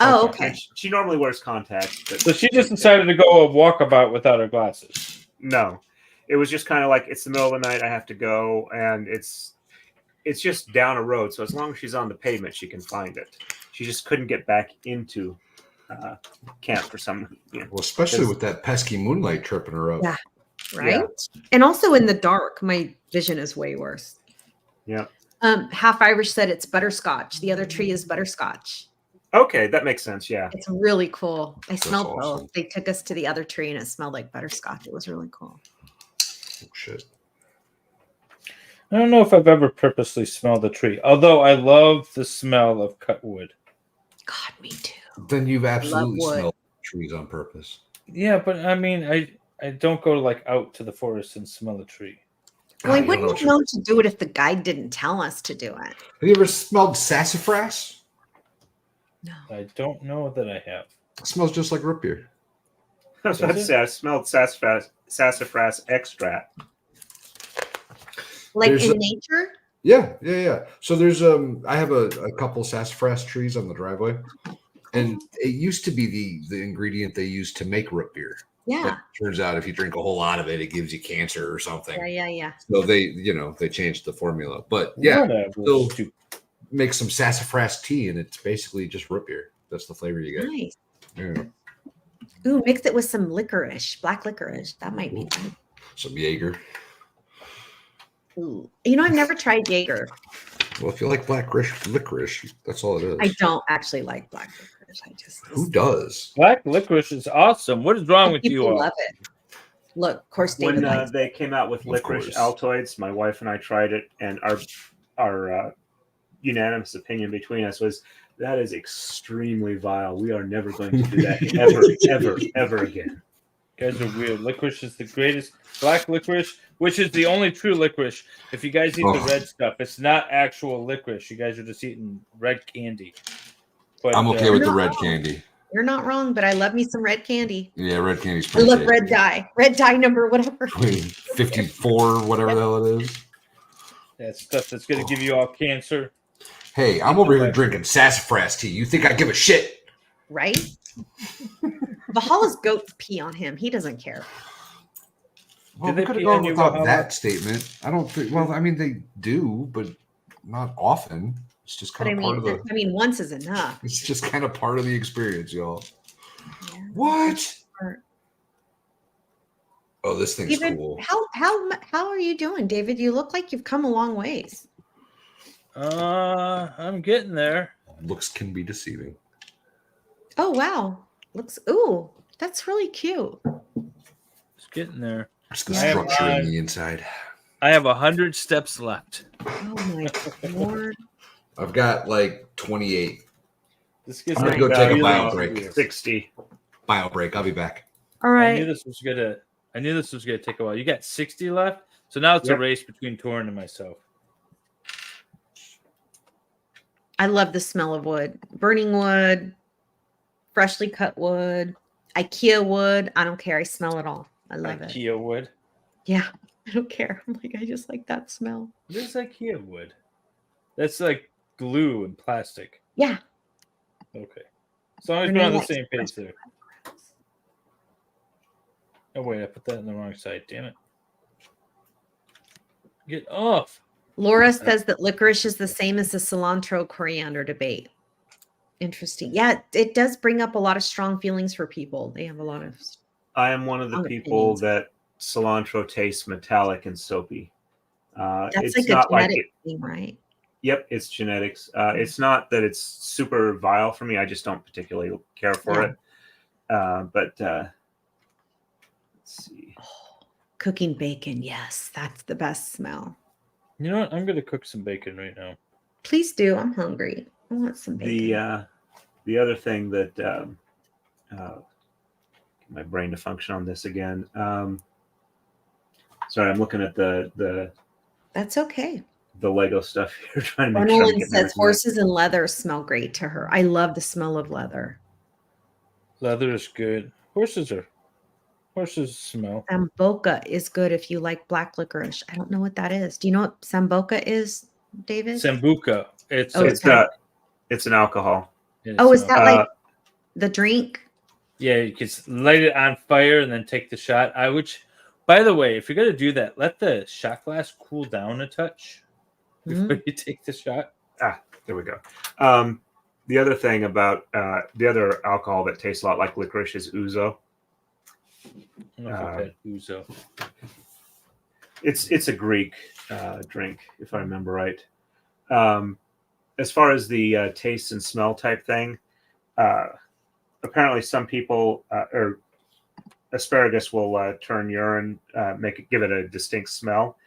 Oh, okay. She normally wears contacts. So she just decided to go a walkabout without her glasses. No, it was just kind of like, it's the middle of the night, I have to go, and it's just down a road. So as long as she's on the pavement, she can find it. She just couldn't get back into camp for some. Well, especially with that pesky moonlight tripping her up. Yeah. Right. Yeah. And also in the dark, my vision is way worse. Yeah. Half Irish said it's butterscotch. The other tree is butterscotch. Okay, that makes sense. Yeah. It's really cool. I smelled awesome. both. They took us to the other tree and it smelled like butterscotch. It was really cool. Oh, shit. I don't know if I've ever purposely smelled a tree, although I love the smell of cut wood. God, me too. Then you've absolutely smelled trees on purpose. Yeah, but I mean, I don't go like out to the forest and smell a tree. Well, I wouldn't have known to do it if the guide didn't tell us to do it. Have you ever smelled sassafras? No. I don't know that I have. It smells just like root beer. I was about to say, I smelled sassafras extract. Like in nature? Yeah. So there's I have a couple sassafras trees on the driveway, and it used to be the ingredient they used to make root beer. Yeah. But it turns out if you drink a whole lot of it, it gives you cancer or something. Yeah. So they changed the formula. But yeah, so make some sassafras tea, and it's basically just root beer. That's the flavor you get. Nice. Yeah. Ooh, mix it with some licorice, black licorice. That might be good. Some Jaeger. Ooh. I've never tried Jaeger. Well, if you like black licorice, that's all it is. I don't actually like black licorice. Who does? Black licorice is awesome. What is wrong with you all? People love it. Look, of course, David when they came out with licorice Altoids, my wife and I tried it, and our unanimous opinion between us was That is extremely vile. We are never going to do that ever again. You guys are weird. Licorice is the greatest. Black licorice, which is the only true licorice. If you guys eat the red stuff, it's not actual licorice. You guys are just eating red candy. But I'm okay with the red candy. You're not wrong, but I love me some red candy. Yeah, red candy's I pretty love tasty. red dye number, whatever. 54, whatever the hell it is. that stuff that's going to give you all cancer. Hey, I'm over here drinking sassafras tea. You think I give a shit? Right? Valhalla's goats pee on him. He doesn't care. Well, we could have gone without that statement. I don't think. Well, I mean, they do, but not often. It's just kind of part of the. I mean, once is enough. It's just kind of part of the experience, y'all. Yeah. What? Oh, this thing's David, cool. How are you doing, David? You look like you've come a long ways. I'm getting there. Looks can be deceiving. Oh wow. Ooh, that's really cute. It's getting there. It's the structure in the inside. I have 100 steps left. Oh my Lord. I've got like 28. I'm gonna go take a bio break. 60. Bio break. I'll be back. All right. I knew this was gonna take a while. You got 60 left, so now it's a race between Torin and myself. I love the smell of wood. Burning wood, freshly cut wood, IKEA wood. I don't care. I smell it all. I love it. IKEA wood. Yeah, I don't care. I'm like, I just like that smell. What is IKEA wood? That's like glue and plastic. Yeah. Okay. As long as we're on the same page there. Oh wait, I put that in the wrong side. Damn it. Get off. Laura says that licorice is the same as the cilantro coriander debate. Interesting. Yeah, it does bring up a lot of strong feelings for people. They have a lot of. I am one of the people that cilantro tastes metallic and soapy. That's it's like a not genetic thing, right? Yep, it's genetics. It's not that it's super vile for me. I just don't particularly care for it. But let's see. Oh, cooking bacon. Yes, that's the best smell. You know what? I'm gonna cook some bacon right now. Please do. I'm hungry. I want some bacon. The other thing that get my brain to function on this again. Sorry, I'm looking at the. That's okay. The Lego stuff here. Trying to make sure Nolan says horses and leather smell great to her. I love the smell of leather. Leather is good. Horses smell. Sambuca is good if you like black licorice. I don't know what that is. Do you know what Sambuca is, David? Sambuca. It's an alcohol. Is that like the drink? Yeah, you can light it on fire and then take the shot. By the way, if you're gonna do that, let the shot glass cool down a touch before you take the shot. There we go. The other thing about the other alcohol that tastes a lot like licorice is ouzo. I don't know if I've had ouzo. It's a Greek drink, if I remember right. As far as the taste and smell type thing, apparently some people or asparagus will turn urine, give it a distinct smell,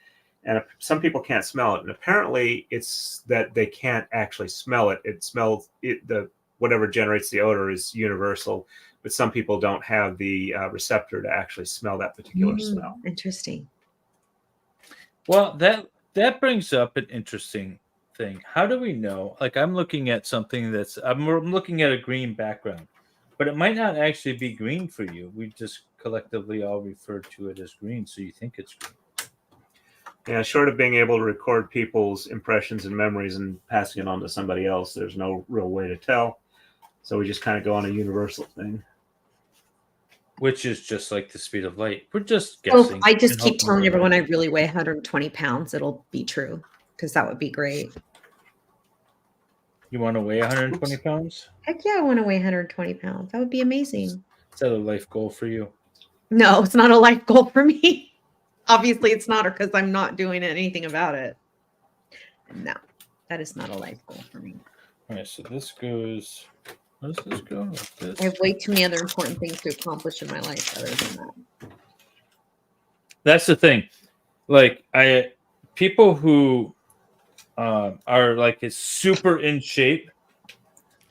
and some people can't smell it. And apparently, it's that they can't actually smell it. It smells whatever generates the odor is universal, but some people don't have the receptor to actually smell that particular smell. Interesting. Well, that brings up an interesting thing. How do we know? Like, I'm looking at something I'm looking at a green background, but it might not actually be green for you. We just collectively all refer to it as green, so you think it's green. Yeah, short of being able to record people's impressions and memories and passing it on to somebody else, there's no real way to tell. So we just kind of go on a universal thing. Which is just like the speed of light. We're just guessing. I just keep telling everyone I really weigh 120 pounds. It'll be true, because that would be great. You want to weigh 120 pounds? Heck yeah, I want to weigh 120 pounds. That would be amazing. Is that a life goal for you? No, it's not a life goal for me. Obviously, it's not, because I'm not doing anything about it. No, that is not a life goal for me. All right, so this goes. How does this go? Like this? I have way too many other important things to accomplish in my life other than that. That's the thing. Like, people who are like is super in shape,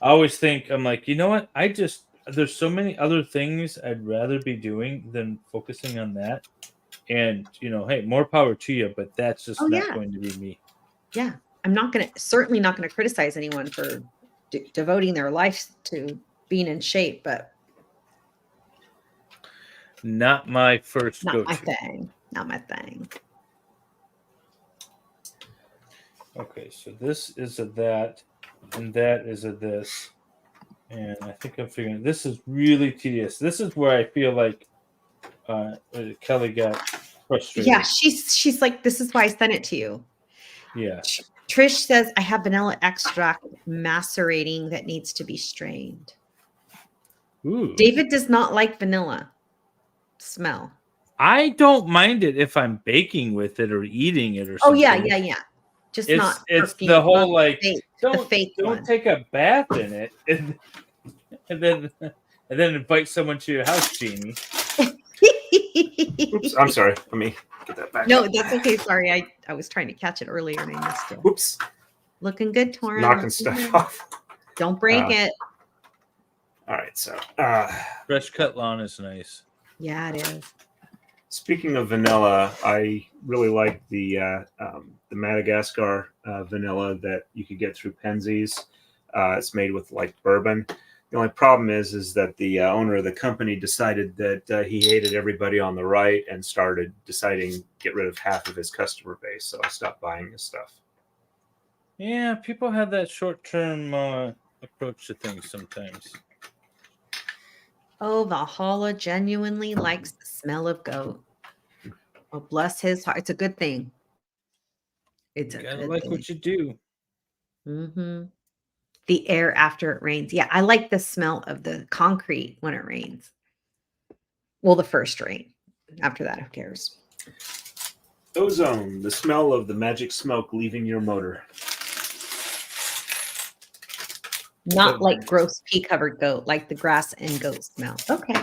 I always think, I'm like, you know what? There's so many other things I'd rather be doing than focusing on that. And, hey, more power to you, but that's just Oh, not yeah. going to be me. Yeah. I'm certainly not going to criticize anyone for devoting their life to being in shape, but Not my first not my go-to. thing. Not my thing. Okay, so this is a that, and that is a this. And I think I'm figuring this is really tedious. This is where I feel like Kelly got frustrated. Yeah, she's like, this is why I sent it to you. Yeah. Trish says, I have vanilla extract macerating that needs to be strained. Ooh. David does not like vanilla smell. I don't mind it if I'm baking with it or eating it or Oh, something. yeah. Just It's not it's perfume, the whole not like the fake don't one. take a bath in it and then invite someone to your house, Jamie. Oops, I'm sorry. Let me get that back. No, up. that's okay. Sorry, I was trying to catch it earlier and I missed it. Oops, Looking good, Torin. knocking Looking stuff good. off. Don't break it. All right, so Fresh cut lawn is nice. Yeah, it is. speaking of vanilla, I really like the Madagascar vanilla that you could get through Penzies. It's made with like bourbon. The only problem is that the owner of the company decided that he hated everybody on the right and started deciding to get rid of half of his customer base. So I stopped buying his stuff. Yeah, people have that short-term approach to things sometimes. Oh, Valhalla genuinely likes the smell of goat. Oh, bless his heart. It's a good thing. It's a You gotta good like thing. what you do. Mm-hmm. The air after it rains. Yeah, I like the smell of the concrete when it rains. Well, the first rain. After that, who cares? Ozone, the smell of the magic smoke leaving your motor. Not like gross pea covered goat, like the grass and goat smell. Okay.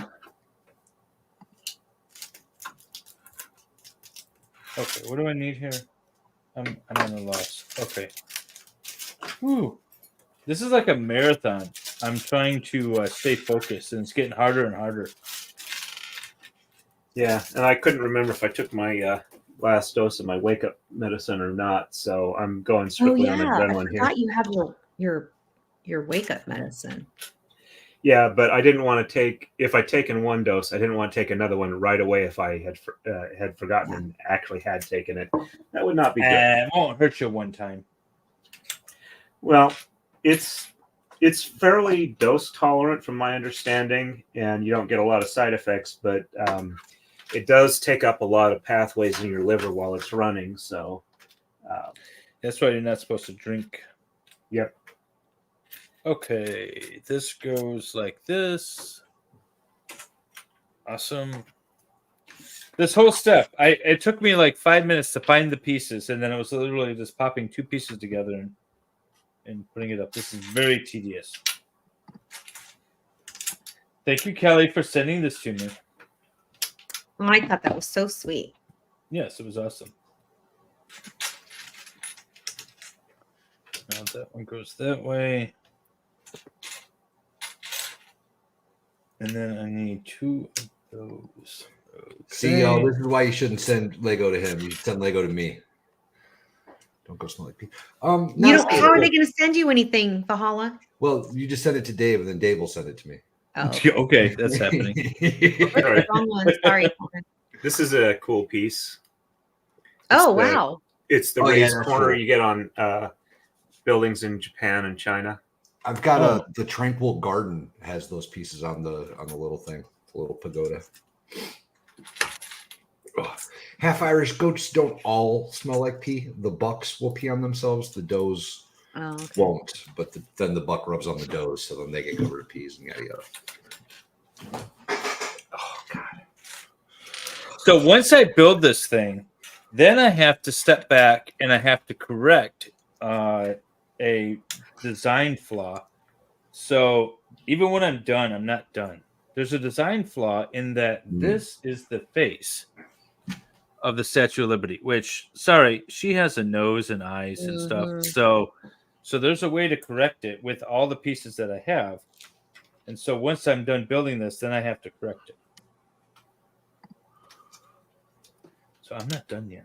Okay, what do I need here? I'm on a loss. Okay. Whew. This is like a marathon. I'm trying to stay focused, and it's getting harder and harder. Yeah, and I couldn't remember if I took my last dose of my wake up medicine or not, so I'm going strictly on adrenaline here. I forgot you have your wake up medicine. Yeah, but I didn't want to take. If I'd taken one dose, I didn't want to take another one right away. If I had forgotten and actually had taken it, that would not be good. It won't hurt you one time. Well, it's fairly dose tolerant from my understanding, and you don't get a lot of side effects, but it does take up a lot of pathways in your liver while it's running. So that's why you're not supposed to drink. Yep. Okay, this goes like this. Awesome. This whole step, it took me like 5 minutes to find the pieces, and then it was literally just popping two pieces together and putting it up. This is very tedious. Thank you, Kelly, for sending this to me. Oh, I thought that was so sweet. Yes, it was awesome. Now that one goes that way. And then I need two of those. Okay. See, y'all, this is why you shouldn't send Lego to him. You should send Lego to me. Don't go smell like pee. How are they going to send you anything, Valhalla? Well, you just send it to Dave, and then Dave will send it to me. Oh, okay, that's happening. Wrong one. Sorry. This is a cool piece. Wow. It's the raised corner you get on buildings in Japan and China. I've got the Tranquil Garden has those pieces on the little thing, the little pagoda. Half Irish goats don't all smell like pee. The bucks will pee on themselves. The does won't, but then the buck rubs on the does, so then they get covered in peas and yada yada. Oh God! So once I build this thing, then I have to step back and I have to correct a design flaw. So even when I'm done, I'm not done. There's a design flaw in that this is the face of the Statue of Liberty, which, sorry, she has a nose and eyes and stuff. So So there's a way to correct it with all the pieces that I have. And so once I'm done building this, then I have to correct it. So I'm not done yet.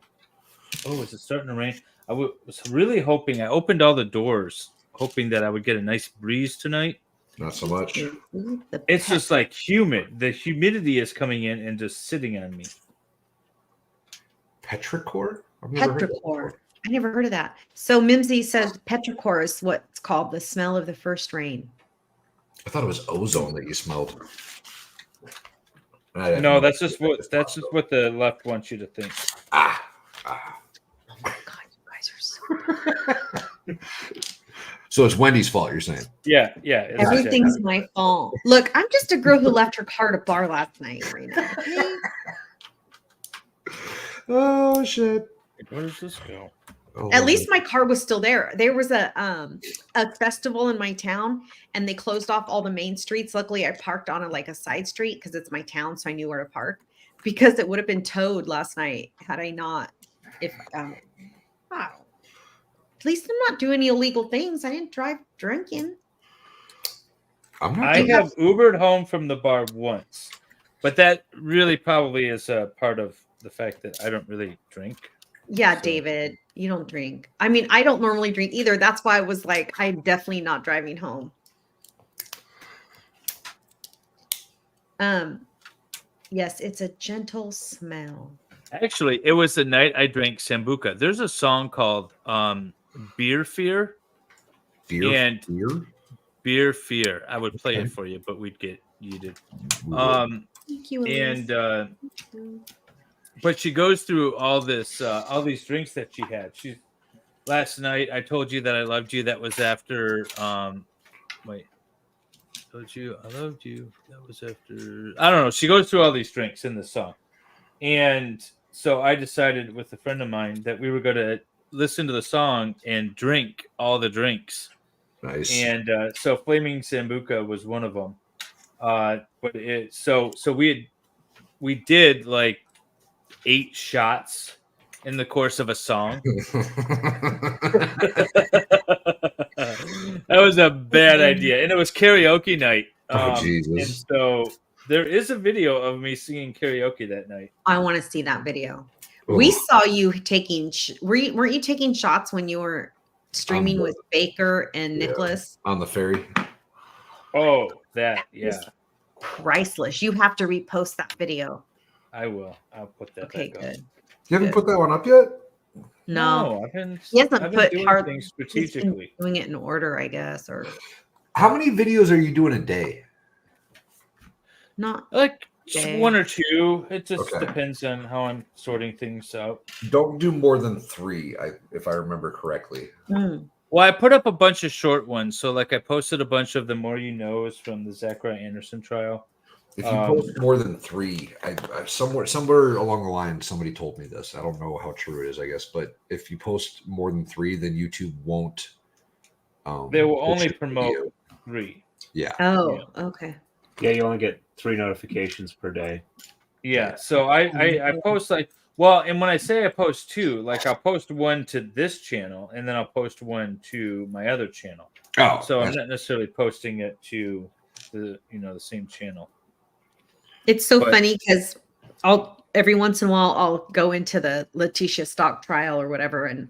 Oh, is it starting to rain? I was really hoping, I opened all the doors, hoping that I would get a nice breeze tonight. Not so much. It's just like humid. The humidity is coming in and just sitting on me. Petrichor? I've never heard of that Petrichor. before. I never heard of that. So Mimsy says petrichor is what's called the smell of the first rain. I thought it was ozone that you smelled. No, that's just what the left wants you to think. Oh my God, you guys are so So it's Wendy's fault, you're saying? Yeah. everything's my fault. Look, I'm just a girl who left her car at a bar last night right now. Okay? Oh shit. Where does this go? Oh, At least my car was still there. There was a festival in my town, and they closed off all the main streets. Luckily, I parked on a side street because it's my town, so I knew where to park. Because it would have been towed last night had I not. Wow. At least I'm not doing any illegal things. I didn't drive drinking. I have Ubered home from the bar once, but that really probably is a part of the fact that I don't really drink. Yeah, David, you don't drink. I mean, I don't normally drink either. That's why I was like, I'm definitely not driving home. Yes, it's a gentle smell. Actually, it was the night I drank Sambuca. There's a song called Beer Fear. Beer? Beer Fear. I would play it for you, but we'd get yeeted. Thank you, Elise. But she goes through all these drinks that she had. Last night I told you that I loved you. That was after told you I loved you. That was after, I don't know. She goes through all these drinks in the song. And so I decided with a friend of mine that we were going to listen to the song and drink all the drinks. Nice. And so Flaming Sambuca was one of them. So we did like 8 shots in the course of a song. That was a bad idea, and it was karaoke night. Jesus! And so there is a video of me singing karaoke that night. I want to see that video. Ooh. We saw you taking. Weren't you taking shots when you were streaming with Baker and Nicholas on the ferry? Oh, that priceless. You have to repost that video. I will. I'll put that. Okay, back good. up. You haven't put that one up yet? No, he hasn't put hard things strategically. Doing it in order, I guess, or how many videos are you doing a day? Not like 1 or 2. It just depends on how I'm sorting things out. Don't do more than 3, if I remember correctly. Well, I put up a bunch of short ones. So like I posted a bunch of The More You Knows from the Zachariah Anderson trial. If you post more than 3, I somewhere along the line, somebody told me this. I don't know how true it is, I guess. But if you post more than 3, then YouTube won't. They will only promote 3. Yeah. Oh, okay. Yeah, you only get 3 notifications per day. Yeah. So I post and when I say I post 2, like I'll post 1 to this channel and then I'll post 1 to my other channel. Oh. So I'm not necessarily posting it to the same channel. It's so funny because every once in a while I'll go into the Letitia Stock trial or whatever, and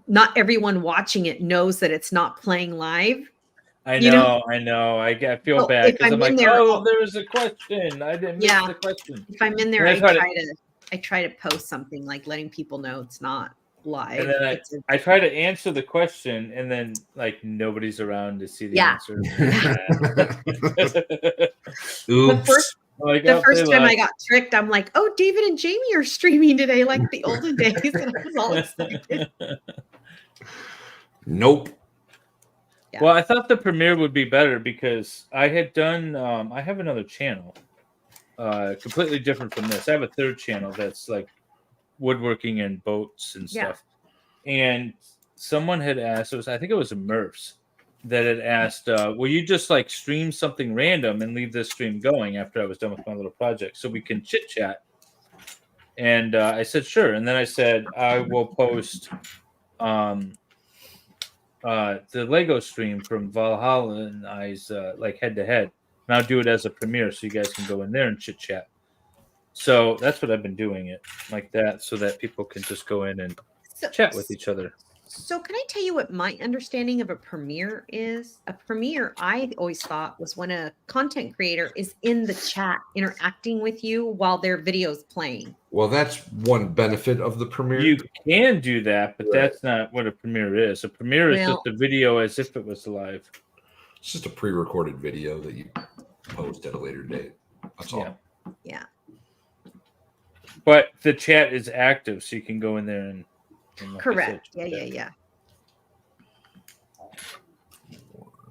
not everyone watching it knows that it's not playing live. I know. I feel bad because I'm like, there was a question. I didn't miss the question. If I'm in there, I try to post something like letting people know it's not live. And then I try to answer the question, and then like nobody's around to see the answer. Oops. The first time I got tricked, I'm like, "Oh, David and Jamie are streaming today, like the olden days," and I was all excited. Nope. Yeah. Well, I thought the premiere would be better because I had done. I have another channel, completely different from this. I have a third channel that's like woodworking and boats and stuff. And someone had asked. I think it was a Murphs that had asked, will you just like stream something random and leave this stream going after I was done with my little project so we can chit chat? And I said, sure. And then I said, I will post the Lego stream from Valhalla and I's like head to head, and I'll do it as a premiere, so you guys can go in there and chit chat. So that's what I've been doing it like that, so that people can just go in and chat with each other. So can I tell you what my understanding of a premiere is? A premiere, I always thought, was when a content creator is in the chat interacting with you while their video's playing. Well, that's one benefit of the premiere. You can do that, but Right. that's not what a premiere is. A premiere is just a video as if it was live. It's just a pre-recorded video that you post at a later date. That's all. Yeah. But the chat is active, so you can go in there and like correct. Yeah.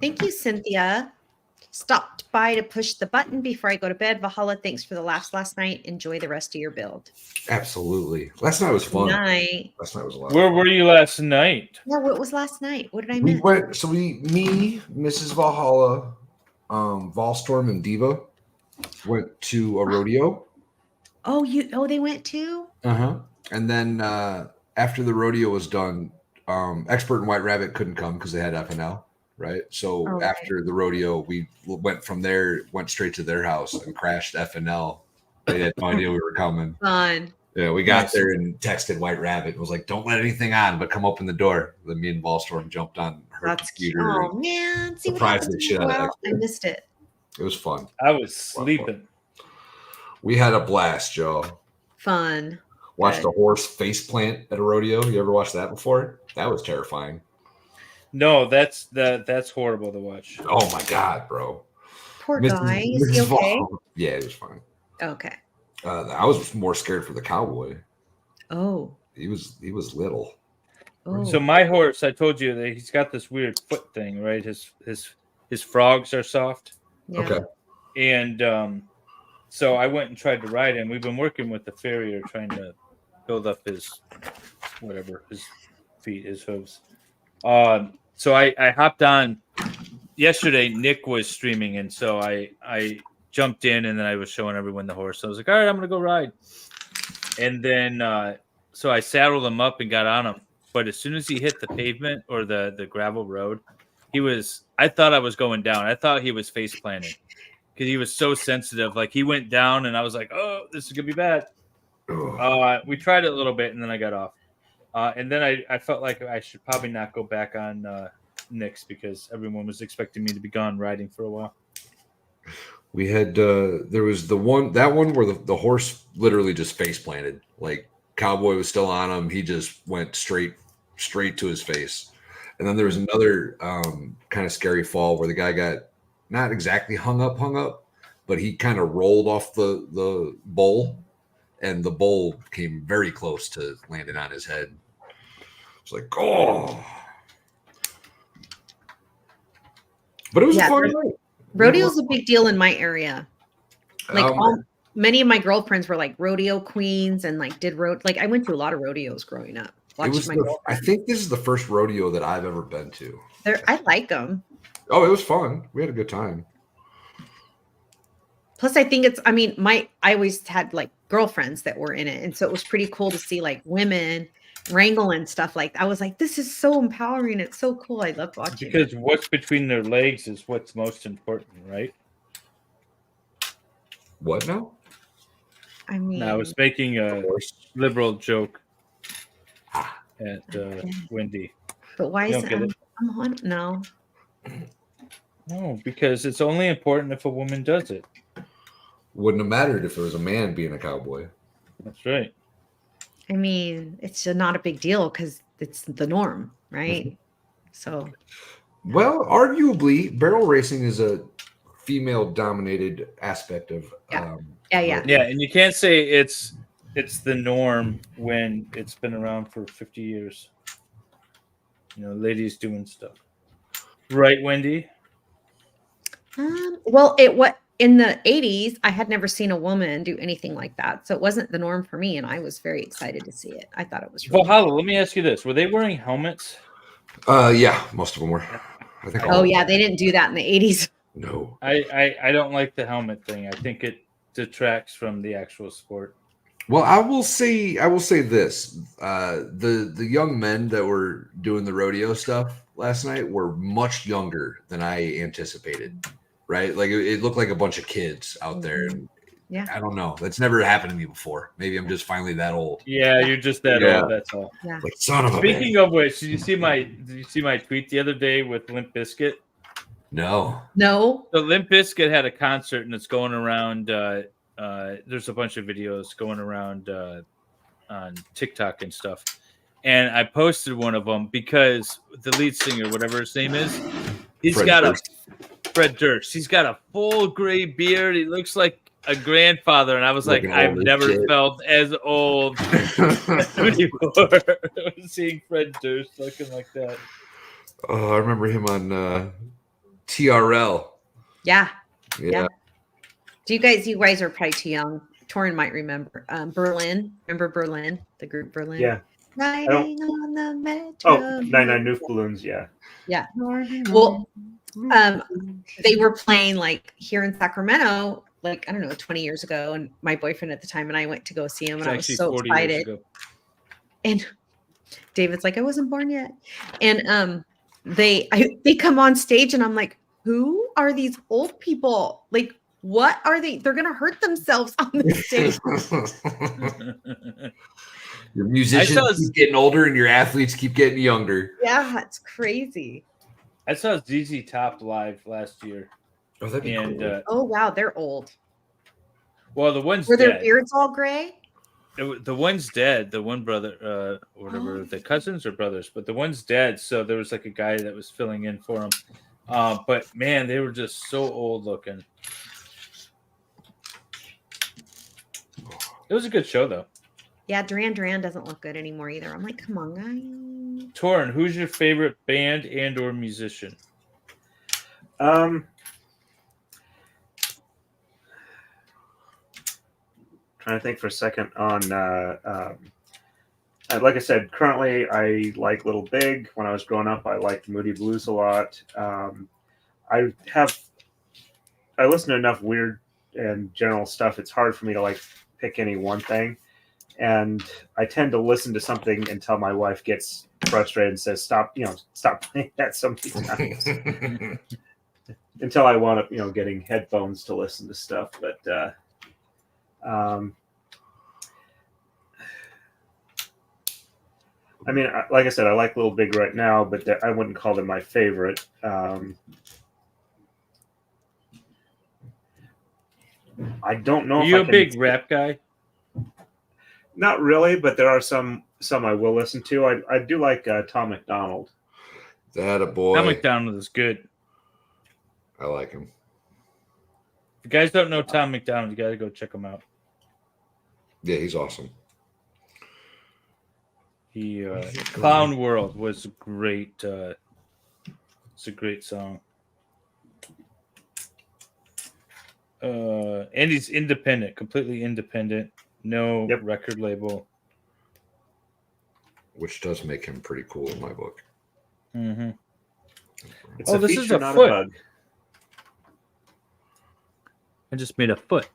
Thank you, Cynthia. Stopped by to push the button before I go to bed. Valhalla, thanks for the laughs last night. Enjoy the rest of your build. Absolutely. Last night was fun. Night. Last night was a lot. Where were you last night? Yeah, what was last night? What did I We miss? went. So me, Mrs. Valhalla, Volstorm, and Diva went to a rodeo. Oh, they went too? And then after the rodeo was done, Expert and White Rabbit couldn't come because they had FNL, right? So after the rodeo, we went from there, went straight to their house and crashed FNL. They had no idea we were coming. Fun. Yeah, we got there and texted White Rabbit. It was like, don't let anything on, but come open the door. Then me and Volstorm jumped on her computer. Oh, man. See surprised the shit out of I missed it. It was fun. I was sleeping. We had a blast, Joe. Fun. Watched a horse face plant at a rodeo. You ever watched that before? That was terrifying. No, that's horrible to watch. Oh my god, bro. Poor guy. Is he okay? Yeah, it was fine. Okay. I was more scared for the cowboy. Oh. He was little. Oh. So my horse, I told you that he's got this weird foot thing, right? His frogs are soft. Yeah. Okay. And so I went and tried to ride him. We've been working with the farrier trying to build up his feet, his hooves. So I hopped on yesterday. Nick was streaming, and so I jumped in, and then I was showing everyone the horse. So I was like, all right, I'm gonna go ride. And then so I saddled him up and got on him. But as soon as he hit the pavement or the gravel road, I thought I was going down. I thought he was face planting. Because he was so sensitive. Like he went down and I was like, oh, this is gonna be bad. We tried it a little bit and then I got off. And then I felt like I should probably not go back on Nick's because everyone was expecting me to be gone riding for a while. We had there was that one where the horse literally just face planted. Like cowboy was still on him. He just went straight to his face. And then there was another kind of scary fall where the guy got not exactly hung up, but he kind of rolled off the bull, and the bull came very close to landing on his head. It's like, oh. But it was a fun night. Rodeo's a big deal in my area. Like many of my girlfriends were like rodeo queens and like I went to a lot of rodeos growing up. I think this is the first rodeo that I've ever been to. I like them. Oh, it was fun. We had a good time. Plus, I think I always had like girlfriends that were in it. And so it was pretty cool to see like women wrangle and stuff like that. I was like, this is so empowering. It's so cool. I love watching it. Because what's between their legs is what's most important, right? What now? I mean, no, I was making a liberal joke at Wendy. But why is it? I'm on no. No, because it's only important if a woman does it. Wouldn't have mattered if it was a man being a cowboy. That's right. I mean, it's not a big deal because it's the norm, right? Mm-hmm. So, well, arguably, barrel racing is a female-dominated aspect of. Yeah, and you can't say it's the norm when it's been around for 50 years. You know, ladies doing stuff, right, Wendy? Well, in the 80s, I had never seen a woman do anything like that. So it wasn't the norm for me. And I was very excited to see it. I thought it was really Valhalla, cool. Let me ask you this. Were they wearing helmets? Yeah, most of them were. I think. Oh, yeah. They didn't do that in the 80s. No. I don't like the helmet thing. I think it detracts from the actual sport. Well, I will say this. The young men that were doing the rodeo stuff, last night were much younger than I anticipated. Right? Like it looked like a bunch of kids out there. And Yeah. I don't know. That's never happened to me before. Maybe I'm just finally that old. Yeah, you're just that Yeah. old. That's all. Yeah. Like son of a Speaking bitch. of which, did you see my tweet the other day with Limp Bizkit? No. No. So Limp Bizkit had a concert and it's going around. There's a bunch of videos going around on TikTok and stuff. And I posted one of them because the lead singer, whatever his name is, Fred Durst. He's got a full gray beard. He looks like a grandfather. And I was Looking like, I've old as never shit. felt as old anymore. Seeing Fred Durst looking like that. Oh, I remember him on TRL. Yeah. Yeah. You guys are probably too young. Torin might remember. Berlin. Remember Berlin? The group Berlin? Yeah. Riding on the metro. Oh, 99 Noof Balloons. Yeah. Yeah. Well, they were playing like here in Sacramento, like, I don't know, 20 years ago. And my boyfriend at the time and I went to go see him and I was so excited. And David's like, I wasn't born yet. And they come on stage and I'm like, who are these old people? Like, what are they? They're going to hurt themselves on the stage. Your musicians keep getting older and your athletes keep getting younger. Yeah, it's crazy. I saw ZZ Top live last year. Oh, that'd be cool. Oh, wow. They're old. Well, the one's Were dead. their beards all gray? The one's dead. The one brother, whatever, the cousins or brothers, but the one's dead. So there was like a guy that was filling in for him. But man, they were just so old looking. It was a good show, though. Yeah, Duran Duran doesn't look good anymore either. I'm like, come on, guys. Torin, who's your favorite band and or musician? Trying to think for a second on like I said, currently I like Little Big. When I was growing up, I liked Moody Blues a lot. I listen to enough weird and general stuff. It's hard for me to like pick any one thing. And I tend to listen to something until my wife gets frustrated and says, stop playing that so many times. Until I wound up, getting headphones to listen to stuff. But I mean, like I said, I like Little Big right now, but I wouldn't call them my favorite. I don't know. Are you a big rap guy? Not really, but there are some I will listen to. I do like Tom McDonald. That a boy. Tom McDonald is good. I like him. If you guys don't know Tom McDonald, you got to go check him out. Yeah, he's awesome. He Clown World was great. It's a great song. And he's independent, completely independent. No record label. Which does make him pretty cool in my book. Mm-hmm. It's this feature, is a not foot. A bug. I just made a foot,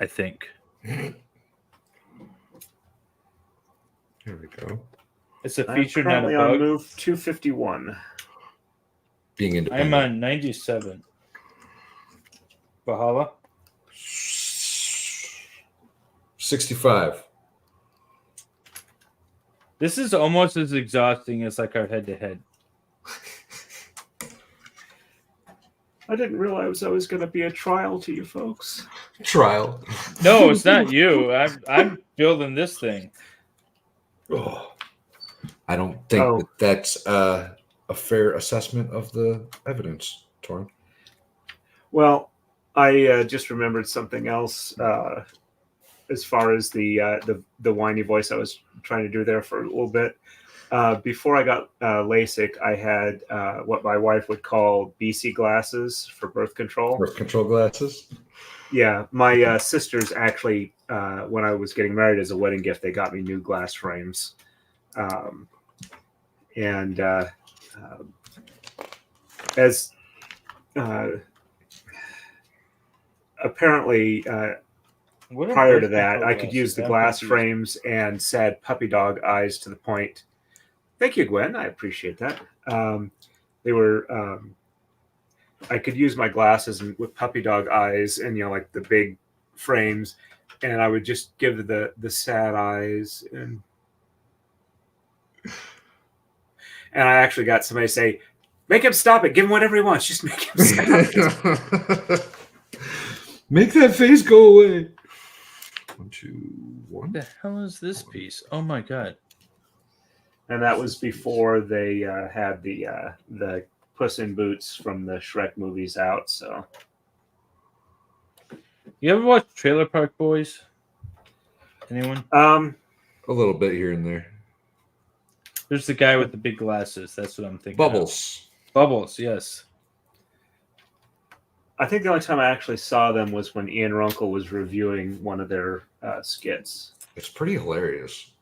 I think. Here we go. It's a feature, not a currently bug. on move 251. Being independent. I'm on 97. Valhalla? 65. This is almost as exhausting as like our head-to-head. I didn't realize I was going to be a trial to you folks. Trial. No, it's not you. I'm building this thing. Oh, I don't think that's a fair assessment of the evidence, Torin. Well, I just remembered something else as far as the whiny voice I was trying to do there for a little bit. Before I got LASIK, I had what my wife would call BC glasses for birth control. Birth control glasses? Yeah. My sisters actually, when I was getting married as a wedding gift, they got me new glass frames. As apparently prior to that, I could use the glass frames and sad puppy dog eyes to the point Thank you, Gwen. I appreciate that. They were. I could use my glasses and with puppy dog eyes, and like the big frames, and I would just give the sad eyes, and I actually got somebody to say, "Make him stop it. Give him whatever he wants. Just make him stop it." Make that face go away. 1, 2, 1. What the hell is this piece? Oh my god! And that was before they had the Puss in Boots from the Shrek movies out. So, You ever watch Trailer Park Boys? Anyone? A little bit here and there. There's the guy with the big glasses. That's what I'm thinking. Bubbles. Bubbles, yes. I think the only time I actually saw them was when Ian Runkle was reviewing one of their skits. It's pretty hilarious.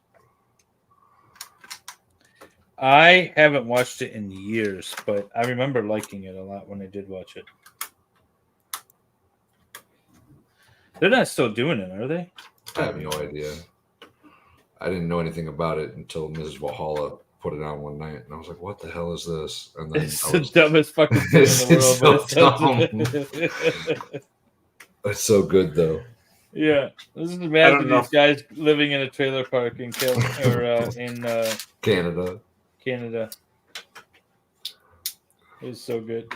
I haven't watched it in years, but I remember liking it a lot when I did watch it. They're not still doing it, are they? I have no idea. I didn't know anything about it until Mrs. Valhalla put it on one night, and I was like, "What the hell is this?" And then It's the dumbest fucking thing in the world. so it's so good, though. Yeah, this is imagine these guys living in a trailer park in Canada. Canada. It's so good.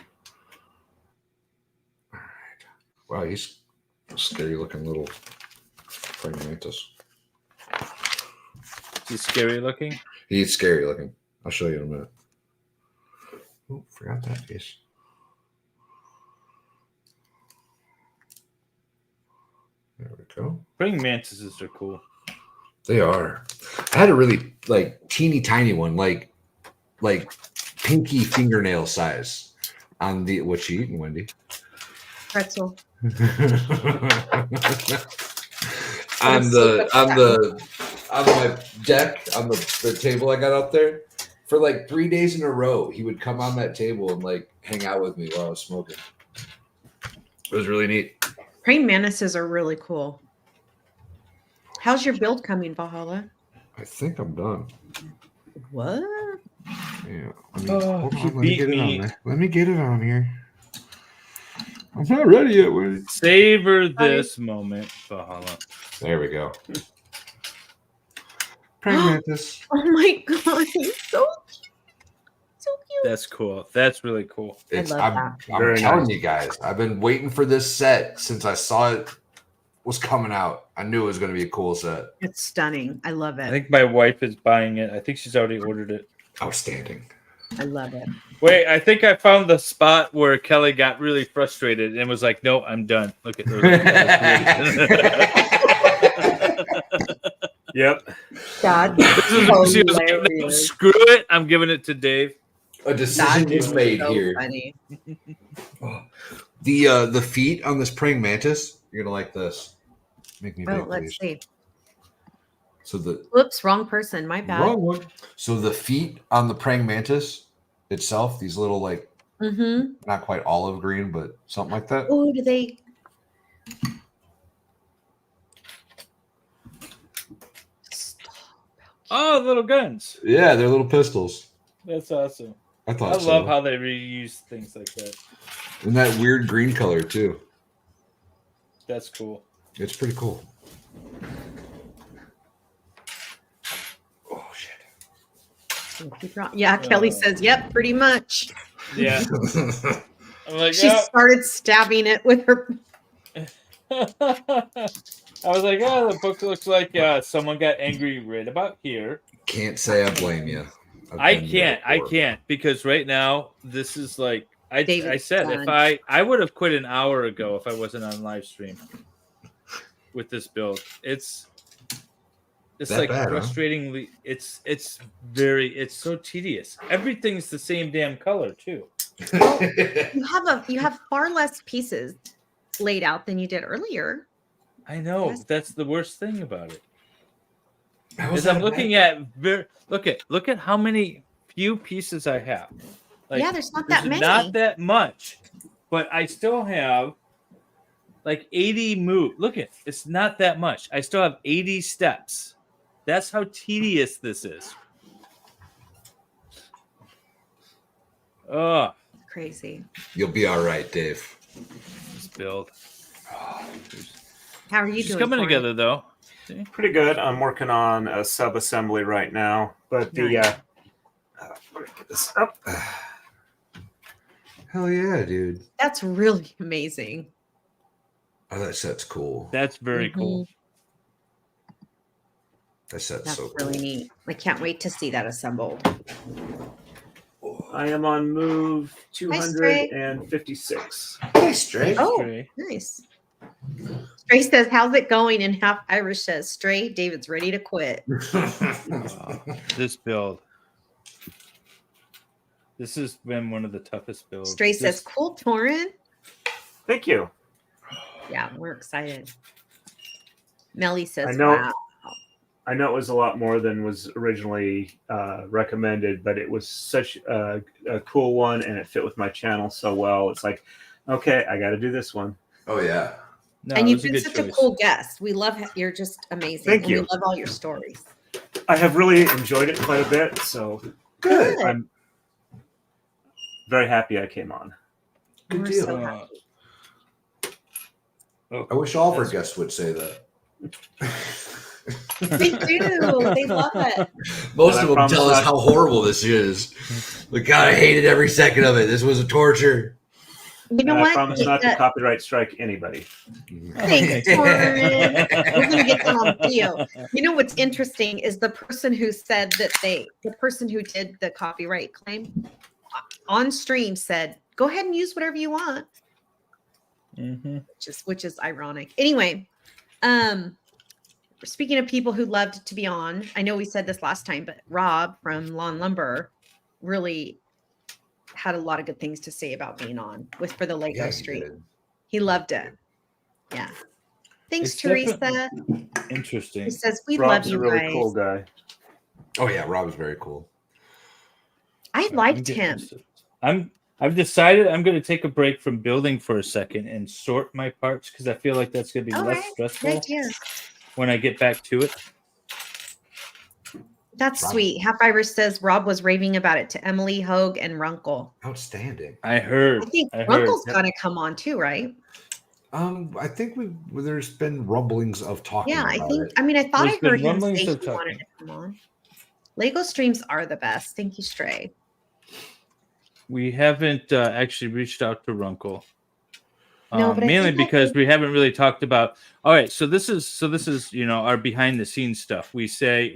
All right. Wow, he's a scary looking little praying mantis. He's scary looking. He's scary looking. I'll show you in a minute. Oh, forgot that piece. There we go. Praying mantises are cool. They are. I had a really teeny tiny one, like pinky fingernail size on the what you eating, Wendy? Pretzel. on my deck on the table I got out there for 3 days in a row. He would come on that table and hang out with me while I was smoking. It was really neat. Praying mantises are really cool. How's your build coming, Valhalla? I think I'm done. What? Yeah. Let me get it on here. I'm not ready yet, Wendy. Savor this moment, Valhalla. There we go. Praying mantis. Oh my god, he's so cute. So cute. That's cool. That's really cool. I love that. I'm telling you guys, I've been waiting for this set since I saw it was coming out. I knew it was going to be a cool set. It's stunning. I love I it. think my wife is buying it. I think she's already ordered it. Outstanding. I love it. Wait, I think I found the spot where Kelly got really frustrated and was like, "No, I'm done." Look at those. Yep. God, This is what she was like, "No, screw it. I'm giving it to Dave." A decision is made so here. funny. The feet on this praying mantis, you're gonna like this. Make me big, Let's please. see. So the Whoops, wrong person. My bad. wrong one. So the feet on the praying mantis itself, these little not quite olive green, but something like that. Oh, do they? Oh, little guns. Yeah, they're little pistols. That's awesome. I thought I so. love how they reuse things like that. And that weird green color too. That's cool. It's pretty cool. Oh shit. Yeah, Kelly says, "Yep, pretty much." Yeah. I'm like, She started stabbing it with her. I was like, the book looks like someone got angry right about here. Can't say I blame you. I can't because right now this is like I said done. if I would have quit an hour ago if I wasn't on live stream with this build. It's that bad, frustratingly it's so tedious. Everything's the same damn color too. You have far less pieces laid out than you did earlier. I know. Yes. That's the worst thing about it. How's Is I'm that looking bad? at look at how many few pieces I have. Yeah, there's not that many. Not that much, but I still have 80 move. Look at it's not that much. I still have 80 steps. That's how tedious this is. Oh, Crazy. You'll be all right, Dave. this build. How are you She's doing? coming Tori? together though. See? Pretty good. I'm working on a sub assembly right now, but the Nice. let me get this up. Hell yeah, dude. That's really amazing. Oh, that set's cool. That's very cool. That set's That's so cool. really neat. I can't wait to see that assembled. I am on move Stray. 256. Hey, Stray. Oh, Stray. nice. Stray says, "How's it going?" And Half Irish says, "Stray, David's ready to quit." Wow. This build. This has been one of the toughest builds. Stray says, "Cool, Torin." Thank you. Yeah, we're excited. Melly says, I know. "Wow." I know it was a lot more than was originally recommended, but it was such a cool one, and it fit with my channel so well. It's like, okay, I got to do this one. Oh yeah. No, And it you've was a been good such a choice. cool guest. We love you're just amazing. Thank and you. We love all your stories. I have really enjoyed it quite a bit, so Good. I'm very happy I came on. Good We're deal. so happy. I wish all of our guests would say that. They do. They love it. Most And of I them tell promise us not- how horrible this is. Like, God, I hated every second of it. This was a torture. You know And what? I promise not to copyright strike anybody. Thanks, Torin. We're gonna get that on video. You know what's interesting is the person who said that the person who did the copyright claim on stream said, "Go ahead and use whatever you want," which is ironic. Anyway, speaking of people who loved to be on, I know we said this last time, but Rob from Lawn Lumber really had a lot of good things to say about being on for the Lego Yeah, he stream. did. He loved it. Yeah. Thanks, It's Teresa. Interesting. He says, "We Rob's love you a really guys." cool guy. Oh yeah, Rob was very cool. I liked him. I've decided I'm going to take a break from building for a second and sort my parts because I feel like that's going to be All less right. stressful Good idea. when I get back to it. That's Rob. sweet. Half Irish says Rob was raving about it to Emily, Hogue, and Runkle. Outstanding. I heard. I think I heard. Runkle's gonna come on too, right? I think there's been rumblings of talking. Yeah, I about think. it. I mean, I thought There's I heard been him say rumblings he of wanted talking. to come on. Lego streams are the best. Thank you, Stray. We haven't actually reached out to Runkle. No, but I mainly think I because think- we haven't really talked about. All right, so this is our behind the scenes stuff. We say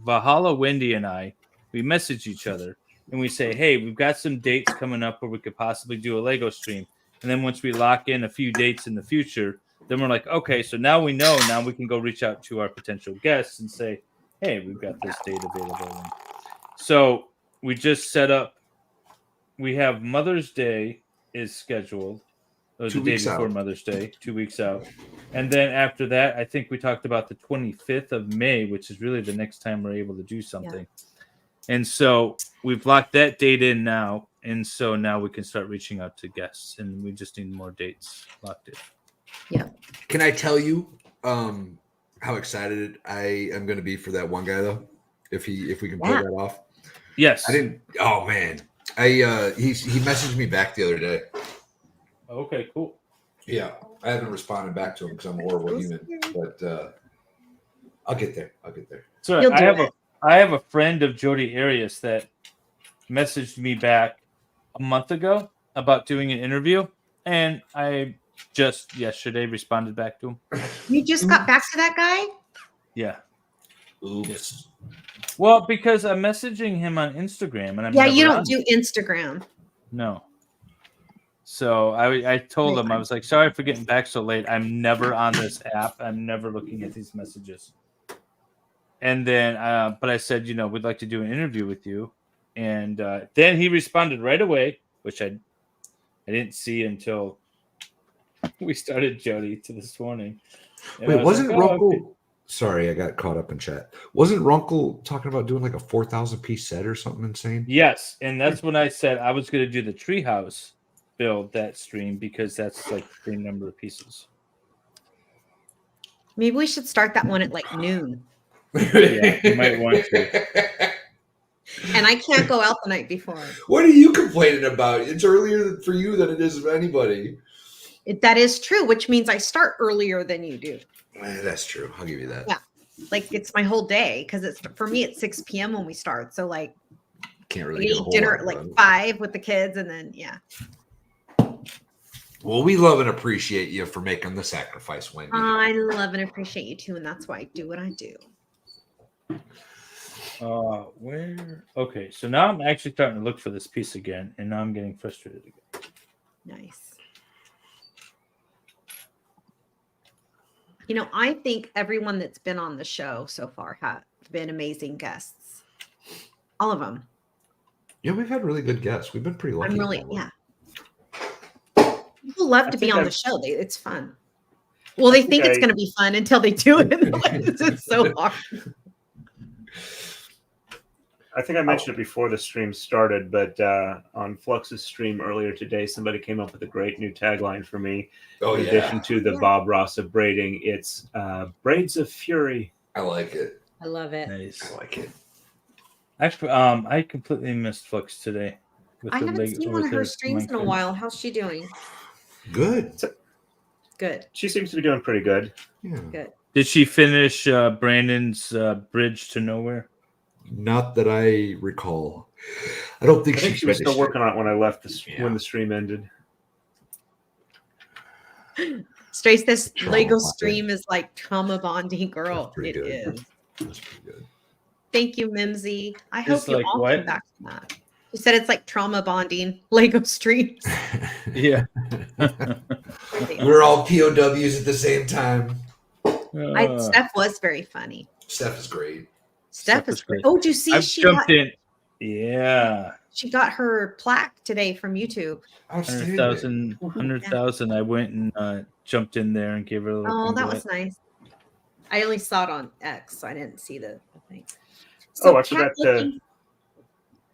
Valhalla, Wendy, and I, we message each other and we say, hey, we've got some dates coming up where we could possibly do a Lego stream. And then once we lock in a few dates in the future, then we're like, okay, so now we know. Now we can go reach out to our potential guests and say, hey, we've got this date available. And so we just set up. We have Mother's Day is scheduled. Or 2 the day weeks before out. Mother's Day, 2 weeks out. And then after that, I think we talked about the 25th of May, which is really the next time we're able to do something. And so we've locked that date in now. And so now we can start reaching out to guests, and we just need more dates locked in. Yeah. Can I tell you how excited I am going to be for that one guy though? If we can pull Yeah. that off. Yes. I didn't. Oh man, he messaged me back the other day. Okay, cool. Yeah, I haven't responded back to him because I'm a horrible human, but I'll get there. So You'll do I have a friend of Jody Arias that messaged me back a month ago about doing an interview, and I just yesterday responded back to him. You just got back to that guy? Yeah. Oops. Well, because I'm messaging him on Instagram, and I'm Yeah, never you don't on do Instagram. No. So I told him, I was like, sorry for getting back so late. I'm never on this app. I'm never looking at these messages. And then, but I said, we'd like to do an interview with you. And then he responded right away, which I didn't see until we started Jody to this morning. And I Wait, was wasn't like, oh, Runkle? okay. Sorry, I got caught up in chat. Wasn't Runkle talking about doing like a 4,000 piece set or something insane? Yes. And that's when I said I was going to do the treehouse build that stream because that's like the same number of pieces. Maybe we should start that one at like noon. Yeah, you might want to. And I can't go out the night before. What are you complaining about? It's earlier for you than it is for anybody. That is true, which means I start earlier than you do. That's true. I'll give you that. Yeah. Like it's my whole day because it's for me it's 6 p.m. when we start. So like Can't we really get a eat whole dinner lot at like done. 5 with the kids and then Well, we love and appreciate you for making the sacrifice, Wendy. I love and appreciate you too, and that's why I do what I do. Where? Okay, so now I'm actually starting to look for this piece again, and now I'm getting frustrated again. Nice. You know, I think everyone that's been on the show so far have been amazing guests. All of them. Yeah, we've had really good guests. We've been pretty lucky. I'm really, with that yeah. People love to be on the show. It's fun. Well, they think it's going to be fun until they do it. It's so hard. I think I mentioned it before the stream started, but on Flux's stream earlier today, somebody came up with a great new tagline for me. Oh, in addition to the Bob Ross of braiding, it's Braids of Fury. I like it. I love it. Nice. I like it. Actually, I completely missed Flux today. I haven't seen one of her streams in a while. How's she doing? Good. Good. She seems to be doing pretty good. Yeah. Good. Did she finish Brandon's Bridge to Nowhere? Not that I recall. I don't think, I think she was still working on it when I left when the stream ended. Strace, this Lego stream is like trauma bonding, girl. It is. That's pretty good. Thank you, Mimsy. I hope you like all what? come back to that. You said it's like trauma bonding Lego streams. Yeah. We're all POWs at the same time. Steph was very funny. Steph is great. Steph is great. Oh, did you see? I've jumped in. Yeah. She got her plaque today from YouTube. 100,000. I went and jumped in there and gave her a little. Oh, that was nice. I only saw it on X, so I didn't see the thing. So I forgot to.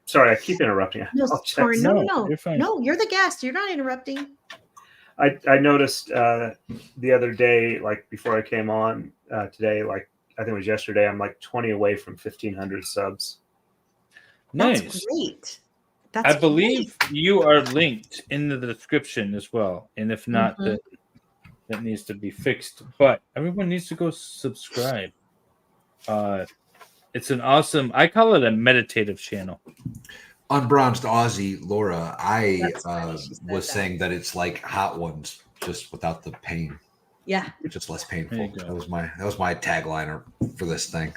Sorry, I keep interrupting. No, you're fine. No, you're the guest. You're not interrupting. I noticed the other day, like before I came on today, like I think it was yesterday, I'm like 20 away from 1,500 subs. Nice. That's great. I believe you are linked in the description as well. And if not, that needs to be fixed. But everyone needs to go subscribe. It's an awesome, I call it a meditative channel. On Bronzed Aussie, Laura, I was saying that it's like Hot Ones, just without the pain. Yeah. Just less painful. That was my tagline for this thing.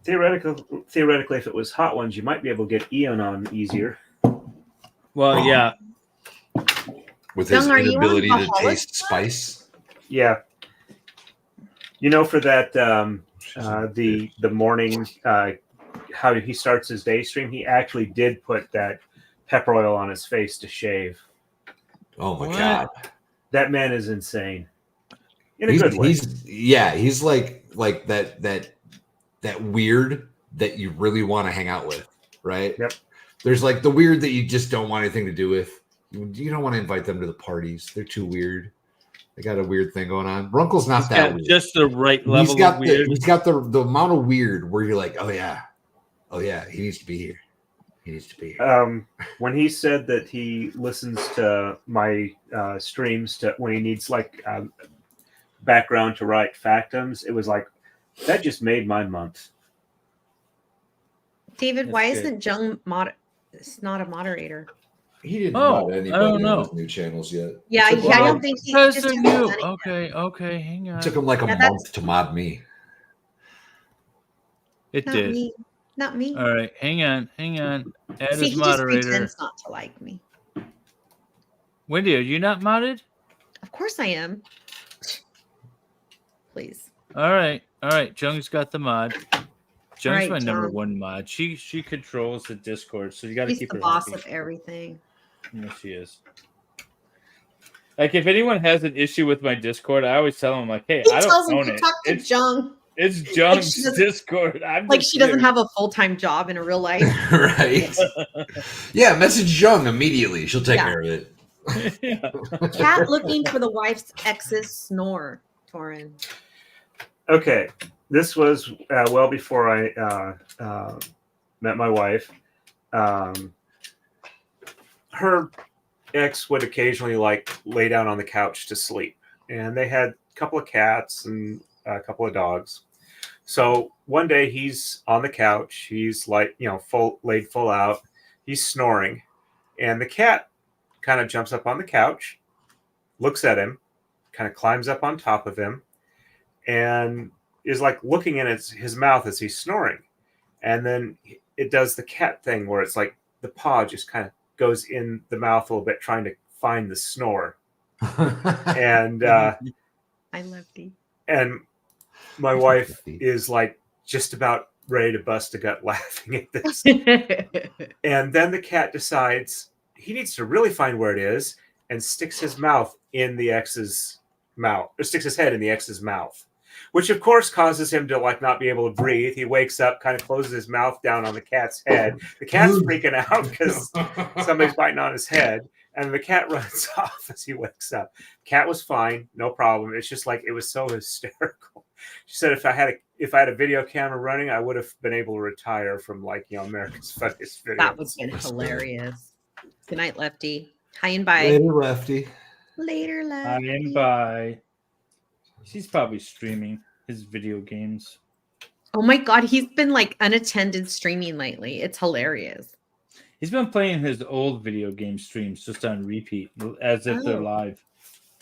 Theoretically, if it was Hot Ones, you might be able to get Ian on easier. Well, yeah. With his inability to taste spice. Yeah. You know, for that the morning how he starts his day stream, he actually did put that pepper oil on his face to shave. Oh my God. That man is insane. In a good way. He's like that weird that you really want to hang out with, right? Yep. There's like the weird that you just don't want anything to do with. You don't want to invite them to the parties. They're too weird. They got a weird thing going on. Runkle's not that weird. Just the right level of weird. He's got the amount of weird where you're like, oh yeah, he needs to be here. He needs to be here. When he said that he listens to my streams when he needs like background to write factums, it was like that just made my month. David, why isn't Jung it's not a moderator? He didn't mod anybody on his new channels yet. Yeah, I don't think he just new. Okay, hang on. It took him like a month to mod me. It did. Not me. All right, hang on. Add as he moderator. just pretends not to like me. Wendy, are you not modded? Of course I am. Please. All right. Jung's got the mod. Jung's my number Jung. one mod. She controls the Discord, so you got to keep her the boss happy. of everything. Yes, she is. Like, if anyone has an issue with my Discord, I always tell them, like, hey, I don't own it. Talk to Jung. It's Jung's Discord. She doesn't have a full-time job in real life. Right. Yeah, message Jung immediately. She'll take care of it. Cat looking for the wife's ex's snore, Torin. Okay. This was well before I met my wife. Her ex would occasionally like lay down on the couch to sleep, and they had a couple of cats and a couple of dogs. So one day he's on the couch, he's like, laid full out, he's snoring, and the cat kind of jumps up on the couch, looks at him, kind of climbs up on top of him, and is like looking in his mouth as he's snoring. And then it does the cat thing where it's like the paw just kind of goes in the mouth a little bit, trying to find the snore. And I love thee. and my wife is like just about ready to bust a gut laughing at this. And then the cat decides he needs to really find where it is and sticks his mouth in the ex's mouth, or sticks his head in the ex's mouth, which of course causes him to like not be able to breathe. He wakes up, kind of closes his mouth down on the cat's head. The cat's freaking out because somebody's biting on his head, and the cat runs off as he wakes up. Cat was fine, no problem. It's just like it was so hysterical. She said if I had a video camera running, I would have been able to retire from America's Funniest Videos. That would have been hilarious. Good night, Lefty. Hi and bye. Later, Lefty. Later, Lefty. Hi and bye. He's probably streaming his video games. Oh my God, he's been like unattended streaming lately. It's hilarious. He's been playing his old video game streams just on repeat, as if they're live.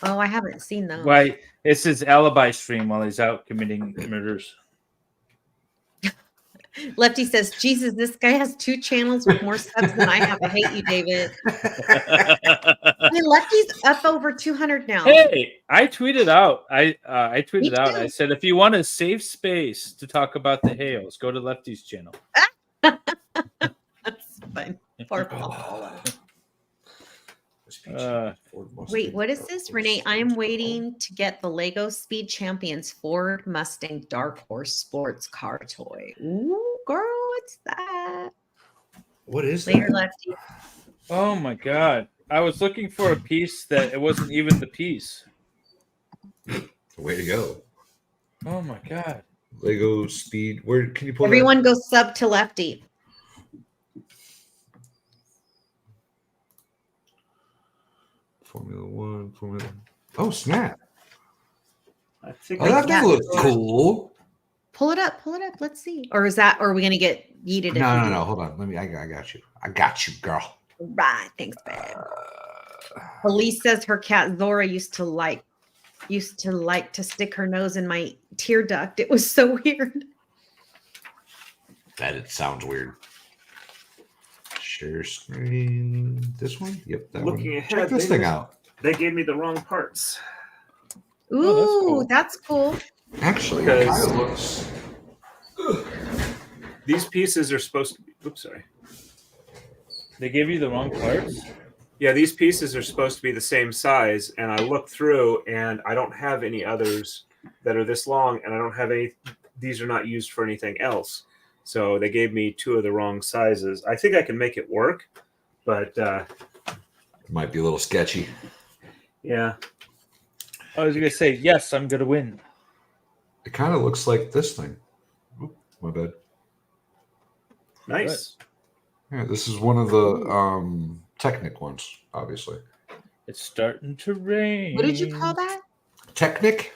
Oh, I haven't seen those. Why? It's his alibi stream while he's out committing murders. Lefty says, Jesus, this guy has 2 channels with more subs than I have. I hate you, David. Hey, Lefty's up over 200 now. Hey, I tweeted out. I tweeted Me out. too. I said, if you want a safe space to talk about the Hales, go to Lefty's channel. That's fun. Poor Paul. Uh, Wait, what is this? Renee, I am waiting to get the Lego Speed Champions Ford Mustang Dark Horse sports car toy. Ooh, girl, what's that? What is Later, that? Lefty. oh my God. I was looking for a piece that it wasn't even the piece. Way to go. Oh my God. Lego Speed. Where can you pull Everyone go sub to Lefty. Formula One, Formula. Oh, snap. I think Oh, that Yeah. looks cool. Pull it up. Pull it up. Let's see. Or are we going to get yeeted? No. Hold on. I got you. I got you, girl. Right. Thanks, babe. Elise says her cat Zora used to like to stick her nose in my tear duct. It was so weird. It sounds weird. Share screen. This one? Yep, that Looking one. ahead, Check this thing out. They gave me the wrong parts. Ooh, Oh, that's cool. Actually, it Because- kind of looks. These pieces are supposed to be. Oops, sorry. They gave you the wrong parts? Yeah, these pieces are supposed to be the same size, and I looked through, and I don't have any others that are this long, and I don't have any. These are not used for anything else, so they gave me 2 of the wrong sizes. I think I can make it work, but Might be a little sketchy. yeah, I was going to say, yes, I'm going to win. It kind of looks like this thing. Oop, my bad. nice. Yeah, this is one of the Technic ones, obviously. It's starting to rain. What did you call that? Technic?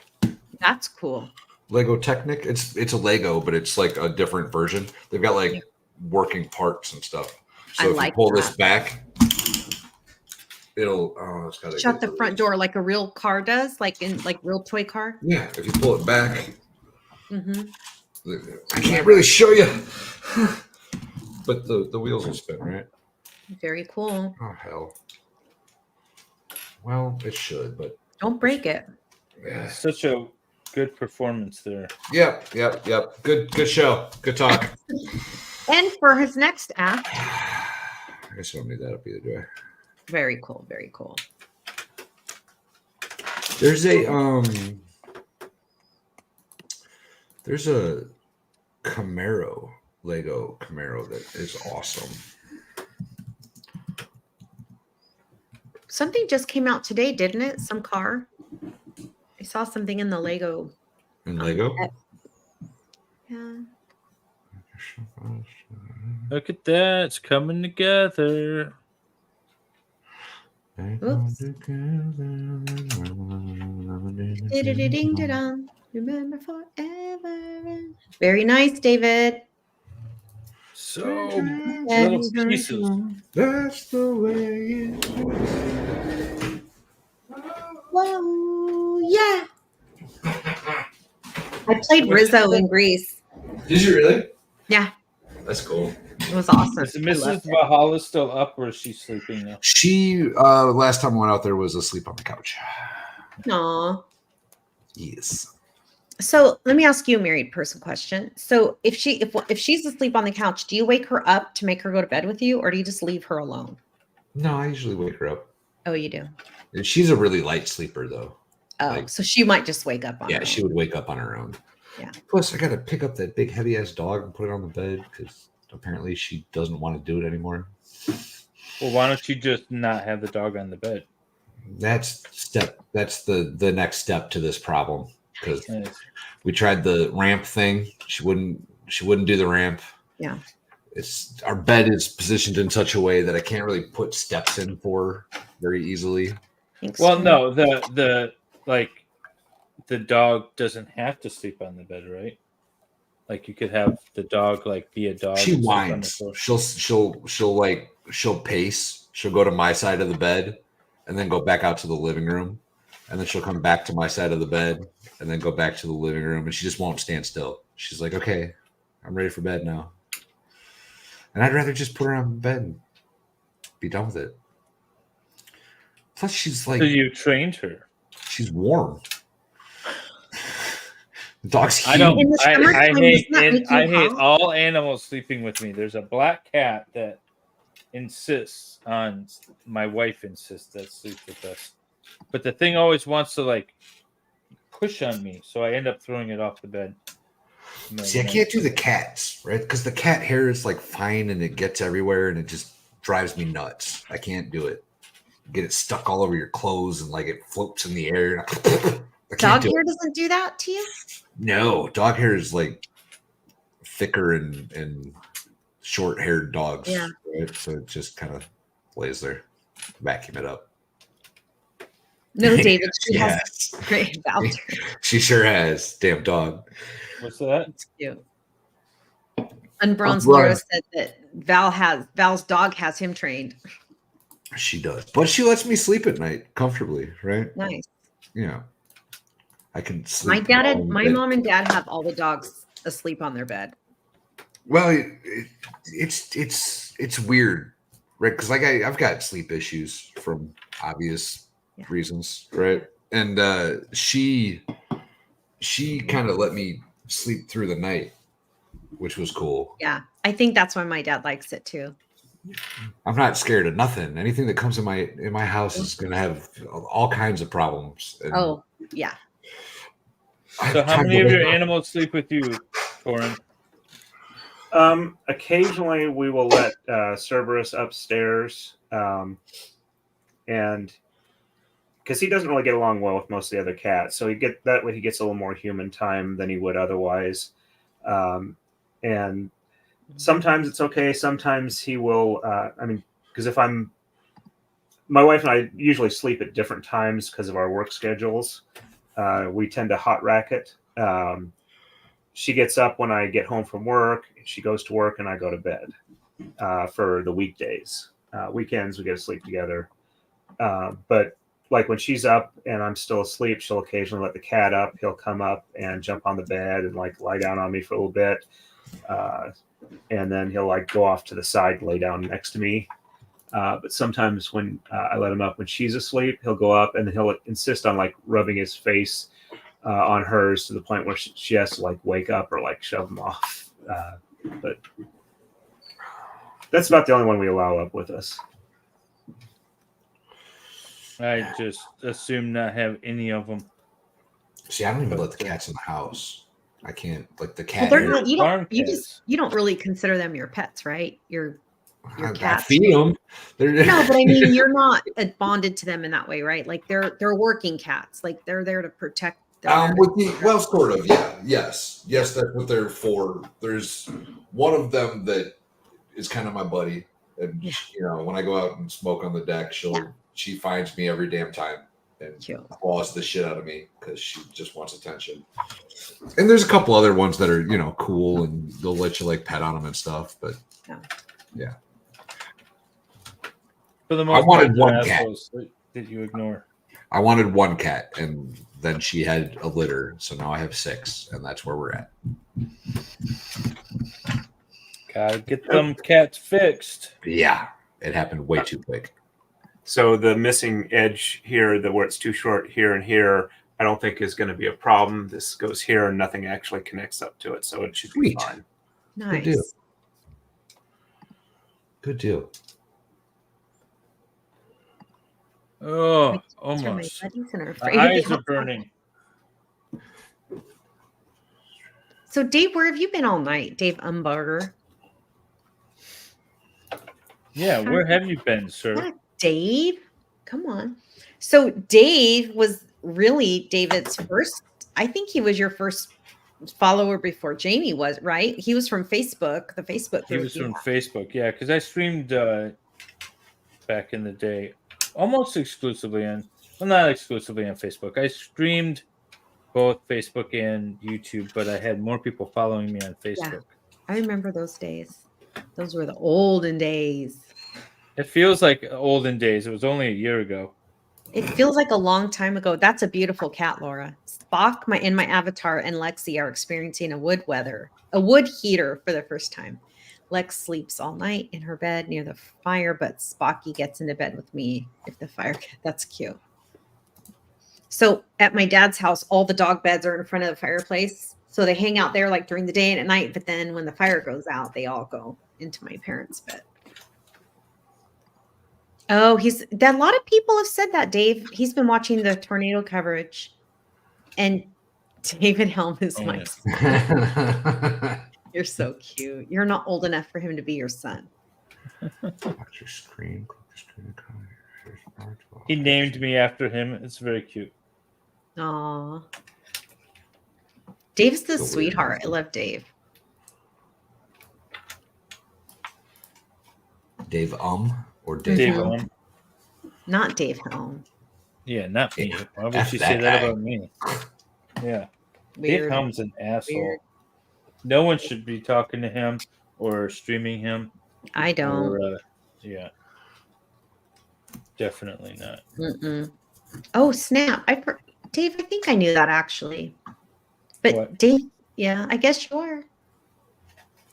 That's cool. Lego Technic. It's a Lego, but it's like a different version. They've got like working parts and stuff. So I if like you pull that. this back, it'll it's gotta Shut get the front door like a real car does, like real toy car. Yeah, if you pull it back, Mm-hmm. I can't really show you. But the wheels will spin, right? Very cool. Oh hell. Well, it should, but Don't break it. yeah. Such a good performance there. Yep. Good show. Good talk. And for his next act, I guess I don't need that up either, do I? very cool. Very cool. There's a Camaro, Lego Camaro that is awesome. Something just came out today, didn't it? Some car. I saw something in the Lego. In Lego? Yeah. Look at that. It's coming together. Oops. Ding-da-ding-da-dong. Remember forever. Very nice, David. So little pieces. That's the way it is. Whoa, yeah. I played Rizzo in Greece. Did you really? Yeah, That's cool. it was awesome. Is I Mrs. loved it. Valhalla still up or is she sleeping now? She last time I went out there was asleep on the couch. Aw. Yes. So let me ask you a married person question. So if she's asleep on the couch, do you wake her up to make her go to bed with you, or do you just leave her alone? No, I usually wake her up. Oh, you do. And she's a really light sleeper though. Oh, Like- so she might just wake up on her Yeah, she own. would wake up on her own. Yeah. Plus, I gotta pick up that big heavy ass dog and put it on the bed because apparently she doesn't want to do it anymore. Well, why don't you just not have the dog on the bed? That's the next step to this problem because Nice. we tried the ramp thing. She wouldn't do the ramp. Yeah. It's our bed is positioned in such a way that I can't really put steps in for very easily. Thanks, Well, Tom. no, the dog doesn't have to sleep on the bed, right? Like you could have the dog like be a dog. She and sleep on the whines. floor. She'll pace. She'll go to my side of the bed and then go back out to the living room. And then she'll come back to my side of the bed and then go back to the living room. And she just won't stand still. She's like, okay, I'm ready for bed now. And I'd rather just put her on bed and be done with it. Plus, she's like, So you trained her. she's warm. The dog's huge. I don't. In the I summertime, hate. doesn't that make you I hate hot? all animals sleeping with me. There's a black cat that insists on. My wife insists that sleeps with us, but the thing always wants to like push on me, so I end up throwing it off the bed. See, I can't do the cats, right? Because the cat hair is like fine and it gets everywhere and it just drives me nuts. I can't do it. Get it stuck all over your clothes and like it floats in the air. I can't Dog do hair it. doesn't do that to you? No, dog hair is like thicker and short-haired dogs. Yeah. Right? So it just kind of lays there. Vacuum it up. No, David. She has Yes. great voucher. She sure has. Damn dog. What's that? It's cute. Unbronzed Unbronzed. Laura said that Val's dog has him trained. She does. But she lets me sleep at night comfortably, right? Nice. Yeah. I can sleep. My mom and dad have all the dogs asleep on their bed. Well, it's weird, right? Because like I've got sleep issues from obvious Yeah. reasons, right? And she kind of let me sleep through the night, which was cool. Yeah. I think that's why my dad likes it too. I'm not scared of nothing. Anything that comes in my house is gonna have all kinds of problems. And Oh, yeah. I've So how tried many to of your wake up- animals sleep with you, Torin? Occasionally we will let Cerberus upstairs, and because he doesn't really get along well with most of the other cats, so he gets a little more human time than he would otherwise. And sometimes it's okay. Sometimes he will. Because my wife and I usually sleep at different times because of our work schedules. We tend to hot racket. She gets up when I get home from work. She goes to work and I go to bed for the weekdays. Weekends, we get to sleep together. But like when she's up and I'm still asleep, she'll occasionally let the cat up. He'll come up and jump on the bed and like lie down on me for a little bit. And then he'll like go off to the side and lay down next to me. But sometimes when I let him up when she's asleep, he'll go up and then he'll insist on like rubbing his face on hers to the point where she has to like wake up or like shove him off. But that's about the only one we allow up with us. I just assume not have any of them. See, I don't even let the cats in the house. I can't like the Well, cat. they're hair. not, Farm cats. you don't really consider them your pets, right? Your I cats. feed them. No, but I mean, you're not bonded to them in that way, right? Like they're working cats. Like they're there to protect Well, sort of, yeah. Yes, that's what they're for. There's one of them that is kind of my buddy, and when I go out and smoke on the deck, she finds me every damn time and claws the shit out of me because she just wants attention. And there's a couple other ones that are cool, and they'll let you like pet on them and stuff. But yeah. For the most part, I wanted one cat that you ignore. I wanted one cat, and then she had a litter, so now I have 6, and that's where we're at. Gotta get them cats fixed. Yeah, it happened way too quick. So the missing edge here, where it's too short here and here, I don't think is going to be a problem. This goes here, and nothing actually connects up to it, so it should be fine. Nice. Good deal. Oh, almost. My eyes are burning. So, Dave, where have you been all night? Dave Umbarger. Yeah, where have you been, sir? Yeah, Dave, come on. So, Dave was really David's first. I think he was your first follower before Jamie was, right? He was from Facebook, the Facebook group. He was from Facebook, yeah, because I streamed back in the day. Almost exclusively not exclusively on Facebook. I streamed both Facebook and YouTube, but I had more people following me on Facebook. Yeah, I remember those days. Those were the olden days. It feels like olden days. It was only a year ago. It feels like a long time ago. That's a beautiful cat, Laura. Spock, my avatar, and Lexi are experiencing a wood heater for the first time. Lex sleeps all night in her bed near the fire, but Spocky gets into bed with me if the fire. That's cute. So at my dad's house, all the dog beds are in front of the fireplace. So they hang out there like during the day and at night. But then when the fire goes out, they all go into my parents' bed. Oh, a lot of people have said that, Dave. He's been watching the tornado coverage. And David Helm is my son. You're so cute. You're not old enough for him to be your son. Watch your screen. He named me after him. It's very cute. Aw. Dave's the sweetheart. I love Dave. Dave or Dave? Dave Not Dave Helm. Yeah, not me. Why would she say that about me? Yeah. Weird. Dave Helm's an asshole. Weird. No one should be talking to him or streaming him. I don't. Yeah. Definitely not. Mm-mm. Oh, snap. Dave, I think I knew that actually. But what? Dave, yeah, I guess you are.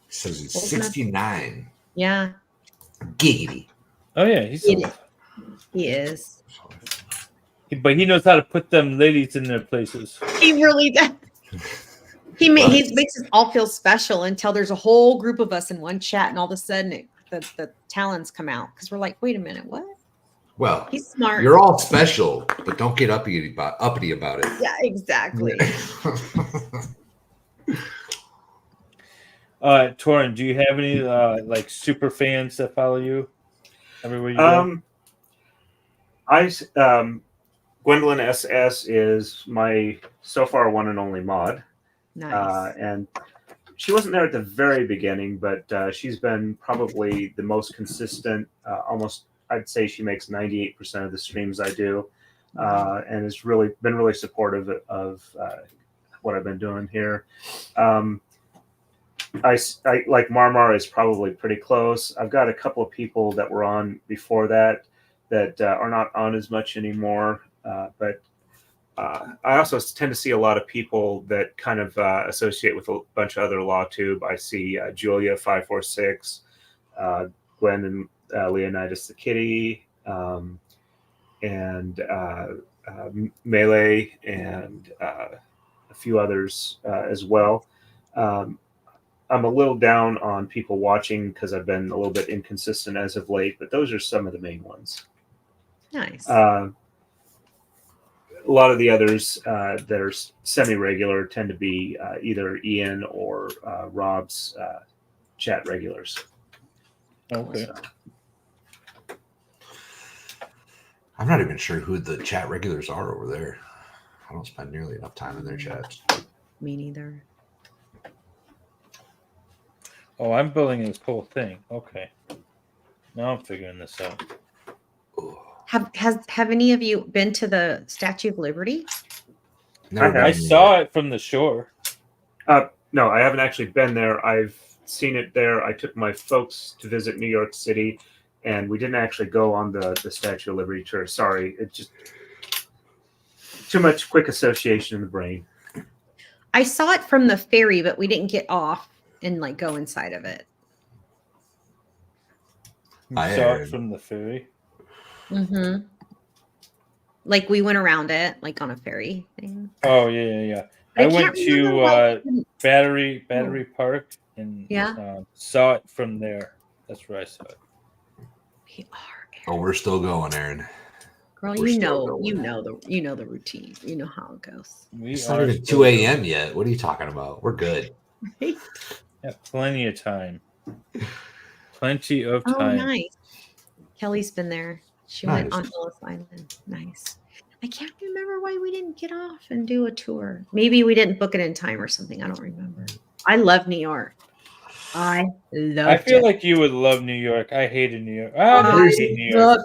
Says he's 69. Yeah. Giggity. Oh, yeah. He is. But he knows how to put them ladies in their places. He really does. He makes us all feel special until there's a whole group of us in one chat, and all of a sudden the talons come out because we're like, wait a minute, what? Well, he's smart. You're all special, but don't get uppity about it. Yeah, exactly. Torin, do you have any like super fans that follow you everywhere you go? Gwendolyn SS is my so far one and only mod. Nice. And she wasn't there at the very beginning, but she's been probably the most consistent. Almost, I'd say she makes 98% of the streams I do, and has really been really supportive of what I've been doing here. I like Marmar is probably pretty close. I've got a couple of people that were on before that are not on as much anymore, but. I also tend to see a lot of people that kind of associate with a bunch of other LawTube. I see Julia 546, Gwen and Leonidas the Kitty, and Melee, and a few others as well. I'm a little down on people watching because I've been a little bit inconsistent as of late, but those are some of the main ones. Nice. A lot of the others that are semi-regular tend to be either Ian or Rob's chat regulars. Okay. So. I'm not even sure who the chat regulars are over there. I don't spend nearly enough time in their chats. Me neither. Oh, I'm building this whole thing. Okay. Now I'm figuring this out. Have any of you been to the Statue of Liberty? Never been I in New saw York. it from the shore. No, I haven't actually been there. I've seen it there. I took my folks to visit New York City, and we didn't actually go on the Statue of Liberty tour. Sorry, it just too much quick association in the brain. I saw it from the ferry, but we didn't get off and like go inside of it. You I saw heard. it from the ferry. Mm-hmm. Like we went around it, like on a ferry thing. Oh yeah. I I can't went remember to why we didn't- Battery Park and Yeah. saw it from there. That's where I saw it. We are. Oh, we're still going, Aaron. Girl, we're you still know going. the routine. You know how it goes. It's not even 2 a.m. yet. What are you talking about? We're good. Right? Yeah, plenty of time. Plenty of Oh, time. nice. Kelly's been there. She went on Ellis Island. Nice. I can't remember why we didn't get off and do a tour. Maybe we didn't book it in time or something. I don't remember. I love New York. I feel like you would love New York. I hated New York. I I hate New York.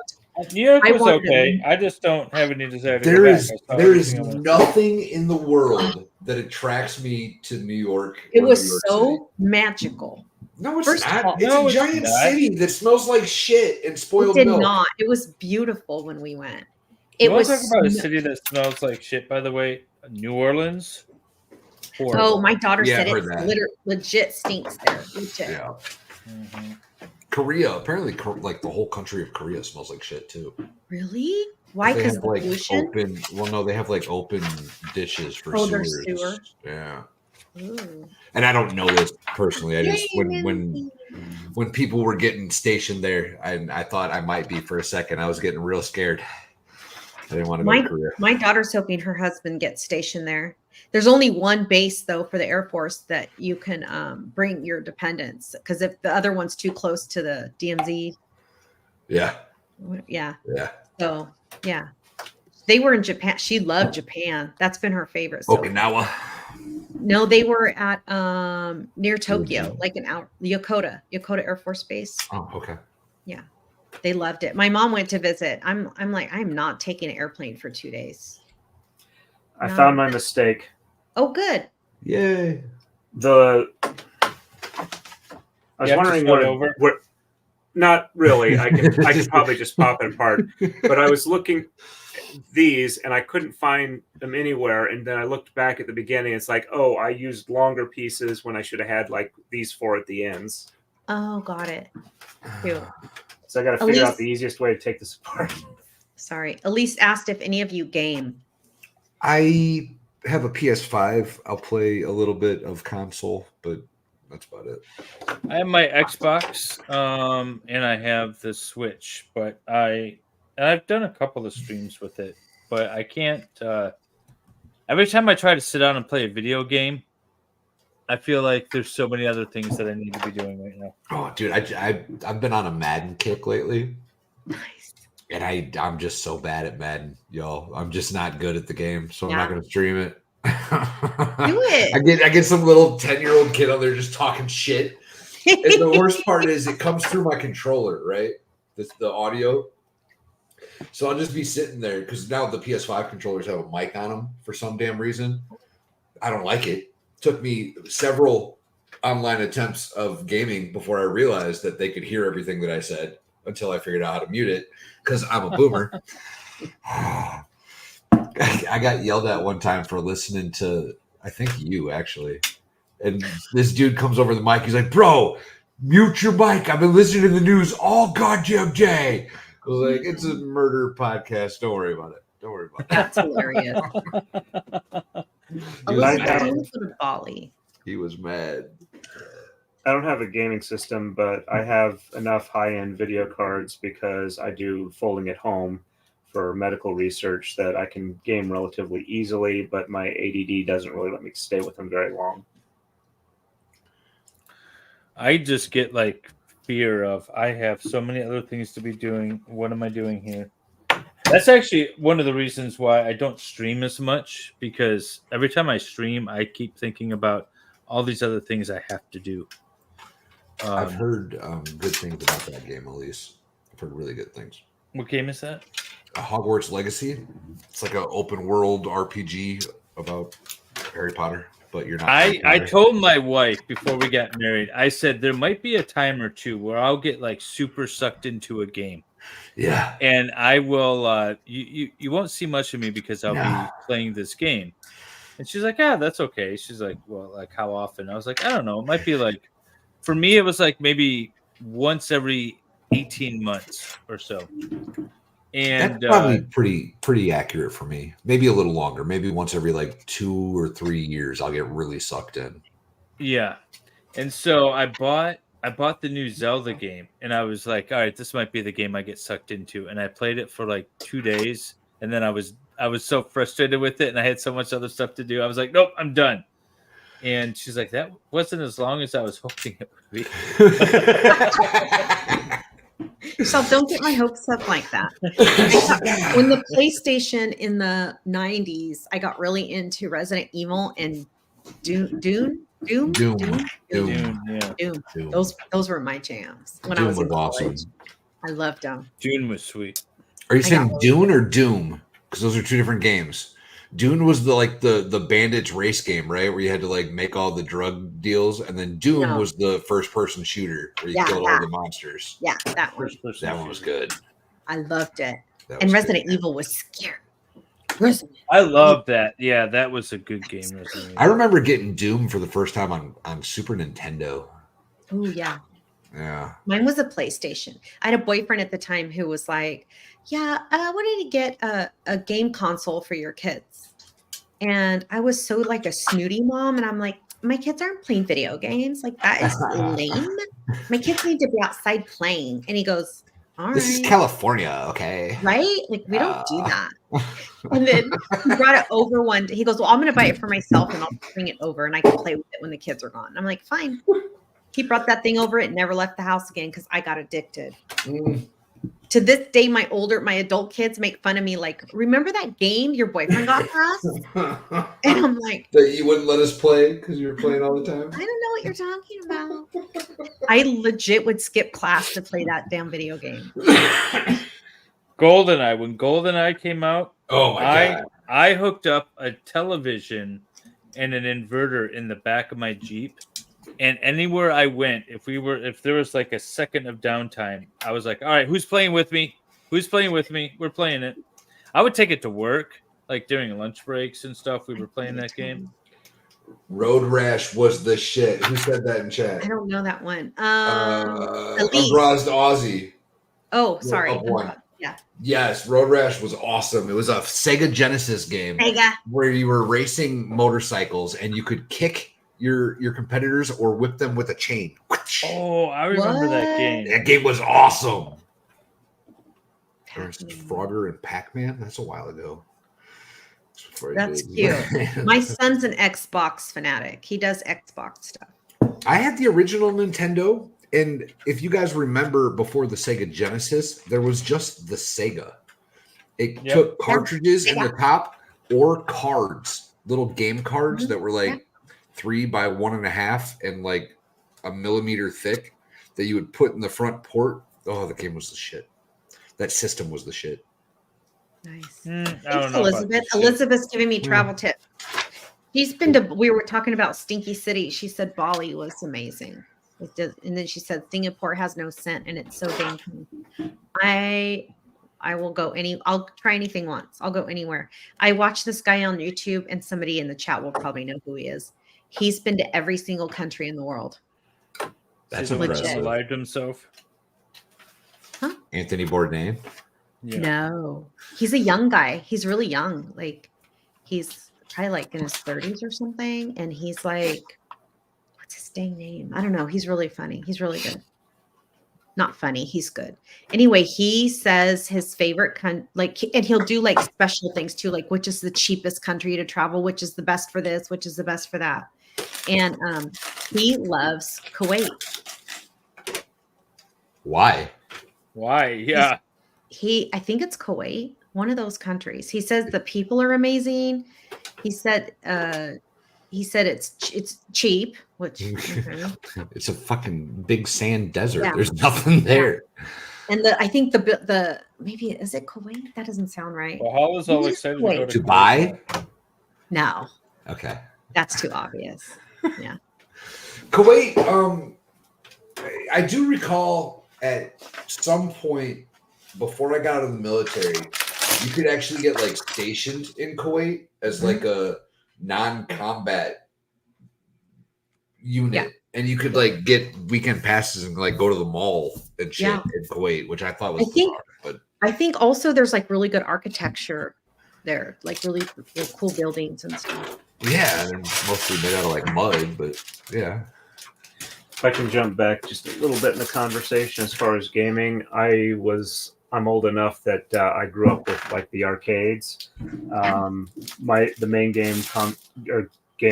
New York I was wanted to okay. leave. I just don't have any desire to There go is back. I saw there is everything I wanted. nothing in the world that attracts me to New York. It or was New York so City. magical. No, it's First of not. all- It's No, a it's giant not. city that smells like shit and It spoiled did milk. not. It was beautiful when we went. You It want was to talk about a sno- city that smells like shit, by the way? New Orleans. Oh, Horrible. my daughter Yeah, said I've it heard that. legit stinks there. Legit. Yeah. Mhm. Korea, apparently, like the whole country of Korea smells like shit too. Really? Why? They Because have the like pollution? open. Well, no, they have like open ditches for Oh, there's sewers. sewer. Yeah, Ooh. and I don't know this personally. I just Yay, when people were getting stationed there, I thought I might be for a second. I was getting real scared. I didn't want to go to Korea. My daughter's hoping her husband gets stationed there. There's only one base though for the Air Force that you can bring your dependents, because if the other one's too close to the DMZ, Yeah, yeah. yeah. So yeah, they were in Japan. She loved Japan. That's been her favorite. So Okinawa. no, they were at near Tokyo, like an out Yokota Air Force Base. Oh, okay. Yeah, they loved it. My mom went to visit. I'm like, I'm not taking an airplane for 2 days. I No. found my mistake. Oh, good. Yay. I was You have to wondering start over? where. Not really. I can probably just pop it apart. But I was looking at these and I couldn't find them anywhere. And then I looked back at the beginning. It's like, oh, I used longer pieces when I should have had like these four at the ends. Oh, got it. Cute. So I got to figure Elise- out the easiest way to take this apart. Sorry. Elise asked if any of you game. I have a PS5. I'll play a little bit of console, but that's about it. I have my Xbox, and I have the Switch, but I've done a couple of streams with it, but I can't. Every time I try to sit down and play a video game, I feel like there's so many other things that I need to be doing right now. Oh, dude, I've been on a Madden kick lately, Nice. and I'm just so bad at Madden, yo. I'm just not good at the game, so I'm Yeah. not going to stream it. Do it. I get some little 10-year-old kid on there just talking shit. And the worst part is it comes through my controller, right? The audio. So I'll just be sitting there because now the PS5 controllers have a mic on them for some damn reason. I don't like it. Took me several online attempts of gaming before I realized that they could hear everything that I said until I figured out how to mute it because I'm a boomer. I got yelled at one time for listening to, I think you actually. And this dude comes over the mic. He's like, bro, mute your mic. I've been listening to the news all goddamn day. I was like, it's a murder podcast. Don't worry about it. Don't worry about it. That's hilarious. He was Elizabeth, mad. I want to go to Bali. He was mad. I don't have a gaming system, but I have enough high-end video cards because I do folding at home for medical research that I can game relatively easily, but my ADD doesn't really let me stay with them very long. I just get like fear of I have so many other things to be doing. What am I doing here? That's actually one of the reasons why I don't stream as much, because every time I stream, I keep thinking about all these other things I have to do. I've heard good things about that game, Elise. I've heard really good things. What game is that? Hogwarts Legacy. It's like an open world RPG about Harry Potter, but you're not. I told my wife before we got married, I said there might be a time or two where I'll get like super sucked into a game. Yeah. And I will you won't see much of me because I'll be playing this game. And she's like, yeah, that's okay. She's like, well, like how often? I was like, I don't know. It might be like, for me, it was like maybe once every 18 months or so. And that's probably pretty accurate for me. Maybe a little longer. Maybe once every like 2 or 3 years, I'll get really sucked in. Yeah. And so I bought the new Zelda game, and I was like, all right, this might be the game I get sucked into. And I played it for like 2 days, and then I was so frustrated with it, and I had so much other stuff to do. I was like, nope, I'm done. And she's like, that wasn't as long as I was hoping it would be. So don't get my hopes up like that. When the PlayStation in the 90s, I got really into Resident Evil and Doom. Those were my jams when I was in college. Awesome. I loved them. Dune was sweet. Are you saying Dune or Doom? Because those are two different games. Dune was the bandits race game, right? Where you had to like make all the drug deals, and then Doom was the first person shooter where you killed all the monsters. Yeah, that one. That one was good. I loved it. And Resident Evil was scary. I love that. Yeah, that was a good game. I remember getting Doom for the first time on Super Nintendo. Oh yeah. Yeah. Mine was a PlayStation. I had a boyfriend at the time who was like, yeah, I wanted to get a game console for your kids. And I was so like a snooty mom. And I'm like, my kids aren't playing video games. Like, that is lame. My kids need to be outside playing. And he goes, all right. This is California, okay? Right? Like, we don't do that. And then he brought it over one day. He goes, well, I'm going to buy it for myself and I'll bring it over and I can play with it when the kids are gone. And I'm like, fine. He brought that thing over. It never left the house again because I got addicted. To this day, my adult kids make fun of me. Like, remember that game your boyfriend got for us? And I'm like, that you wouldn't let us play because you were playing all the time. I don't know what you're talking about. I legit would skip class to play that damn video game. GoldenEye. When GoldenEye came out, oh my God. I hooked up a television and an inverter in the back of my Jeep. And anywhere I went, if there was like a second of downtime, I was like, all right, who's playing with me? Who's playing with me? We're playing it. I would take it to work, like during lunch breaks and stuff. We were playing that game. Road Rash was the shit. Who said that in chat? I don't know that one. Abrazed Aussie. Oh, sorry. Yeah. Yes, Road Rash was awesome. It was a Sega Genesis game where you were racing motorcycles and you could kick your competitors or whip them with a chain. Oh, I remember that game. That game was awesome. There's Frogger and Pac-Man. That's a while ago. That's cute. My son's an Xbox fanatic. He does Xbox stuff. I had the original Nintendo, and if you guys remember, before the Sega Genesis, there was just the Sega. It took cartridges in the top or cards, little game cards that were like 3 by 1.5 and like a millimeter thick that you would put in the front port. Oh, the game was the shit. That system was the shit. Nice. Thanks, Elizabeth. Elizabeth's giving me travel tips. She's been to, we were talking about Stinky City. She said Bali was amazing. And then she said Singapore has no scent and it's so dangerous. I will go I'll try anything once. I'll go anywhere. I watched this guy on YouTube and somebody in the chat will probably know who he is. He's been to every single country in the world. That's impressive. Lived himself. Huh? Anthony Bourdain? Yeah. No. He's a young guy. He's really young. Like, he's probably like in his 30s or something. And he's like, what's his dang name? I don't know. He's really funny. He's really good. Not funny. He's good. Anyway, he says his favorite and he'll do like special things too, like which is the cheapest country to travel, which is the best for this, which is the best for that. And he loves Kuwait. Why? Yeah. I think it's Kuwait. One of those countries. He says the people are amazing. He said it's cheap, which okay. It's a fucking big sand desert. Yeah. There's nothing there. And I think the maybe is it Kuwait? That doesn't sound right. Bahala's all Maybe it's excited to go Kuwait. to Dubai? Kuwait. No, Okay. that's too obvious. Yeah. Kuwait, I do recall at some point before I got out of the military, you could actually get like stationed in Kuwait as like a non-combat unit. Yeah. And you could like get weekend passes and like go to the mall and shit in Kuwait, which I thought was bizarre. But I think also there's like really good architecture there, like really cool buildings and stuff. yeah, they're mostly made out of like mud, but yeah. If I can jump back just a little bit in the conversation as far as gaming, I'm old enough that I grew up with like the arcades. The main game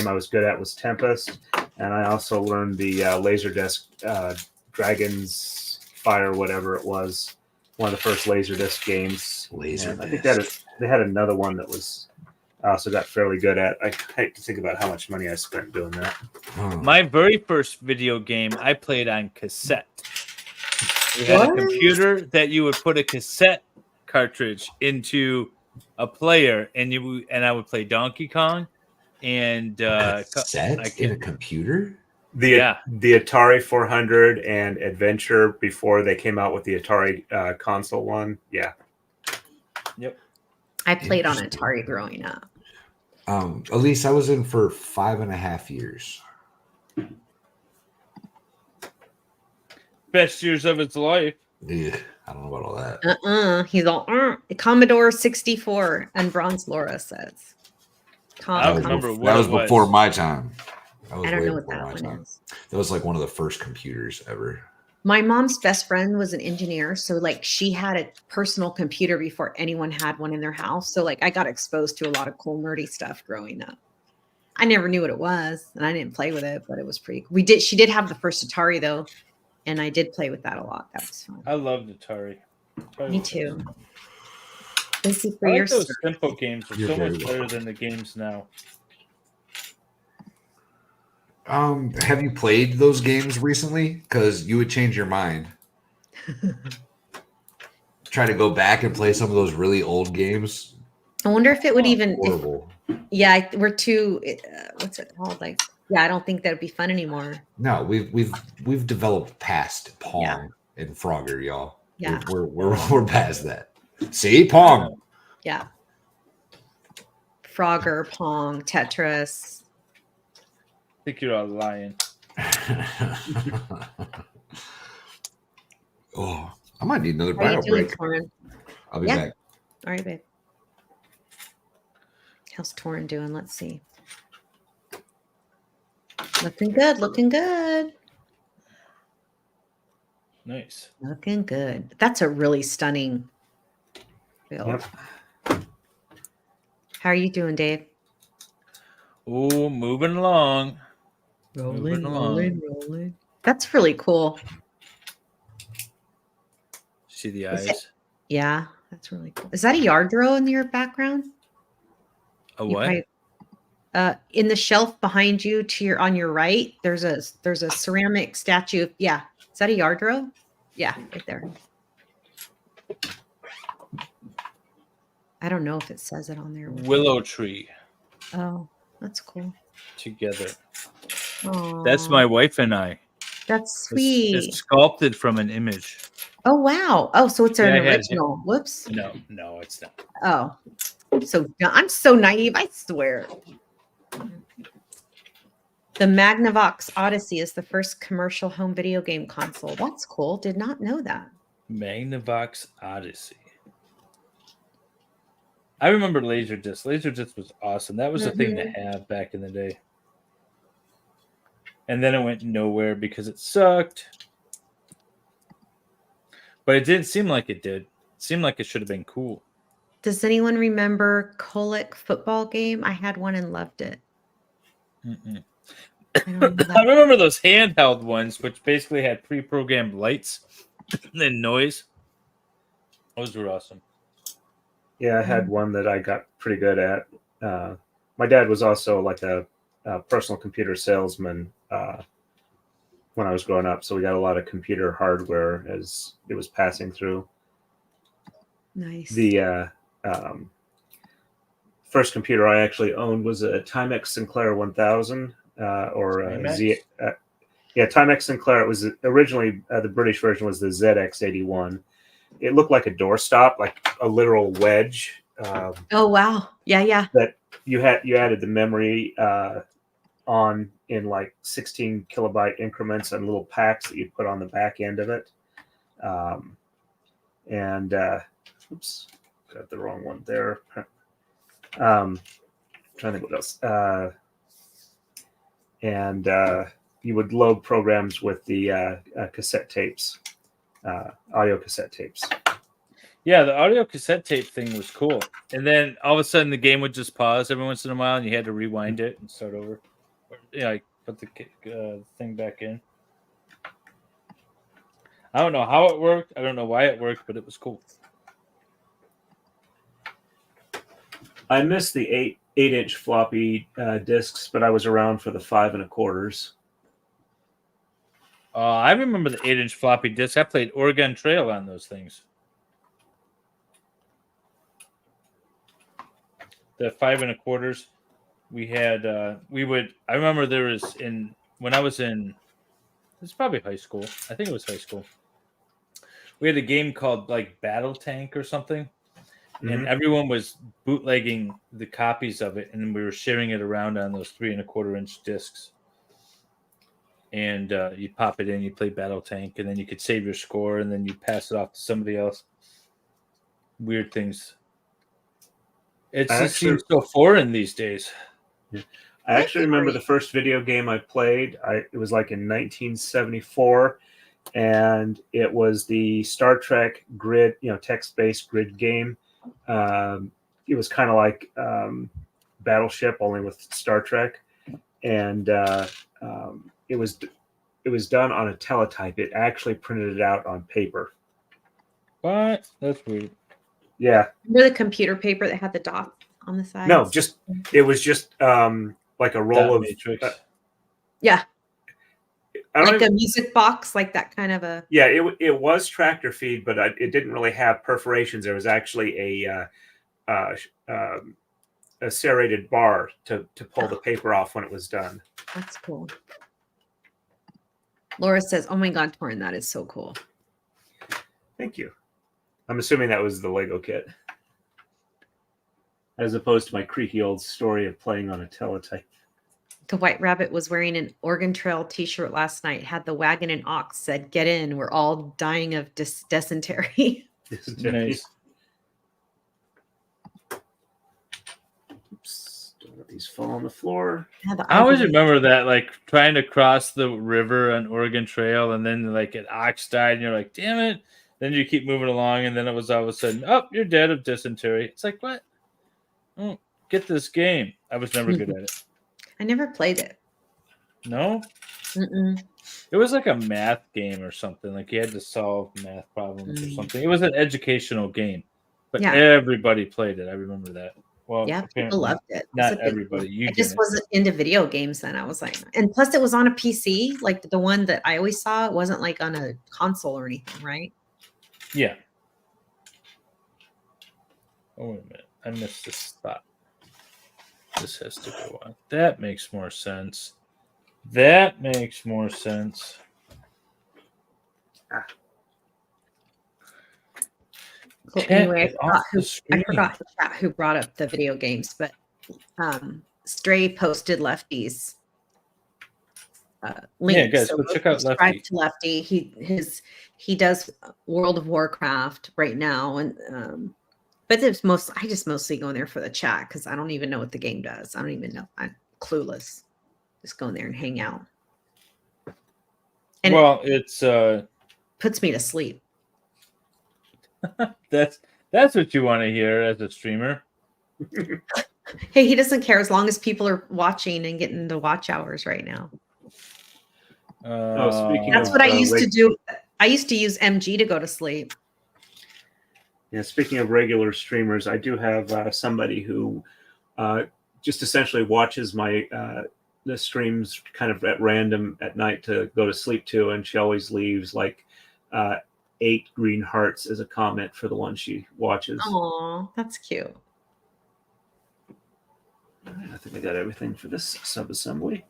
I was good at was Tempest, and I also learned the Laserdisc Dragon's Fire, whatever it was, one of the first Laserdisc games. And I think they had another one that was I also got fairly good at. I hate to think about how much money I spent doing that. My very first video game I played on cassette. We had a computer that you would put a cassette cartridge into a player, and I would play Donkey Kong and cassette in a computer. The Atari 400 and Adventure before they came out with the Atari console one. Yeah. Yep. I played on Atari growing up. Elise, I was in for 5.5 years. Best years of its life. Yeah, I don't know about all that. He's all Commodore 64, and Bronze Laura says. I remember that was before my time. I don't know what that one is. That was like one of the first computers ever. My mom's best friend was an engineer, so like she had a personal computer before anyone had one in their house. So like I got exposed to a lot of cool nerdy stuff growing up. I never knew what it was, and I didn't play with it, but it was pretty cool. She did have the first Atari though, and I did play with that a lot. That was fun. I loved Atari. Me too. Thank you for I your like those simple games are so much better welcome. than the games now. Have you played those games recently? Because you would change your mind. Try to go back and play some of those really old games. I wonder if it would even. Horrible. We're too. What's it called? Like, yeah, I don't think that'd be fun anymore. No, we've developed past Pong and Frogger, y'all. Yeah, we're past that. See, Pong. Yeah. Frogger, Pong, Tetris. I think you're all lying. Oh, I might need another How are you bio doing, break. Torin? I'll be back. All right, babe. How's Torin doing? Let's see. Looking good. Looking good. Nice. Looking good. That's a really stunning build. Yep. How are you doing, Dave? Oh, moving along. Rolling. That's really cool. See the eyes? Yeah, that's really cool. Is that a Yardro in your background? A what? In the shelf behind you on your right, there's a ceramic statue. Yeah. Is that a Yardro? Yeah, right there. I don't know if it says it on there. Willow tree. Oh, that's cool. Together. Aww, That's my wife and I. That's sweet. It's sculpted from an image. Oh wow. Oh, so it's an Yeah, original. Whoops. No, it's not. Oh, I'm so naive. I swear. The Magnavox Odyssey is the first commercial home video game console. That's cool. Did not know that. Magnavox Odyssey. I remember Laserdisc. Laserdisc was awesome. That was the thing to have back in the day. And then it went nowhere because it sucked. But it didn't seem like it did. It seemed like it should have been cool. Does anyone remember Colic football game? I had one and loved it. I remember those handheld ones, which basically had pre-programmed lights and noise. Those were awesome. Yeah, I had one that I got pretty good at. My dad was also like a personal computer salesman when I was growing up, so we got a lot of computer hardware as it was passing through. Nice. The first computer I actually owned was a Timex Sinclair 1000 or a Z. Yeah, Timex Sinclair. It was originally the British version was the ZX81. It looked like a doorstop, like a literal wedge. Oh wow! Yeah. That you added the memory on in like 16 kilobyte increments and little packs that you put on the back end of it. Oops, got the wrong one there. Trying to think what else. You would load programs with the cassette tapes, audio cassette tapes. Yeah, the audio cassette tape thing was cool. And then all of a sudden the game would just pause every once in a while and you had to rewind it and start over. Yeah, like put the thing back in. I don't know how it worked. I don't know why it worked, but it was cool. I missed the 8-inch floppy discs, but I was around for the 5 1/4s. I remember the 8-inch floppy disk. I played Oregon Trail on those things. The 5 1/4s. We had. I remember there was when I was in. It's probably high school. I think it was high school. We had a game called like Battle Tank or something, and everyone was bootlegging the copies of it, and we were sharing it around on those 3 1/4-inch discs. And you pop it in, you play Battle Tank, and then you could save your score, and then you pass it off to somebody else. Weird things. It just seems so foreign these days. I actually remember the first video game I played. It was like in 1974, and it was the Star Trek grid, text-based grid game. It was kind of like Battleship, only with Star Trek, and it was done on a teletype. It actually printed it out on paper. What? That's weird. Yeah. Remember the computer paper that had the dots on the side? No, it was just like a roll of matrix. Yeah. Like a music box, like that kind of a. Yeah, it was tractor feed, but it didn't really have perforations. There was actually a serrated bar to pull the paper off when it was done. That's cool. Laura says, "Oh my God, Torin, that is so cool." Thank you. I'm assuming that was the Lego kit, as opposed to my creaky old story of playing on a teletype. The White Rabbit was wearing an Oregon Trail T-shirt last night. Had the wagon and ox said, "Get in. We're all dying of dysentery." Nice. Oops! Don't let these fall on the floor. I always remember that, like trying to cross the river on Oregon Trail, and then like an ox died, and you're like, "Damn it!" Then you keep moving along, and then it was all of a sudden, "Oh, you're dead of dysentery." It's like, what? Oh, get this game. I was never good at it. I never played it. No? Mm-mm. It was like a math game or something. Like you had to solve math problems or something. It was an educational game, but everybody played it. I remember that. Well, yeah, people loved it. Not everybody. I just wasn't into video games then. I was like, and plus it was on a PC, like the one that I always saw. It wasn't like on a console or anything, right? Yeah. Oh, wait a minute. I missed this spot. This has to go on. That makes more sense. That makes more sense. Cool. Anyway, I forgot the chat who brought up the video games, but Stray posted Lefty's link. Yeah, guys, so go check out subscribe Lefty. to Lefty. He does World of Warcraft right now, and but I just mostly go in there for the chat because I don't even know what the game does. I don't even know. I'm clueless. Just go in there and hang out. And it's puts me to sleep. That's what you want to hear as a streamer. Hey, he doesn't care as long as people are watching and getting the watch hours right now. Speaking That's of, what I used to do. I used to use MG to go to sleep. Yeah, speaking of regular streamers, I do have somebody who just essentially watches my the streams kind of at random at night to go to sleep to, and she always leaves like 8 green hearts as a comment for the one she watches. Oh, that's cute. All right, I think I got everything for this sub-assembly.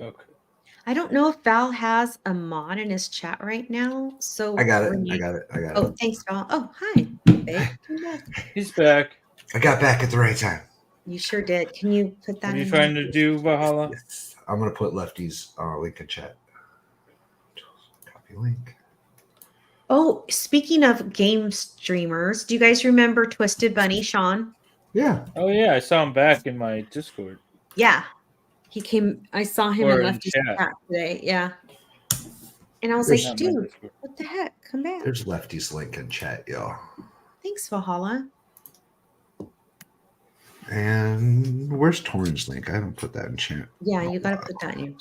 Okay. I don't know if Val has a mod in his chat right now. So I got it. when I you- got it. I got Oh, it. thanks, Val. Oh, hi. Babe. Come back. He's back. I got back at the right time. You sure did. Can you put that What are you in trying there? to do, Valhalla? Yes. I'm gonna put Lefty's link in chat. Copy link. Oh, speaking of game streamers, do you guys remember Twisted Bunny, Sean? Yeah. Oh yeah, I saw him back in my Discord. Yeah. He came, I saw him Or and in left his chat. chat today. Yeah. And I was There's like, Not my dude, Discord. what the heck? Come back. There's Lefty's link in chat, y'all. Thanks, Valhalla. And where's Torin's link? I haven't put that in chat. Yeah, you got to put that in.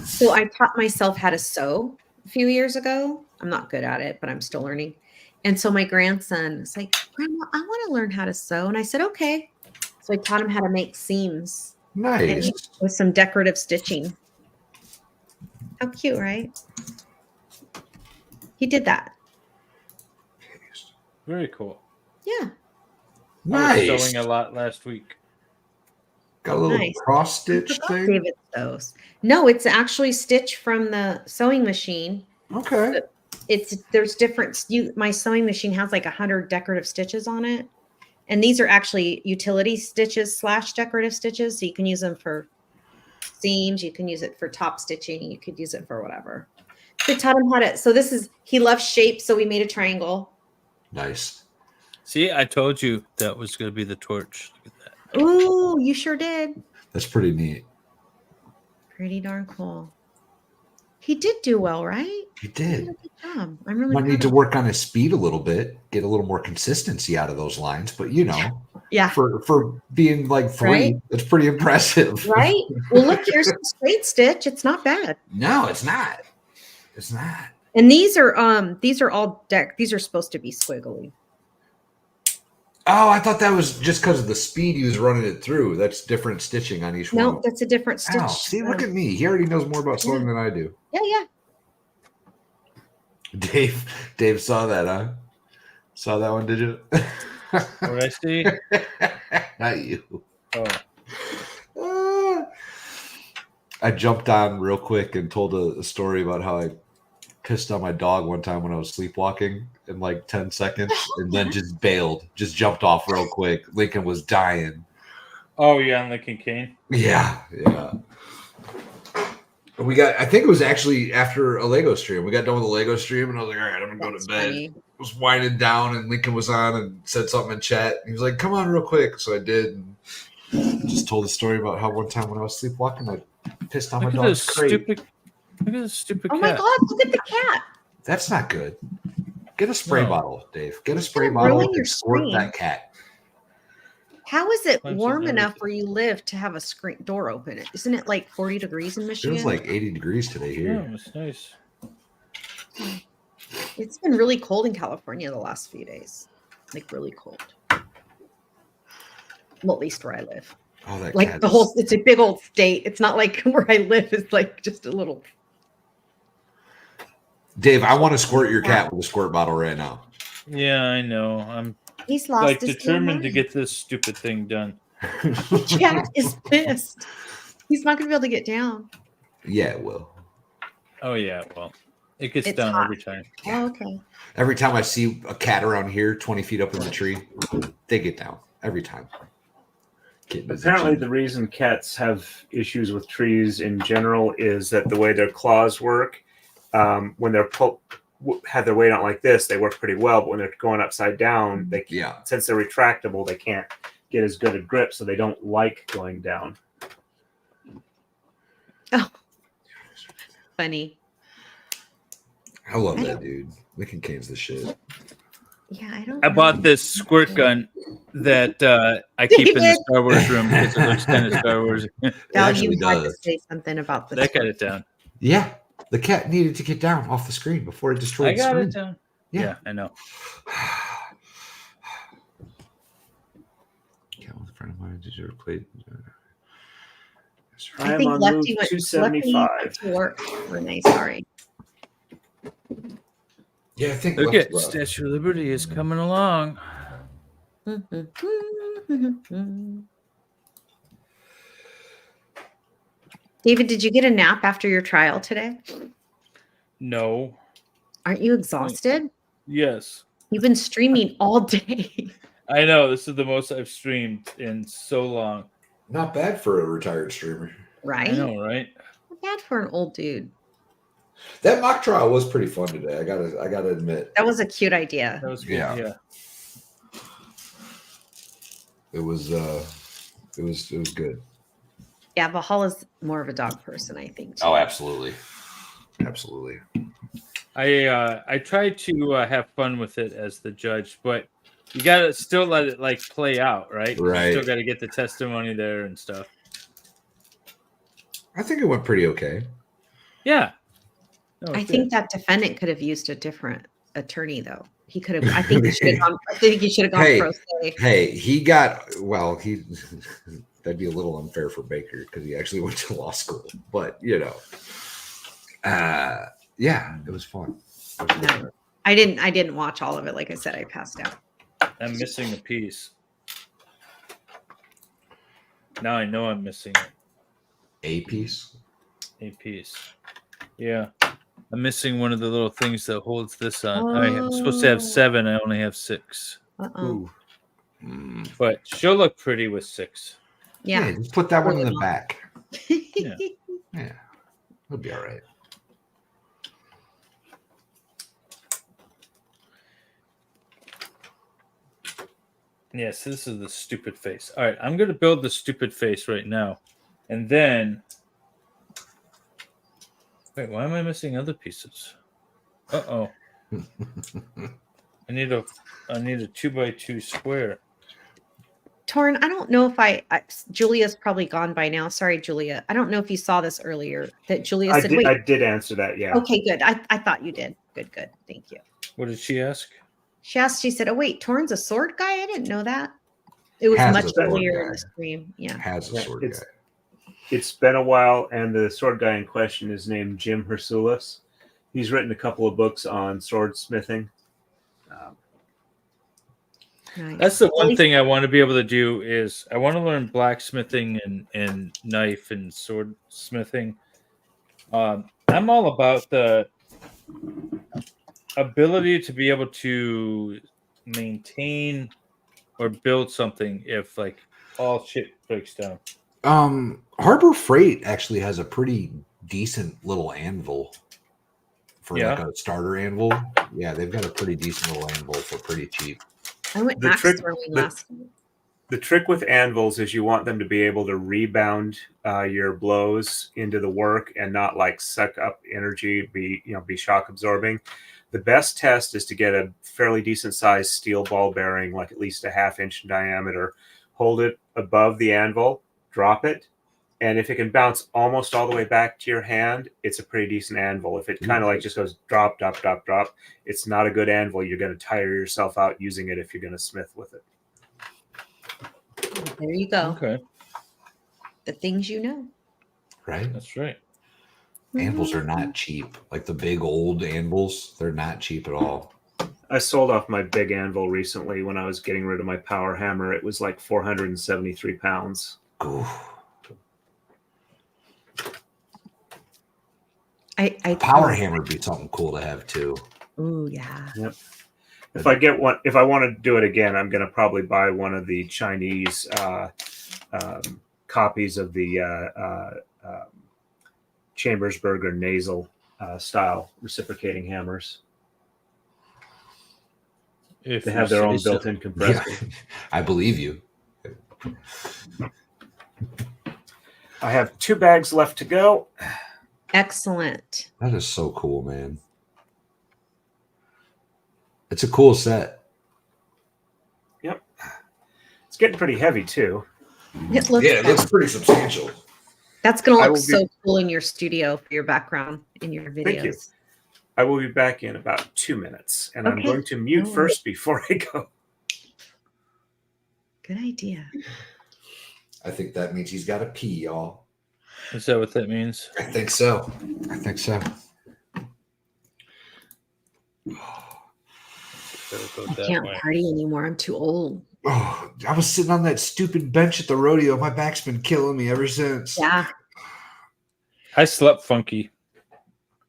So I taught myself how to sew a few years ago. I'm not good at it, but I'm still learning. And so my grandson is like, Grandma, I want to learn how to sew. And I said, okay. So I taught him how to make seams Nice. with some decorative stitching. How cute, right? He did that. Very cool. Yeah. I Nice. was sewing a lot last week. Got a little Nice. cross stitch thing. David sews. No, it's actually stitched from the sewing machine. Okay. There's different. My sewing machine has like 100 decorative stitches on it, and these are actually utility stitches / decorative stitches. So you can use them for seams. You can use it for top stitching. You could use it for whatever. So I taught him how to. So he loves shapes, so we made a triangle. Nice. See, I told you that was going to be the torch. Look at that. Ooh, you sure did. That's pretty neat. Pretty darn cool. He did do well, right? He He did did. a good job. I'm really Might proud need to of him. work on his speed a little bit, get a little more consistency out of those lines. But you know, Yeah. for being like 3, Right? that's pretty impressive. Right? Well, look, here's some straight stitch. It's not bad. No, it's not. It's not. And these are all these are supposed to be squiggly. Oh, I thought that was just because of the speed he was running it through. That's different stitching on each No, one. that's a different stitch. Ow, see, look at me. He already knows more about sewing than I do. Yeah. Dave saw that, huh? Saw that one, did you? What I see? Not you. Oh, I jumped on real quick and told a story about how I pissed on my dog one time when I was sleepwalking in like 10 seconds and then just bailed, just jumped off real quick. Lincoln was dying. oh yeah, I'm Lincoln Kane. Yeah. I think it was actually after a Lego stream. We got done with the Lego stream and I was like, all right, I'm going to go That's to bed. funny. I was winding down and Lincoln was on and said something in chat. He was like, come on real quick. So I did. And just told the story about how one time when I was sleepwalking, I pissed on my Look at dog's this crate. look at this stupid Oh my cat. God! Look at the cat. That's not good. Get a spray No. bottle, Dave. Get a spray Don't bottle ruin your and squirt screen. that cat. How is it Punch it warm and enough everything. where you live to have a screen door open? Isn't it like 40 degrees in It Michigan? was like 80 degrees today Yeah, here. it's nice. It's been really cold in California the last few days. Like really cold. Well, at least where I live. Oh, that Like cat the is- whole, it's a big old state. It's not like where I live is like just a little. Dave, I want to squirt your cat with a squirt bottle right now. Yeah, I know. I'm He's lost like his determined to damn get this stupid thing done. mind. Cat is pissed. He's not going to be able to get down. Yeah, it will. Oh yeah, well, it gets It's done hot. every time. Oh, okay. Every time I see a cat around here 20 feet up in the tree, they get down. Every time. Kitten is Apparently, itchy. the reason cats have issues with trees in general is that the way their claws work, when they're have their weight on like this, they work pretty well. But when they're going upside down, they Yeah. since they're retractable, they can't get as good a grip, so they don't like going down. Oh, funny. I love I that don't- dude. Lincoln Kane's the shit. Yeah, I don't. I know. bought this squirt gun that I keep in the David! Star Wars room because it looks kind of Star Wars. Val, actually you had to does. say something about this. That got it down. Yeah. The cat needed to get down off the screen before it destroyed I the got screen. it down. Yeah. Yeah, I know. Cat was a friend of mine. Did you ever play? I I am think on Lefty move went 275. to work. Renee, sorry. Yeah, I think. Look Left- at Statue of Liberty is coming along. David, did you get a nap after your trial today? No. Aren't you exhausted? Yes. You've been streaming all day. I know. This is the most I've streamed in so long. Not bad for a retired streamer. Right? I know, right? Not bad for an old dude. That mock trial was pretty fun today. I gotta admit. That was a cute idea. That was good. Yeah. Yeah. It was good. Yeah, Valhalla's more of a dog person, I think. Oh, absolutely. Absolutely. I tried to have fun with it as the judge, but you gotta still let it like play out, right? Right. You still gotta get the testimony there and stuff. I think it went pretty okay. Yeah. No, I it's think good. that defendant could have used a different attorney, though. He could have. I think he should have gone. I think he should have gone Hey. pro se. Hey, he that'd be a little unfair for Baker because he actually went to law school. But yeah, it was fun. No, I didn't watch all of it. Like I said, I passed out. I'm missing a piece. Now I know I'm missing it. A piece. A piece. Yeah. I'm missing one of the little things that holds this on. I'm supposed to have 7. I only have 6. Uh-oh. But she'll look pretty with 6. Yeah. Just put that one in the back. Yeah. Yeah, it'll be all right. Yes, this is the stupid face. All right, I'm going to build the stupid face right now. And then... Wait, why am I missing other pieces? Uh-oh. I need a 2x2 square. Torin, I don't know if Julia's probably gone by now. Sorry, Julia. I don't know if you saw this earlier that Julia said, wait. I did answer that, yeah. Okay, good. I thought you did. Good. Thank you. What did she ask? She said, oh, wait, Torin's a sword guy? I didn't know that. It was Has much a sword earlier guy. in the stream. Yeah. Has a sword guy. It's been a while, and the sword guy in question is named Jim Hersulis. He's written a couple of books on swordsmithing. Nice. That's the one thing I want to be able to do is I want to learn blacksmithing and knife and sword smithing. I'm all about the ability to be able to maintain or build something if like all shit breaks down. Harbor Freight actually has a pretty decent little anvil for like a starter anvil. Yeah, they've got a pretty decent little anvil for pretty cheap. I went The axe trick- throwing the- last night. The trick with anvils is you want them to be able to rebound your blows into the work and not like suck up energy, be shock absorbing. The best test is to get a fairly decent sized steel ball bearing, like at least a 1/2 inch in diameter, hold it above the anvil, drop it, and if it can bounce almost all the way back to your hand, it's a pretty decent anvil. If it kind of like just goes drop, drop, drop, drop, it's not a good anvil. You're going to tire yourself out using it if you're going to smith with it. There you go. Okay, The things you know. Right? that's right. Anvils are not cheap. Like the big old anvils, they're not cheap at all. I sold off my big anvil recently when I was getting rid of my power hammer. It was like 473 pounds. Ooh. I Power hammer would be something cool to have too. Ooh, yeah. If I get one, if I want to do it again, I'm going to probably buy one of the Chinese copies of the Chambersburger nasal style reciprocating hammers. If They you have their say own so. built-in compressor. Yeah, I believe you. I have 2 bags left to go. Excellent. That is so cool, man. It's a cool set. It's getting pretty heavy too. It looks Yeah, it looks pretty substantial. That's going to I look will be- so cool in your studio for your background in your videos. Thank you. I will be back in about 2 minutes, and I'm Okay. going to mute No worries. first before I go. Good idea. I think that means he's got to pee, y'all. Is that what that means? I think so. I think so. I can't party anymore. I'm too old. Oh, I was sitting on that stupid bench at the rodeo. My back's been killing me ever since. Yeah, I slept funky.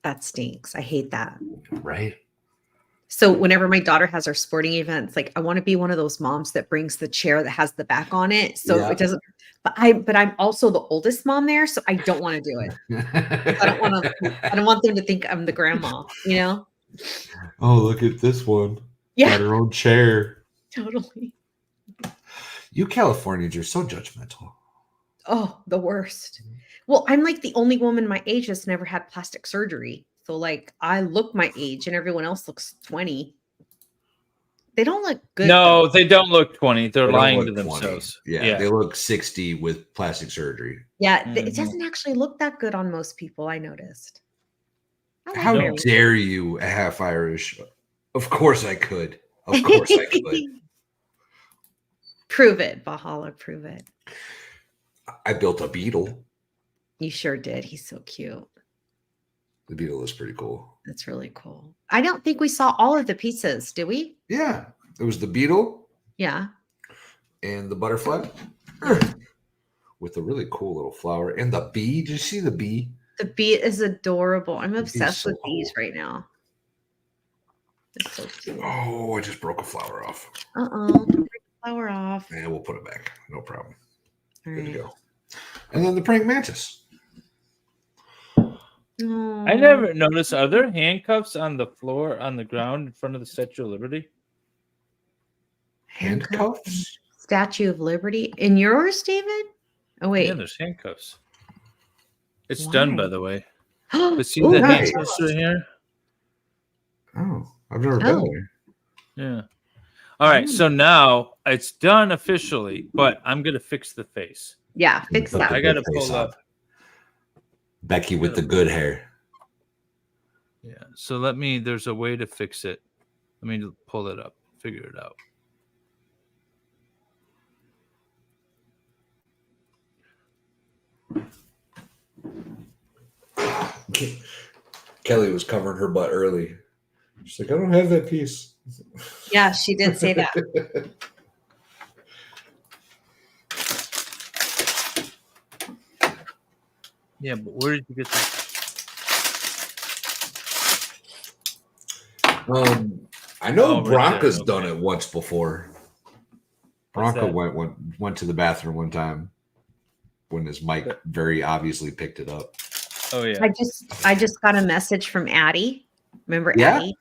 that stinks. I hate that. Right? So whenever my daughter has her sporting events, like I want to be one of those moms that brings the chair that has the back on it. So Yeah. it doesn't, but I'm also the oldest mom there. So I don't want to do it. I don't want them to think I'm the grandma, you know? Oh, look at this one. Yeah, Got her own chair. totally. You Californians are so judgmental. Oh, the worst. Well, I'm like the only woman my age that's never had plastic surgery. So like I look my age and everyone else looks 20. They don't look good. No, though. they don't look 20. They're They don't lying look to 20. themselves. Yeah, they look 60 with plastic surgery. Yeah, Mhm. it doesn't actually look that good on most people, I noticed. I like How my age. dare you, a half Irish? Of course I could. Of course I could. Prove it, Valhalla, prove it. I built a beetle. You sure did. He's so cute. The beetle is pretty cool. That's really cool. I don't think we saw all of the pieces, did we? Yeah, it was the beetle Yeah. and the butterfly with a really cool little flower and the bee. Did you see the bee? The bee is adorable. I'm The bee's obsessed so with bees cool. right now. It's so cute. Oh, I just broke a flower off. Break the flower off. And we'll put it back. No problem. All Good to right. go. And then the praying mantis. I never noticed. Are there handcuffs on the floor, on the ground in front of the Statue of Liberty? Handcuffs? Statue of Liberty. In yours, David? Oh, wait. Yeah, there's handcuffs. It's done, by Why? the way. But see Ooh, the nice. handcuffs right here? Oh, I've never been Oh. there. Yeah. All right. So now it's done officially, but I'm going to fix the face. Yeah, fix Put that. I the gotta good face pull on. up. Becky with the good hair. Yeah. So there's a way to fix it. Let me pull it up, figure it out. Kelly was covering her butt early. She's like, I don't have that piece. Yeah, she did say that. Yeah, but where did you get this? I know Oh, right Bronca's there, done okay. it once before. What's Bronca that? went to the bathroom one time when his mic very obviously picked it up. Oh yeah. I just got a message from Addie. Remember Yeah? Addie?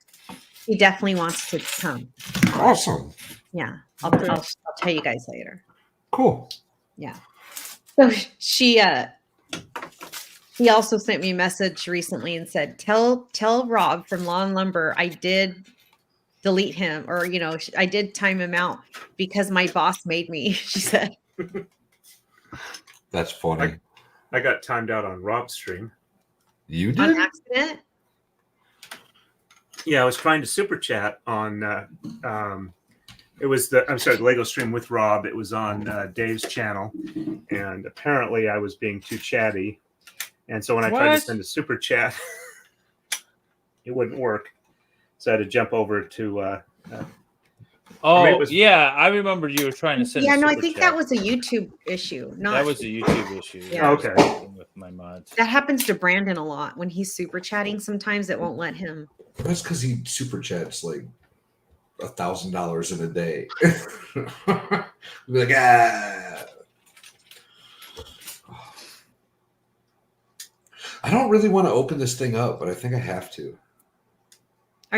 He definitely wants to come. Awesome. Yeah. Okay. I'll tell you guys later. Cool. Yeah. So he also sent me a message recently and said, tell Rob from Lawn Lumber I did delete him, or I did time him out because my boss made me, she said. That's funny. I got timed out on Rob's stream. You On did? accident? Yeah, I was trying to super chat on. It was the Lego stream with Rob. It was on Dave's channel, and apparently I was being too chatty, and so when I tried to What? send a super chat, it wouldn't work. So I had to jump over to. Oh it was- yeah, I remember you were trying to send. Yeah, a no, I super think chat. that was a YouTube issue. That was a YouTube issue. Yeah. I was Okay. working with my mods. That happens to Brandon a lot when he's super chatting. Sometimes it won't let him. That's because he super chats like $1,000 in a day. Be like, I don't really want to open this thing up, but I think I have to.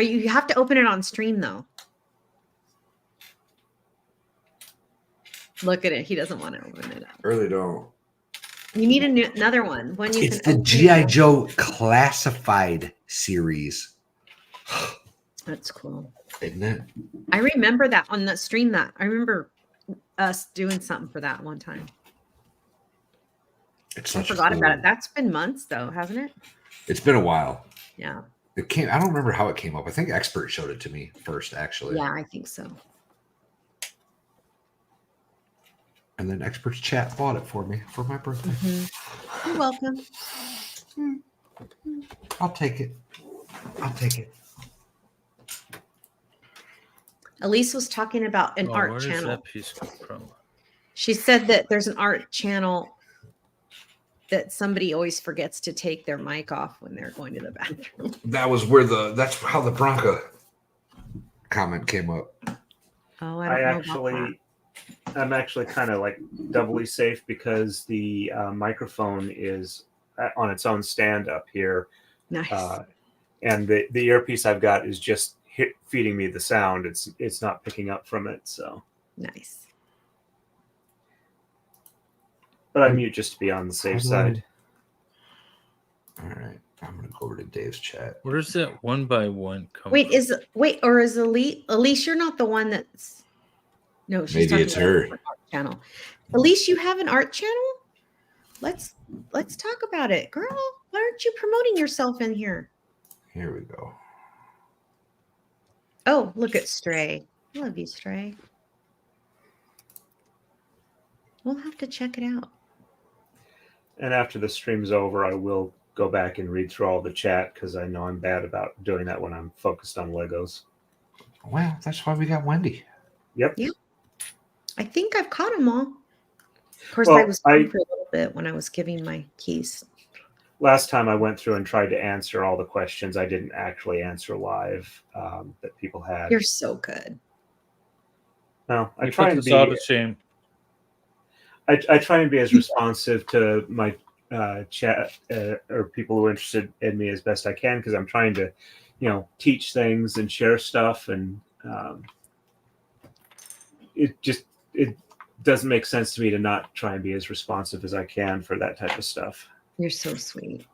You have to open it on stream though. Look at it. He doesn't want to open it up. I really don't. You need another one. One you It's can the open. G.I. Joe Classified series. That's cool. Isn't it? I remember that on the stream. I remember us doing something for that one time. It's I such forgot a about it. cool- That's been months though, hasn't it? It's been a while. Yeah. It came. I don't remember how it came up. I think Expert showed it to me first, actually. Yeah, I think so. And then Expert's chat bought it for me for my birthday. You're welcome. I'll take it. I'll take it. Elise was talking about an art where does channel. that piece come from? She said that there's an art channel that somebody always forgets to take their mic off when they're going to the bathroom. That was where that's how the Bronca comment came up. Oh, I don't know about that. I'm actually kind of like doubly safe because the microphone is on its own stand up here. Nice. And the earpiece I've got is just feeding me the sound. It's not picking up from it. So Nice. but I mute just to be on the safe side. All right. I'm going to go over to Dave's chat. Where's that one by one come Wait, from? or is Elise, you're not the one that's no, she's Maybe talking it's about her. an art channel. Elise, you have an art channel? Let's talk about it. Girl, why aren't you promoting yourself in here? Here we go. Oh, look at Stray. I love you, Stray. We'll have to check it out. And after the stream's over, I will go back and read through all the chat because I know I'm bad about doing that when I'm focused on Legos. Well, that's why we got Wendy. Yep. Yeah. I think I've caught them all. Of course, Well, I was gone for a little bit when I was giving my keys. Last time I went through and tried to answer all the questions, I didn't actually answer live that people had. You're so good. No, I You try put and this be. all to shame. I try and be as responsive to my chat or people who are interested in me as best I can because I'm trying to, teach things and share stuff, and it doesn't make sense to me to not try and be as responsive as I can for that type of stuff. You're so sweet.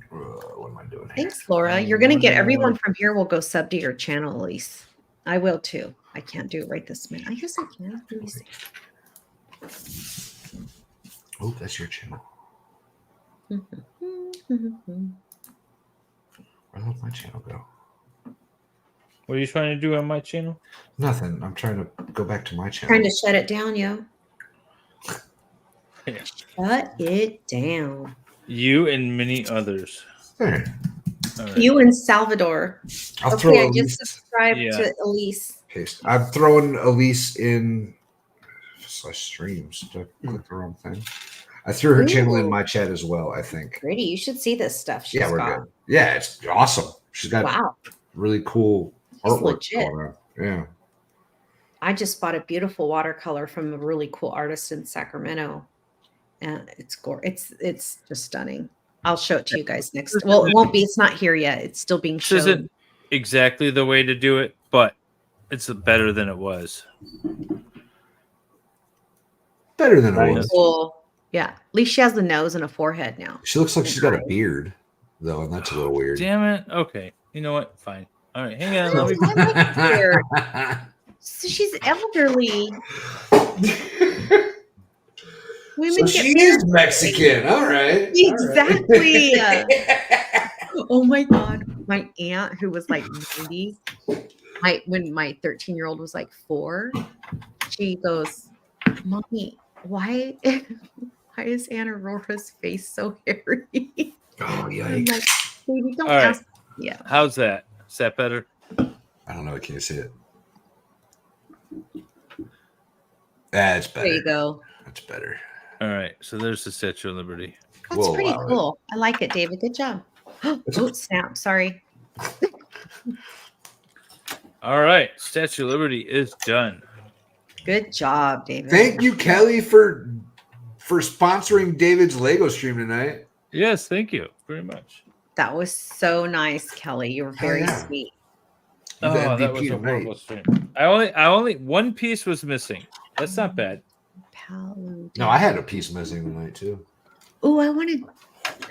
What am I doing here? Thanks, Laura. You're going to get everyone from here will go sub to your channel, Elise. I will too. I can't do it right this minute. I guess I can. Let me see. Oh, that's your channel. Where did my channel go? What are you trying to do on my channel? Nothing. I'm trying to go back to my channel. Trying to shut it down, yo. Yeah. Shut it down. You and many others. There. All right. You and Salvador. I'll throw Okay, I Elise. just subscribed Yeah. to Elise. Paste. I'm throwing Elise in /streams. Did I click the wrong thing? I threw her channel in Ooh. my chat as well, I think. Pretty. You should see this stuff she's Yeah, we're got. good. Yeah, it's awesome. She's got Wow. really cool She's artwork legit. going on. Yeah. I just bought a beautiful watercolor from a really cool artist in Sacramento. And it's just stunning. I'll show it to you guys next. Well, it won't be. It's not here yet. It's still being This shown. isn't exactly the way to do it, but it's better than it was. Better than it Right. was. Cool. Yeah. At least she has the nose and a forehead now. She looks like she's got a beard, though, and that's a little weird. Damn it. Okay. You know what? Fine. All right. Hang on. Let me. I like the beard. So she's elderly. Women So get she beards. is Mexican. All right. Exactly. Oh my God. My aunt, who was like 90, when my 13-year-old was like 4, she goes, Mommy, why is Aunt Aurora's face so hairy? Oh, I'm yikes. like, baby, don't All right. ask. Yeah. How's that? Is that better? I don't know. I can't see it. That's better. There you go. That's better. All right. So there's the Statue of Liberty. That's We'll pretty allow it. cool. I like it, David. Good job. Oh, snap. Sorry. All right. Statue of Liberty is done. Good job, David. Thank you, Kelly, for sponsoring David's Lego stream tonight. Yes. Thank you very much. That was so nice, Kelly. You were very yeah. sweet. You're the Oh, that MVP was a tonight. horrible stream. I only one piece was missing. That's not bad. No, I had a piece missing tonight, too. Oh, I wanted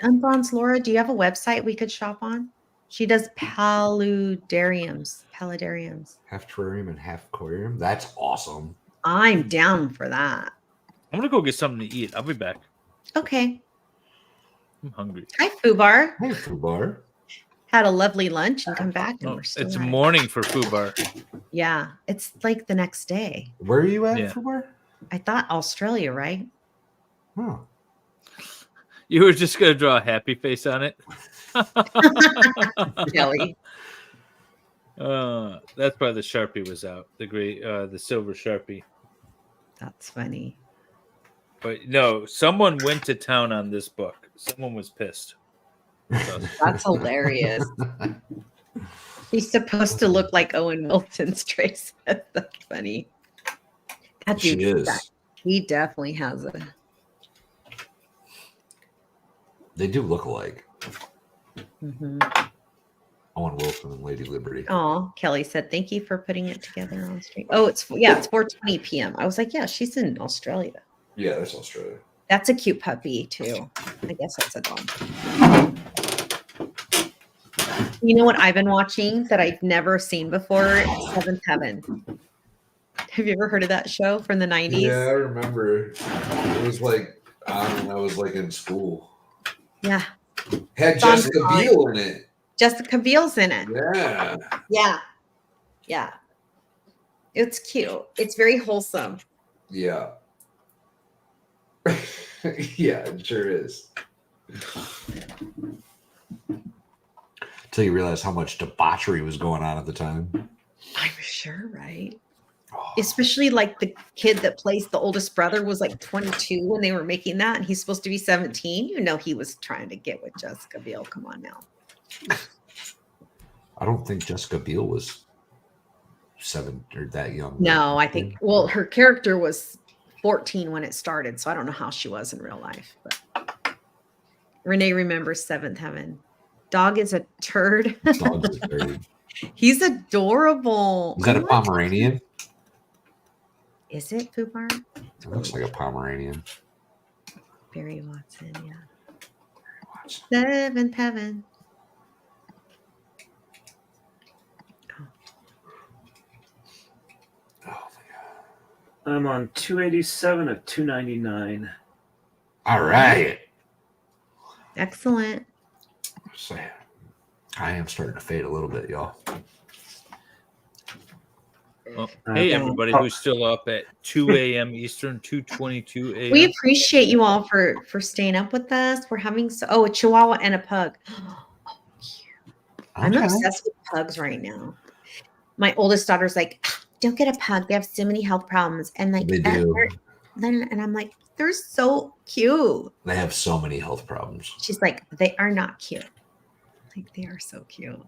Unbronze Laura. Do you have a website we could shop on? She does paludariums. Half terrarium and half aquarium. That's awesome. I'm down for that. I'm gonna go get something to eat. I'll be back. Okay. I'm hungry. Hi, Fubar. Hey, Fubar. Had a lovely lunch and come back, and Oh, we're still it's at it. morning for Fubar. Yeah, it's like the next day. Where are you at, Yeah. Fubar? I thought Australia, right? Oh. You were just gonna draw a happy face on it. Kelly. That's why the Sharpie was out. The silver Sharpie. That's funny. But no, someone went to town on this book. Someone was pissed. So, That's hilarious. He's supposed to look like Owen Wilson's Trace. That's funny. That She dude, is. he definitely has a. They do look alike. Mm-hmm. Owen Wilson and Lady Liberty. Oh, Kelly said, "Thank you for putting it together on stream." Oh, it's 4:20 p.m. I was like, "Yeah, she's in Australia." Yeah, that's Australia. That's a cute puppy too. I guess that's a dog. You know what I've been watching that I've never seen before? Seventh Heaven. Have you ever heard of that show from the 90s? Yeah, I remember. It was like I was like in school. Yeah. Had It's on Jessica Prime. Biel in it. Jessica Biel's in it. Yeah. Yeah. Yeah. It's cute. It's very wholesome. Yeah. Yeah, it sure is. Till you realize how much debauchery was going on at the time. I'm sure, right? Oh, Especially like the kid that plays the oldest brother was like 22 when they were making that, and he's supposed to be 17. You know, he was trying to get with Jessica Biel. Come on now. I don't think Jessica Biel was 7 or that young. No, I think, well, her character was 14 when it started, so I don't know how she was in real life. But Renee remembers Seventh Heaven. Dog is a turd. Dog's a turd. He's adorable. Is that a Oh my God. Pomeranian? Is it Fubar? It looks like a Pomeranian. Barry Watson, yeah. Seventh Heaven. Oh my god. I'm on 287 of 299. All right. Excellent. So, I am starting to fade a little bit, y'all. well, hey, everybody who's still up at 2 a.m. Eastern, 2:22 a.m. We appreciate you all for staying up with us. We're having a Chihuahua and a pug. Oh, cute. I'm Okay. obsessed with pugs right now. My oldest daughter's like, don't get a pug. They have so many health problems. And like, They do. and I'm like, they're so cute. They have so many health problems. She's like, they are not cute. Like, they are so cute.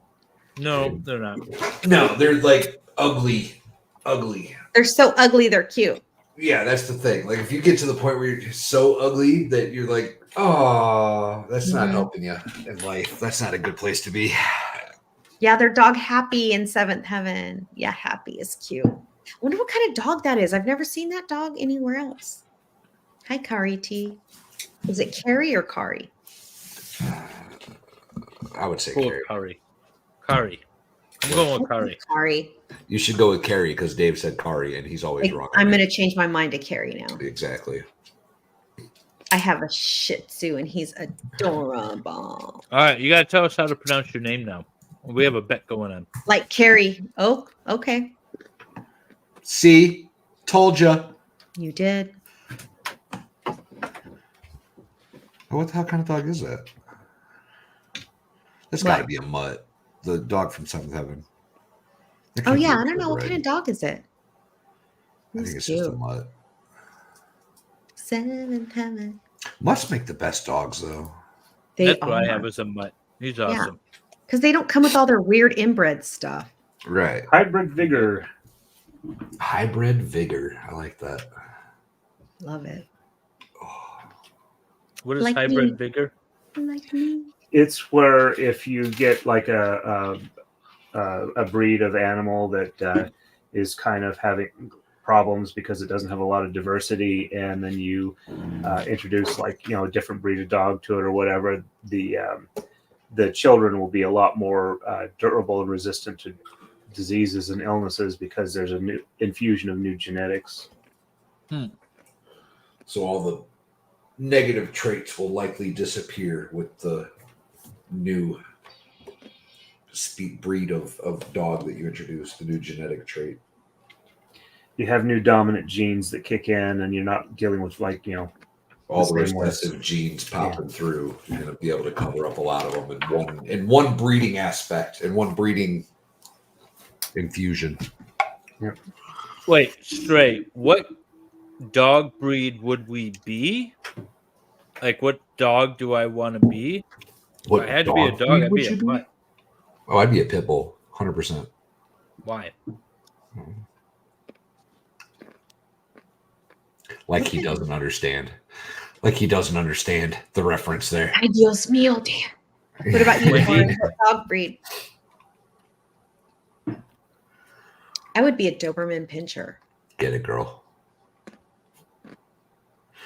No, they're not. No, they're like ugly. Ugly. They're so ugly. They're cute. Yeah, that's the thing. Like if you get to the point where you're so ugly that you're like, oh, that's not Mhm. helping you in life. That's not a good place to be. Yeah, they're dog Happy in Seventh Heaven. Yeah, Happy is cute. I wonder what kind of dog that is. I've never seen that dog anywhere else. Hi, Kari T. Is it Carrie or Kari? I would say Cool, Carrie. Kari. I'm going with Kari. Kari. You should go with Carrie because Dave said Kari and he's always wrong. I'm going to change my mind to Carrie now. Exactly. I have a Shih Tzu and he's adorable. All right, you got to tell us how to pronounce your name now. We have a bet going on. Like Carrie. Oh, okay. See, told ya. You did. What kind of dog is that? That's What? got to be a mutt. The dog from Seventh Heaven. That Oh, can't be yeah. a I don't know. What red. kind of dog is it? I Who's think it's cute? just a mutt. Seventh Heaven. Mutts make the best dogs, though. They That's what I are. have as a mutt. He's awesome. Because they don't come with all their weird inbred stuff. Right. Hybrid Vigor. Hybrid vigor. I like that. Love it. Oh, What is Like hybrid me. vigor? Like me. It's where if you get like a breed of animal that is kind of having problems because it doesn't have a lot of diversity, and then you introduce like a different breed of dog to it or whatever, the children will be a lot more durable and resistant to diseases and illnesses because there's a new infusion of new genetics. So all the negative traits will likely disappear with the new breed of dog that you introduced, the new genetic trait. You have new dominant genes that kick in, and you're not dealing with All the same ones. recessive genes popping through. You're going to be able to cover up a lot of them in one breeding aspect, in one breeding infusion. Yep. Wait, Stray, what dog breed would we be? Like, what dog do I want to be? What If I had to be a dog, I'd be a what? Oh, I'd be a pit bull, 100%. Why? Like he doesn't understand. Like he doesn't understand the reference there. Ay, Dios mío, damn. What about you, Wendy? Lauren? What dog breed? I would be a Doberman Pinscher. Get it, girl.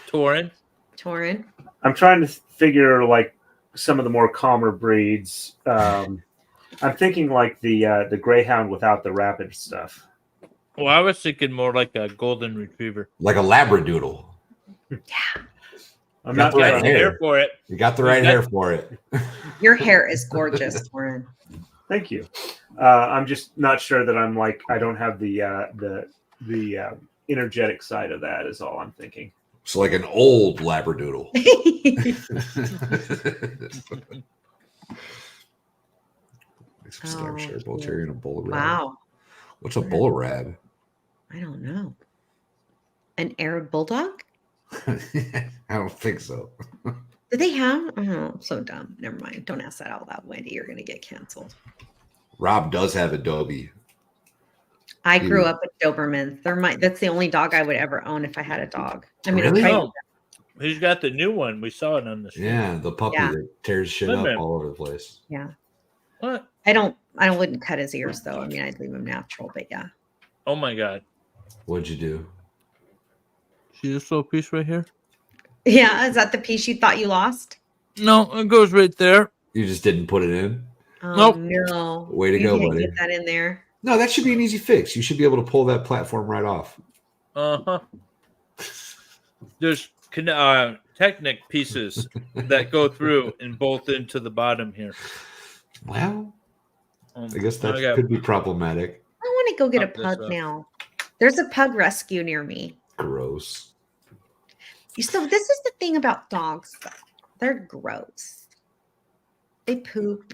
Torin? Torin. I'm trying to figure like some of the more calmer breeds. I'm thinking like the greyhound without the rapid stuff. Well, I was thinking more like a golden retriever. Like a labradoodle. I'm Got not the right Got the hair. hair for it. You got the right hair for it. Your hair is gorgeous, Torin. Thank you. I'm just not sure that I'm like I don't have the energetic side of that. Is all I'm thinking. So like an old labradoodle. Starshire bull terrier and a bull rab. Wow. What's a bull rab? I don't know. An Arab bulldog? I don't think so. Do they have? Oh, so dumb. Never mind. Don't ask that out loud, Wendy. You're going to get canceled. Rob does have Adobe. I grew up with Dobermans. That's the only dog I would ever own if I had a dog. I mean, Really? Oh, he's got the new one. We saw it on the show. Yeah, the puppy Yeah. that tears shit Wait a up minute. all over the place. yeah. What? I wouldn't cut his ears though. I mean, I'd leave him natural, but yeah. Oh my God. What'd you do? See this little piece right here? Yeah. Is that the piece you thought you lost? No, it goes right there. You just didn't put it in? Oh, Nope. no. Way to You go, can't buddy. Get that in there. No, that should be an easy fix. You should be able to pull that platform right off. Uh-huh. There's Technic pieces that go through and bolt into the bottom here. Well, I guess that I got- could be problematic. I want to go get a Pop this pug up. now. There's a pug rescue near me. Gross. So this is the thing about dogs. Though. They're gross. They poop,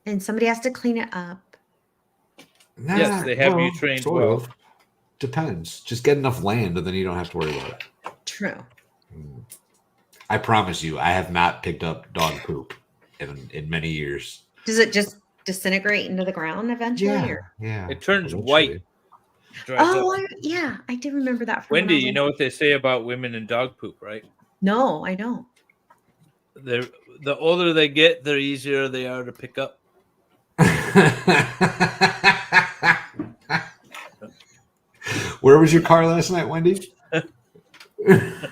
and somebody has to clean it up. Nah, Yes, they have you trained sort well. of. Depends. Just get enough land, and then you don't have to worry about it. True. I promise you, I have not picked up dog poop in many years. Does it just disintegrate into the ground eventually? Or? Yeah. It turns Eventually. white. Dries Oh, up. yeah. I did remember that. From when Wendy, I was you in- know what they say about women and dog poop, right? No, I don't. The older they get, the easier they are to pick up. Where was your car last night, Wendy? I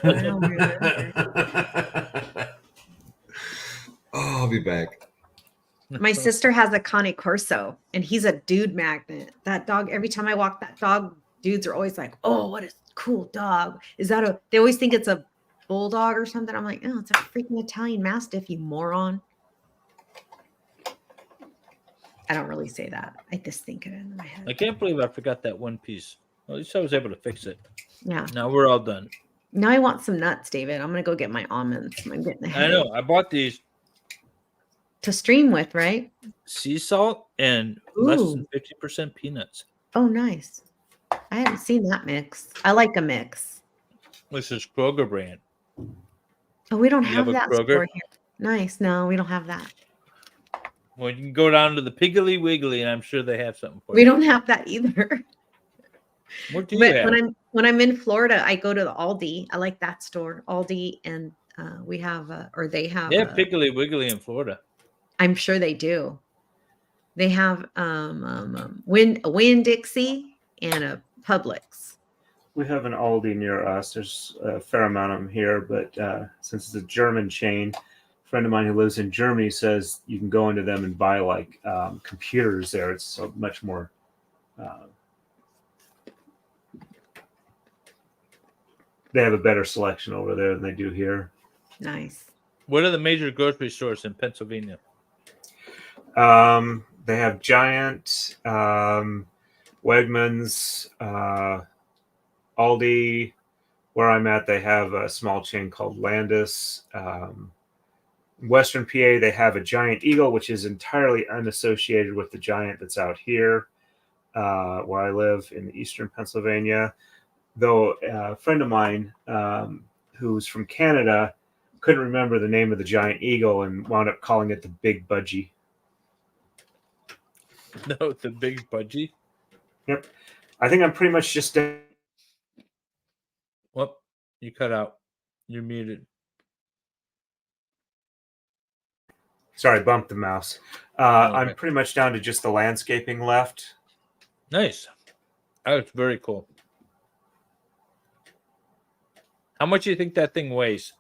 don't remember. Oh, I'll be back. My sister has a Cane Corso, and he's a dude magnet. That dog, every time I walk that dog, dudes are always like, "Oh, what a cool dog! Is that a?" They always think it's a bulldog or something. I'm like, "Oh, it's a freaking Italian Mastiff, you moron." I don't really say that. I just think it in my head. I can't believe I forgot that one piece. Well, at least I was able to fix it. Yeah. Now we're all done. Now I want some nuts, David. I'm gonna go get my almonds. I'm getting the I headache. know. I bought these To stream with, right? sea salt and less Ooh. than 50% peanuts. Oh, nice. I haven't seen that mix. I like a mix. This is Kroger brand. Oh, we don't You have have a that Kroger? store here. Nice. No, we don't have that. Well, you can go down to the Piggly Wiggly, and I'm sure they have something for We you. don't have that either. What do you But have? when I'm in Florida, I go to the Aldi. I like that store, Aldi, and we have or they have. Yeah, Piggly Wiggly in Florida. I'm sure they do. They have Winn Dixie and a Publix. We have an Aldi near us. There's a fair amount of them here, but since it's a German chain, a friend of mine who lives in Germany says you can go into them and buy like computers there. It's so much more. they have a better selection over there than they do here. Nice. What are the major grocery stores in Pennsylvania? They have Giant, Wegmans, Aldi. Where I'm at, they have a small chain called Landis. Western PA, they have a Giant Eagle, which is entirely unassociated with the Giant that's out here, where I live in eastern Pennsylvania. Though a friend of mine who's from Canada couldn't remember the name of the Giant Eagle and wound up calling it the Big Budgie. No, the Big Budgie. Yep. I think I'm pretty much just... Whoop, you cut out. You're muted. Sorry, bumped the mouse. Okay. I'm pretty much down to just the landscaping left. Nice. That's very cool. How much do you think that thing weighs?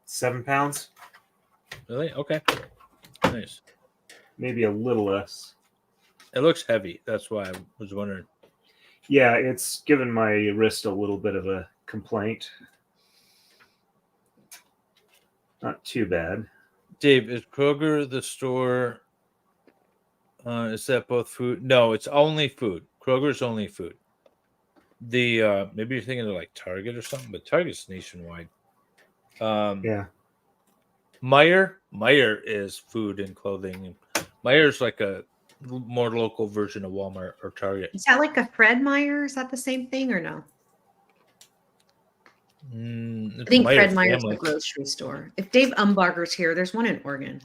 7 pounds. Really? Okay. Nice. Maybe a little less. It looks heavy. That's why I was wondering. Yeah, it's given my wrist a little bit of a complaint. Not too bad. Dave, is Kroger the store? Is that both food? No, it's only food. Kroger's only food. The maybe you're thinking of like Target or something, but Target's nationwide. Yeah. Meijer is food and clothing. Meier's like a more local version of Walmart or Target. Is that like a Fred Meyer? Is that the same thing or no? I think Fred Meyer's the grocery store. If Dave Umbarger's here, there's one in Oregon.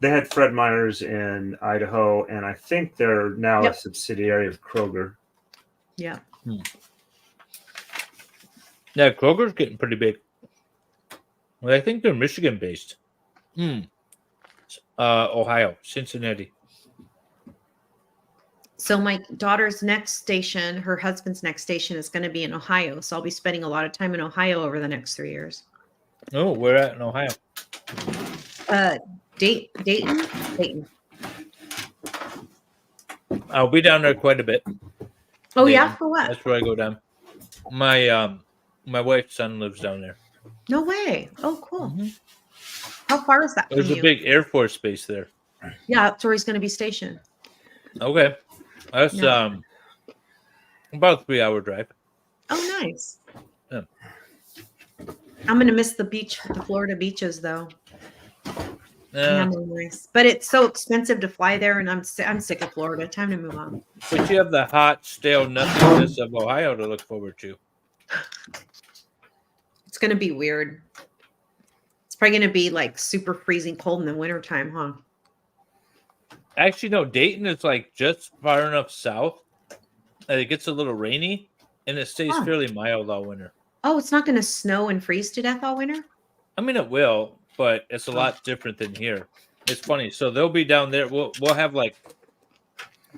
They had Fred Meyer's in Idaho, and I think they're now a subsidiary of Kroger. Yeah. Yeah, Kroger's getting pretty big. Well, I think they're Michigan based. Ohio, Cincinnati. So my daughter's next station, her husband's next station is going to be in Ohio. So I'll be spending a lot of time in Ohio over the next 3 years. Oh, where at in Ohio? Dayton. I'll be down there quite a bit. Oh, Dayton. yeah? For what? That's where I go down. My wife's son lives down there. No way. Oh, cool. How far is that from There's you? a big Air Force base there. Yeah, that's where he's going to be stationed. Okay. That's about a 3-hour drive. Oh, nice. Yeah. I'm going to miss the Florida beaches, though. Yeah. Nice. But it's so expensive to fly there, and I'm sick of Florida. Time to move on. But you have the hot, stale nothingness of Ohio to look forward to. It's going to be weird. It's probably going to be like super freezing cold in the wintertime, huh? Actually, no, Dayton is like just far enough south that it gets a little rainy, and it stays fairly mild all winter. Oh, it's not going to snow and freeze to death all winter? I mean, it will, but it's a lot different than here. It's funny. So they'll be down there. We'll have like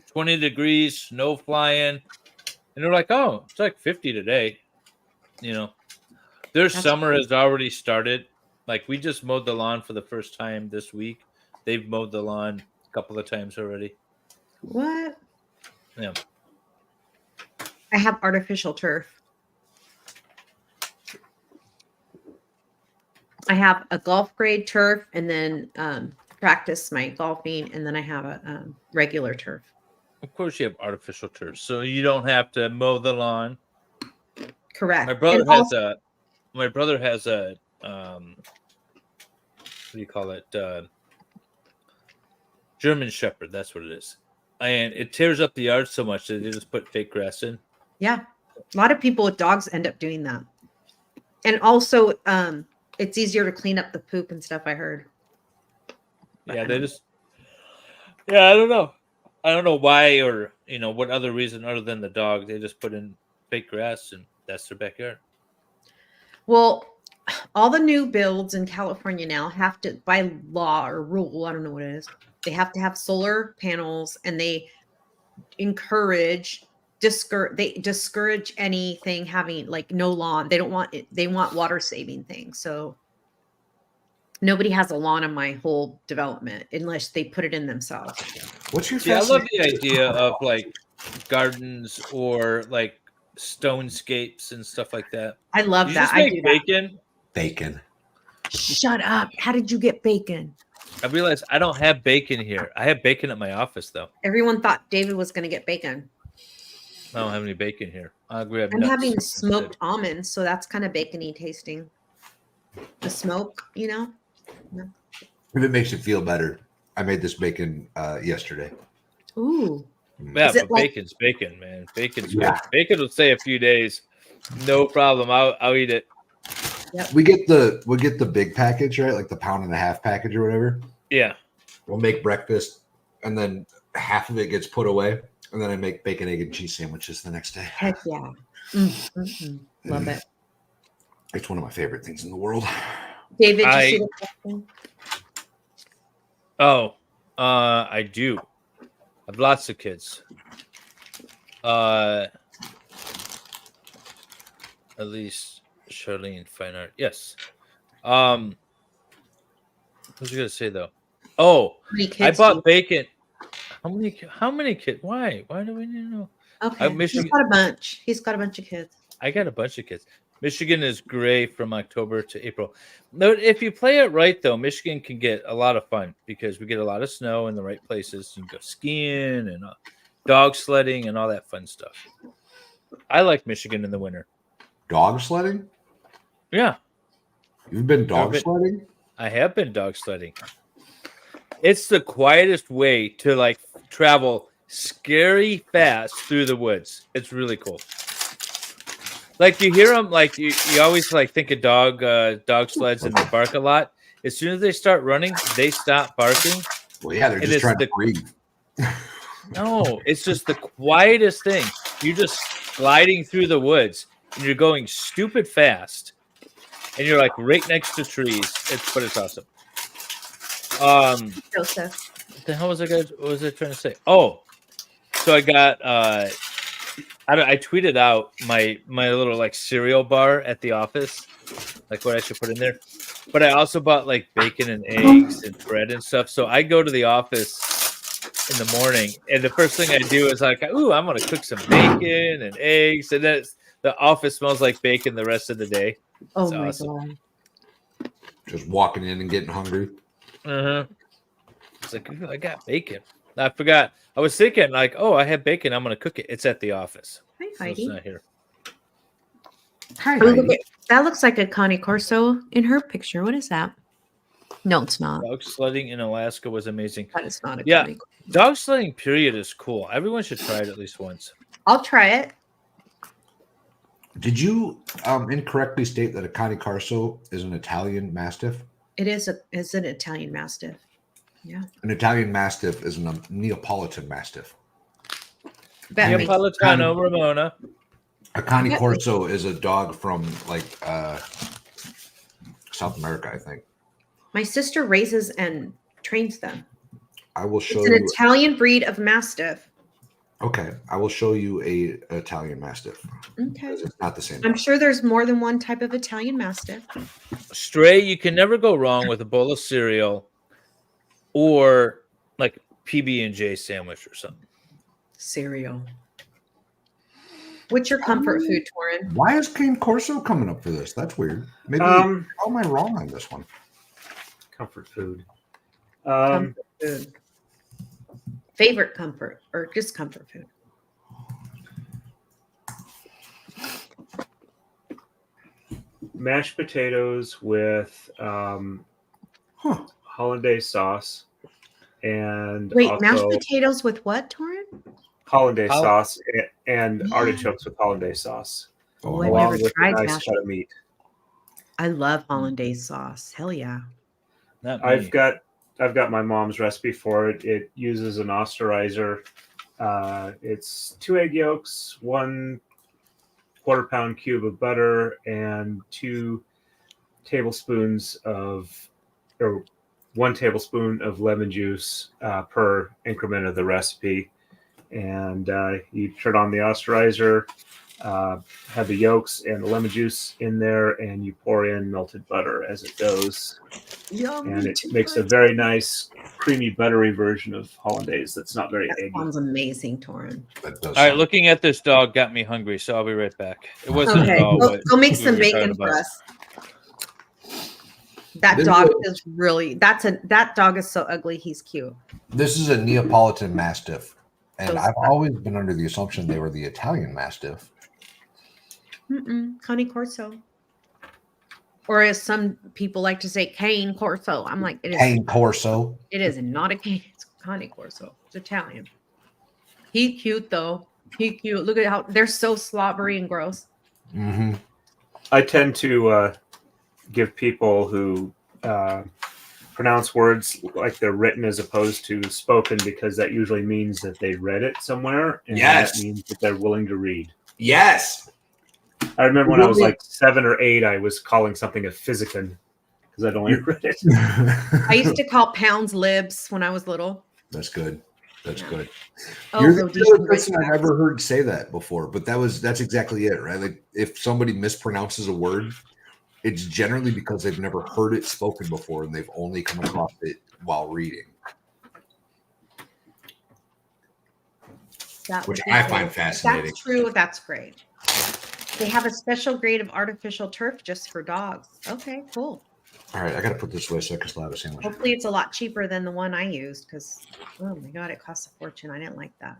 20 degrees, snow flying, and they're like, oh, it's like 50 today. You know, their summer has already started. Like, we just mowed the lawn for the first time this week. They've mowed the lawn a couple of times already. What? Yeah. I have artificial turf. I have a golf grade turf, and then practice my golfing, and then I have a regular turf. Of course, you have artificial turf, so you don't have to mow the lawn. Correct. My brother has a what do you call it? German Shepherd. That's what it is. And it tears up the yard so much that they just put fake grass in. Yeah. A lot of people with dogs end up doing that. And also, it's easier to clean up the poop and stuff, I heard. But yeah, I don't know. I don't know why, or what other reason other than the dog. They just put in fake grass, and that's their backyard. Well, all the new builds in California now have to, by law or rule, I don't know what it is, they have to have solar panels, and they discourage anything having like no lawn. They don't want it. They want water saving things. So nobody has a lawn on my whole development unless they put it in themselves. What's your I love the idea of like gardens or like stonescapes and stuff like that. I love You that. just I make do bacon. Bacon. that. Shut up. How did you get bacon? I realized I don't have bacon here. I have bacon at my office though. Everyone thought David was going to get bacon. I don't have any bacon here. I'll grab I'm nuts having instead. smoked almonds, so that's kind of bacony tasting. The smoke, you know? If it makes you feel better, I made this bacon yesterday. Ooh. Yeah, Is it but like- bacon's bacon, man. Bacon's Yeah. good. Bacon will stay a few days. No problem. I'll eat it. We get the big package, right? Like the 1.5 pound package or whatever. Yeah. We'll make breakfast, and then half of it gets put away, and then I make bacon, egg, and cheese sandwiches the next day. Heck yeah. Love it. It's one of my favorite things in the world. David, did you see the question? Oh, I do. I have lots of kids. At least Charlene Fine Art. Yes. What was you gonna say though? Oh, How many I kids bought do you- bacon. How many kids? Why? Why do we need to know? Okay. Michigan- He's got a bunch. He's got a bunch of kids. I got a bunch of kids. Michigan is gray from October to April. No, if you play it right, though, Michigan can get a lot of fun because we get a lot of snow in the right places. You can go skiing and dog sledding and all that fun stuff. I like Michigan in the winter. Dog sledding? Yeah, You've been dog been- sledding? I have been dog sledding. It's the quietest way to like travel scary fast through the woods. It's really cool. Like you hear them, like you always like think of dog sleds and they bark a lot. As soon as they start running, they stop barking. Well, yeah, they're And just it's trying the- to breathe. No, it's just the quietest thing. You're just gliding through the woods and you're going stupid fast, and you're like right next to trees. It's awesome. Joseph. What the hell was what was I trying to say? Oh, so I got I tweeted out my little like cereal bar at the office, like what I should put in there. But I also bought like bacon and eggs and bread and stuff. So I go to the office in the morning, and the first thing I do is like, ooh, I'm gonna cook some bacon and eggs, and then the office smells like bacon the rest of the day. Oh It's my awesome. God. Just walking in and getting hungry. It's like, ooh, I got bacon. I forgot. I was thinking like, oh, I have bacon. I'm gonna cook it. It's at the office. Hi, So it's Heidi. not here. Hi, Oh, look Heidi. at- that looks like a Connie Corso in her picture. What is that? No, it's not. Dog sledding in Alaska was amazing. That is not a Yeah. Connie Corso. Dog sledding period is cool. Everyone should try it at least once. I'll try it. Did you incorrectly state that a Cane Corso is an Italian Mastiff? It is an Italian Mastiff. Yeah. An Italian Mastiff is a Neapolitan Mastiff. That makes- Neapolitano Ramona. A Cane Yeah. Corso is a dog from like South America, I think. my sister raises and trains them. I will show It's an you. Italian breed of Mastiff. Okay, I will show you a Italian Mastiff Okay. because it's not the same. I'm sure there's more than one type of Italian Mastiff. Stray, you can never go wrong with a bowl of cereal or like PB&J sandwich or something. Cereal. What's your comfort food, Torin? Why is Cane Corso coming up for this? That's weird. Maybe how am I wrong on this one? Comfort food. Comfort food. Favorite comfort or just comfort food? Mashed potatoes with Huh. hollandaise sauce and Wait, also mashed potatoes with what, Torin? hollandaise Hol- sauce and Yeah. artichokes with hollandaise sauce, Oh, I've along never with a tried nice mashed. cut of meat. I love hollandaise sauce. Hell yeah. Not me. I've got my mom's recipe for it. It uses an osterizer. It's 2 egg yolks, 1/4 pound cube of butter, and 2 tablespoons or 1 tablespoon of lemon juice per increment of the recipe. And you turn on the osterizer, have the yolks and the lemon juice in there, and you pour in melted butter as it goes. Yum, And it makes a very nice, creamy, buttery version of hollandaise that's not very That eggy. sounds amazing, Torin. That does All right, sound- looking at this dog got me hungry, so I'll be right back. It wasn't Okay, at all go, what go make we some were talking bacon for about. us. That This dog is- is really that dog is so ugly. He's cute. This is a Neapolitan Mastiff, and Those- I've always been under the assumption they were the Italian Mastiff. Cane Corso, or as some people like to say, Cane Corso. I'm like, it is. Cane Corso. It is not a cane. It's Cane Corso. It's Italian. He's cute though. He cute. Look at how they're so slobbery and gross. Mm-hmm. I tend to give people who pronounce words like they're written as opposed to spoken, because that usually means that they read it somewhere, and Yes. that means that they're willing to read. Yes. I remember when I was like 7 or 8, I was calling something a physicin because I'd only read it. I used to call pounds libs when I was little. That's good. That's Yeah. good. Oh, You're the Rhodesian only person I've Ridgebacks. ever heard say that before, but that's exactly it, right? Like if somebody mispronounces a word, it's generally because they've never heard it spoken before and they've only come across it while reading, That which would be I great. find If fascinating. that's true. That's great. They have a special grade of artificial turf just for dogs. Okay, cool. All right, I got to put this away so I can still have a sandwich. Hopefully, it's a lot cheaper than the one I used because, oh my God, it costs a fortune. I didn't like that.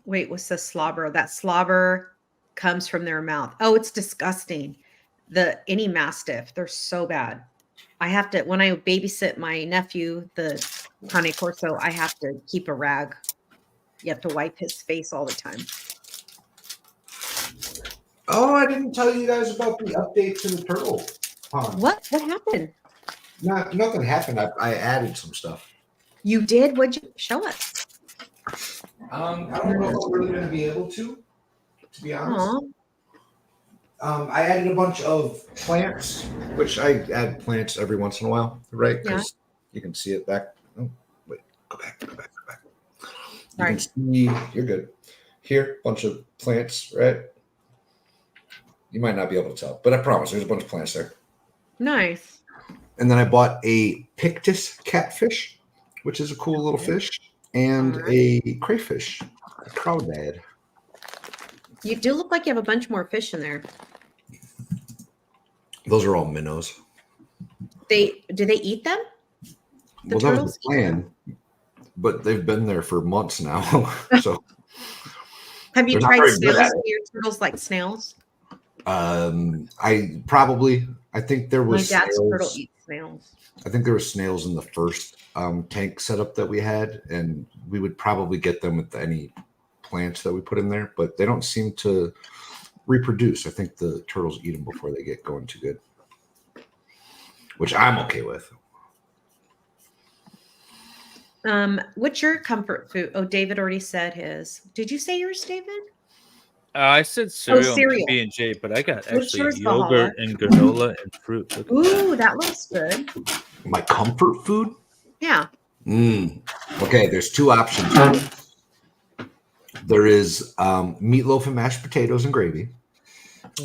Wait, what's the slobber? That slobber comes from their mouth. Oh, it's disgusting. Any Mastiff, they're so bad. I have to, when I babysit my nephew, the Cane Corso, I have to keep a rag. You have to wipe his face all the time. Oh, I didn't tell you guys about the update to the turtle pond. What happened? Nothing happened. I added some stuff. You did? What'd you show us? I don't know if I'm really going to be able to be honest. Aw. I added a bunch of plants, which I add plants every once in a while, right? Because you can see it back. Oh, wait, go back. You Sorry. can see, you're good. Here, bunch of plants, right? You might not be able to tell, but I promise there's a bunch of plants there. Nice. And then I bought a pictus catfish, which is a cool little fish, and a crayfish, a crawdad. You do look like you have a bunch more fish in there. Those are all minnows. Do they eat them? The Well, that was turtles the plan, but they've been there for months now. So Have you They're not tried very good snails? at Do your turtles like snails? I think there My was dad's turtle snails. eats snails. I think there were snails in the first tank setup that we had, and we would probably get them with any plants that we put in there, but they don't seem to reproduce. I think the turtles eat them before they get going too good, which I'm okay with. What's your comfort food? Oh, David already said his. Did you say yours, David? I said cereal, cereal. and B&J, but I got What's actually yours, yogurt Valhalla? and granola and fruit. Look at that. Ooh, that looks good. My comfort food? Yeah. Okay, there's two options. There is meatloaf and mashed potatoes and gravy,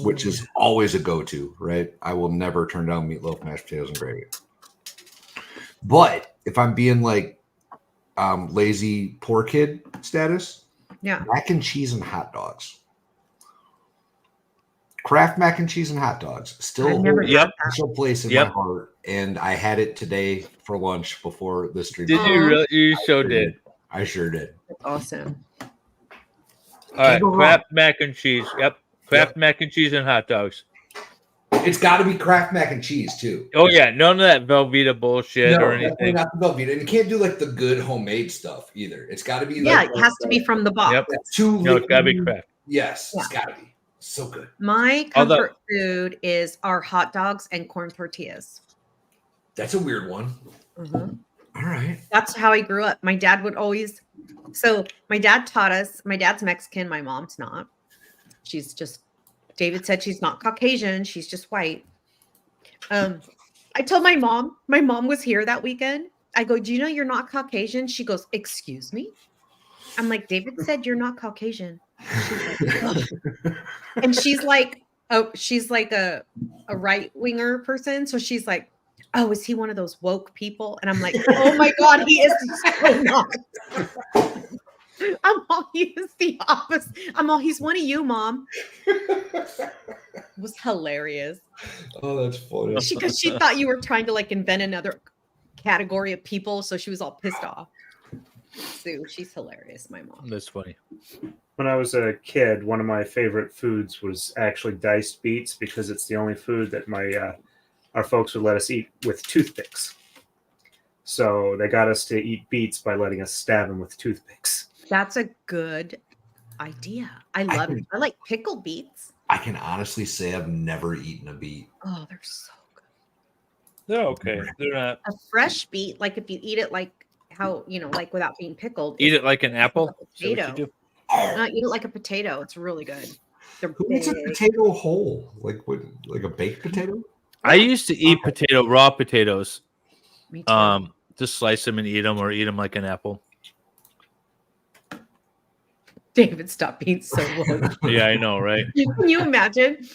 which is always a go-to, right? I will never turn down meatloaf, mashed potatoes, and gravy. But if I'm being like lazy poor kid status, Yeah. mac and cheese and hot dogs. Kraft mac and cheese and hot dogs still I've never hold had a special place in my heart, and I had it today for lunch before the stream. Did you really? You so did. I sure did. That's awesome. All right, go wrong. Kraft mac and cheese. Yep, Kraft mac and cheese and hot dogs. It's got to be Kraft mac and cheese too. Oh yeah, none of that Velveeta bullshit or definitely anything. not the Velveeta, and you can't do like the good homemade stuff either. It's got to be Yeah, like, it has to be from the box. Yep. too. No, it's gotta be Kraft. Yes, Yeah. it's got to be so good. My Although- comfort food is our hot dogs and corn tortillas. That's a weird one. Mhm. All right. That's how I grew up. My dad would always. So my dad taught us. My dad's Mexican. My mom's not. She's just. David said she's not Caucasian. She's just white. I told my mom. My mom was here that weekend. I go, "Do you know you're not Caucasian?" She goes, "Excuse me." I'm like, David said you're not Caucasian. And she's like, oh, she's like a right winger person. So she's like, oh, is he one of those woke people? And I'm like, oh my God, he is so not. He is the opposite. He's one of you, Mom. It was hilarious. Oh, that's funny. Because she thought you were trying to like invent another category of people. So she was all pissed off. Sue, she's hilarious, my mom. That's funny. When I was a kid, one of my favorite foods was actually diced beets because it's the only food that our folks would let us eat with toothpicks. So they got us to eat beets by letting us stab them with toothpicks. That's a good idea. I love it. I like pickled beets. I can honestly say I've never eaten a beet. Oh, they're so good. They're okay. They're not. A fresh beet, like if you eat it like how, like without being pickled. Eat it like an apple. Like a potato. Eat it like a potato. It's really good. Who eats a potato whole? Like what? Like a baked potato? I used to eat raw potatoes. Me too. Just slice them and eat them, or eat them like an apple. David, stop being so woke. Yeah, I know, right? Can you imagine?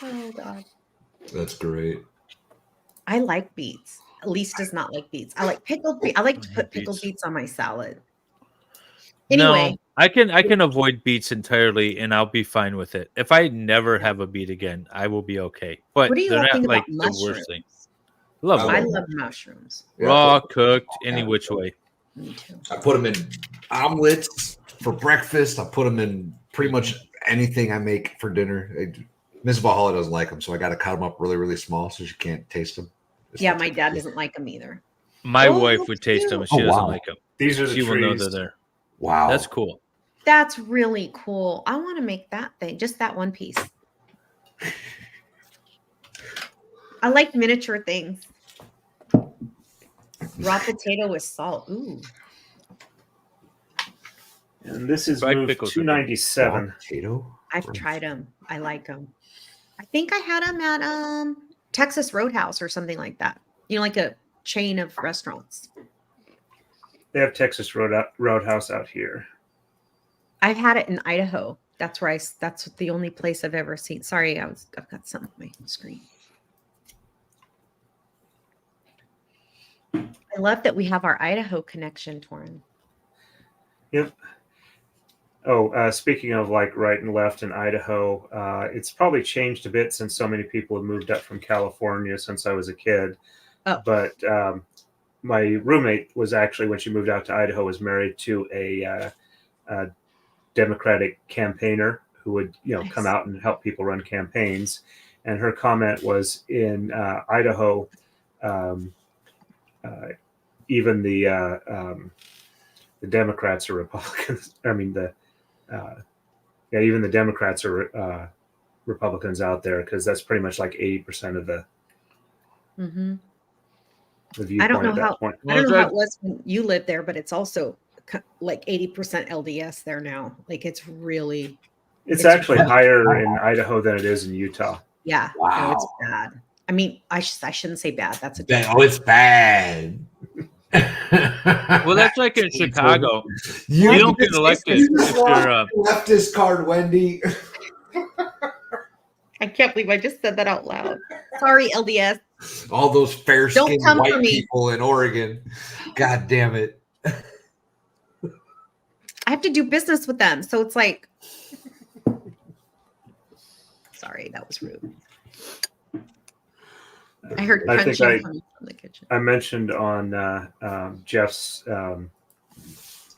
Oh God. That's great. I like beets. Elise does not like beets. I like pickled beets. I like to put pickled beets on my salad. Anyway, no, I can avoid beets entirely, and I'll be fine with it. If I never have a beet again, I will be okay. But what do you they're not think like about the worst thing. I love mushrooms. Raw, cooked, any which way. Me too. I put them in omelets for breakfast. I put them in pretty much anything I make for dinner. Miss Valhalla doesn't like them, so I got to cut them up really, really small so she can't taste them. Yeah, my dad doesn't like them either. My wife would taste them, and she doesn't like them. These are the trees. She will know they're there. Wow, that's cool. That's really cool. I want to make that thing, just that one piece. I like miniature things. Raw potato with salt. Ooh. And this is move 297. Potato? I've tried them. I like them. I think I had them at Texas Roadhouse or something like that. Like a chain of restaurants. They have Texas Roadhouse out here. I've had it in Idaho. That's where that's the only place I've ever seen. Sorry, I've got something on my screen. I love that we have our Idaho connection, Torin. Yep. Oh, speaking of like right and left in Idaho, it's probably changed a bit since so many people have moved up from California since I was a kid. Oh. But my roommate was actually, when she moved out to Idaho, was married to a Democratic campaigner who would, nice. Come out and help people run campaigns. And her comment was, in Idaho, even the Democrats are Republicans. I mean, even the Democrats are Republicans out there, because that's pretty much like 80% of the viewpoint. I don't know at that point. I don't know how it was when you lived there, but it's also like 80% LDS there now. Like it's actually higher in Idaho than it is in Utah. Yeah. Wow. No, it's bad. I mean, I shouldn't say bad. That's a it's bad. Well, that's like in Chicago. You don't get elected if you're leftist card, Wendy. I can't believe I just said that out loud. Sorry, LDS. All those fair-skinned white people in Oregon. God damn it. I have to do business with them. So it's like, sorry, that was rude. I heard crunching coming from the kitchen. I mentioned on Jeff's, or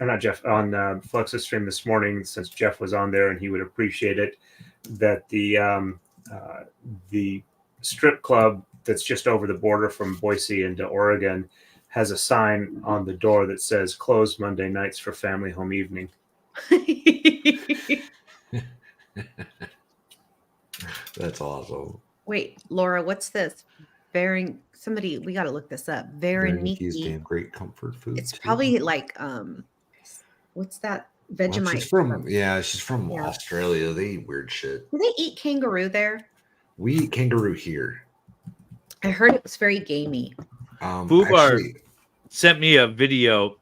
not Jeff, on Flux's stream this morning, since Jeff was on there and he would appreciate it, that the strip club that's just over the border from Boise into Oregon has a sign on the door that says "Closed Monday nights for family home evening." That's awesome. Wait, Laura, what's this? Somebody, we got to look this up. Veronique's damn great comfort food. It's probably like, what's that? Vegemite. She's from Australia. They eat weird shit. Do they eat kangaroo there? We eat kangaroo here. I heard it was very gamey. Fubar sent me a video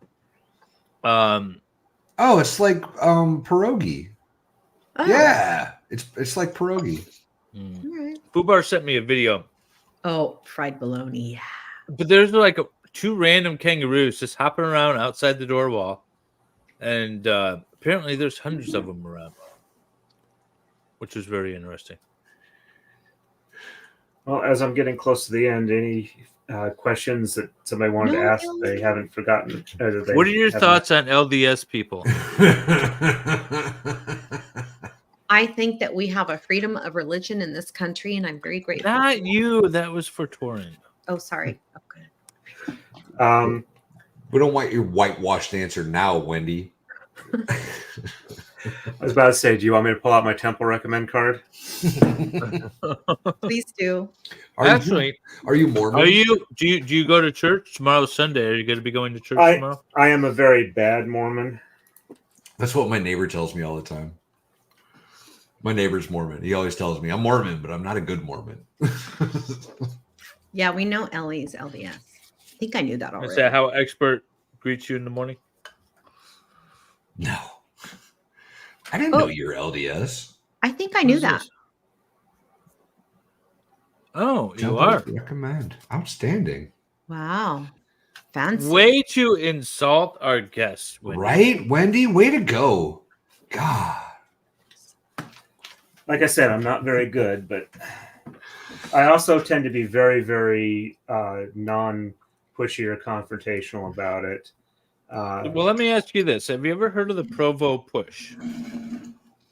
Oh, it's like pierogi. Oh, Yeah, it's like pierogi. Mm. all right. Fubar sent me a video, Oh, fried bologna. Yeah. but there's like two random kangaroos just hopping around outside the door wall, and apparently there's hundreds of them around, which is very interesting. Well, as I'm getting close to the end, any questions that somebody wanted to No, ask no. they haven't forgotten? What are your thoughts on LDS people? I think that we have a freedom of religion in this country, and I'm very grateful. Not you. That was for Torin. Oh, sorry. Okay. We don't want your whitewashed answer now, Wendy. I was about to say, do you want me to pull out my temple recommend card? Please do. Actually, are you Mormon? do you go to church tomorrow's Sunday? Are you going to be going to church tomorrow? I am a very bad Mormon. That's what my neighbor tells me all the time. My neighbor's Mormon. He always tells me I'm Mormon, but I'm not a good Mormon. Yeah, we know Ellie's LDS. I think I knew that already. Is that how Expert greets you in the morning? No. I didn't know you're LDS. I think I knew that. Oh, you Temple are. Recommend. Outstanding. Wow. Fancy. Way to insult our guests, Wendy. Right, Wendy? Way to go. God. Like I said, I'm not very good, but I also tend to be very, very non-pushy or confrontational about it. Well, let me ask you this. Have you ever heard of the Provo push?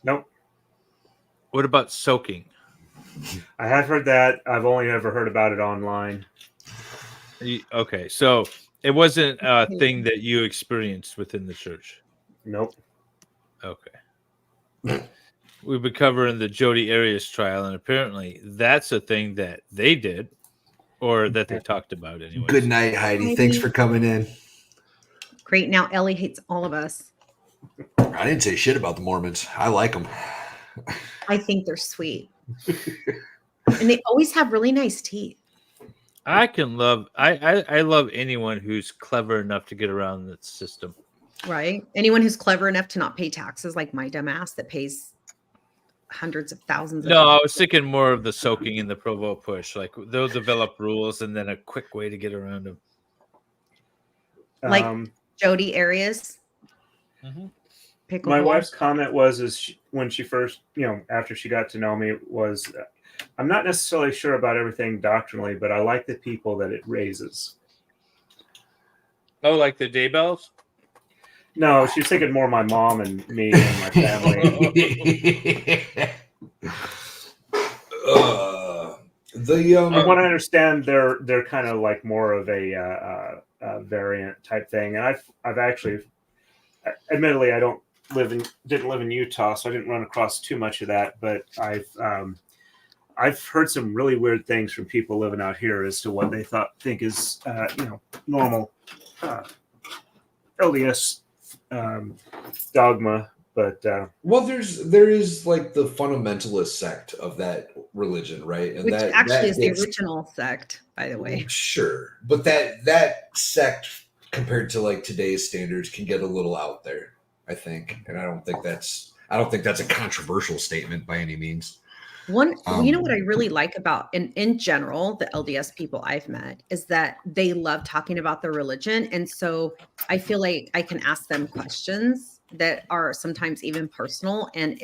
Nope. What about soaking? I have heard that. I've only ever heard about it online. Okay, so it wasn't a thing that you experienced within the church. Nope. Okay. We've been covering the Jody Arias trial, and apparently that's a thing that they did, or that they talked about anyway. Good night, Heidi. Thanks for coming in. Great. Now Ellie hates all of us. I didn't say shit about the Mormons. I like them. I think they're sweet. And they always have really nice teeth. I love anyone who's clever enough to get around the system. Right? Anyone who's clever enough to not pay taxes, like my dumbass that pays hundreds of thousands. No, I was thinking more of the soaking in the Provo push. Like they'll develop rules and then a quick way to get around them. Like Jody Arias. Mm-hmm. My wife's comment was when she first, after she got to know me, was I'm not necessarily sure about everything doctrinally, but I like the people that it raises. Oh, like the Daybells? No, she was thinking more my mom and me and my family. From what I understand, they're kind of like more of a variant type thing, and I've actually, admittedly, I didn't live in Utah, so I didn't run across too much of that, but I've heard some really weird things from people living out here as to what they think is normal LDS dogma, but well, there is like the fundamentalist sect of that religion, right? And which that actually is the original sect, by the way. Sure, but that sect compared to like today's standards can get a little out there, I think, and I don't think that's a controversial statement by any means. What I really like about in general the LDS people I've met is that they love talking about their religion, and so I feel like I can ask them questions that are sometimes even personal, and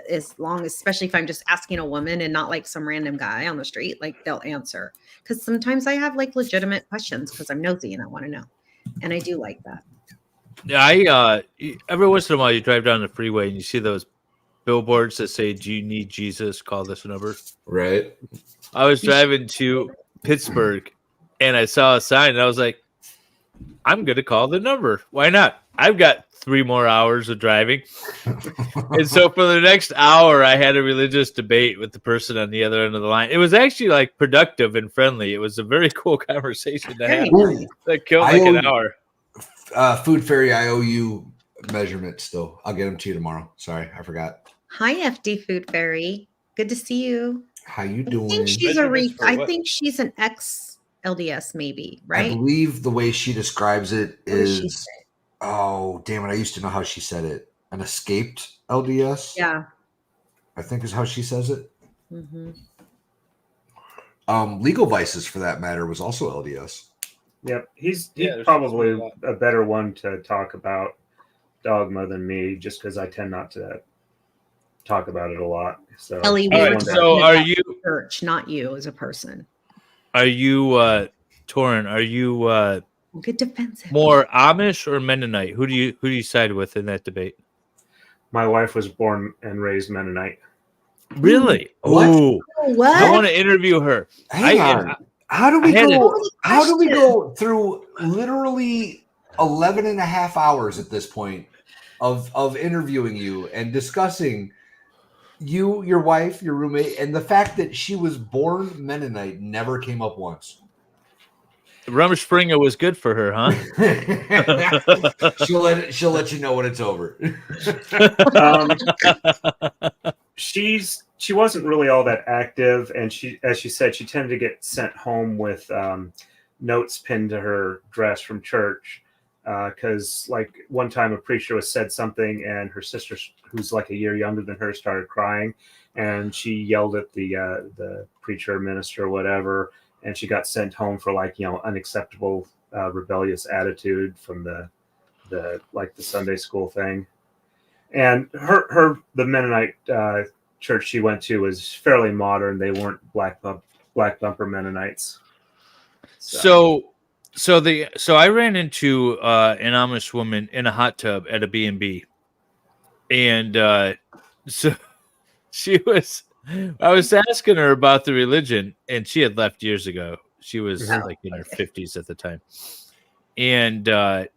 especially if I'm just asking a woman and not like some random guy on the street, like they'll answer, because sometimes I have like legitimate questions because I'm nosy and I want to know, and I do like that. Yeah, every once in a while you drive down the freeway and you see those billboards that say, "Do you need Jesus? Call this number." Right. I was driving to Pittsburgh and I saw a sign and I was like, I'm going to call the number. Why not? I've got 3 more hours of driving. And so for the next hour, I had a religious debate with the person on the other end of the line. It was actually like productive and friendly. It was a very cool conversation to have. That killed like an hour. Food Fairy, I owe you measurements still. I'll get them to you tomorrow. Sorry, I forgot. Hi, FD Food Fairy. Good to see you. How you doing? I think she's an ex LDS, maybe, right? I believe the way she describes it is Oh, damn it. I used to know how she said it. An escaped LDS? Yeah. I think is how she says it. Mm-hmm. Legal Vices, for that matter, was also LDS. Yep, he's there's probably a lot. a better one to talk about dogma than me, just because I tend not to talk about it a lot. So, Ellie, All we were right. talking So are about you church, not you as a person. Torin? Are you Don't get defensive. more Amish or Mennonite? Who do you side with in that debate? my wife was born and raised Mennonite. Really? What? Oh, What? I want to interview her. Hang on. How do I we had go? a- How do we go through literally 11 and a half hours at this point of interviewing you and discussing you, your wife, your roommate, and the fact that she was born Mennonite never came up once. Rumspringa was good for her, huh? she'll let you know when it's over. She wasn't really all that active, and as she said, she tended to get sent home with notes pinned to her dress from church. Because like one time a preacher said something, and her sister, who's like a year younger than her, started crying, and she yelled at the preacher, minister, whatever, and she got sent home for unacceptable rebellious attitude from the Sunday school thing. And the Mennonite church she went to was fairly modern. They weren't black bumper Mennonites. So I ran into an Amish woman in a hot tub at a B&B, and so I was asking her about the religion, and she had left years ago. She was like in her 50s at the time. And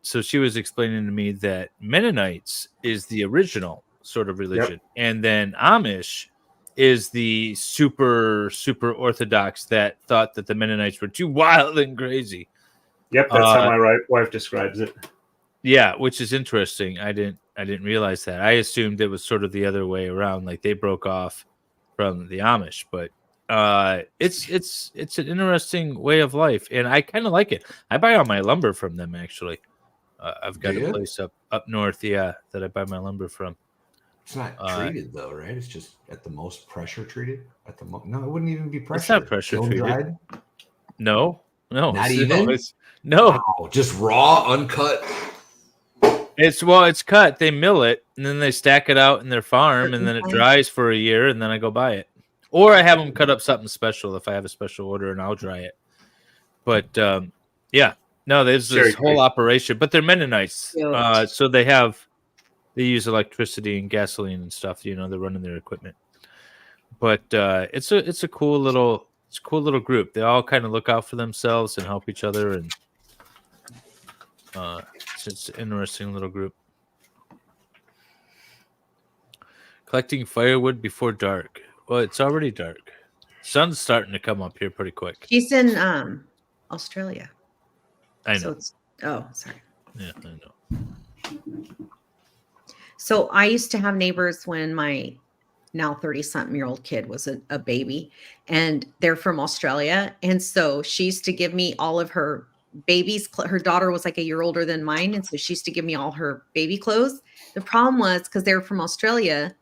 so she was explaining to me that Mennonites is the original sort of religion. Yep. And then Amish is the super Orthodox that thought that the Mennonites were too wild and crazy. Yep, that's how my wife describes it. Yeah, which is interesting. I didn't realize that. I assumed it was sort of the other way around, like they broke off from the Amish, but it's an interesting way of life, and I kind of like it. I buy all my lumber from them, actually. I've got a place up north, that I buy my lumber from. It's not treated though, right? It's just at the most pressure treated. No, it wouldn't even be pressure. It's not pressure treated. Dried? No, not even. No, wow, just raw, uncut. It's cut. They mill it, and then they stack it out in their farm, and then it dries for a year, and then I go buy it. Or I have them cut up something special if I have a special order, and I'll dry it. But there's this whole operation. But they're Mennonites, so they use electricity and gasoline and stuff. They're running their equipment. But it's a cool little group. They all kind of look out for themselves and help each other, and it's an interesting little group. Collecting firewood before dark. Well, it's already dark. Sun's starting to come up here pretty quick. She's in Australia. I know. Sorry. Yeah, I know. So I used to have neighbors when my now 30-something-year-old kid was a baby, and they're from Australia. And so she used to give me all of her babies. Her daughter was like a year older than mine, and so she used to give me all her baby clothes. The problem was because they were from Australia,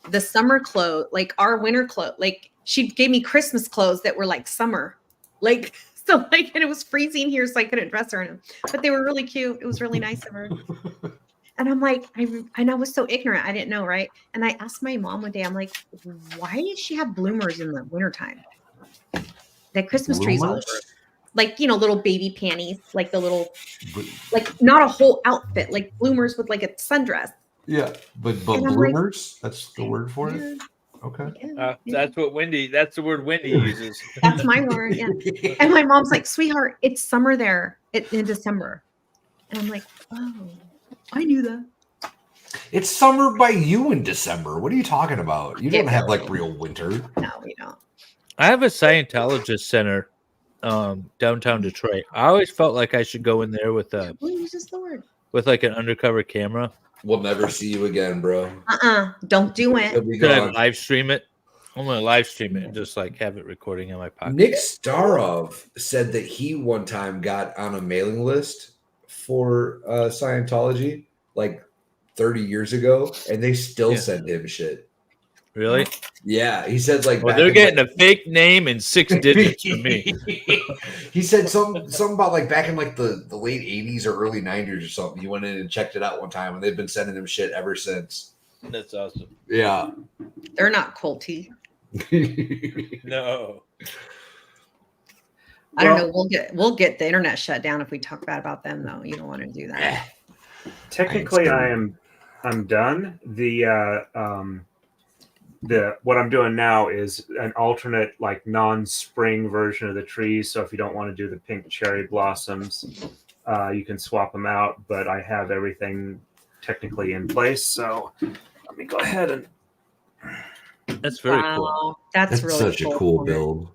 the summer clothes, like our winter clothes, like she gave me Christmas clothes that were like summer, and it was freezing here, so I couldn't dress her in them. But they were really cute. It was really nice of her. And I'm like, I was so ignorant. I didn't know, right? And I asked my mom one day, I'm like, why does she have bloomers in the wintertime? That Christmas trees all over. Like, little baby panties, like the little, like not a whole outfit, like bloomers with like a sundress. Yeah, but bloomers, that's the word for it? Okay. That's the word Wendy uses. That's my word, yeah. And my mom's like, sweetheart, it's summer there in December. And I'm like, oh, I knew that. It's summer by you in December. What are you talking about? You don't have like real winter. No, we don't. I have a Scientologist center downtown Detroit. I always felt like I should go in there with like an undercover camera. We'll never see you again, bro. Don't do it. Could I live stream it? I'm gonna live stream it and just like have it recording in my pocket. Nick Starov said that he one time got on a mailing list for Scientology like 30 years ago, and they still Yeah. send him shit. Really? Yeah, he said like Well, back they're in, getting like, a fake name and 6 digits from me. He said something about like back in like the late 80s or early 90s or something. He went in and checked it out one time, and they've been sending him shit ever since. That's awesome. Yeah. They're not culty. No. I don't know. We'll get the internet shut down if we talk bad about them, though. You don't want to do that. Technically, I'm done. What I'm doing now is an alternate, like non-spring version of the trees. So if you don't want to do the pink cherry blossoms, you can swap them out. But I have everything technically in place. So let me go ahead and. That's very cool. That's really such a cool build.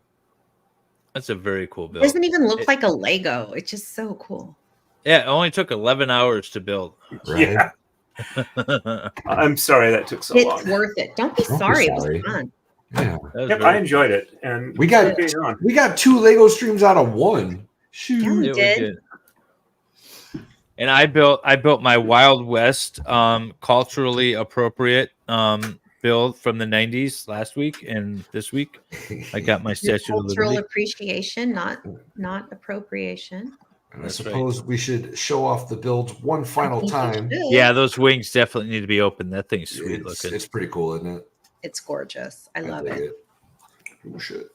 That's a very cool It build. doesn't even look like a Lego. It's just so cool. Yeah, it only took 11 hours to build. Right? Yeah. I'm sorry that took so long. It's worth it. Don't be Don't be sorry. sorry. It was fun. Yeah. Yep, I enjoyed it, and We got being on. 2 Lego streams out of 1. Shoot. Yeah, we Yeah, did. And I built my Wild West culturally appropriate build from the 90s last week, and this week I got my Your Statue of cultural Liberty. appreciation, not appropriation. And I That's suppose we should show off the builds one final think you time. should. Yeah, those wings definitely need to be open. That thing's sweet looking. It's pretty cool, isn't it? It's gorgeous. I love dig it. Oh shit.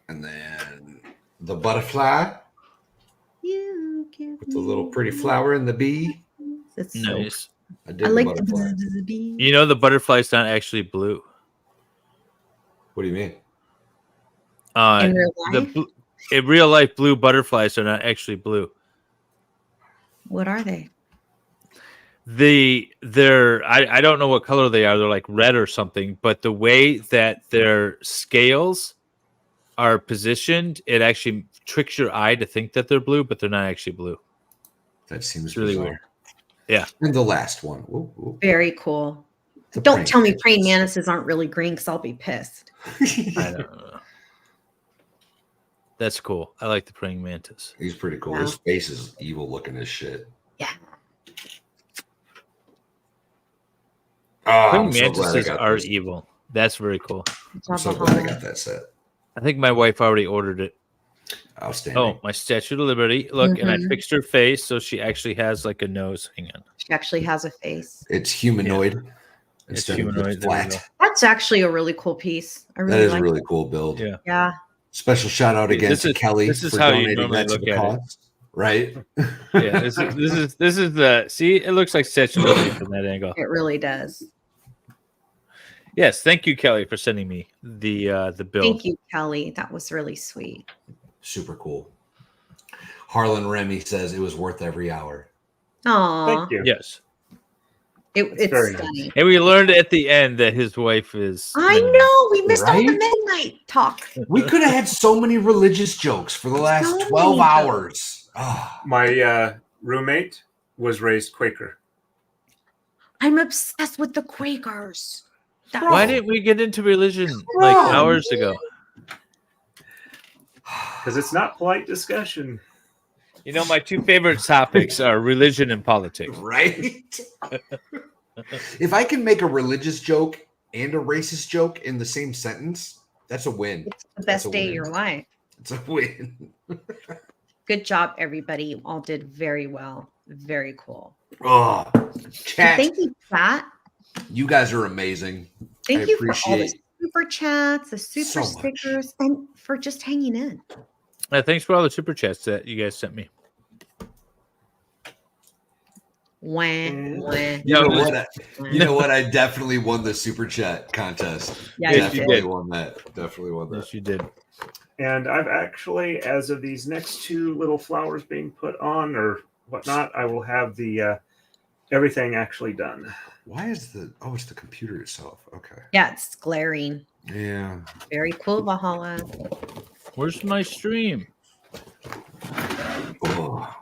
And then the butterfly You give with the little me pretty flower and the bee. It's so Nice. I dig I the like butterfly. the bee. You know the butterfly's not actually blue. What do you mean? In real life? In real life, blue butterflies are not actually blue. What are they? I don't know what color they are. They're like red or something, but the way that their scales are positioned, it actually tricks your eye to think that they're blue, but they're not actually blue. That seems really bizarre. weird. Yeah. And the last one. Ooh. Very cool. The Don't praying tell me mantis. praying mantises aren't really green because I'll be pissed. I don't know. That's cool. I like the praying mantis. He's pretty cool. Yeah. His face is evil looking as shit. Yeah. Oh, Praying I'm so glad I mantises got are this. evil. That's very cool. I'm so glad I got that set. I think my wife already ordered it. Outstanding. Oh, my Statue of Liberty. Look, and I Mhm. fixed her face so she actually has like a nose. Hang on. She actually has a face. It's humanoid It's instead humanoid, of there we flat. go. That's actually a really cool piece. I That really is like a really it. cool build. Yeah. Yeah. Special shout out again This to is- Kelly this is for how you donating normally that to look the at it. cause. Right? Yeah, this is the see. It looks like Statue of Liberty from that angle. It really does. Yes, thank you, Kelly, for sending me the build. Thank you, Kelly. That was really sweet. Super cool. Harlan Remy says it was worth every hour. Aw. Thank you. Yes, It's very nice. stunning. and we learned at the end that his wife is. I know. We missed all the Right? midnight talk. We could have had so many religious jokes for the last So 12 many hours. Ah, My roommate was raised Quaker. I'm obsessed with the Quakers. That's Why didn't we get into religion like Bro. hours ago? Because it's not polite discussion. You know, my two favorite topics are religion and politics. right? If I can make a religious joke and a racist joke in the same sentence, that's a win. It's the That's best a day of win. your life. It's a win. Good job, everybody. You all did very well. Very cool. Oh, And chat, thank you, chat. you guys are amazing. Thank I you for all the appreciate super chats, the super so much. stickers, and for just hanging in. Thanks for all the super chats that you guys sent me. Wah, wah, You Yeah, know it was- what? wah. You know what? I definitely won the super chat contest. Yeah, Yes, you you Definitely did. won that. Definitely won that. Yes, you did. And I've actually, as of these next two little flowers being put on or whatnot, I will have the everything actually done. Why is the? Oh, it's the computer itself. Okay. Yeah, it's glaring. Yeah. Very cool, Valhalla. Where's my stream? Oh.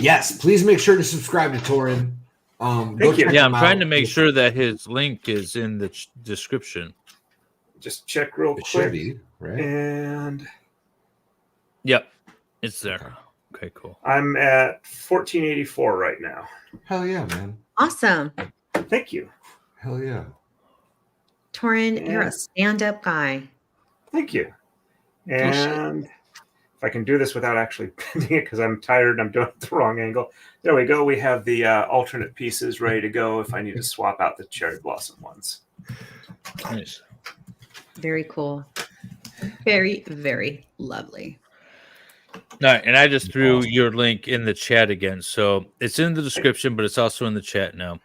Yes, please make sure to subscribe to Torin. Go Thank you. check Yeah, him I'm trying out. to make sure that his link is in the description. Just check real It should quick. be right. And Yep, it's there. Okay, cool. I'm at 1484 right now. Hell yeah, man. Awesome. Thank you. Hell yeah. Torin, you're a stand-up guy. Thank you. And if I can do this without actually bending it because I'm tired and I'm doing it the wrong angle. There we go. We have the alternate pieces ready to go if I need to swap out the cherry blossom ones. Nice. Very cool. Very, very lovely. All right, and I just threw your link in the chat again, so it's in the description, but it's also in the chat now.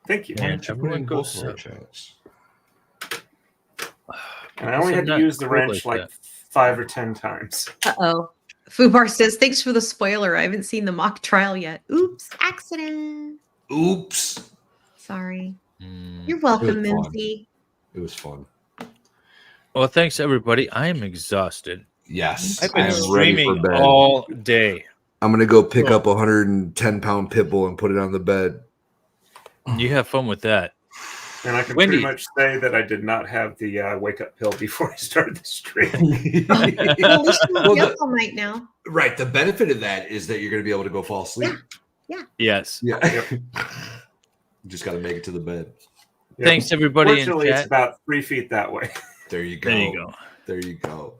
Thank you. Why And don't you put everyone in goes both of our up. chats? And I only had to use the wrench like 5 or 10 times. Uh-oh. Fubar says, thanks for the spoiler. I haven't seen the mock trial yet. Oops, accident. Oops. Sorry. Mm. You're welcome, It was fun. Mimsy. It was fun. Well, thanks everybody. I am exhausted. Yes. I've I been am ready for streaming bed. all day. I'm gonna go pick up a 110-pound pit bull and put it on the bed. You have fun with that. And I can Wendy. pretty much say that I did not have the wake-up pill before I started the stream. Well, at least you'll be up all night now. Right. The benefit of that is that you're going to be able to go fall asleep. Yes. Yeah. Yep. You just got to make it to the bed. Yep. Thanks everybody in Fortunately, it's chat. about 3 feet that way. There you go. There you go. There you go.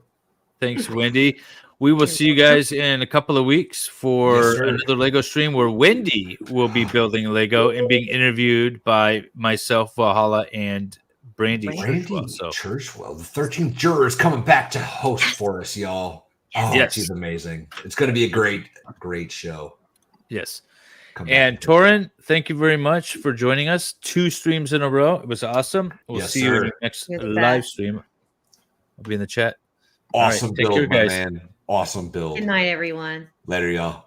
Thanks, Wendy. We will see you guys in a couple of weeks for Yes, sir. another Lego stream where Wendy will be building Lego and being interviewed by myself, Valhalla, and Brandy Brandy Churchwell. So Churchwell, the 13th juror, is coming back to host for us, y'all. Oh, Yes. she's amazing. It's going to be a great show. yes. Come back. And Torin, thank you very much for joining us. 2 streams in a row. It was awesome. We'll Yes, see you in sir. the next You're the live best. stream. I'll be in the chat. Awesome All right, take build, care, my guys. man. Awesome build. Good night, everyone. Later, y'all.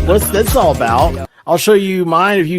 What's this all about? I'll show you mine if you